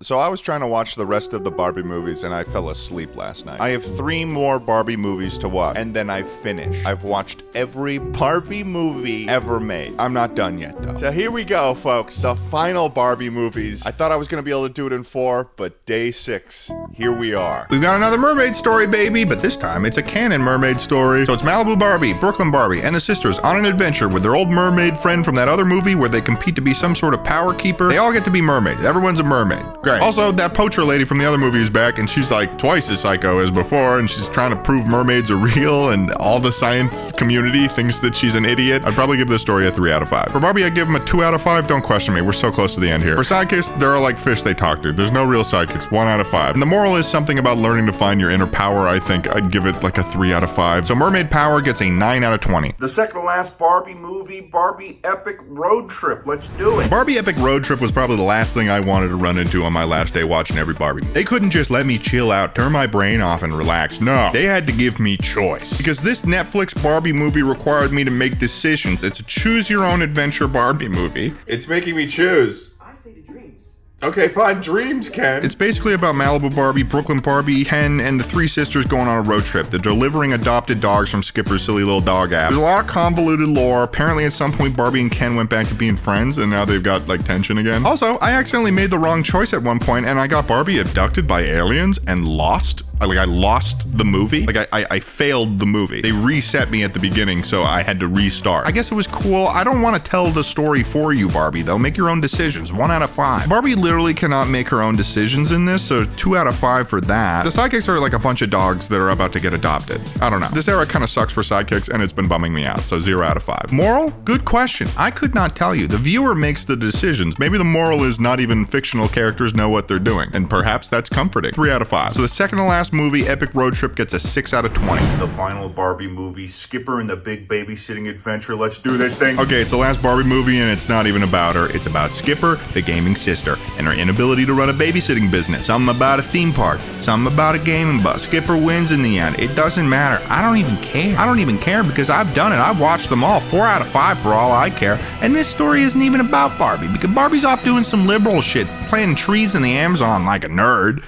Speaker 2: So I was trying to watch the rest of the Barbie movies and I fell asleep last night. I have 3 more Barbie movies to watch and then I finish. I've watched every Barbie movie ever made. I'm not done yet though. So here we go, folks. The final Barbie movies. I thought I was gonna be able to do it in 4, but day 6, here we are.
Speaker 1: We've got another mermaid story, baby, but this time it's a canon mermaid story. So it's Malibu Barbie, Brooklyn Barbie, and the sisters on an adventure with their old mermaid friend from that other movie where they compete to be some sort of power keeper. They all get to be mermaids. Everyone's a mermaid. Great. Also, that poacher lady from the other movie is back, and she's like twice as psycho as before, and she's trying to prove mermaids are real, and all the science community thinks that she's an idiot. I'd probably give this story a 3 out of 5. For Barbie, I'd give him a 2 out of 5. Don't question me. We're so close to the end here. For sidekicks, there are like fish they talk to. There's no real sidekicks. 1 out of 5. And the moral is something about learning to find your inner power. I think I'd give it like a 3 out of 5. So Mermaid Power gets a 9 out of 20.
Speaker 19: The second to last Barbie movie, Barbie Epic Road Trip. Let's do it.
Speaker 1: Barbie Epic Road Trip was probably the last thing I wanted to run into on my last day watching every Barbie. They couldn't just let me chill out, turn my brain off, and relax. No, they had to give me choice. Because this Netflix Barbie movie required me to make decisions. It's a choose-your-own-adventure Barbie movie.
Speaker 19: It's making me choose.
Speaker 4: I say the dreams.
Speaker 19: Okay, fine, dreams, Ken.
Speaker 1: It's basically about Malibu Barbie, Brooklyn Barbie, Ken, and the 3 sisters going on a road trip. They're delivering adopted dogs from Skipper's silly little dog app. There's a lot of convoluted lore. Apparently at some point Barbie and Ken went back to being friends, and now they've got like tension again. Also, I accidentally made the wrong choice at one point, and I got Barbie abducted by aliens and lost. I lost the movie. I failed the movie. They reset me at the beginning, so I had to restart. I guess it was cool. I don't want to tell the story for you, Barbie, though. Make your own decisions. 1 out of 5. Barbie literally cannot make her own decisions in this, so 2 out of 5 for that. The sidekicks are like a bunch of dogs that are about to get adopted. I don't know. This era kind of sucks for sidekicks, and it's been bumming me out, so 0 out of 5. Moral? Good question. I could not tell you. The viewer makes the decisions. Maybe the moral is not even fictional characters know what they're doing, and perhaps that's comforting. 3 out of 5. So the second to last movie, Epic Road Trip, gets a 6 out of 20.
Speaker 19: The final Barbie movie, Skipper and the Big Babysitting Adventure. Let's do this thing.
Speaker 1: Okay, it's the last Barbie movie, and it's not even about her. It's about Skipper, the gaming sister, and her inability to run a babysitting business. Something about a theme park. Something about a gaming bus. Skipper wins in the end. It doesn't matter. I don't even care. I don't even care because I've done it. I've watched them all. 4 out of 5 for all I care. And this story isn't even about Barbie because Barbie's off doing some liberal shit, planting trees in the Amazon like a nerd.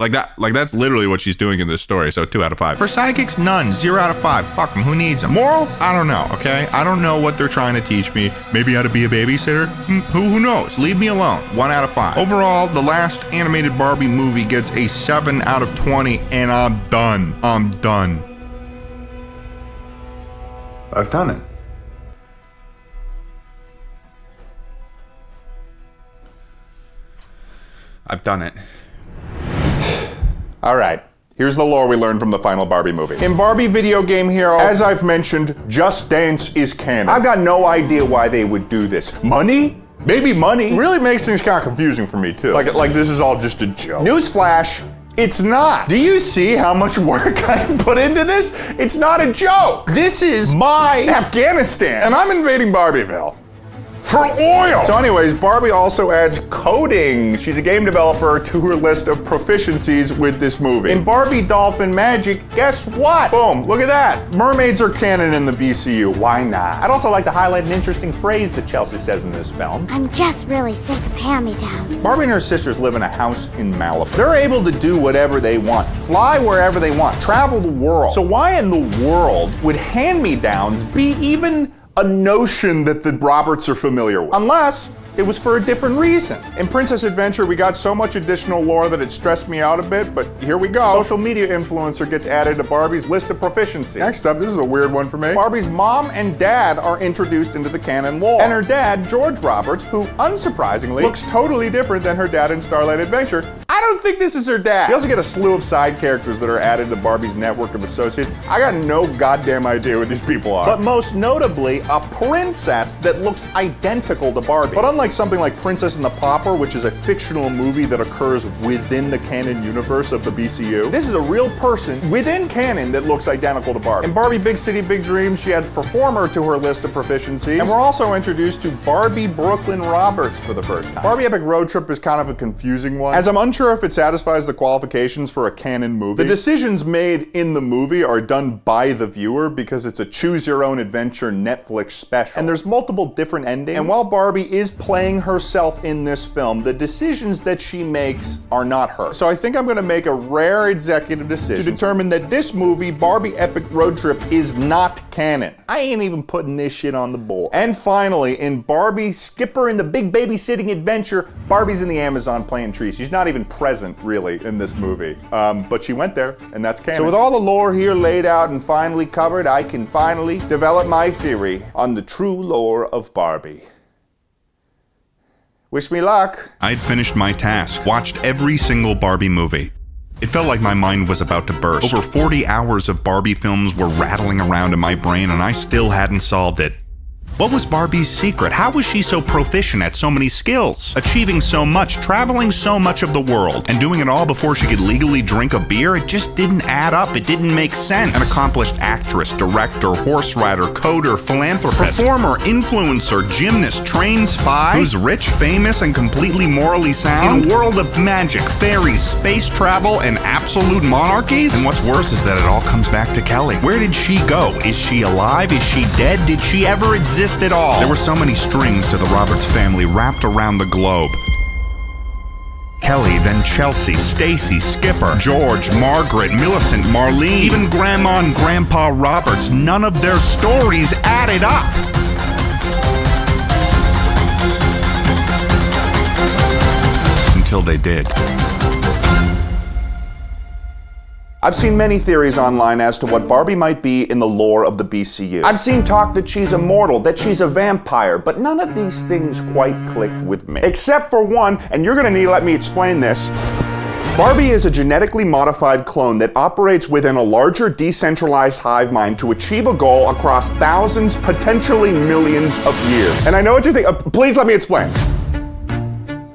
Speaker 1: That's literally what she's doing in this story. So 2 out of 5. For sidekicks, none. 0 out of 5. Fuck them. Who needs them? Moral? I don't know, okay? I don't know what they're trying to teach me. Maybe how to be a babysitter? Who knows? Leave me alone. 1 out of 5. Overall, the last animated Barbie movie gets a 7 out of 20, and I'm done. I'm done.
Speaker 19: I've done it.
Speaker 1: I've done it.
Speaker 2: All right. Here's the lore we learned from the final Barbie movie. In Barbie Video Game Hero, as I've mentioned, Just Dance is canon. I've got no idea why they would do this. Money? Maybe money. It really makes things kind of confusing for me too. Like this is all just a joke. Newsflash, it's not. Do you see how much work I put into this? It's not a joke. This is my Afghanistan, and I'm invading Barbieville. For oil! So anyways, Barbie also adds coding. She's a game developer to her list of proficiencies with this movie. In Barbie Dolphin Magic, guess what? Boom, look at that. Mermaids are canon in the BCU. Why not? I'd also like to highlight an interesting phrase that Chelsea says in this film.
Speaker 9: I'm just really sick of hand-me-downs.
Speaker 2: Barbie and her sisters live in a house in Malibu. They're able to do whatever they want, fly wherever they want, travel the world. So why in the world would hand-me-downs be even a notion that the Roberts are familiar with? Unless it was for a different reason. In Princess Adventure, we got so much additional lore that it stressed me out a bit, but here we go. Social media influencer gets added to Barbie's list of proficiency. Next up, this is a weird one for me. Barbie's mom and dad are introduced into the canon lore. And her dad, George Roberts, who unsurprisingly looks totally different than her dad in Starlight Adventure. I
Speaker 19: don't think this is her dad. You also get a slew of side characters that are added to Barbie's network of associates. I got no goddamn idea what these people are. But most notably, a princess that looks identical to Barbie. But unlike something like Princess and the Pauper, which is a fictional movie that occurs within the canon universe of the BCU, this is a real person within canon that looks identical to Barbie. In Barbie Big City Big Dreams, she adds performer to her list of proficiencies. And we're also introduced to Barbie Brooklyn Roberts for the first time. Barbie Epic Road Trip is kind of a confusing one, as I'm unsure if it satisfies the qualifications for a canon movie. The decisions made in the movie are done by the viewer because it's a choose-your-own-adventure Netflix special. And there's multiple different endings. And while Barbie is playing herself in this film, the decisions that she makes are not her. So I think I'm gonna make a rare executive decision to determine that this movie, Barbie Epic Road Trip, is not canon. I ain't even putting this shit on the board. And finally, in Barbie Skipper and the Big Babysitting Adventure, Barbie's in the Amazon playing trees. She's not even present, really, in this movie. But she went there, and that's canon. So with all the lore here laid out and finally covered, I can finally develop my theory on the true lore of Barbie. Wish me luck.
Speaker 1: I'd finished my task, watched every single Barbie movie. It felt like my mind was about to burst. Over 40 hours of Barbie films were rattling around in my brain and I still hadn't solved it. What was Barbie's secret? How was she so proficient at so many skills? Achieving so much, traveling so much of the world, and doing it all before she could legally drink a beer? It just didn't add up. It didn't make sense. An accomplished actress, director, horse rider, coder, philanthropist, performer, influencer, gymnast, trained spy, who's rich, famous, and completely morally sound, in a world of magic, fairies, space travel, and absolute monarchies? And what's worse is that it all comes back to Kelly. Where did she go? Is she alive? Is she dead? Did she ever exist at all? There were so many strings to the Roberts family wrapped around the globe. Kelly, then Chelsea, Stacy, Skipper, George, Margaret, Millicent, Marlene, even Grandma and Grandpa Roberts. None of their stories added up. Until they did.
Speaker 19: I've seen many theories online as to what Barbie might be in the lore of the BCU. I've seen talk that she's immortal, that she's a vampire, but none of these things quite click with me. Except for one, and you're gonna need to let me explain this. Barbie is a genetically modified clone that operates within a larger decentralized hive mind to achieve a goal across thousands, potentially millions of years. And I know what you think, please let me explain.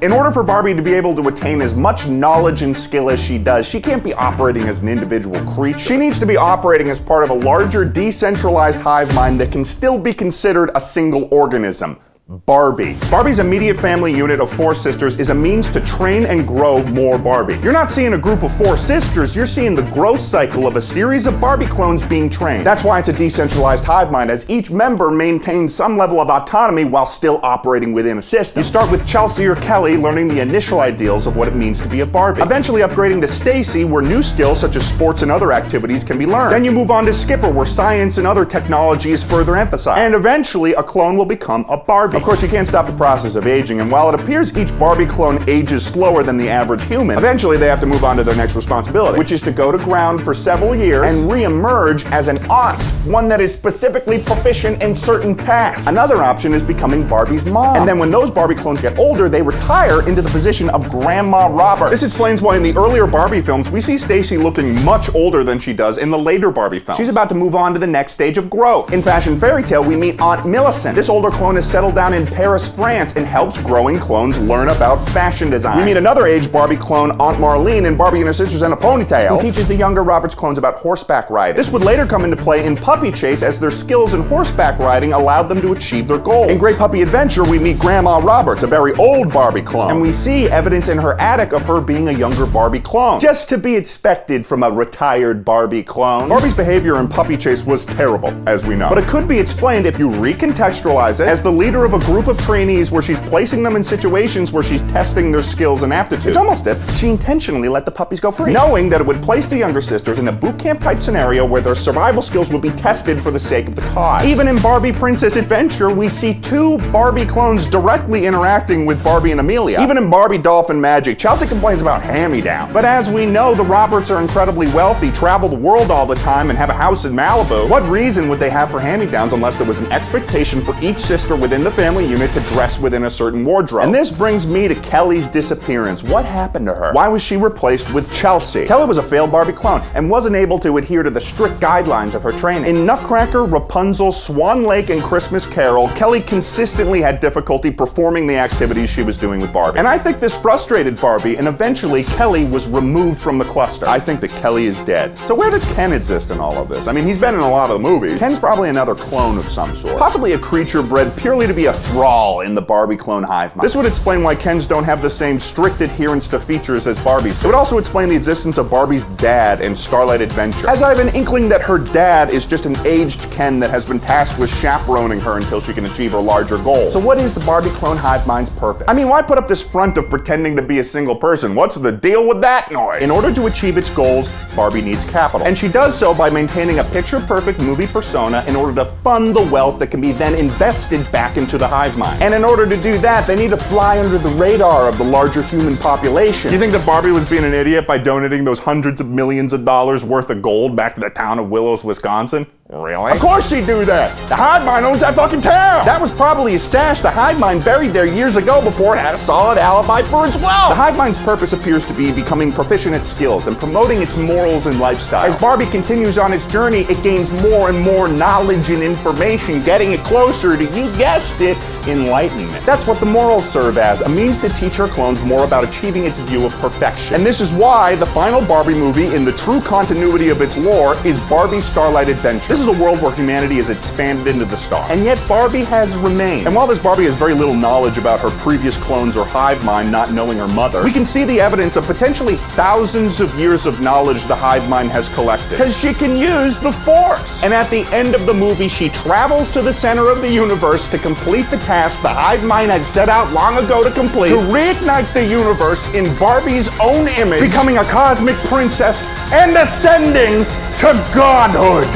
Speaker 19: In order for Barbie to be able to attain as much knowledge and skill as she does, she can't be operating as an individual creature. She needs to be operating as part of a larger decentralized hive mind that can still be considered a single organism. Barbie. Barbie's immediate family unit of 4 sisters is a means to train and grow more Barbie. You're not seeing a group of 4 sisters, you're seeing the growth cycle of a series of Barbie clones being trained. That's why it's a decentralized hive mind, as each member maintains some level of autonomy while still operating within a system. You start with Chelsea or Kelly learning the initial ideals of what it means to be a Barbie, eventually upgrading to Stacy, where new skills such as sports and other activities can be learned. Then you move on to Skipper, where science and other technology is further emphasized. And eventually a clone will become a Barbie. Of course, you can't stop the process of aging, and while it appears each Barbie clone ages slower than the average human, eventually they have to move on to their next responsibility, which is to go to ground for several years and re-emerge as an aunt, one that is specifically proficient in certain tasks. Another option is becoming Barbie's mom. And then when those Barbie clones get older, they retire into the position of Grandma Roberts. This explains why in the earlier Barbie films, we see Stacy looking much older than she does in the later Barbie films. She's about to move on to the next stage of growth. In Fashion Fairy Tale, we meet Aunt Millicent. This older clone has settled down in Paris, France, and helps growing clones learn about fashion design. We meet another aged Barbie clone, Aunt Marlene, in Barbie and Her Sisters in a Ponytail, who teaches the younger Roberts clones about horseback riding. This would later come into play in Puppy Chase, as their skills in horseback riding allowed them to achieve their goals. In Great Puppy Adventure, we meet Grandma Roberts, a very old Barbie clone, and we see evidence in her attic of her being a younger Barbie clone, just to be expected from a retired Barbie clone. Barbie's behavior in Puppy Chase was terrible, as we know, but it could be explained if you recontextualize it as the leader of a group of trainees where she's placing them in situations where she's testing their skills and aptitude. It's almost as if she intentionally let the puppies go free, knowing that it would place the younger sisters in a boot camp type scenario where their survival skills would be tested for the sake of the cause. Even in Barbie Princess Adventure, we see 2 Barbie clones directly interacting with Barbie and Amelia. Even in Barbie Dolphin Magic, Chelsea complains about hand-me-down. But as we know, the Roberts are incredibly wealthy, travel the world all the time, and have a house in Malibu. What reason would they have for hand-me-downs unless there was an expectation for each sister within the family family unit to dress within a certain wardrobe. And this brings me to Kelly's disappearance. What happened to her? Why was she replaced with Chelsea? Kelly was a failed Barbie clone and wasn't able to adhere to the strict guidelines of her training. In Nutcracker, Rapunzel, Swan Lake, and Christmas Carol, Kelly consistently had difficulty performing the activities she was doing with Barbie. And I think this frustrated Barbie, and eventually Kelly was removed from the cluster. I think that Kelly is dead. So where does Ken exist in all of this? I mean, he's been in a lot of the movies. Ken's probably another clone of some sort. Possibly a creature bred purely to be a thrall in the Barbie clone hive mind. This would explain why Kens don't have the same strict adherence to features as Barbie's. It would also explain the existence of Barbie's dad in Starlight Adventure, as I have an inkling that her dad is just an aged Ken that has been tasked with chaperoning her until she can achieve her larger goal. So what is the Barbie clone hive mind's purpose? I mean, why put up this front of pretending to be a single person? What's the deal with that noise? In order to achieve its goals, Barbie needs capital. And she does so by maintaining a picture-perfect movie persona in order to fund the wealth that can be then invested back into the hive mind. And in order to do that, they need to fly under the radar of the larger human population. You think that Barbie was being an idiot by donating those hundreds of millions of dollars worth of gold back to the town of Willows, Wisconsin? Really? Of course she'd do that! The hive mind owns that fucking town! That was probably a stash the hive mind buried there years ago before it had a solid alibi for its wealth! The hive mind's purpose appears to be becoming proficient at skills and promoting its morals and lifestyle. As Barbie continues on its journey, it gains more and more knowledge and information, getting it closer to, you guessed it, enlightenment. That's what the morals serve as, a means to teach her clones more about achieving its view of perfection. And this is why the final Barbie movie, in the true continuity of its lore, is Barbie Starlight Adventure. This is a world where humanity is expanded into the stars. And yet Barbie has remained. And while this Barbie has very little knowledge about her previous clones or hive mind not knowing her mother, we can see the evidence of potentially thousands of years of knowledge the hive mind has collected. Because she can use the Force! And at the end of the movie, she travels to the center of the universe to complete the task the hive mind had set out long ago to complete, to reignite the universe in Barbie's own image, becoming a cosmic princess and ascending to godhood.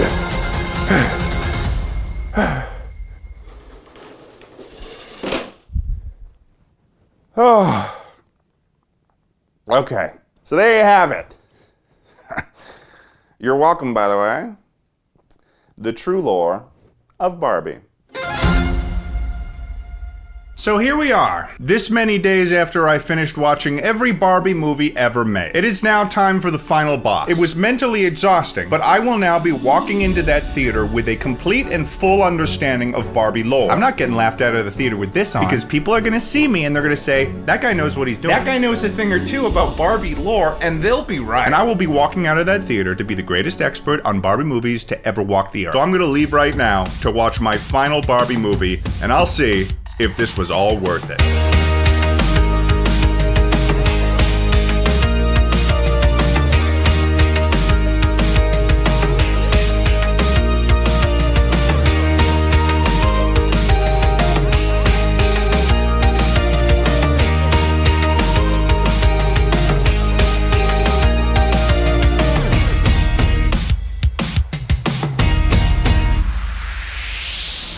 Speaker 19: Oh. Okay, so there you have it. You're welcome, by the way. The true lore of Barbie. So here we are, this many days after I finished watching every Barbie movie ever made. It is now time for the final boss. It was mentally exhausting, but I will now be walking into that theater with a complete and full understanding of Barbie lore. I'm not getting laughed out of the theater with this on, because people are gonna see me and they're gonna say, that guy knows what he's doing. That guy knows a thing or two about Barbie lore, and they'll be right. And I will be walking out of that theater to be the greatest expert on Barbie movies to ever walk the earth. So I'm gonna leave right now to watch my final Barbie movie, and I'll see if this was all worth it.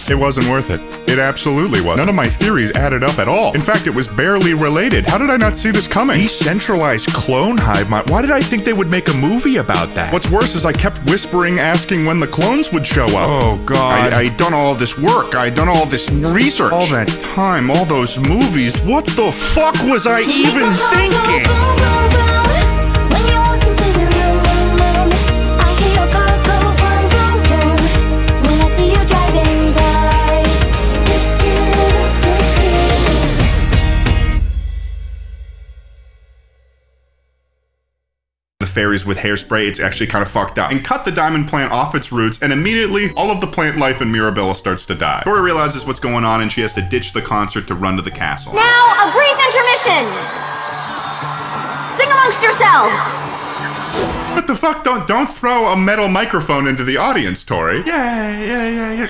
Speaker 19: It wasn't worth it. It absolutely wasn't. None of my theories added up at all. In fact, it was barely related. How did I not see this coming? Decentralized clone hive mind. Why did I think they would make a movie about that? What's worse is I kept whispering, asking when the clones would show up. Oh, God. I done all this work. I done all this research. All that time, all those movies. What the fuck was I even thinking? Fairies with hairspray, it's actually kind of fucked up. And cut the diamond plant off its roots, and immediately all of the plant life in Mirabella starts to die. Tori realizes what's going on and she has to ditch the concert to run to the castle.
Speaker 6: Now, a brief intermission! Sing amongst yourselves!
Speaker 19: What the fuck? Don't throw a metal microphone into the audience, Tori. Yeah.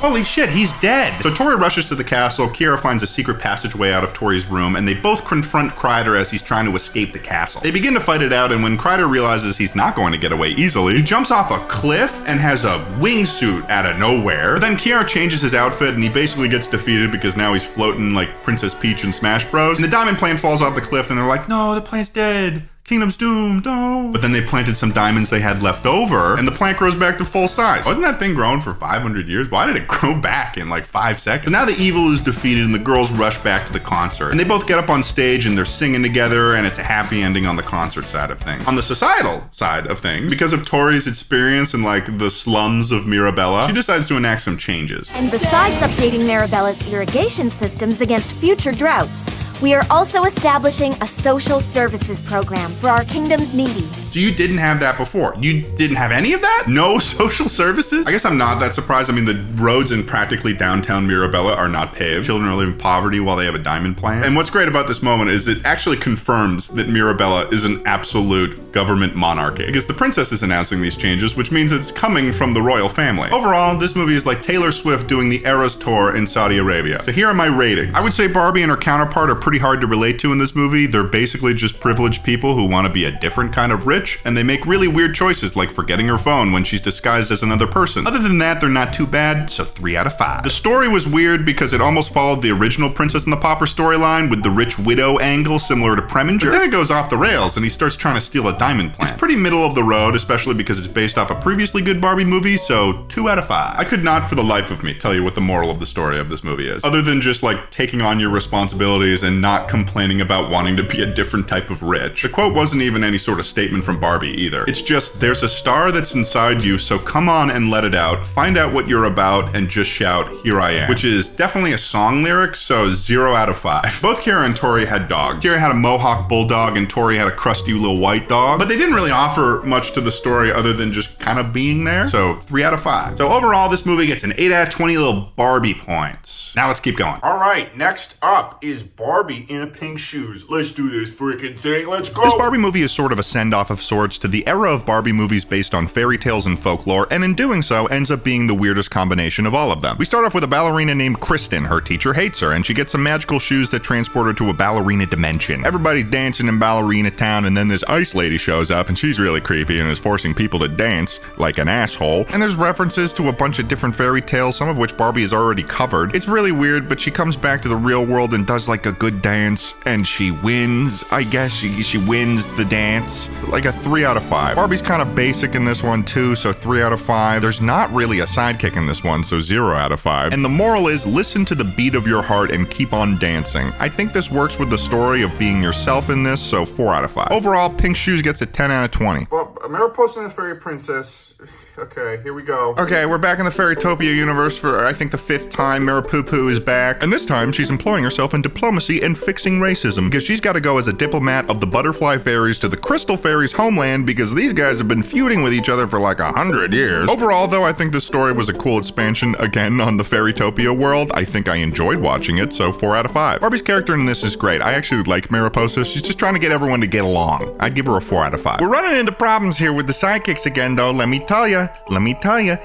Speaker 19: Holy shit, he's dead. So Tori rushes to the castle, Kiara finds a secret passageway out of Tori's room, and they both confront Kreider as he's trying to escape the castle. They begin to fight it out, and when Kreider realizes he's not going to get away easily, he jumps off a cliff and has a wingsuit out of nowhere. But then Kiara changes his outfit, and he basically gets defeated because now he's floating like Princess Peach in Smash Bros. And the diamond plant falls off the cliff, and they're like, no, the plant's dead.
Speaker 1: Kingdom's doomed, no. But then they planted some diamonds they had left over, and the plant grows back to full size. Wasn't that thing growing for 500 years? Why did it grow back in like 5 seconds? So now the evil is defeated and the girls rush back to the concert. And they both get up on stage and they're singing together, and it's a happy ending on the concert side of things. On the societal side of things, because of Tori's experience in like the slums of Mirabella, she decides to enact some changes.
Speaker 6: And besides updating Mirabella's irrigation systems against future droughts, we are also establishing a social services program for our kingdom's needy.
Speaker 1: So you didn't have that before? You didn't have any of that? No social services? I guess I'm not that surprised. I mean, the roads in practically downtown Mirabella are not paved. Children are living in poverty while they have a diamond plant. And what's great about this moment is it actually confirms that Mirabella is an absolute government monarchy, because the princess is announcing these changes, which means it's coming from the royal family. Overall, this movie is like Taylor Swift doing the Eras Tour in Saudi Arabia. So here are my ratings. I would say Barbie and her counterpart are pretty hard to relate to in this movie. They're basically just privileged people who want to be a different kind of rich, and they make really weird choices like forgetting her phone when she's disguised as another person. Other than that, they're not too bad, so 3 out of 5. The story was weird because it almost followed the original Princess and the Pauper storyline with the rich widow angle similar to Preminger. But then it goes off the rails and he starts trying to steal a diamond plant. It's pretty middle of the road, especially because it's based off a previously good Barbie movie, so 2 out of 5. I could not for the life of me tell you what the moral of the story of this movie is, other than just like taking on your responsibilities and not complaining about wanting to be a different type of rich. The quote wasn't even any sort of statement from Barbie either. It's just, there's a star that's inside you, so come on and let it out, find out what you're about, and just shout, here I am. Which is definitely a song lyric, so 0 out of 5. Both Kira and Tori had dogs. Kira had a Mohawk bulldog and Tori had a crusty little white dog, but they didn't really offer much to the story other than just kind of being there, so 3 out of 5. So overall, this movie gets an 8 out of 20 little Barbie points. Now let's keep going.
Speaker 19: All right, next up is Barbie in a pink shoes. Let's do this freaking thing. Let's go.
Speaker 1: This Barbie movie is sort of a send-off of sorts to the era of Barbie movies based on fairy tales and folklore, and in doing so, ends up being the weirdest combination of all of them. We start off with a ballerina named Kristen. Her teacher hates her, and she gets some magical shoes that transport her to a ballerina dimension. Everybody's dancing in Ballerina Town, and then this ice lady shows up, and she's really creepy and is forcing people to dance like an asshole. And there's references to a bunch of different fairy tales, some of which Barbie has already covered. It's really weird, but she comes back to the real world and does like a good dance, and she wins. I guess she wins the dance. Like a 3 out of 5. Barbie's kind of basic in this one too, so 3 out of 5. There's not really a sidekick in this one, so 0 out of 5. And the moral is, listen to the beat of your heart and keep on dancing. I think this works with the story of being yourself in this, so 4 out of 5. Overall, Pink Shoes gets a 10 out of 20.
Speaker 19: Well, Mariposa and the Fairy Princess. Okay, here we go.
Speaker 1: Okay, we're back in the Fairytopia universe for, I think, the 5th time. Maripoopoo is back, and this time she's employing herself in diplomacy and fixing racism, because she's got to go as a diplomat of the Butterfly Fairies to the Crystal Fairies' homeland, because these guys have been feuding with each other for like 100 years. Overall, though, I think this story was a cool expansion, again, on the Fairytopia world. I think I enjoyed watching it, so 4 out of 5. Barbie's character in this is great. I actually like Mariposa. She's just trying to get everyone to get along. I'd give her a 4 out of 5. We're running into problems here with the sidekicks again, though, let me tell ya.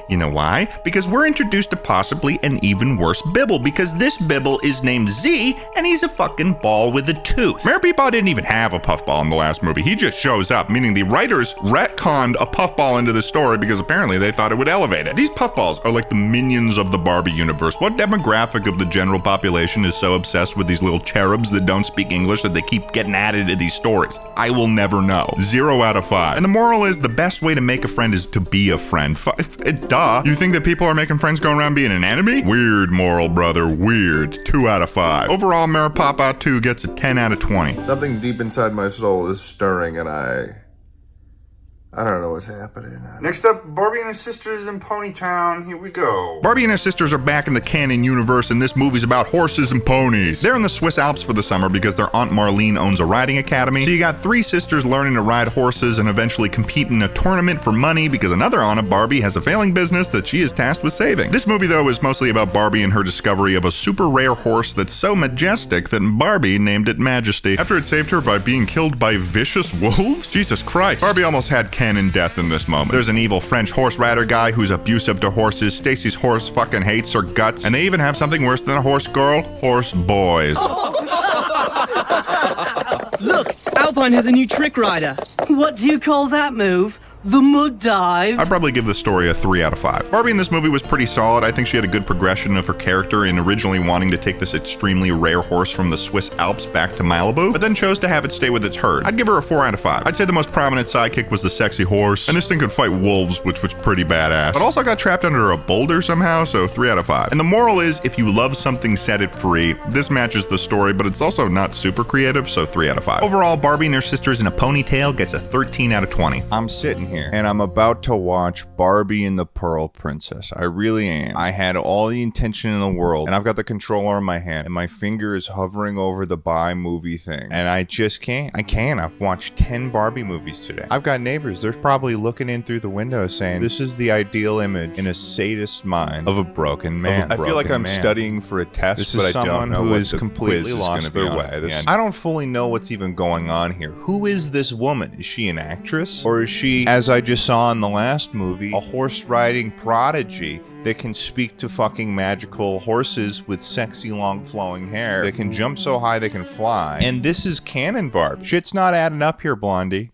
Speaker 1: You know why? Because we're introduced to possibly an even worse Bibble, because this Bibble is named Z, and he's a fucking ball with a tooth. Mayor Peepaw didn't even have a puffball in the last movie. He just shows up, meaning the writers retconned a puffball into the story because apparently they thought it would elevate it. These puffballs are like the minions of the Barbie universe. What demographic of the general population is so obsessed with these little cherubs that don't speak English that they keep getting added to these stories? I will never know. 0 out of 5. And the moral is, the best way to make a friend is to be a friend. Duh. You think that people are making friends going around being an enemy? Weird moral, brother. Weird. 2 out of 5. Overall, Mariposa 2 gets a 10 out of 20.
Speaker 8: Something deep inside my soul is stirring, and I don't know what's happening.
Speaker 19: Next up, Barbie and her sisters in Ponytown. Here we go.
Speaker 1: Barbie and her sisters are back in the canon universe, and this movie's about horses and ponies. They're in the Swiss Alps for the summer because their Aunt Marlene owns a riding academy. So you got 3 sisters learning to ride horses and eventually compete in a tournament for money because another aunt of Barbie has a failing business that she is tasked with saving. This movie, though, is mostly about Barbie and her discovery of a super rare horse that's so majestic that Barbie named it Majesty after it saved her by being killed by vicious wolves? Jesus Christ. Barbie almost had canon death in this moment. There's an evil French horse rider guy who's abusive to horses. Stacy's horse fucking hates her guts. And they even have something worse than a horse girl, horse boys.
Speaker 10: Look, Alpine has a new trick rider. What do you call that move?
Speaker 15: The more dive.
Speaker 1: I'd probably give the story a 3 out of 5. Barbie in this movie was pretty solid. I think she had a good progression of her character in originally wanting to take this extremely rare horse from the Swiss Alps back to Malibu, but then chose to have it stay with its herd. I'd give her a 4 out of 5. I'd say the most prominent sidekick was the sexy horse, and this thing could fight wolves, which was pretty badass, but also got trapped under a boulder somehow, so 3 out of 5. And the moral is, if you love something, set it free. This matches the story, but it's also not super creative, so 3 out of 5. Overall, Barbie and her sisters in a ponytail gets a 13 out of 20.
Speaker 2: I'm sitting here and I'm about to watch Barbie and the Pearl Princess. I really am. I had all the intention in the world, and I've got the controller in my hand, and my finger is hovering over the buy movie thing, and I just can't. I can't. I've watched 10 Barbie movies today. I've got neighbors. They're probably looking in through the window saying, this is the ideal image in a sadist mind of a broken man. I feel like I'm studying for a test, this is someone who has completely lost their way. I don't fully know what's even going on here. Who is this woman? Is she an actress? Or is she, as I just saw in the last movie, a horse-riding prodigy that can speak to fucking magical horses with sexy long flowing hair that can jump so high they can fly? And this is canon Barb. Shit's not adding up here, Blondie.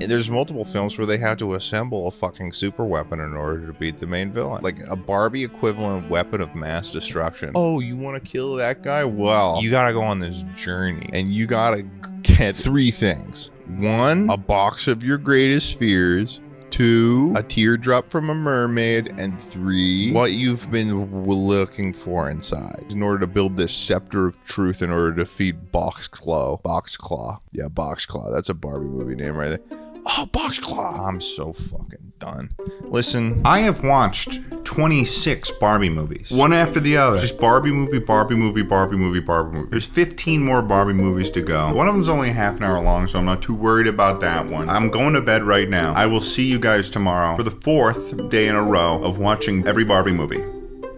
Speaker 2: There's multiple films where they have to assemble a fucking super weapon in order to beat the main villain. Like a Barbie equivalent weapon of mass destruction. Oh, you want to kill that guy? Well, you gotta go on this journey and you gotta get 3 things. 1, a box of your greatest fears. 2, a teardrop from a mermaid, and 3, what you've been looking for inside in order to build this scepter of truth in order to defeat Boxclaw. Boxclaw. Yeah, Boxclaw. That's a Barbie movie name right there. Oh, Boxclaw. I'm so fucking done. Listen, I have watched 26 Barbie movies, one after the other. Just Barbie movie, Barbie movie, Barbie movie, Barbie movie. There's 15 more Barbie movies to go. One of them's only half an hour long, so I'm not too worried about that one. I'm going to bed right now. I will see you guys tomorrow for the 4th day in a row of watching every Barbie movie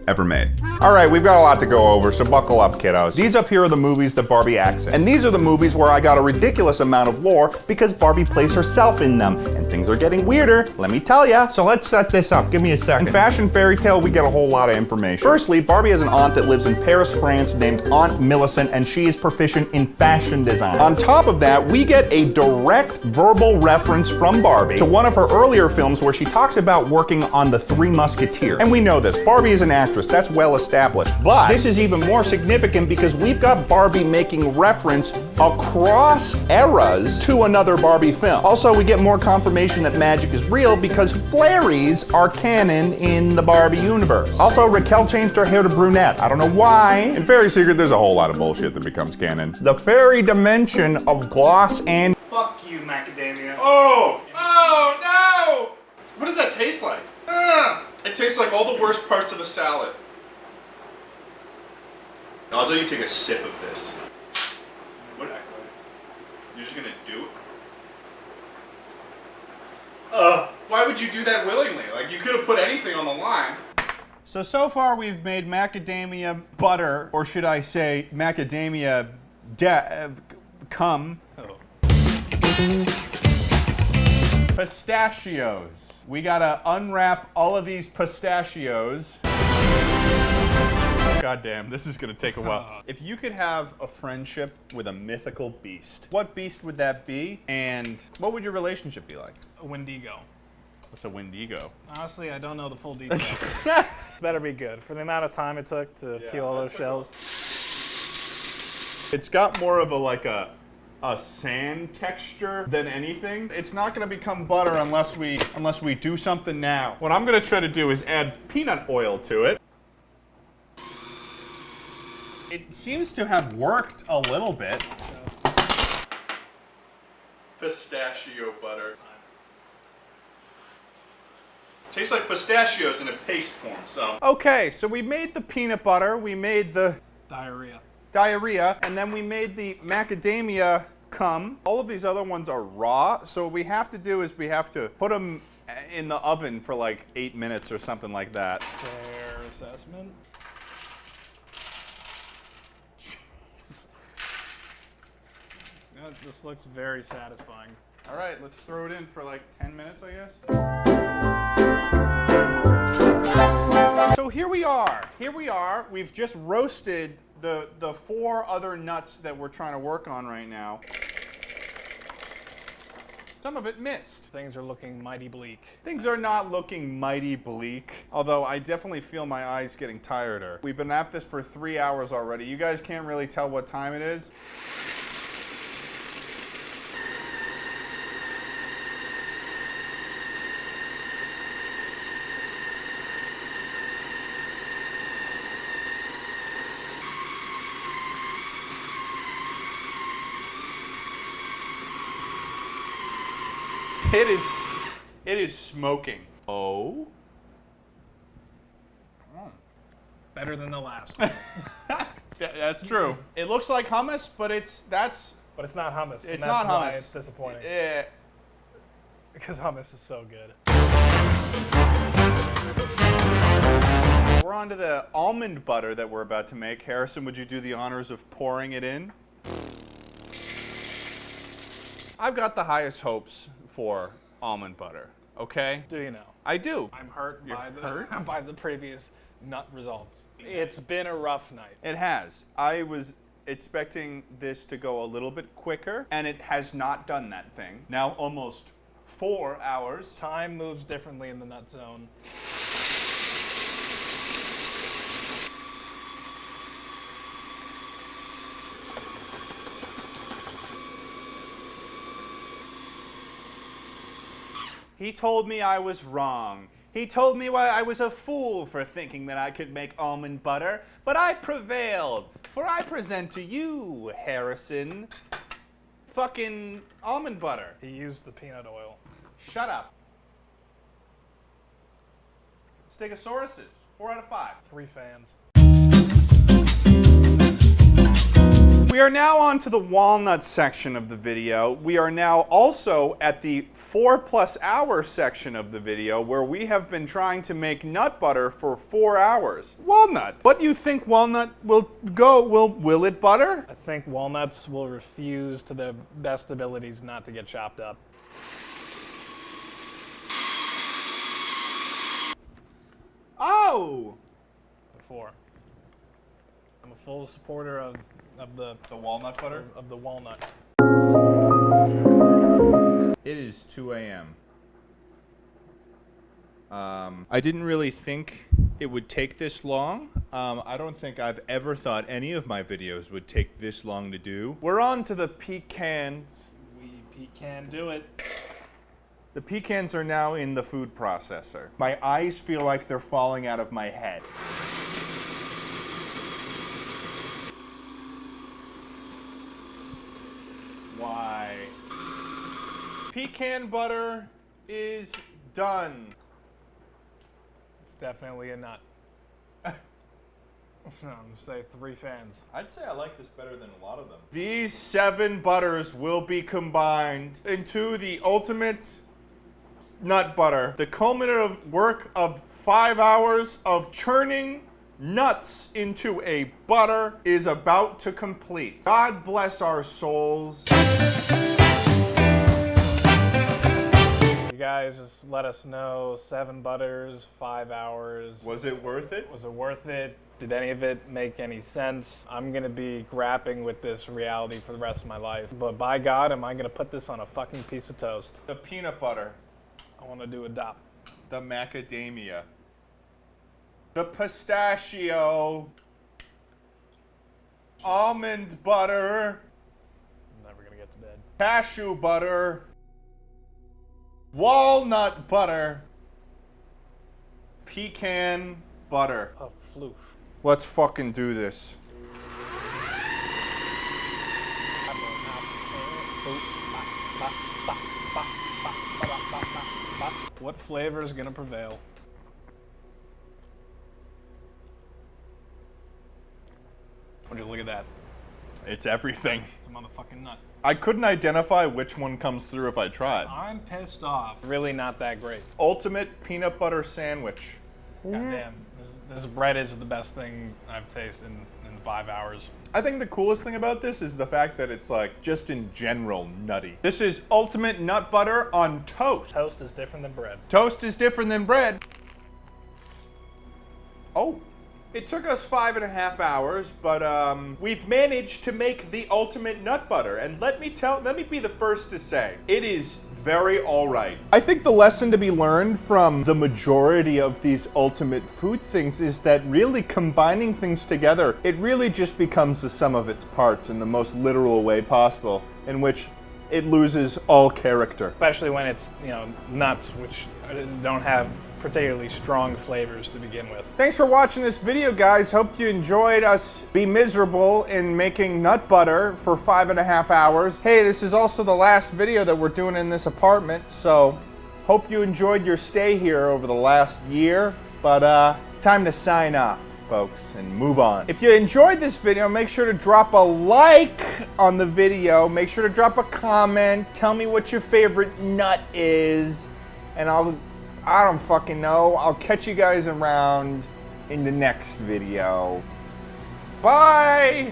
Speaker 2: ever made. All right, we've got a lot to go over, so buckle up, kiddos. These up here are the movies that Barbie acts in. And these are the movies where I got a ridiculous amount of lore because Barbie plays herself in them. And things are getting weirder, let me tell ya. So let's set this up, give me a second. In Fashion Fairy Tale, we get a whole lot of information. Firstly, Barbie has an aunt that lives in Paris, France, named Aunt Millicent, and she is proficient in fashion design. On top of that, we get a direct verbal reference from Barbie to one of her earlier films where she talks about working on the 3 Musketeers. And we know this, Barbie is an actress. That's well established. But this is even more significant because we've got Barbie making reference across eras to another Barbie film. Also, we get more confirmation that magic is real because fairies are canon in the Barbie universe. Also, Raquel changed her hair to brunette. I don't know why. In Fairy Secret, there's a whole lot of bullshit that becomes canon. The fairy dimension of gloss and...
Speaker 12: Fuck you, macadamia.
Speaker 2: Oh! Oh, no! What does that taste like? It tastes like all the worst parts of a salad. Also, you take a sip of this. What? You're just gonna do it? Why would you do that willingly? Like, you could have put anything on the line. So far we've made macadamia butter, or should I say macadamia cum. Pistachios. We gotta unwrap all of these pistachios. God damn, this is gonna take a while. If you could have a friendship with a mythical beast, what beast would that be? And what would your relationship be like?
Speaker 12: A Wendigo.
Speaker 2: What's a Wendigo?
Speaker 12: Honestly, I don't know the full details. Better be good. For the amount of time it took to peel all those shells.
Speaker 2: It's got more of a sand texture than anything. It's not gonna become butter unless we do something now. What I'm gonna try to do is add peanut oil to it. It seems to have worked a little bit. Pistachio butter. Tastes like pistachios in a paste form, so. Okay, so we made the peanut butter, we made the diarrhea, and then we made the macadamia cum. All of these other ones are raw, so what we have to do is we have to put them in the oven for like 8 minutes or something like that.
Speaker 12: Fair assessment. This looks very satisfying.
Speaker 2: All right, let's throw it in for like 10 minutes, I guess. So here we are. We've just roasted the 4 other nuts that we're trying to work on right now. Some of it missed.
Speaker 12: Things are looking mighty bleak.
Speaker 2: Things are not looking mighty bleak, although I definitely feel my eyes getting tireder. We've been at this for 3 hours already. You guys can't really tell what time it is. It is smoking. Oh?
Speaker 12: Better than the last.
Speaker 2: That's true. It looks like hummus, but
Speaker 12: But it's not hummus.
Speaker 2: It's
Speaker 12: and that's
Speaker 2: not
Speaker 12: why
Speaker 2: hummus.
Speaker 12: it's disappointing.
Speaker 2: Yeah.
Speaker 12: Because hummus is so good.
Speaker 2: We're on to the almond butter that we're about to make. Harrison, would you do the honors of pouring it in? I've got the highest hopes for almond butter, okay?
Speaker 12: Do you know?
Speaker 2: I do.
Speaker 12: I'm hurt
Speaker 2: You're
Speaker 12: by the
Speaker 2: hurt?
Speaker 12: by the previous nut results. It's been a rough night.
Speaker 2: It has. I was expecting this to go a little bit quicker, and it has not done that thing. Now almost 4 hours.
Speaker 12: Time moves differently in the nut zone.
Speaker 2: He told me I was wrong. He told me why I was a fool for thinking that I could make almond butter, but I prevailed. For I present to you, Harrison, fucking almond butter.
Speaker 12: He used the peanut oil.
Speaker 2: Shut up. Stegosauruses, 4 out of 5.
Speaker 12: 3 fans.
Speaker 2: We are now on to the walnut section of the video. We are now also at the 4+ hour section of the video where we have been trying to make nut butter for 4 hours. Walnut. What do you think walnut will it butter?
Speaker 12: I think walnuts will refuse to their best abilities not to get chopped up.
Speaker 2: Oh!
Speaker 12: Before. I'm a full supporter of the
Speaker 2: walnut butter?
Speaker 12: Of the walnut.
Speaker 2: It is 2 a.m. I didn't really think it would take this long. I don't think I've ever thought any of my videos would take this long to do. We're on to the pecans.
Speaker 12: We pecan do it.
Speaker 2: The pecans are now in the food processor. My eyes feel like they're falling out of my head. Why? Pecan butter is done.
Speaker 12: It's definitely a nut. I'm gonna say 3 fans.
Speaker 2: I'd say I like this better than a lot of them. These 7 butters will be combined into the ultimate nut butter. The culminative work of 5 hours of churning nuts into a butter is about to complete. God bless our souls.
Speaker 12: You guys just let us know. 7 butters, 5 hours.
Speaker 2: Was it worth it?
Speaker 12: Was it worth it? Did any of it make any sense? I'm gonna be grappling with this reality for the rest of my life. But by God, am I gonna put this on a fucking piece of toast?
Speaker 2: The peanut butter.
Speaker 12: I wanna do a dop.
Speaker 2: The macadamia. The pistachio. Almond butter.
Speaker 12: I'm never gonna get to bed.
Speaker 2: Cashew butter. Walnut butter. Pecan butter.
Speaker 12: A floof.
Speaker 2: Let's fucking do this.
Speaker 12: What flavor is gonna prevail? Would you look at that?
Speaker 2: It's everything.
Speaker 12: It's a motherfucking nut.
Speaker 2: I couldn't identify which one comes through if I tried.
Speaker 12: I'm pissed off. Really not that great.
Speaker 2: Ultimate peanut butter sandwich.
Speaker 12: God damn. This bread is the best thing I've tasted in 5 hours.
Speaker 2: I think the coolest thing about this is the fact that it's like just in general nutty. This is ultimate nut butter on toast.
Speaker 12: Toast is different than bread.
Speaker 2: Toast is different than bread. Oh. It took us 5.5 hours, but we've managed to make the ultimate nut butter. And let me be the first to say, it is very all right. I think the lesson to be learned from the majority of these ultimate food things is that really combining things together, it really just becomes the sum of its parts in the most literal way possible, in which it loses all character.
Speaker 12: Especially when it's, nuts, which don't have particularly strong flavors to begin with.
Speaker 2: Thanks for watching this video, guys. Hope you enjoyed us be miserable in making nut butter for 5.5 hours. Hey, this is also the last video that we're doing in this apartment, so hope you enjoyed your stay here over the last year, but time to sign off, folks, and move on. If you enjoyed this video, make sure to drop a like on the video, make sure to drop a comment, tell me what your favorite nut is, and I don't fucking know. I'll catch you guys around in the next video. Bye!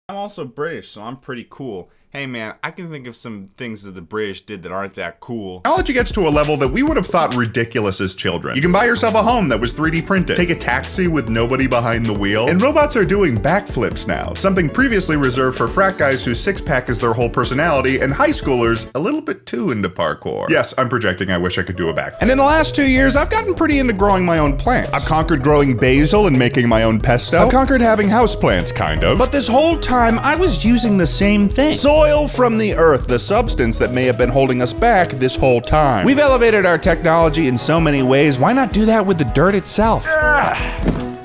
Speaker 1: I'm also British, so I'm pretty cool. Hey man, I can think of some things that the British did that aren't that cool. Technology gets to a level that we would have thought ridiculous as children. You can buy yourself a home that was 3D printed, take a taxi with nobody behind the wheel, and robots are doing backflips now, something previously reserved for frat guys whose six-pack is their whole personality, and high schoolers a little bit too into parkour. Yes, I'm projecting, I wish I could do a backflip. And in the last 2 years, I've gotten pretty into growing my own plants. I've conquered growing basil and making my own pesto. I've conquered having houseplants, kind of. But this whole time, I was using the same thing. Soil from the earth, the substance that may have been holding us back this whole time. We've elevated our technology in so many ways, why not do that with the dirt itself?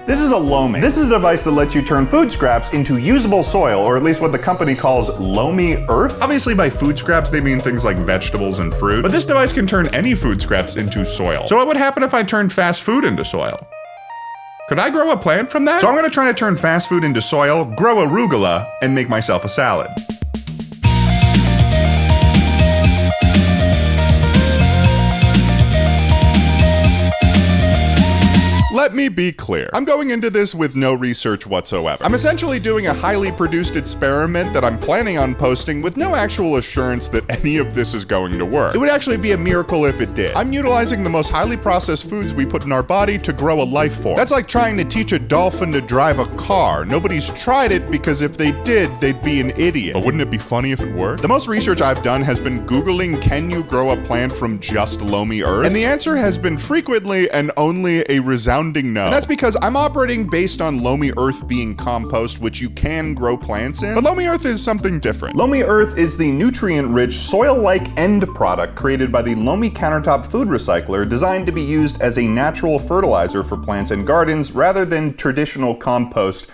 Speaker 1: This is a loamy. This is a device that lets you turn food scraps into usable soil, or at least what the company calls loamy earth. Obviously by food scraps, they mean things like vegetables and fruit, but this device can turn any food scraps into soil. So what would happen if I turned fast food into soil? Could I grow a plant from that? So I'm gonna try to turn fast food into soil, grow arugula, and make myself a salad. Let me be clear. I'm going into this with no research whatsoever. I'm essentially doing a highly produced experiment that I'm planning on posting with no actual assurance that any of this is going to work. It would actually be a miracle if it did. I'm utilizing the most highly processed foods we put in our body to grow a life form. That's like trying to teach a dolphin to drive a car. Nobody's tried it because if they did, they'd be an idiot. But wouldn't it be funny if it worked? The most research I've done has been Googling, can you grow a plant from just loamy earth? And the answer has been frequently and only a resounding no. And that's because I'm operating based on loamy earth being compost, which you can grow plants in. But loamy earth is something different. Loamy earth is the nutrient-rich, soil-like end product created by the Loamy Countertop Food Recycler, designed to be used as a natural fertilizer for plants and gardens rather than traditional compost.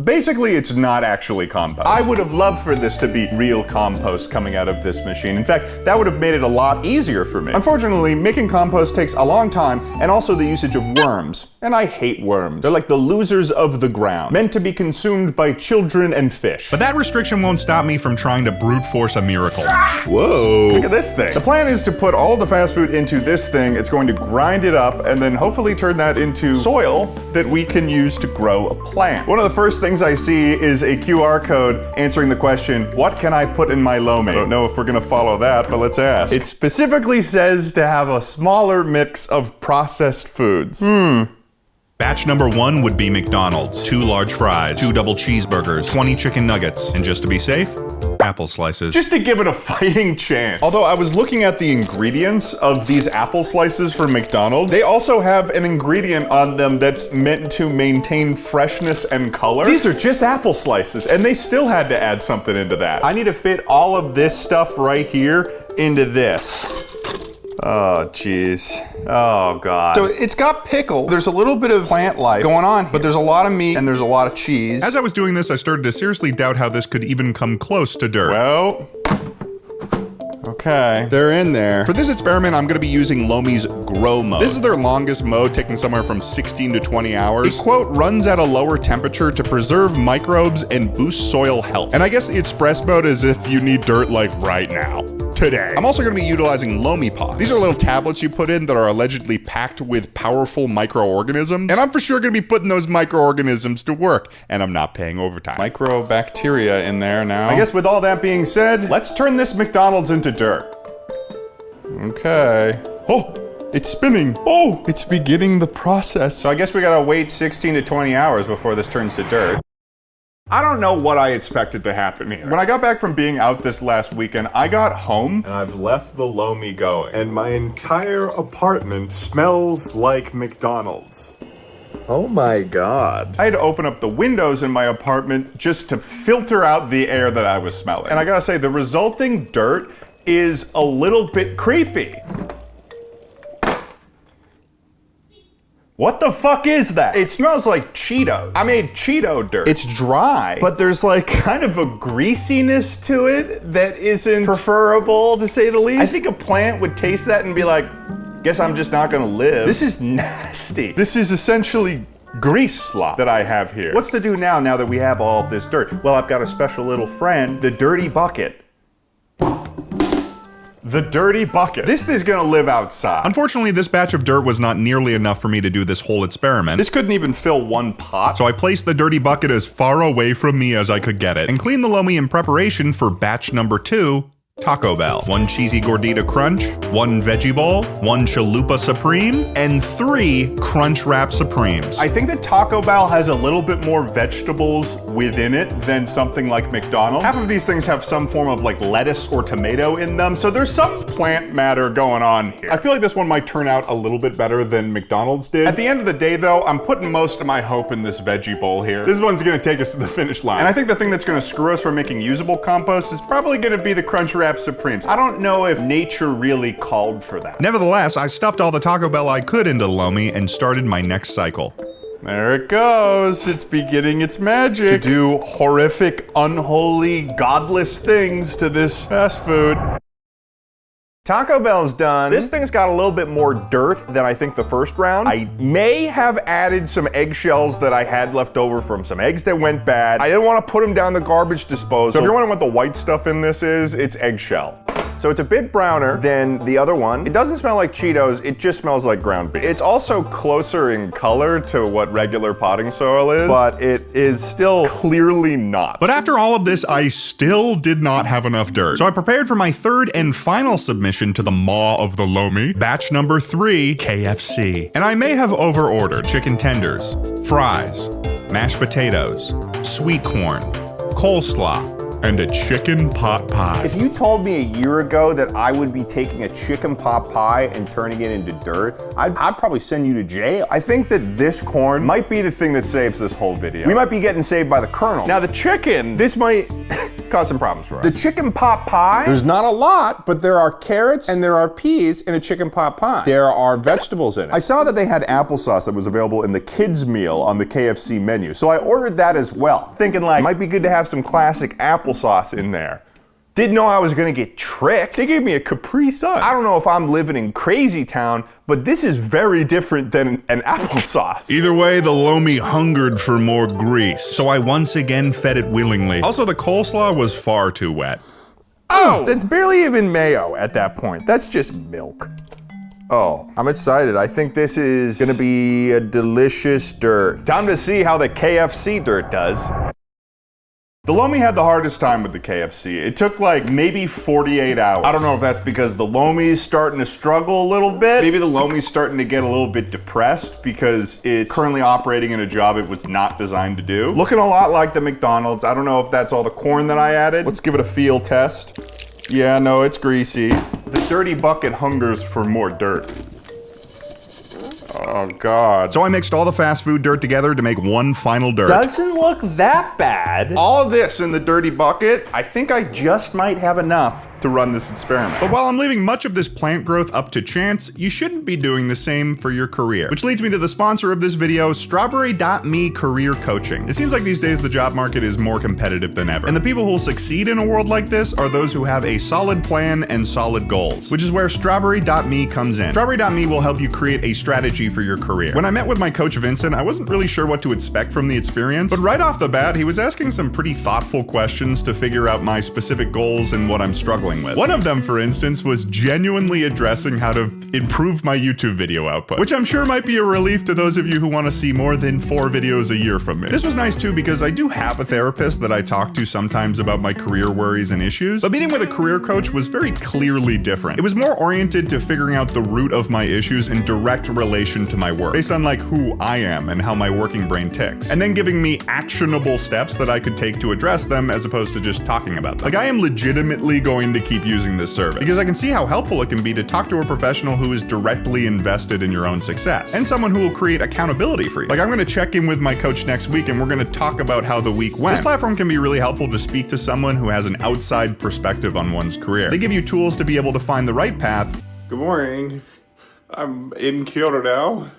Speaker 1: Basically, it's not actually compost. I would have loved for this to be real compost coming out of this machine. In fact, that would have made it a lot easier for me. Unfortunately, making compost takes a long time and also the usage of worms. And I hate worms. They're like the losers of the ground, meant to be consumed by children and fish. But that restriction won't stop me from trying to brute force a miracle. Whoa. Look at this thing. The plan is to put all the fast food into this thing. It's going to grind it up and then hopefully turn that into soil that we can use to grow a plant. One of the first things I see is a QR code answering the question, what can I put in my loamy? I don't know if we're gonna follow that, but let's ask. It specifically says to have a smaller mix of processed foods. Batch number 1 would be McDonald's. 2 large fries, 2 double cheeseburgers, 20 chicken nuggets, and just to be safe, apple slices. Just to give it a fighting chance. Although I was looking at the ingredients of these apple slices from McDonald's, they also have an ingredient on them that's meant to maintain freshness and color. These are just apple slices, and they still had to add something into that. I need to fit all of this stuff right here into this. Oh, jeez. Oh, God. So it's got pickles. There's a little bit of plant life going on, but there's a lot of meat and there's a lot of cheese. As I was doing this, I started to seriously doubt how this could even come close to dirt. Well, okay, they're in there. For this experiment, I'm gonna be using Loamy's Grow Mode. This is their longest mode, taking somewhere from 16 to 20 hours. It, quote, runs at a lower temperature to preserve microbes and boost soil health. And I guess the express mode is if you need dirt like right now. today. I'm also gonna be utilizing Lomi Pods. These are little tablets you put in that are allegedly packed with powerful microorganisms, and I'm for sure gonna be putting those microorganisms to work, and I'm not paying overtime. Microbacteria in there now. I guess with all that being said, let's turn this McDonald's into dirt. Okay. Oh, it's spinning. Oh, it's beginning the process. So I guess we gotta wait 16 to 20 hours before this turns to dirt. I don't know what I expected to happen here. When I got back from being out this last weekend, I got home and I've left the Lomi going, and my entire apartment smells like McDonald's. Oh my God. I had to open up the windows in my apartment just to filter out the air that I was smelling. And I gotta say, the resulting dirt is a little bit creepy. What the fuck is that? It smells like Cheetos. I made Cheeto dirt. It's dry, but there's like kind of a greasiness to it that isn't preferable, to say the least. I think a plant would taste that and be like, guess I'm just not gonna live. This is nasty. This is essentially grease slop that I have here. What's to do now that we have all of this dirt? Well, I've got a special little friend, the dirty bucket. The dirty bucket. This thing's gonna live outside. Unfortunately, this batch of dirt was not nearly enough for me to do this whole experiment. This couldn't even fill one pot. So I placed the dirty bucket as far away from me as I could get it and cleaned the Lomi in preparation for batch number 2, Taco Bell. 1 cheesy gordita crunch, 1 veggie bowl, 1 chalupa supreme, and 3 crunch wrap supremes. I think that Taco Bell has a little bit more vegetables within it than something like McDonald's. Half of these things have some form of like lettuce or tomato in them, so there's some plant matter going on here. I feel like this one might turn out a little bit better than McDonald's did. At the end of the day though, I'm putting most of my hope in this veggie bowl here. This one's gonna take us to the finish line. And I think the thing that's gonna screw us from making usable compost is probably gonna be the crunch wrap supremes. I don't know if nature really called for that. Nevertheless, I stuffed all the Taco Bell I could into Lomi and started my next cycle. There it goes. It's beginning its magic to do horrific, unholy, godless things to this fast food. Taco Bell's done. This thing's got a little bit more dirt than I think the first round. I may have added some eggshells that I had left over from some eggs that went bad. I didn't want to put them down the garbage disposal. So if you're wondering what the white stuff in this is, it's eggshell. So it's a bit browner than the other one. It doesn't smell like Cheetos, it just smells like ground beef. It's also closer in color to what regular potting soil is, but it is still clearly not. But after all of this, I still did not have enough dirt. So I prepared for my third and final submission to the maw of the Lomi, batch number 3, KFC. And I may have over-ordered chicken tenders, fries, mashed potatoes, sweet corn, coleslaw, and a chicken pot pie. If you told me a year ago that I would be taking a chicken pot pie and turning it into dirt, I'd probably send you to jail. I think that this corn might be the thing that saves this whole video. We might be getting saved by the Colonel. Now the chicken, this might cause some problems for us. The chicken pot pie, there's not a lot, but there are carrots and there are peas in a chicken pot pie. There are vegetables in it. I saw that they had applesauce that was available in the kids meal on the KFC menu, so I ordered that as well, thinking like, it might be good to have some classic applesauce in there. Didn't know I was gonna get tricked. They gave me a Capri Sun. I don't know if I'm living in crazy town, but this is very different than an applesauce. Either way, the Lomi hungered for more grease, so I once again fed it willingly. Also, the coleslaw was far too wet. Oh! That's barely even mayo at that point. That's just milk. Oh, I'm excited. I think this is gonna be a delicious dirt. Time to see how the KFC dirt does. The Lomi had the hardest time with the KFC. It took like maybe 48 hours. I don't know if that's because the Lomi's starting to struggle a little bit. Maybe the Lomi's starting to get a little bit depressed because it's currently operating in a job it was not designed to do. Looking a lot like the McDonald's. I don't know if that's all the corn that I added. Let's give it a feel test. Yeah, no, it's greasy. The dirty bucket hungers for more dirt. Oh God. So I mixed all the fast food dirt together to make one final dirt. Doesn't look that bad. All of this in the dirty bucket, I think I just might have enough to run this experiment. But while I'm leaving much of this plant growth up to chance, you shouldn't be doing the same for your career. Which leads me to the sponsor of this video, Strawberry.me Career Coaching. It seems like these days the job market is more competitive than ever. And the people who'll succeed in a world like this are those who have a solid plan and solid goals, which is where Strawberry.me comes in. Strawberry.me will help you create a strategy for your career. When I met with my coach Vincent, I wasn't really sure what to expect from the experience, but right off the bat, he was asking some pretty thoughtful questions to figure out my specific goals and what I'm struggling struggling with. One of them, for instance, was genuinely addressing how to improve my YouTube video output, which I'm sure might be a relief to those of you who want to see more than 4 videos a year from me. This was nice too because I do have a therapist that I talk to sometimes about my career worries and issues, but meeting with a career coach was very clearly different. It was more oriented to figuring out the root of my issues in direct relation to my work, based on like who I am and how my working brain ticks, and then giving me actionable steps that I could take to address them as opposed to just talking about them. Like, I am legitimately going to keep using this service because I can see how helpful it can be to talk to a professional who is directly invested in your own success and someone who will create accountability for you. Like, I'm going to check in with my coach next week and we're going to talk about how the week went. This platform can be really helpful to speak to someone who has an outside perspective on one's career. They give you tools to be able to find the right path.
Speaker 19: Good morning. I'm in Kyoto now.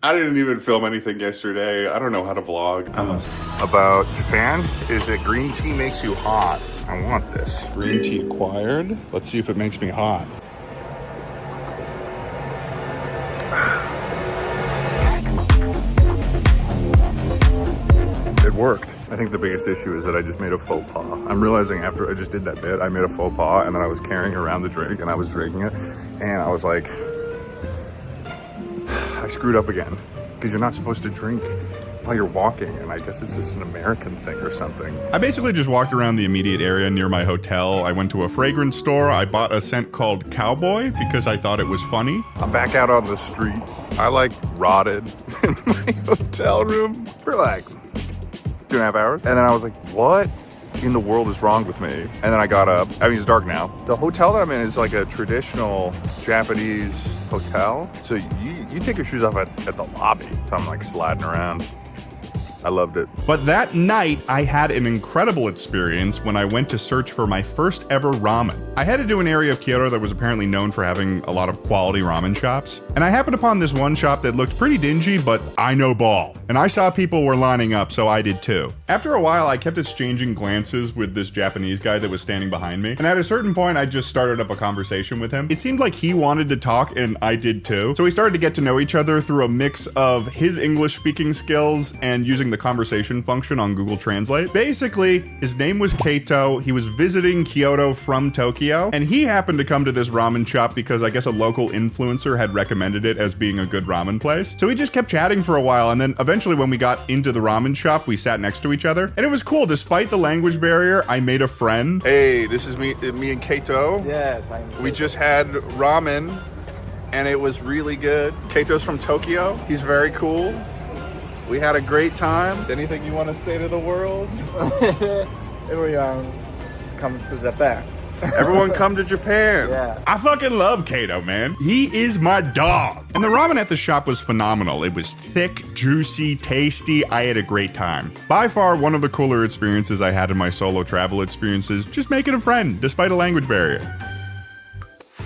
Speaker 19: I didn't even film anything yesterday. I don't know how to vlog. About Japan is that green tea makes you hot. I want this. Green tea acquired. Let's see if it makes me hot. It worked. I think the biggest issue is that I just made a faux pas. I'm realizing after I just did that bit, I made a faux pas and then I was carrying around the drink and I was drinking it and I was like, I screwed up again because you're not supposed to drink while you're walking, and I guess it's just an American thing or something.
Speaker 1: I basically just walked around the immediate area near my hotel. I went to a fragrance store. I bought a scent called Cowboy because I thought it was funny.
Speaker 19: I'm back out on the street. I like rotted in my hotel room for like 2.5 hours. And then I was like, what in the world is wrong with me? And then I got up. I mean, it's dark now. The hotel that I'm in is like a traditional Japanese hotel. So you take your shoes off at the lobby. So I'm like sliding around. I loved it.
Speaker 1: But that night, I had an incredible experience when I went to search for my first ever ramen. I headed to an area of Kyoto that was apparently known for having a lot of quality ramen shops. And I happened upon this one shop that looked pretty dingy, but I know ball. And I saw people were lining up, so I did too. After a while, I kept exchanging glances with this Japanese guy that was standing behind me. And at a certain point, I just started up a conversation with him. It seemed like he wanted to talk and I did too. So we started to get to know each other through a mix of his English speaking skills and using the conversation function on Google Translate. Basically, his name was Kato. He was visiting Kyoto from Tokyo, and he happened to come to this ramen shop because I guess a local influencer had recommended it as being a good ramen place. So we just kept chatting for a while, and then eventually when we got into the ramen shop, we sat next to each other, and it was cool. Despite the language barrier, I made a friend.
Speaker 19: Hey, this is me and Kato.
Speaker 12: Yes,
Speaker 19: we just had ramen, and it was really good. Kato's from Tokyo. He's very cool. We had a great time. Anything you want to say to the world?
Speaker 12: Everyone come to Japan.
Speaker 19: Everyone come to Japan.
Speaker 12: Yeah.
Speaker 1: I fucking love Kato, man. He is my dog. And the ramen at the shop was phenomenal. It was thick, juicy, tasty. I had a great time. By far, one of the cooler experiences I had in my solo travel experiences, just making a friend, despite a language barrier.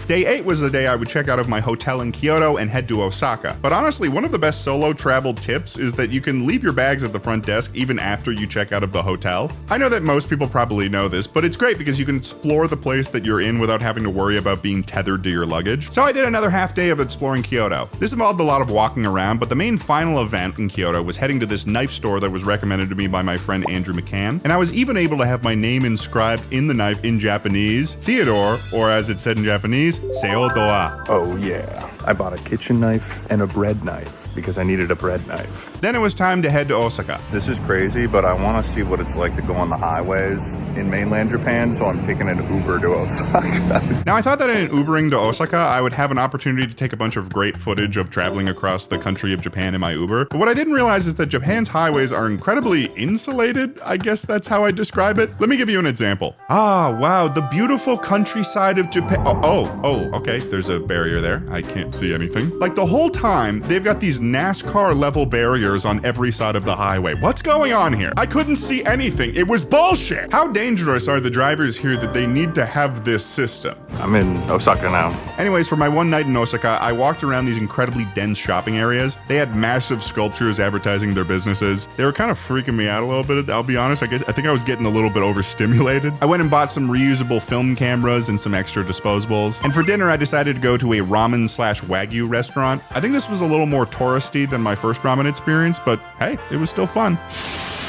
Speaker 1: Day 8 was the day I would check out of my hotel in Kyoto and head to Osaka. But honestly, one of the best solo travel tips is that you can leave your bags at the front desk even after you check out of the hotel. I know that most people probably know this, but it's great because you can explore the place that you're in without having to worry about being tethered to your luggage. So I did another half day of exploring Kyoto. This involved a lot of walking around, but the main final event in Kyoto was heading to this knife store that was recommended to me by my friend Andrew McCann. And I was even able to have my name inscribed in the knife in Japanese, Theodore, or as it said in Japanese, Seodoa.
Speaker 19: Oh yeah. I bought a kitchen knife and a bread knife because I needed a bread knife.
Speaker 1: Then it was time to head to Osaka.
Speaker 19: This is crazy, but I want to see what it's like to go on the highways in mainland Japan, so I'm taking an Uber to Osaka.
Speaker 1: Now, I thought that in Ubering to Osaka, I would have an opportunity to take a bunch of great footage of traveling across the country of Japan in my Uber. But what I didn't realize is that Japan's highways are incredibly insulated. I guess that's how I describe it. Let me give you an example. Ah, wow, the beautiful countryside of Japan. Oh, okay, there's a barrier there. I can't see anything. Like the whole time, they've got these NASCAR level barriers on every side of the highway. What's going on here? I couldn't see anything. It was bullshit. How dangerous are the drivers here that they need to have this system?
Speaker 19: I'm in Osaka now.
Speaker 1: Anyways, for my one night in Osaka, I walked around these incredibly dense shopping areas. They had massive sculptures advertising their businesses. They were kind of freaking me out a little bit, I'll be honest. I think I was getting a little bit overstimulated. I went and bought some reusable film cameras and some extra disposables. And for dinner, I decided to go to a ramen/wagyu restaurant. I think this was a little more touristy than my first ramen experience, but hey, it was still fun.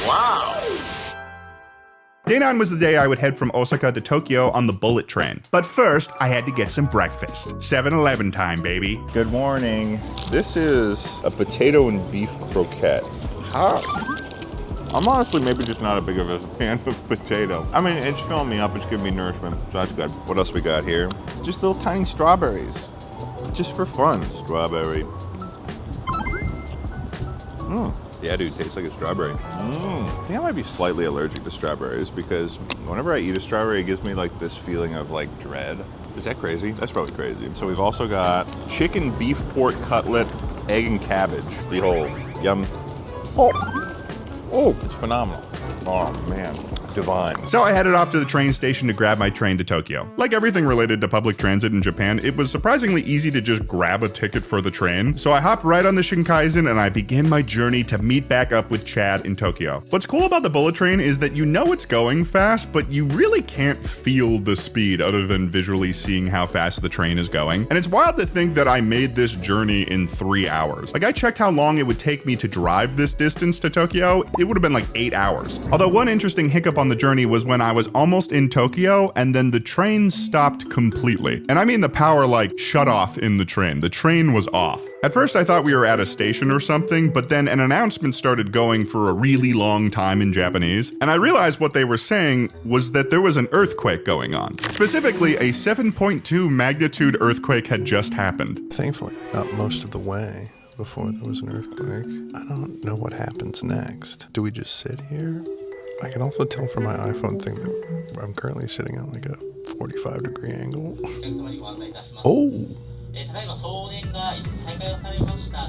Speaker 19: Wow.
Speaker 1: Day 9 was the day I would head from Osaka to Tokyo on the bullet train. But first, I had to get some breakfast. 7-Eleven time, baby.
Speaker 8: Good morning. This is a potato and beef croquette. I'm honestly maybe just not a big of a fan of potato. I mean, it's filling me up, it's giving me nourishment, so that's good. What else we got here? Just little tiny strawberries. Just for fun. Strawberry. Yeah, dude, tastes like a strawberry. I think I might be slightly allergic to strawberries because whenever I eat a strawberry, it gives me like this feeling of like dread. Is that crazy? That's probably crazy. So we've also got chicken, beef, pork, cutlet, egg, and cabbage. Behold, yum. Oh, it's phenomenal. Oh, man. Divine.
Speaker 1: So I headed off to the train station to grab my train to Tokyo. Like everything related to public transit in Japan, it was surprisingly easy to just grab a ticket for the train. So I hopped right on the Shinkansen and I began my journey to meet back up with Chad in Tokyo. What's cool about the bullet train is that you know it's going fast, but you really can't feel the speed other than visually seeing how fast the train is going. And it's wild to think that I made this journey in 3 hours. Like I checked how long it would take me to drive this distance to Tokyo. It would have been like 8 hours. Although one interesting hiccup on the journey was when I was almost in Tokyo and then the train stopped completely. And I mean the power like shut off in the train. The train was off. At first I thought we were at a station or something, but then an announcement started going for a really long time in Japanese, and I realized what they were saying was that there was an earthquake going on. Specifically, a 7.2 magnitude earthquake had just happened.
Speaker 10: Thankfully, I got most of the way before there was an earthquake. I don't know what happens next. Do we just sit here? I can also tell from my iPhone thing that I'm currently sitting on like a 45-degree angle. Oh!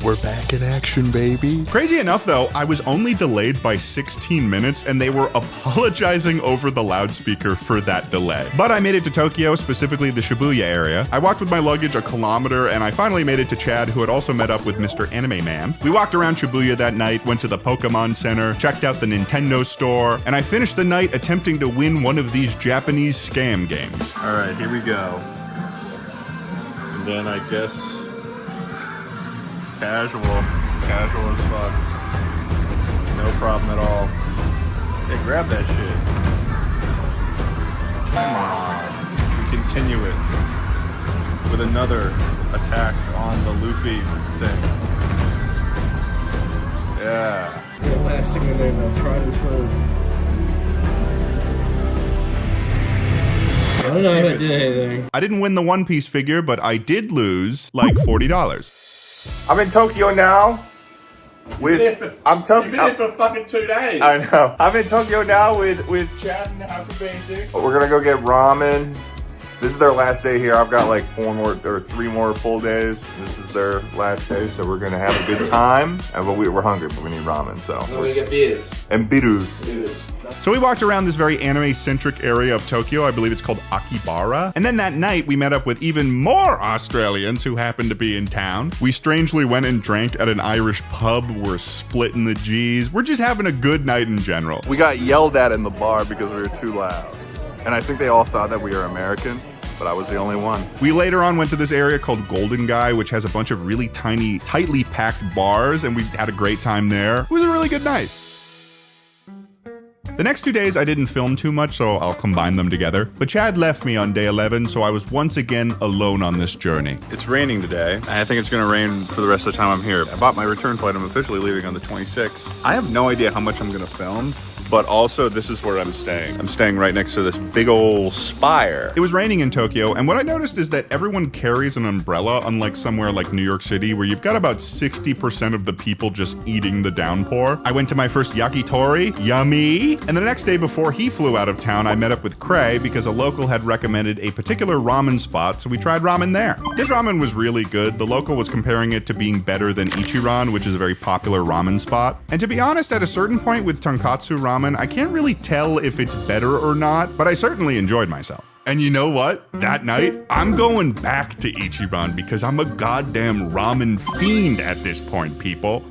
Speaker 10: We're back in action, baby.
Speaker 1: Crazy enough though, I was only delayed by 16 minutes and they were apologizing over the loudspeaker for that delay. But I made it to Tokyo, specifically the Shibuya area. I walked with my luggage a kilometer and I finally made it to Chad, who had also met up with Mr. Anime Man. We walked around Shibuya that night, went to the Pokemon Center, checked out the Nintendo store, and I finished the night attempting to win one of these Japanese scam games.
Speaker 2: All right, here we go. And then I guess casual as fuck. No problem at all. Hey, grab that shit. Come on. We continue it with another attack on the Luffy thing. Yeah.
Speaker 12: The last thing they know, tried and true. I don't know if I did anything.
Speaker 1: I didn't win the One Piece figure, but I did lose like $40.
Speaker 19: I'm in Tokyo now.
Speaker 20: You've been here for fucking 2 days.
Speaker 19: I know. I'm in Tokyo now with Chad and the House of Basic. We're gonna go get ramen. This is their last day here. I've got like 3 more full days. This is their last day, so we're gonna have a good time. But we're hungry, but we need ramen, so.
Speaker 20: We're gonna get beers.
Speaker 19: And biru.
Speaker 1: So we walked around this very anime-centric area of Tokyo. I believe it's called Akibara. And then that night, we met up with even more Australians who happened to be in town. We strangely went and drank at an Irish pub. We're splitting the G's. We're just having a good night in general.
Speaker 2: We got yelled at in the bar because we were too loud. And I think they all thought that we were American, but I was the only one.
Speaker 1: We later on went to this area called Golden Guy, which has a bunch of really tiny, tightly packed bars, and we had a great time there. It was a really good night. The next 2 days I didn't film too much, so I'll combine them together. But Chad left me on day 11, so I was once again alone on this journey.
Speaker 2: It's raining today, and I think it's gonna rain for the rest of the time I'm here. I bought my return flight. I'm officially leaving on the 26th. I have no idea how much I'm gonna film, but also this is where I'm staying. I'm staying right next to this big old spire.
Speaker 1: It was raining in Tokyo, and what I noticed is that everyone carries an umbrella, unlike somewhere like New York City, where you've got about 60% of the people just eating the downpour. I went to my first yakitori, yummy! And the next day before he flew out of town, I met up with Cray because a local had recommended a particular ramen spot, so we tried ramen there. This ramen was really good. The local was comparing it to being better than Ichiran, which is a very popular ramen spot. And to be honest, at a certain point with tonkatsu ramen, I can't really tell if it's better or not, but I certainly enjoyed myself. And you know what? That night, I'm going back to Ichiran because I'm a goddamn ramen fiend at this point, people.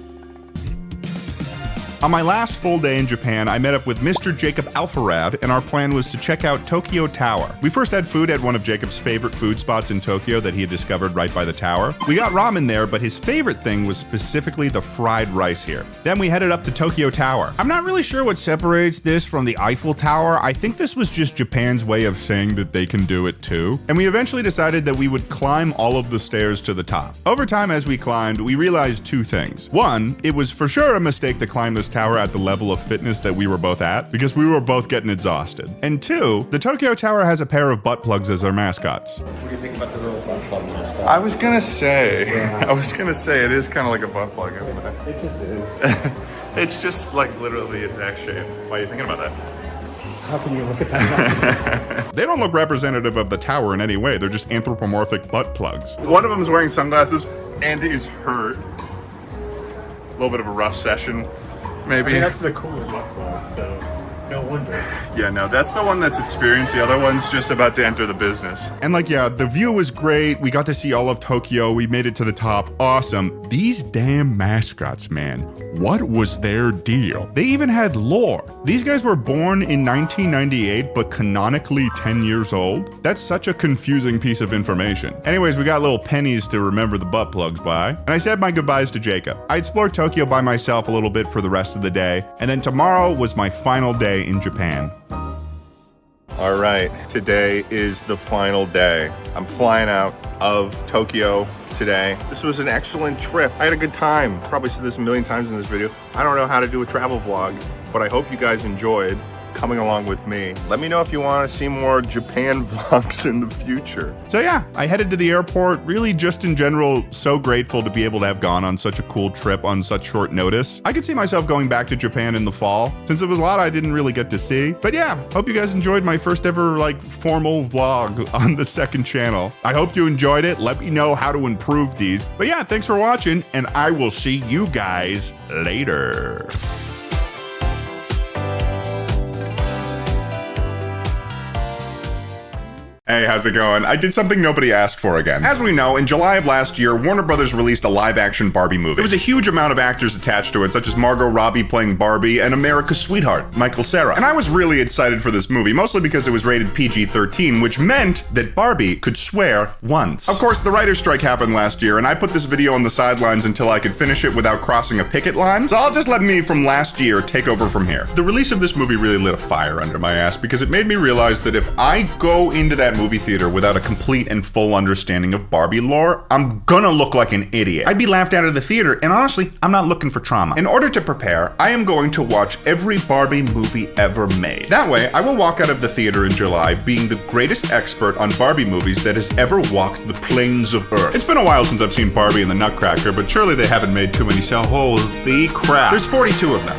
Speaker 1: On my last full day in Japan, I met up with Mr. Jacob Alfarad, and our plan was to check out Tokyo Tower. We first had food at one of Jacob's favorite food spots in Tokyo that he had discovered right by the tower. We got ramen there, but his favorite thing was specifically the fried rice here. Then we headed up to Tokyo Tower. I'm not really sure what separates this from the Eiffel Tower. I think this was just Japan's way of saying that they can do it too. And we eventually decided that we would climb all of the stairs to the top. Over time, as we climbed, we realized two things. One, it was for sure a mistake to climb this tower at the level of fitness that we were both at, because we were both getting exhausted. And two, the Tokyo Tower has a pair of butt plugs as their mascots.
Speaker 20: What do you think about the little butt plug mascot?
Speaker 1: I was gonna say it is kind of like a butt plug, isn't it?
Speaker 20: It just is.
Speaker 1: It's just like literally its X shape. Why are you thinking about that?
Speaker 20: How can you look at that?
Speaker 1: They don't look representative of the tower in any way. They're just anthropomorphic butt plugs. One of them is wearing sunglasses and is hurt. A little bit of a rough session, maybe.
Speaker 20: I mean, that's the cooler butt plug, so no wonder.
Speaker 1: Yeah, no, that's the one that's experienced. The other one's just about to enter the business. And like, yeah, the view was great. We got to see all of Tokyo. We made it to the top. Awesome. These damn mascots, man. What was their deal? They even had lore. These guys were born in 1998, but canonically 10 years old. That's such a confusing piece of information. Anyways, we got little pennies to remember the butt plugs by. And I said my goodbyes to Jacob. I explored Tokyo by myself a little bit for the rest of the day. And then tomorrow was my final day in Japan.
Speaker 8: All right, today is the final day. I'm flying out of Tokyo today. This was an excellent trip. I had a good time. Probably said this a million times in this video. I don't know how to do a travel vlog, but I hope you guys enjoyed coming along with me. Let me know if you want to see more Japan vlogs in the future.
Speaker 1: So yeah, I headed to the airport. Really just in general, so grateful to be able to have gone on such a cool trip on such short notice. I could see myself going back to Japan in the fall, since it was a lot I didn't really get to see. But yeah, hope you guys enjoyed my first ever formal vlog on the second channel. I hope you enjoyed it. Let me know how to improve these. But yeah, thanks for watching, and I will see you guys later. Hey, how's it going? I did something nobody asked for again. As we know, in July of last year, Warner Brothers released a live-action Barbie movie. There was a huge amount of actors attached to it, such as Margot Robbie playing Barbie and America's sweetheart, Michael Cera. And I was really excited for this movie, mostly because it was rated PG-13, which meant that Barbie could swear once. Of course, the writer's strike happened last year, and I put this video on the sidelines until I could finish it without crossing a picket line, so I'll just let me from last year take over from here. The release of this movie really lit a fire under my ass, because it made me realize that if I go into that movie theater without a complete and full understanding of Barbie lore, I'm gonna look like an idiot. I'd be laughed out of the theater, and honestly, I'm not looking for trauma. In order to prepare, I am going to watch every Barbie movie ever made. That way, I will walk out of the theater in July being the greatest expert on Barbie movies that has ever walked the plains of Earth. It's been a while since I've seen Barbie and the Nutcracker, but surely they haven't made too many, so holy crap. There's 42 of them.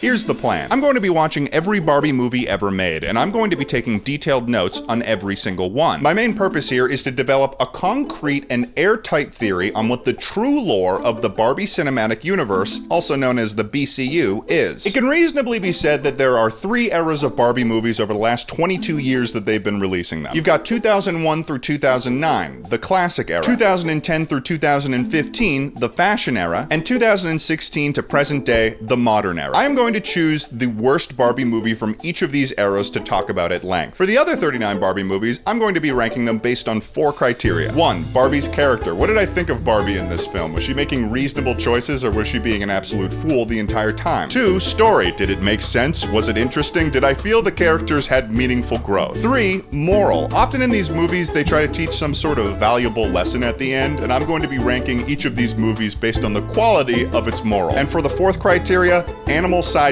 Speaker 1: Here's the plan. I'm going to be watching every Barbie movie ever made, and I'm going to be taking detailed notes on every single one. My main purpose here is to develop a concrete and airtight theory on what the true lore of the Barbie cinematic universe, also known as the BCU, is. It can reasonably be said that there are 3 eras of Barbie movies over the last 22 years that they've been releasing them. You've got 2001 through 2009, the classic era, 2010 through 2015, the fashion era, and 2016 to present day, the modern era. I am going to choose the worst Barbie movie from each of these eras to talk about at length. For the other 39 Barbie movies, I'm going to be ranking them based on 4 criteria. 1, Barbie's character. What did I think of Barbie in this film? Was she making reasonable choices, or was she being an absolute fool the entire time? 2, story. Did it make sense? Was it interesting? Did I feel the characters had meaningful growth? 3, moral. Often in these movies, they try to teach some sort of valuable lesson at the end, and I'm going to be ranking each of these movies based on the quality of its moral. And for the 4th criteria, animal sidekicks.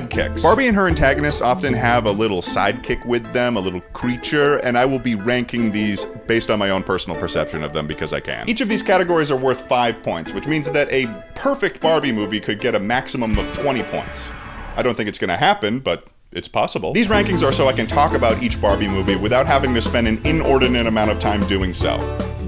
Speaker 1: Barbie and her antagonists often have a little sidekick with them, a little creature, and I will be ranking these based on my own personal perception of them because I can. Each of these categories are worth 5 points, which means that a perfect Barbie movie could get a maximum of 20 points. I don't think it's gonna happen, but it's possible. These rankings are so I can talk about each Barbie movie without having to spend an inordinate amount of time doing so.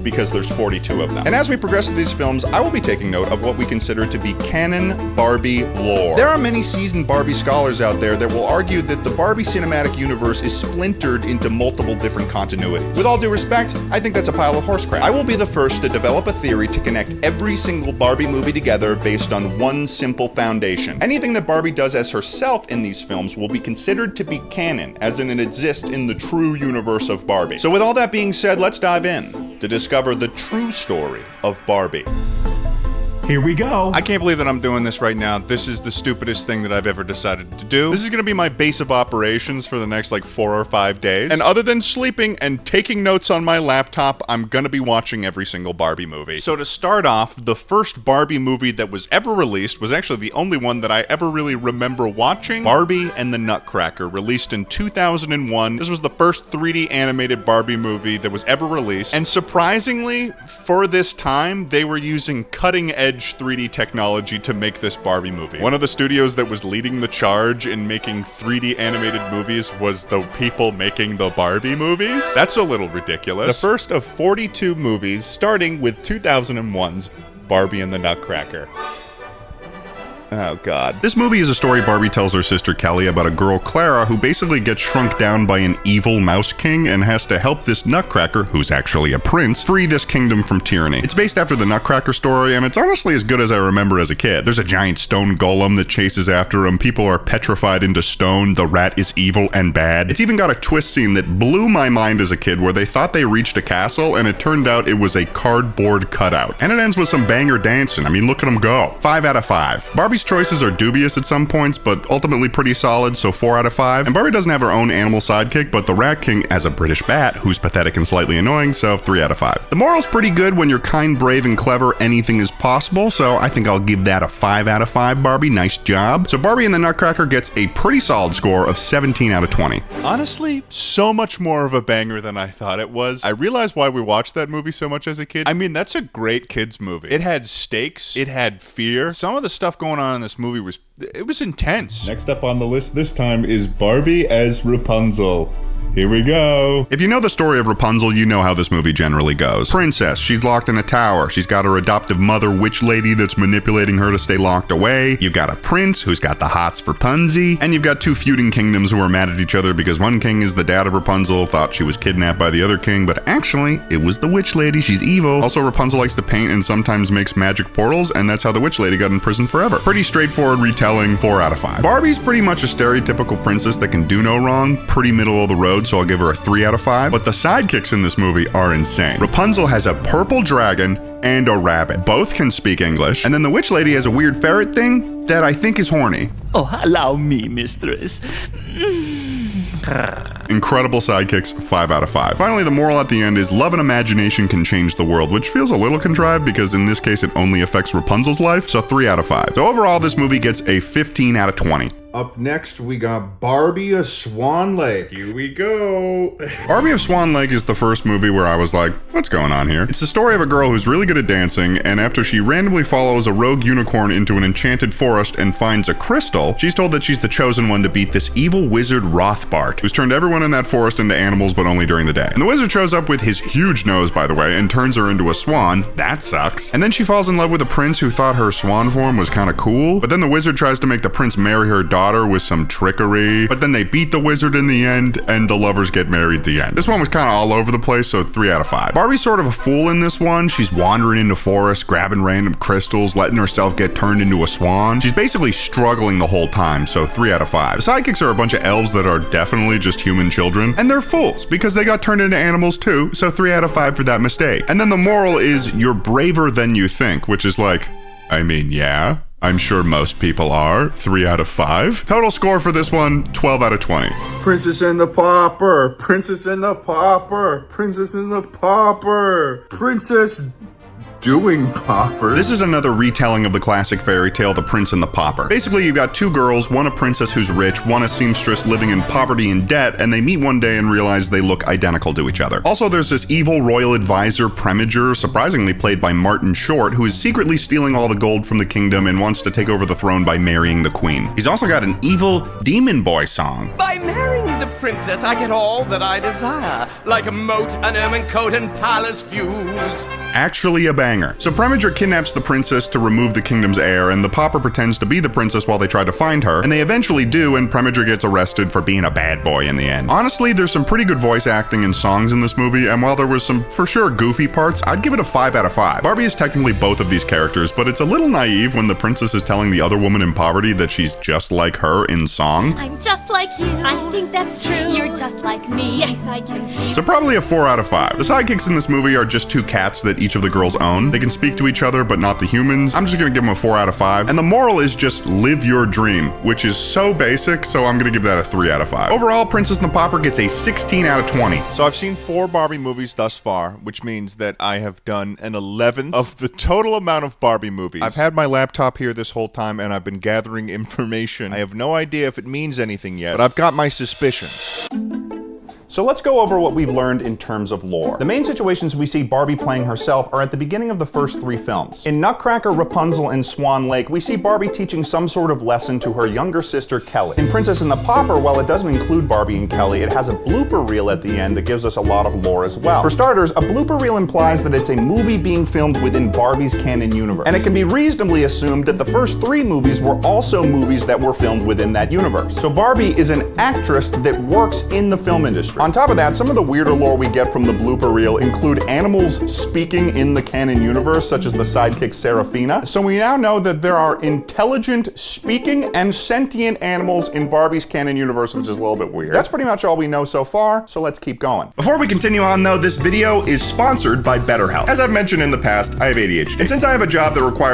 Speaker 1: because there's 42 of them. And as we progress through these films, I will be taking note of what we consider to be canon Barbie lore. There are many seasoned Barbie scholars out there that will argue that the Barbie cinematic universe is splintered into multiple different continuities. With all due respect, I think that's a pile of horse crap. I will be the first to develop a theory to connect every single Barbie movie together based on one simple foundation. Anything that Barbie does as herself in these films will be considered to be canon, as in it exists in the true universe of Barbie. So with all that being said, let's dive in to discover the true story of Barbie.
Speaker 7: Here we go.
Speaker 1: I can't believe that I'm doing this right now. This is the stupidest thing that I've ever decided to do. This is gonna be my base of operations for the next like 4 or 5 days. And other than sleeping and taking notes on my laptop, I'm gonna be watching every single Barbie movie. So to start off, the first Barbie movie that was ever released was actually the only one that I ever really remember watching. Barbie and the Nutcracker, released in 2001. This was the first 3D animated Barbie movie that was ever released. And surprisingly, for this time, they were using cutting-edge 3D technology to make this Barbie movie. One of the studios that was leading the charge in making 3D animated movies was the people making the Barbie movies. That's a little ridiculous. The first of 42 movies, starting with 2001's Barbie and the Nutcracker. Oh god. This movie is a story Barbie tells her sister Kelly about a girl, Clara, who basically gets shrunk down by an evil mouse king and has to help this Nutcracker, who's actually a prince, free this kingdom from tyranny. It's based after the Nutcracker story, and it's honestly as good as I remember as a kid. There's a giant stone golem that chases after him, people are petrified into stone, the rat is evil and bad. It's even got a twist scene that blew my mind as a kid where they thought they reached a castle, and it turned out it was a cardboard cutout. And it ends with some banger dancing. I mean, look at them go. 5 out of 5. Barbie's choices are dubious at some points, but ultimately pretty solid, so 4 out of 5. And Barbie doesn't have her own animal sidekick, but the Rat King as a British bat, who's pathetic and slightly annoying, so 3 out of 5. The moral's pretty good. When you're kind, brave, and clever, anything is possible, so I think I'll give that a 5 out of 5, Barbie. Nice job. So Barbie and the Nutcracker gets a pretty solid score of 17 out of 20. Honestly, so much more of a banger than I thought it was. I realized why we watched that movie so much as a kid. I mean, that's a great kids movie. It had stakes, it had fear. Some of the stuff going on in this movie was intense.
Speaker 19: Next up on the list this time is Barbie as Rapunzel. Here we go. If you know the story of Rapunzel, you know how this movie generally goes. Princess, she's locked in a tower. She's got her adoptive mother, witch lady, that's manipulating her to stay locked away. You've got a prince who's got the hots for Punzi. And you've got two feuding kingdoms who are mad at each other because one king is the dad of Rapunzel, thought she was kidnapped by the other king, but actually, it was the witch lady. She's evil. Also, Rapunzel likes to paint and sometimes makes magic portals, and that's how the witch lady got in prison forever. Pretty straightforward retelling, 4 out of 5. Barbie's pretty much a stereotypical princess that can do no wrong, pretty middle of the road, so I'll give her a 3 out of 5. But the sidekicks in this movie are insane. Rapunzel has a purple dragon and a rabbit. Both can speak English. And then the witch lady has a weird ferret thing that I think is horny.
Speaker 15: Oh, allow me, mistress.
Speaker 19: Incredible sidekicks, 5 out of 5. Finally, the moral at the end is love and imagination can change the world, which feels a little contrived because in this case it only affects Rapunzel's life, so 3 out of 5. So overall, this movie gets a 15 out of 20. Up next, we got Barbie of Swan Lake. Here we go. Barbie of Swan Lake is the first movie where I was like, what's going on here? It's the story of a girl who's really good at dancing, and after she randomly follows a rogue unicorn into an enchanted forest and finds a crystal, she's told that she's the chosen one to beat this evil wizard Rothbart, who's turned everyone in that forest into animals, but only during the day. And the wizard shows up with his huge nose, by the way, and turns her into a swan. That sucks. And then she falls in love with a prince who thought her swan form was kind of cool, but then the wizard tries to make the prince marry her daughter with some trickery, but then they beat the wizard in the end, and the lovers get married at the end. This one was kind of all over the place, so 3 out of 5. Barbie's sort of a fool in this one. She's wandering into forests, grabbing random crystals, letting herself get turned into a swan. She's basically struggling the whole time, so 3 out of 5. The sidekicks are a bunch of elves that are definitely just human children, and they're fools because they got turned into animals too, so 3 out of 5 for that mistake. And then the moral is you're braver than you think, which is like, I mean, yeah. I'm sure most people are. 3 out of 5. Total score for this one, 12 out of 20. Princess and the Pauper. Princess and the Pauper. Princess and the Pauper. Princess doing Pauper. This is another retelling of the classic fairy tale, The Prince and the Pauper. Basically, you've got two girls, one a princess who's rich, one a seamstress living in poverty and debt, and they meet one day and realize they look identical to each other. Also, there's this evil royal advisor, Preminger, surprisingly played by Martin Short, who is secretly stealing all the gold from the kingdom and wants to take over the throne by marrying the queen. He's also got an evil demon boy song.
Speaker 15: By marrying the
Speaker 13: a princess, I get all that I desire, like a moat, an ermine coat, and palace views.
Speaker 1: Actually a banger. So Preminger kidnaps the princess to remove the kingdom's heir, and the pauper pretends to be the princess while they try to find her, and they eventually do, and Preminger gets arrested for being a bad boy in the end. Honestly, there's some pretty good voice acting and songs in this movie, and while there was some for sure goofy parts, I'd give it a 5 out of 5. Barbie is technically both of these characters, but it's a little naive when the princess is telling the other woman in poverty that she's just like her in song.
Speaker 9: I'm just like you. I think that's true. You're just like me. Yes, I can see.
Speaker 1: So probably a 4 out of 5. The sidekicks in this movie are just 2 cats that each of the girls own. They can speak to each other, but not the humans. I'm just gonna give them a 4 out of 5. And the moral is just live your dream, which is so basic, so I'm gonna give that a 3 out of 5. Overall, Princess and the Pauper gets a 16 out of 20.
Speaker 2: So I've seen 4 Barbie movies thus far, which means that I have done an 11th of the total amount of Barbie movies. I've had my laptop here this whole time and I've been gathering information. I have no idea if it means anything yet, but I've got my suspicions.
Speaker 19: So let's go over what we've learned in terms of lore. The main situations we see Barbie playing herself are at the beginning of the first 3 films. In Nutcracker, Rapunzel, and Swan Lake, we see Barbie teaching some sort of lesson to her younger sister, Kelly. In Princess and the Pauper, while it doesn't include Barbie and Kelly, it has a blooper reel at the end that gives us a lot of lore as well. For starters, a blooper reel implies that it's a movie being filmed within Barbie's canon universe. And it can be reasonably assumed that the first 3 movies were also movies that were filmed within that universe. So Barbie is an actress that works in the film industry. On top of that, some of the weirder lore we get from the blooper reel include animals speaking in the canon universe, such as the sidekick Serafina. So we now know that there are intelligent, speaking, and sentient animals in Barbie's canon universe, which is a little bit weird. That's pretty much all we know so far, so let's keep going. Before we continue on though, this video is sponsored by BetterHelp. As I've mentioned in the past, I have ADHD. And since I have a job that requires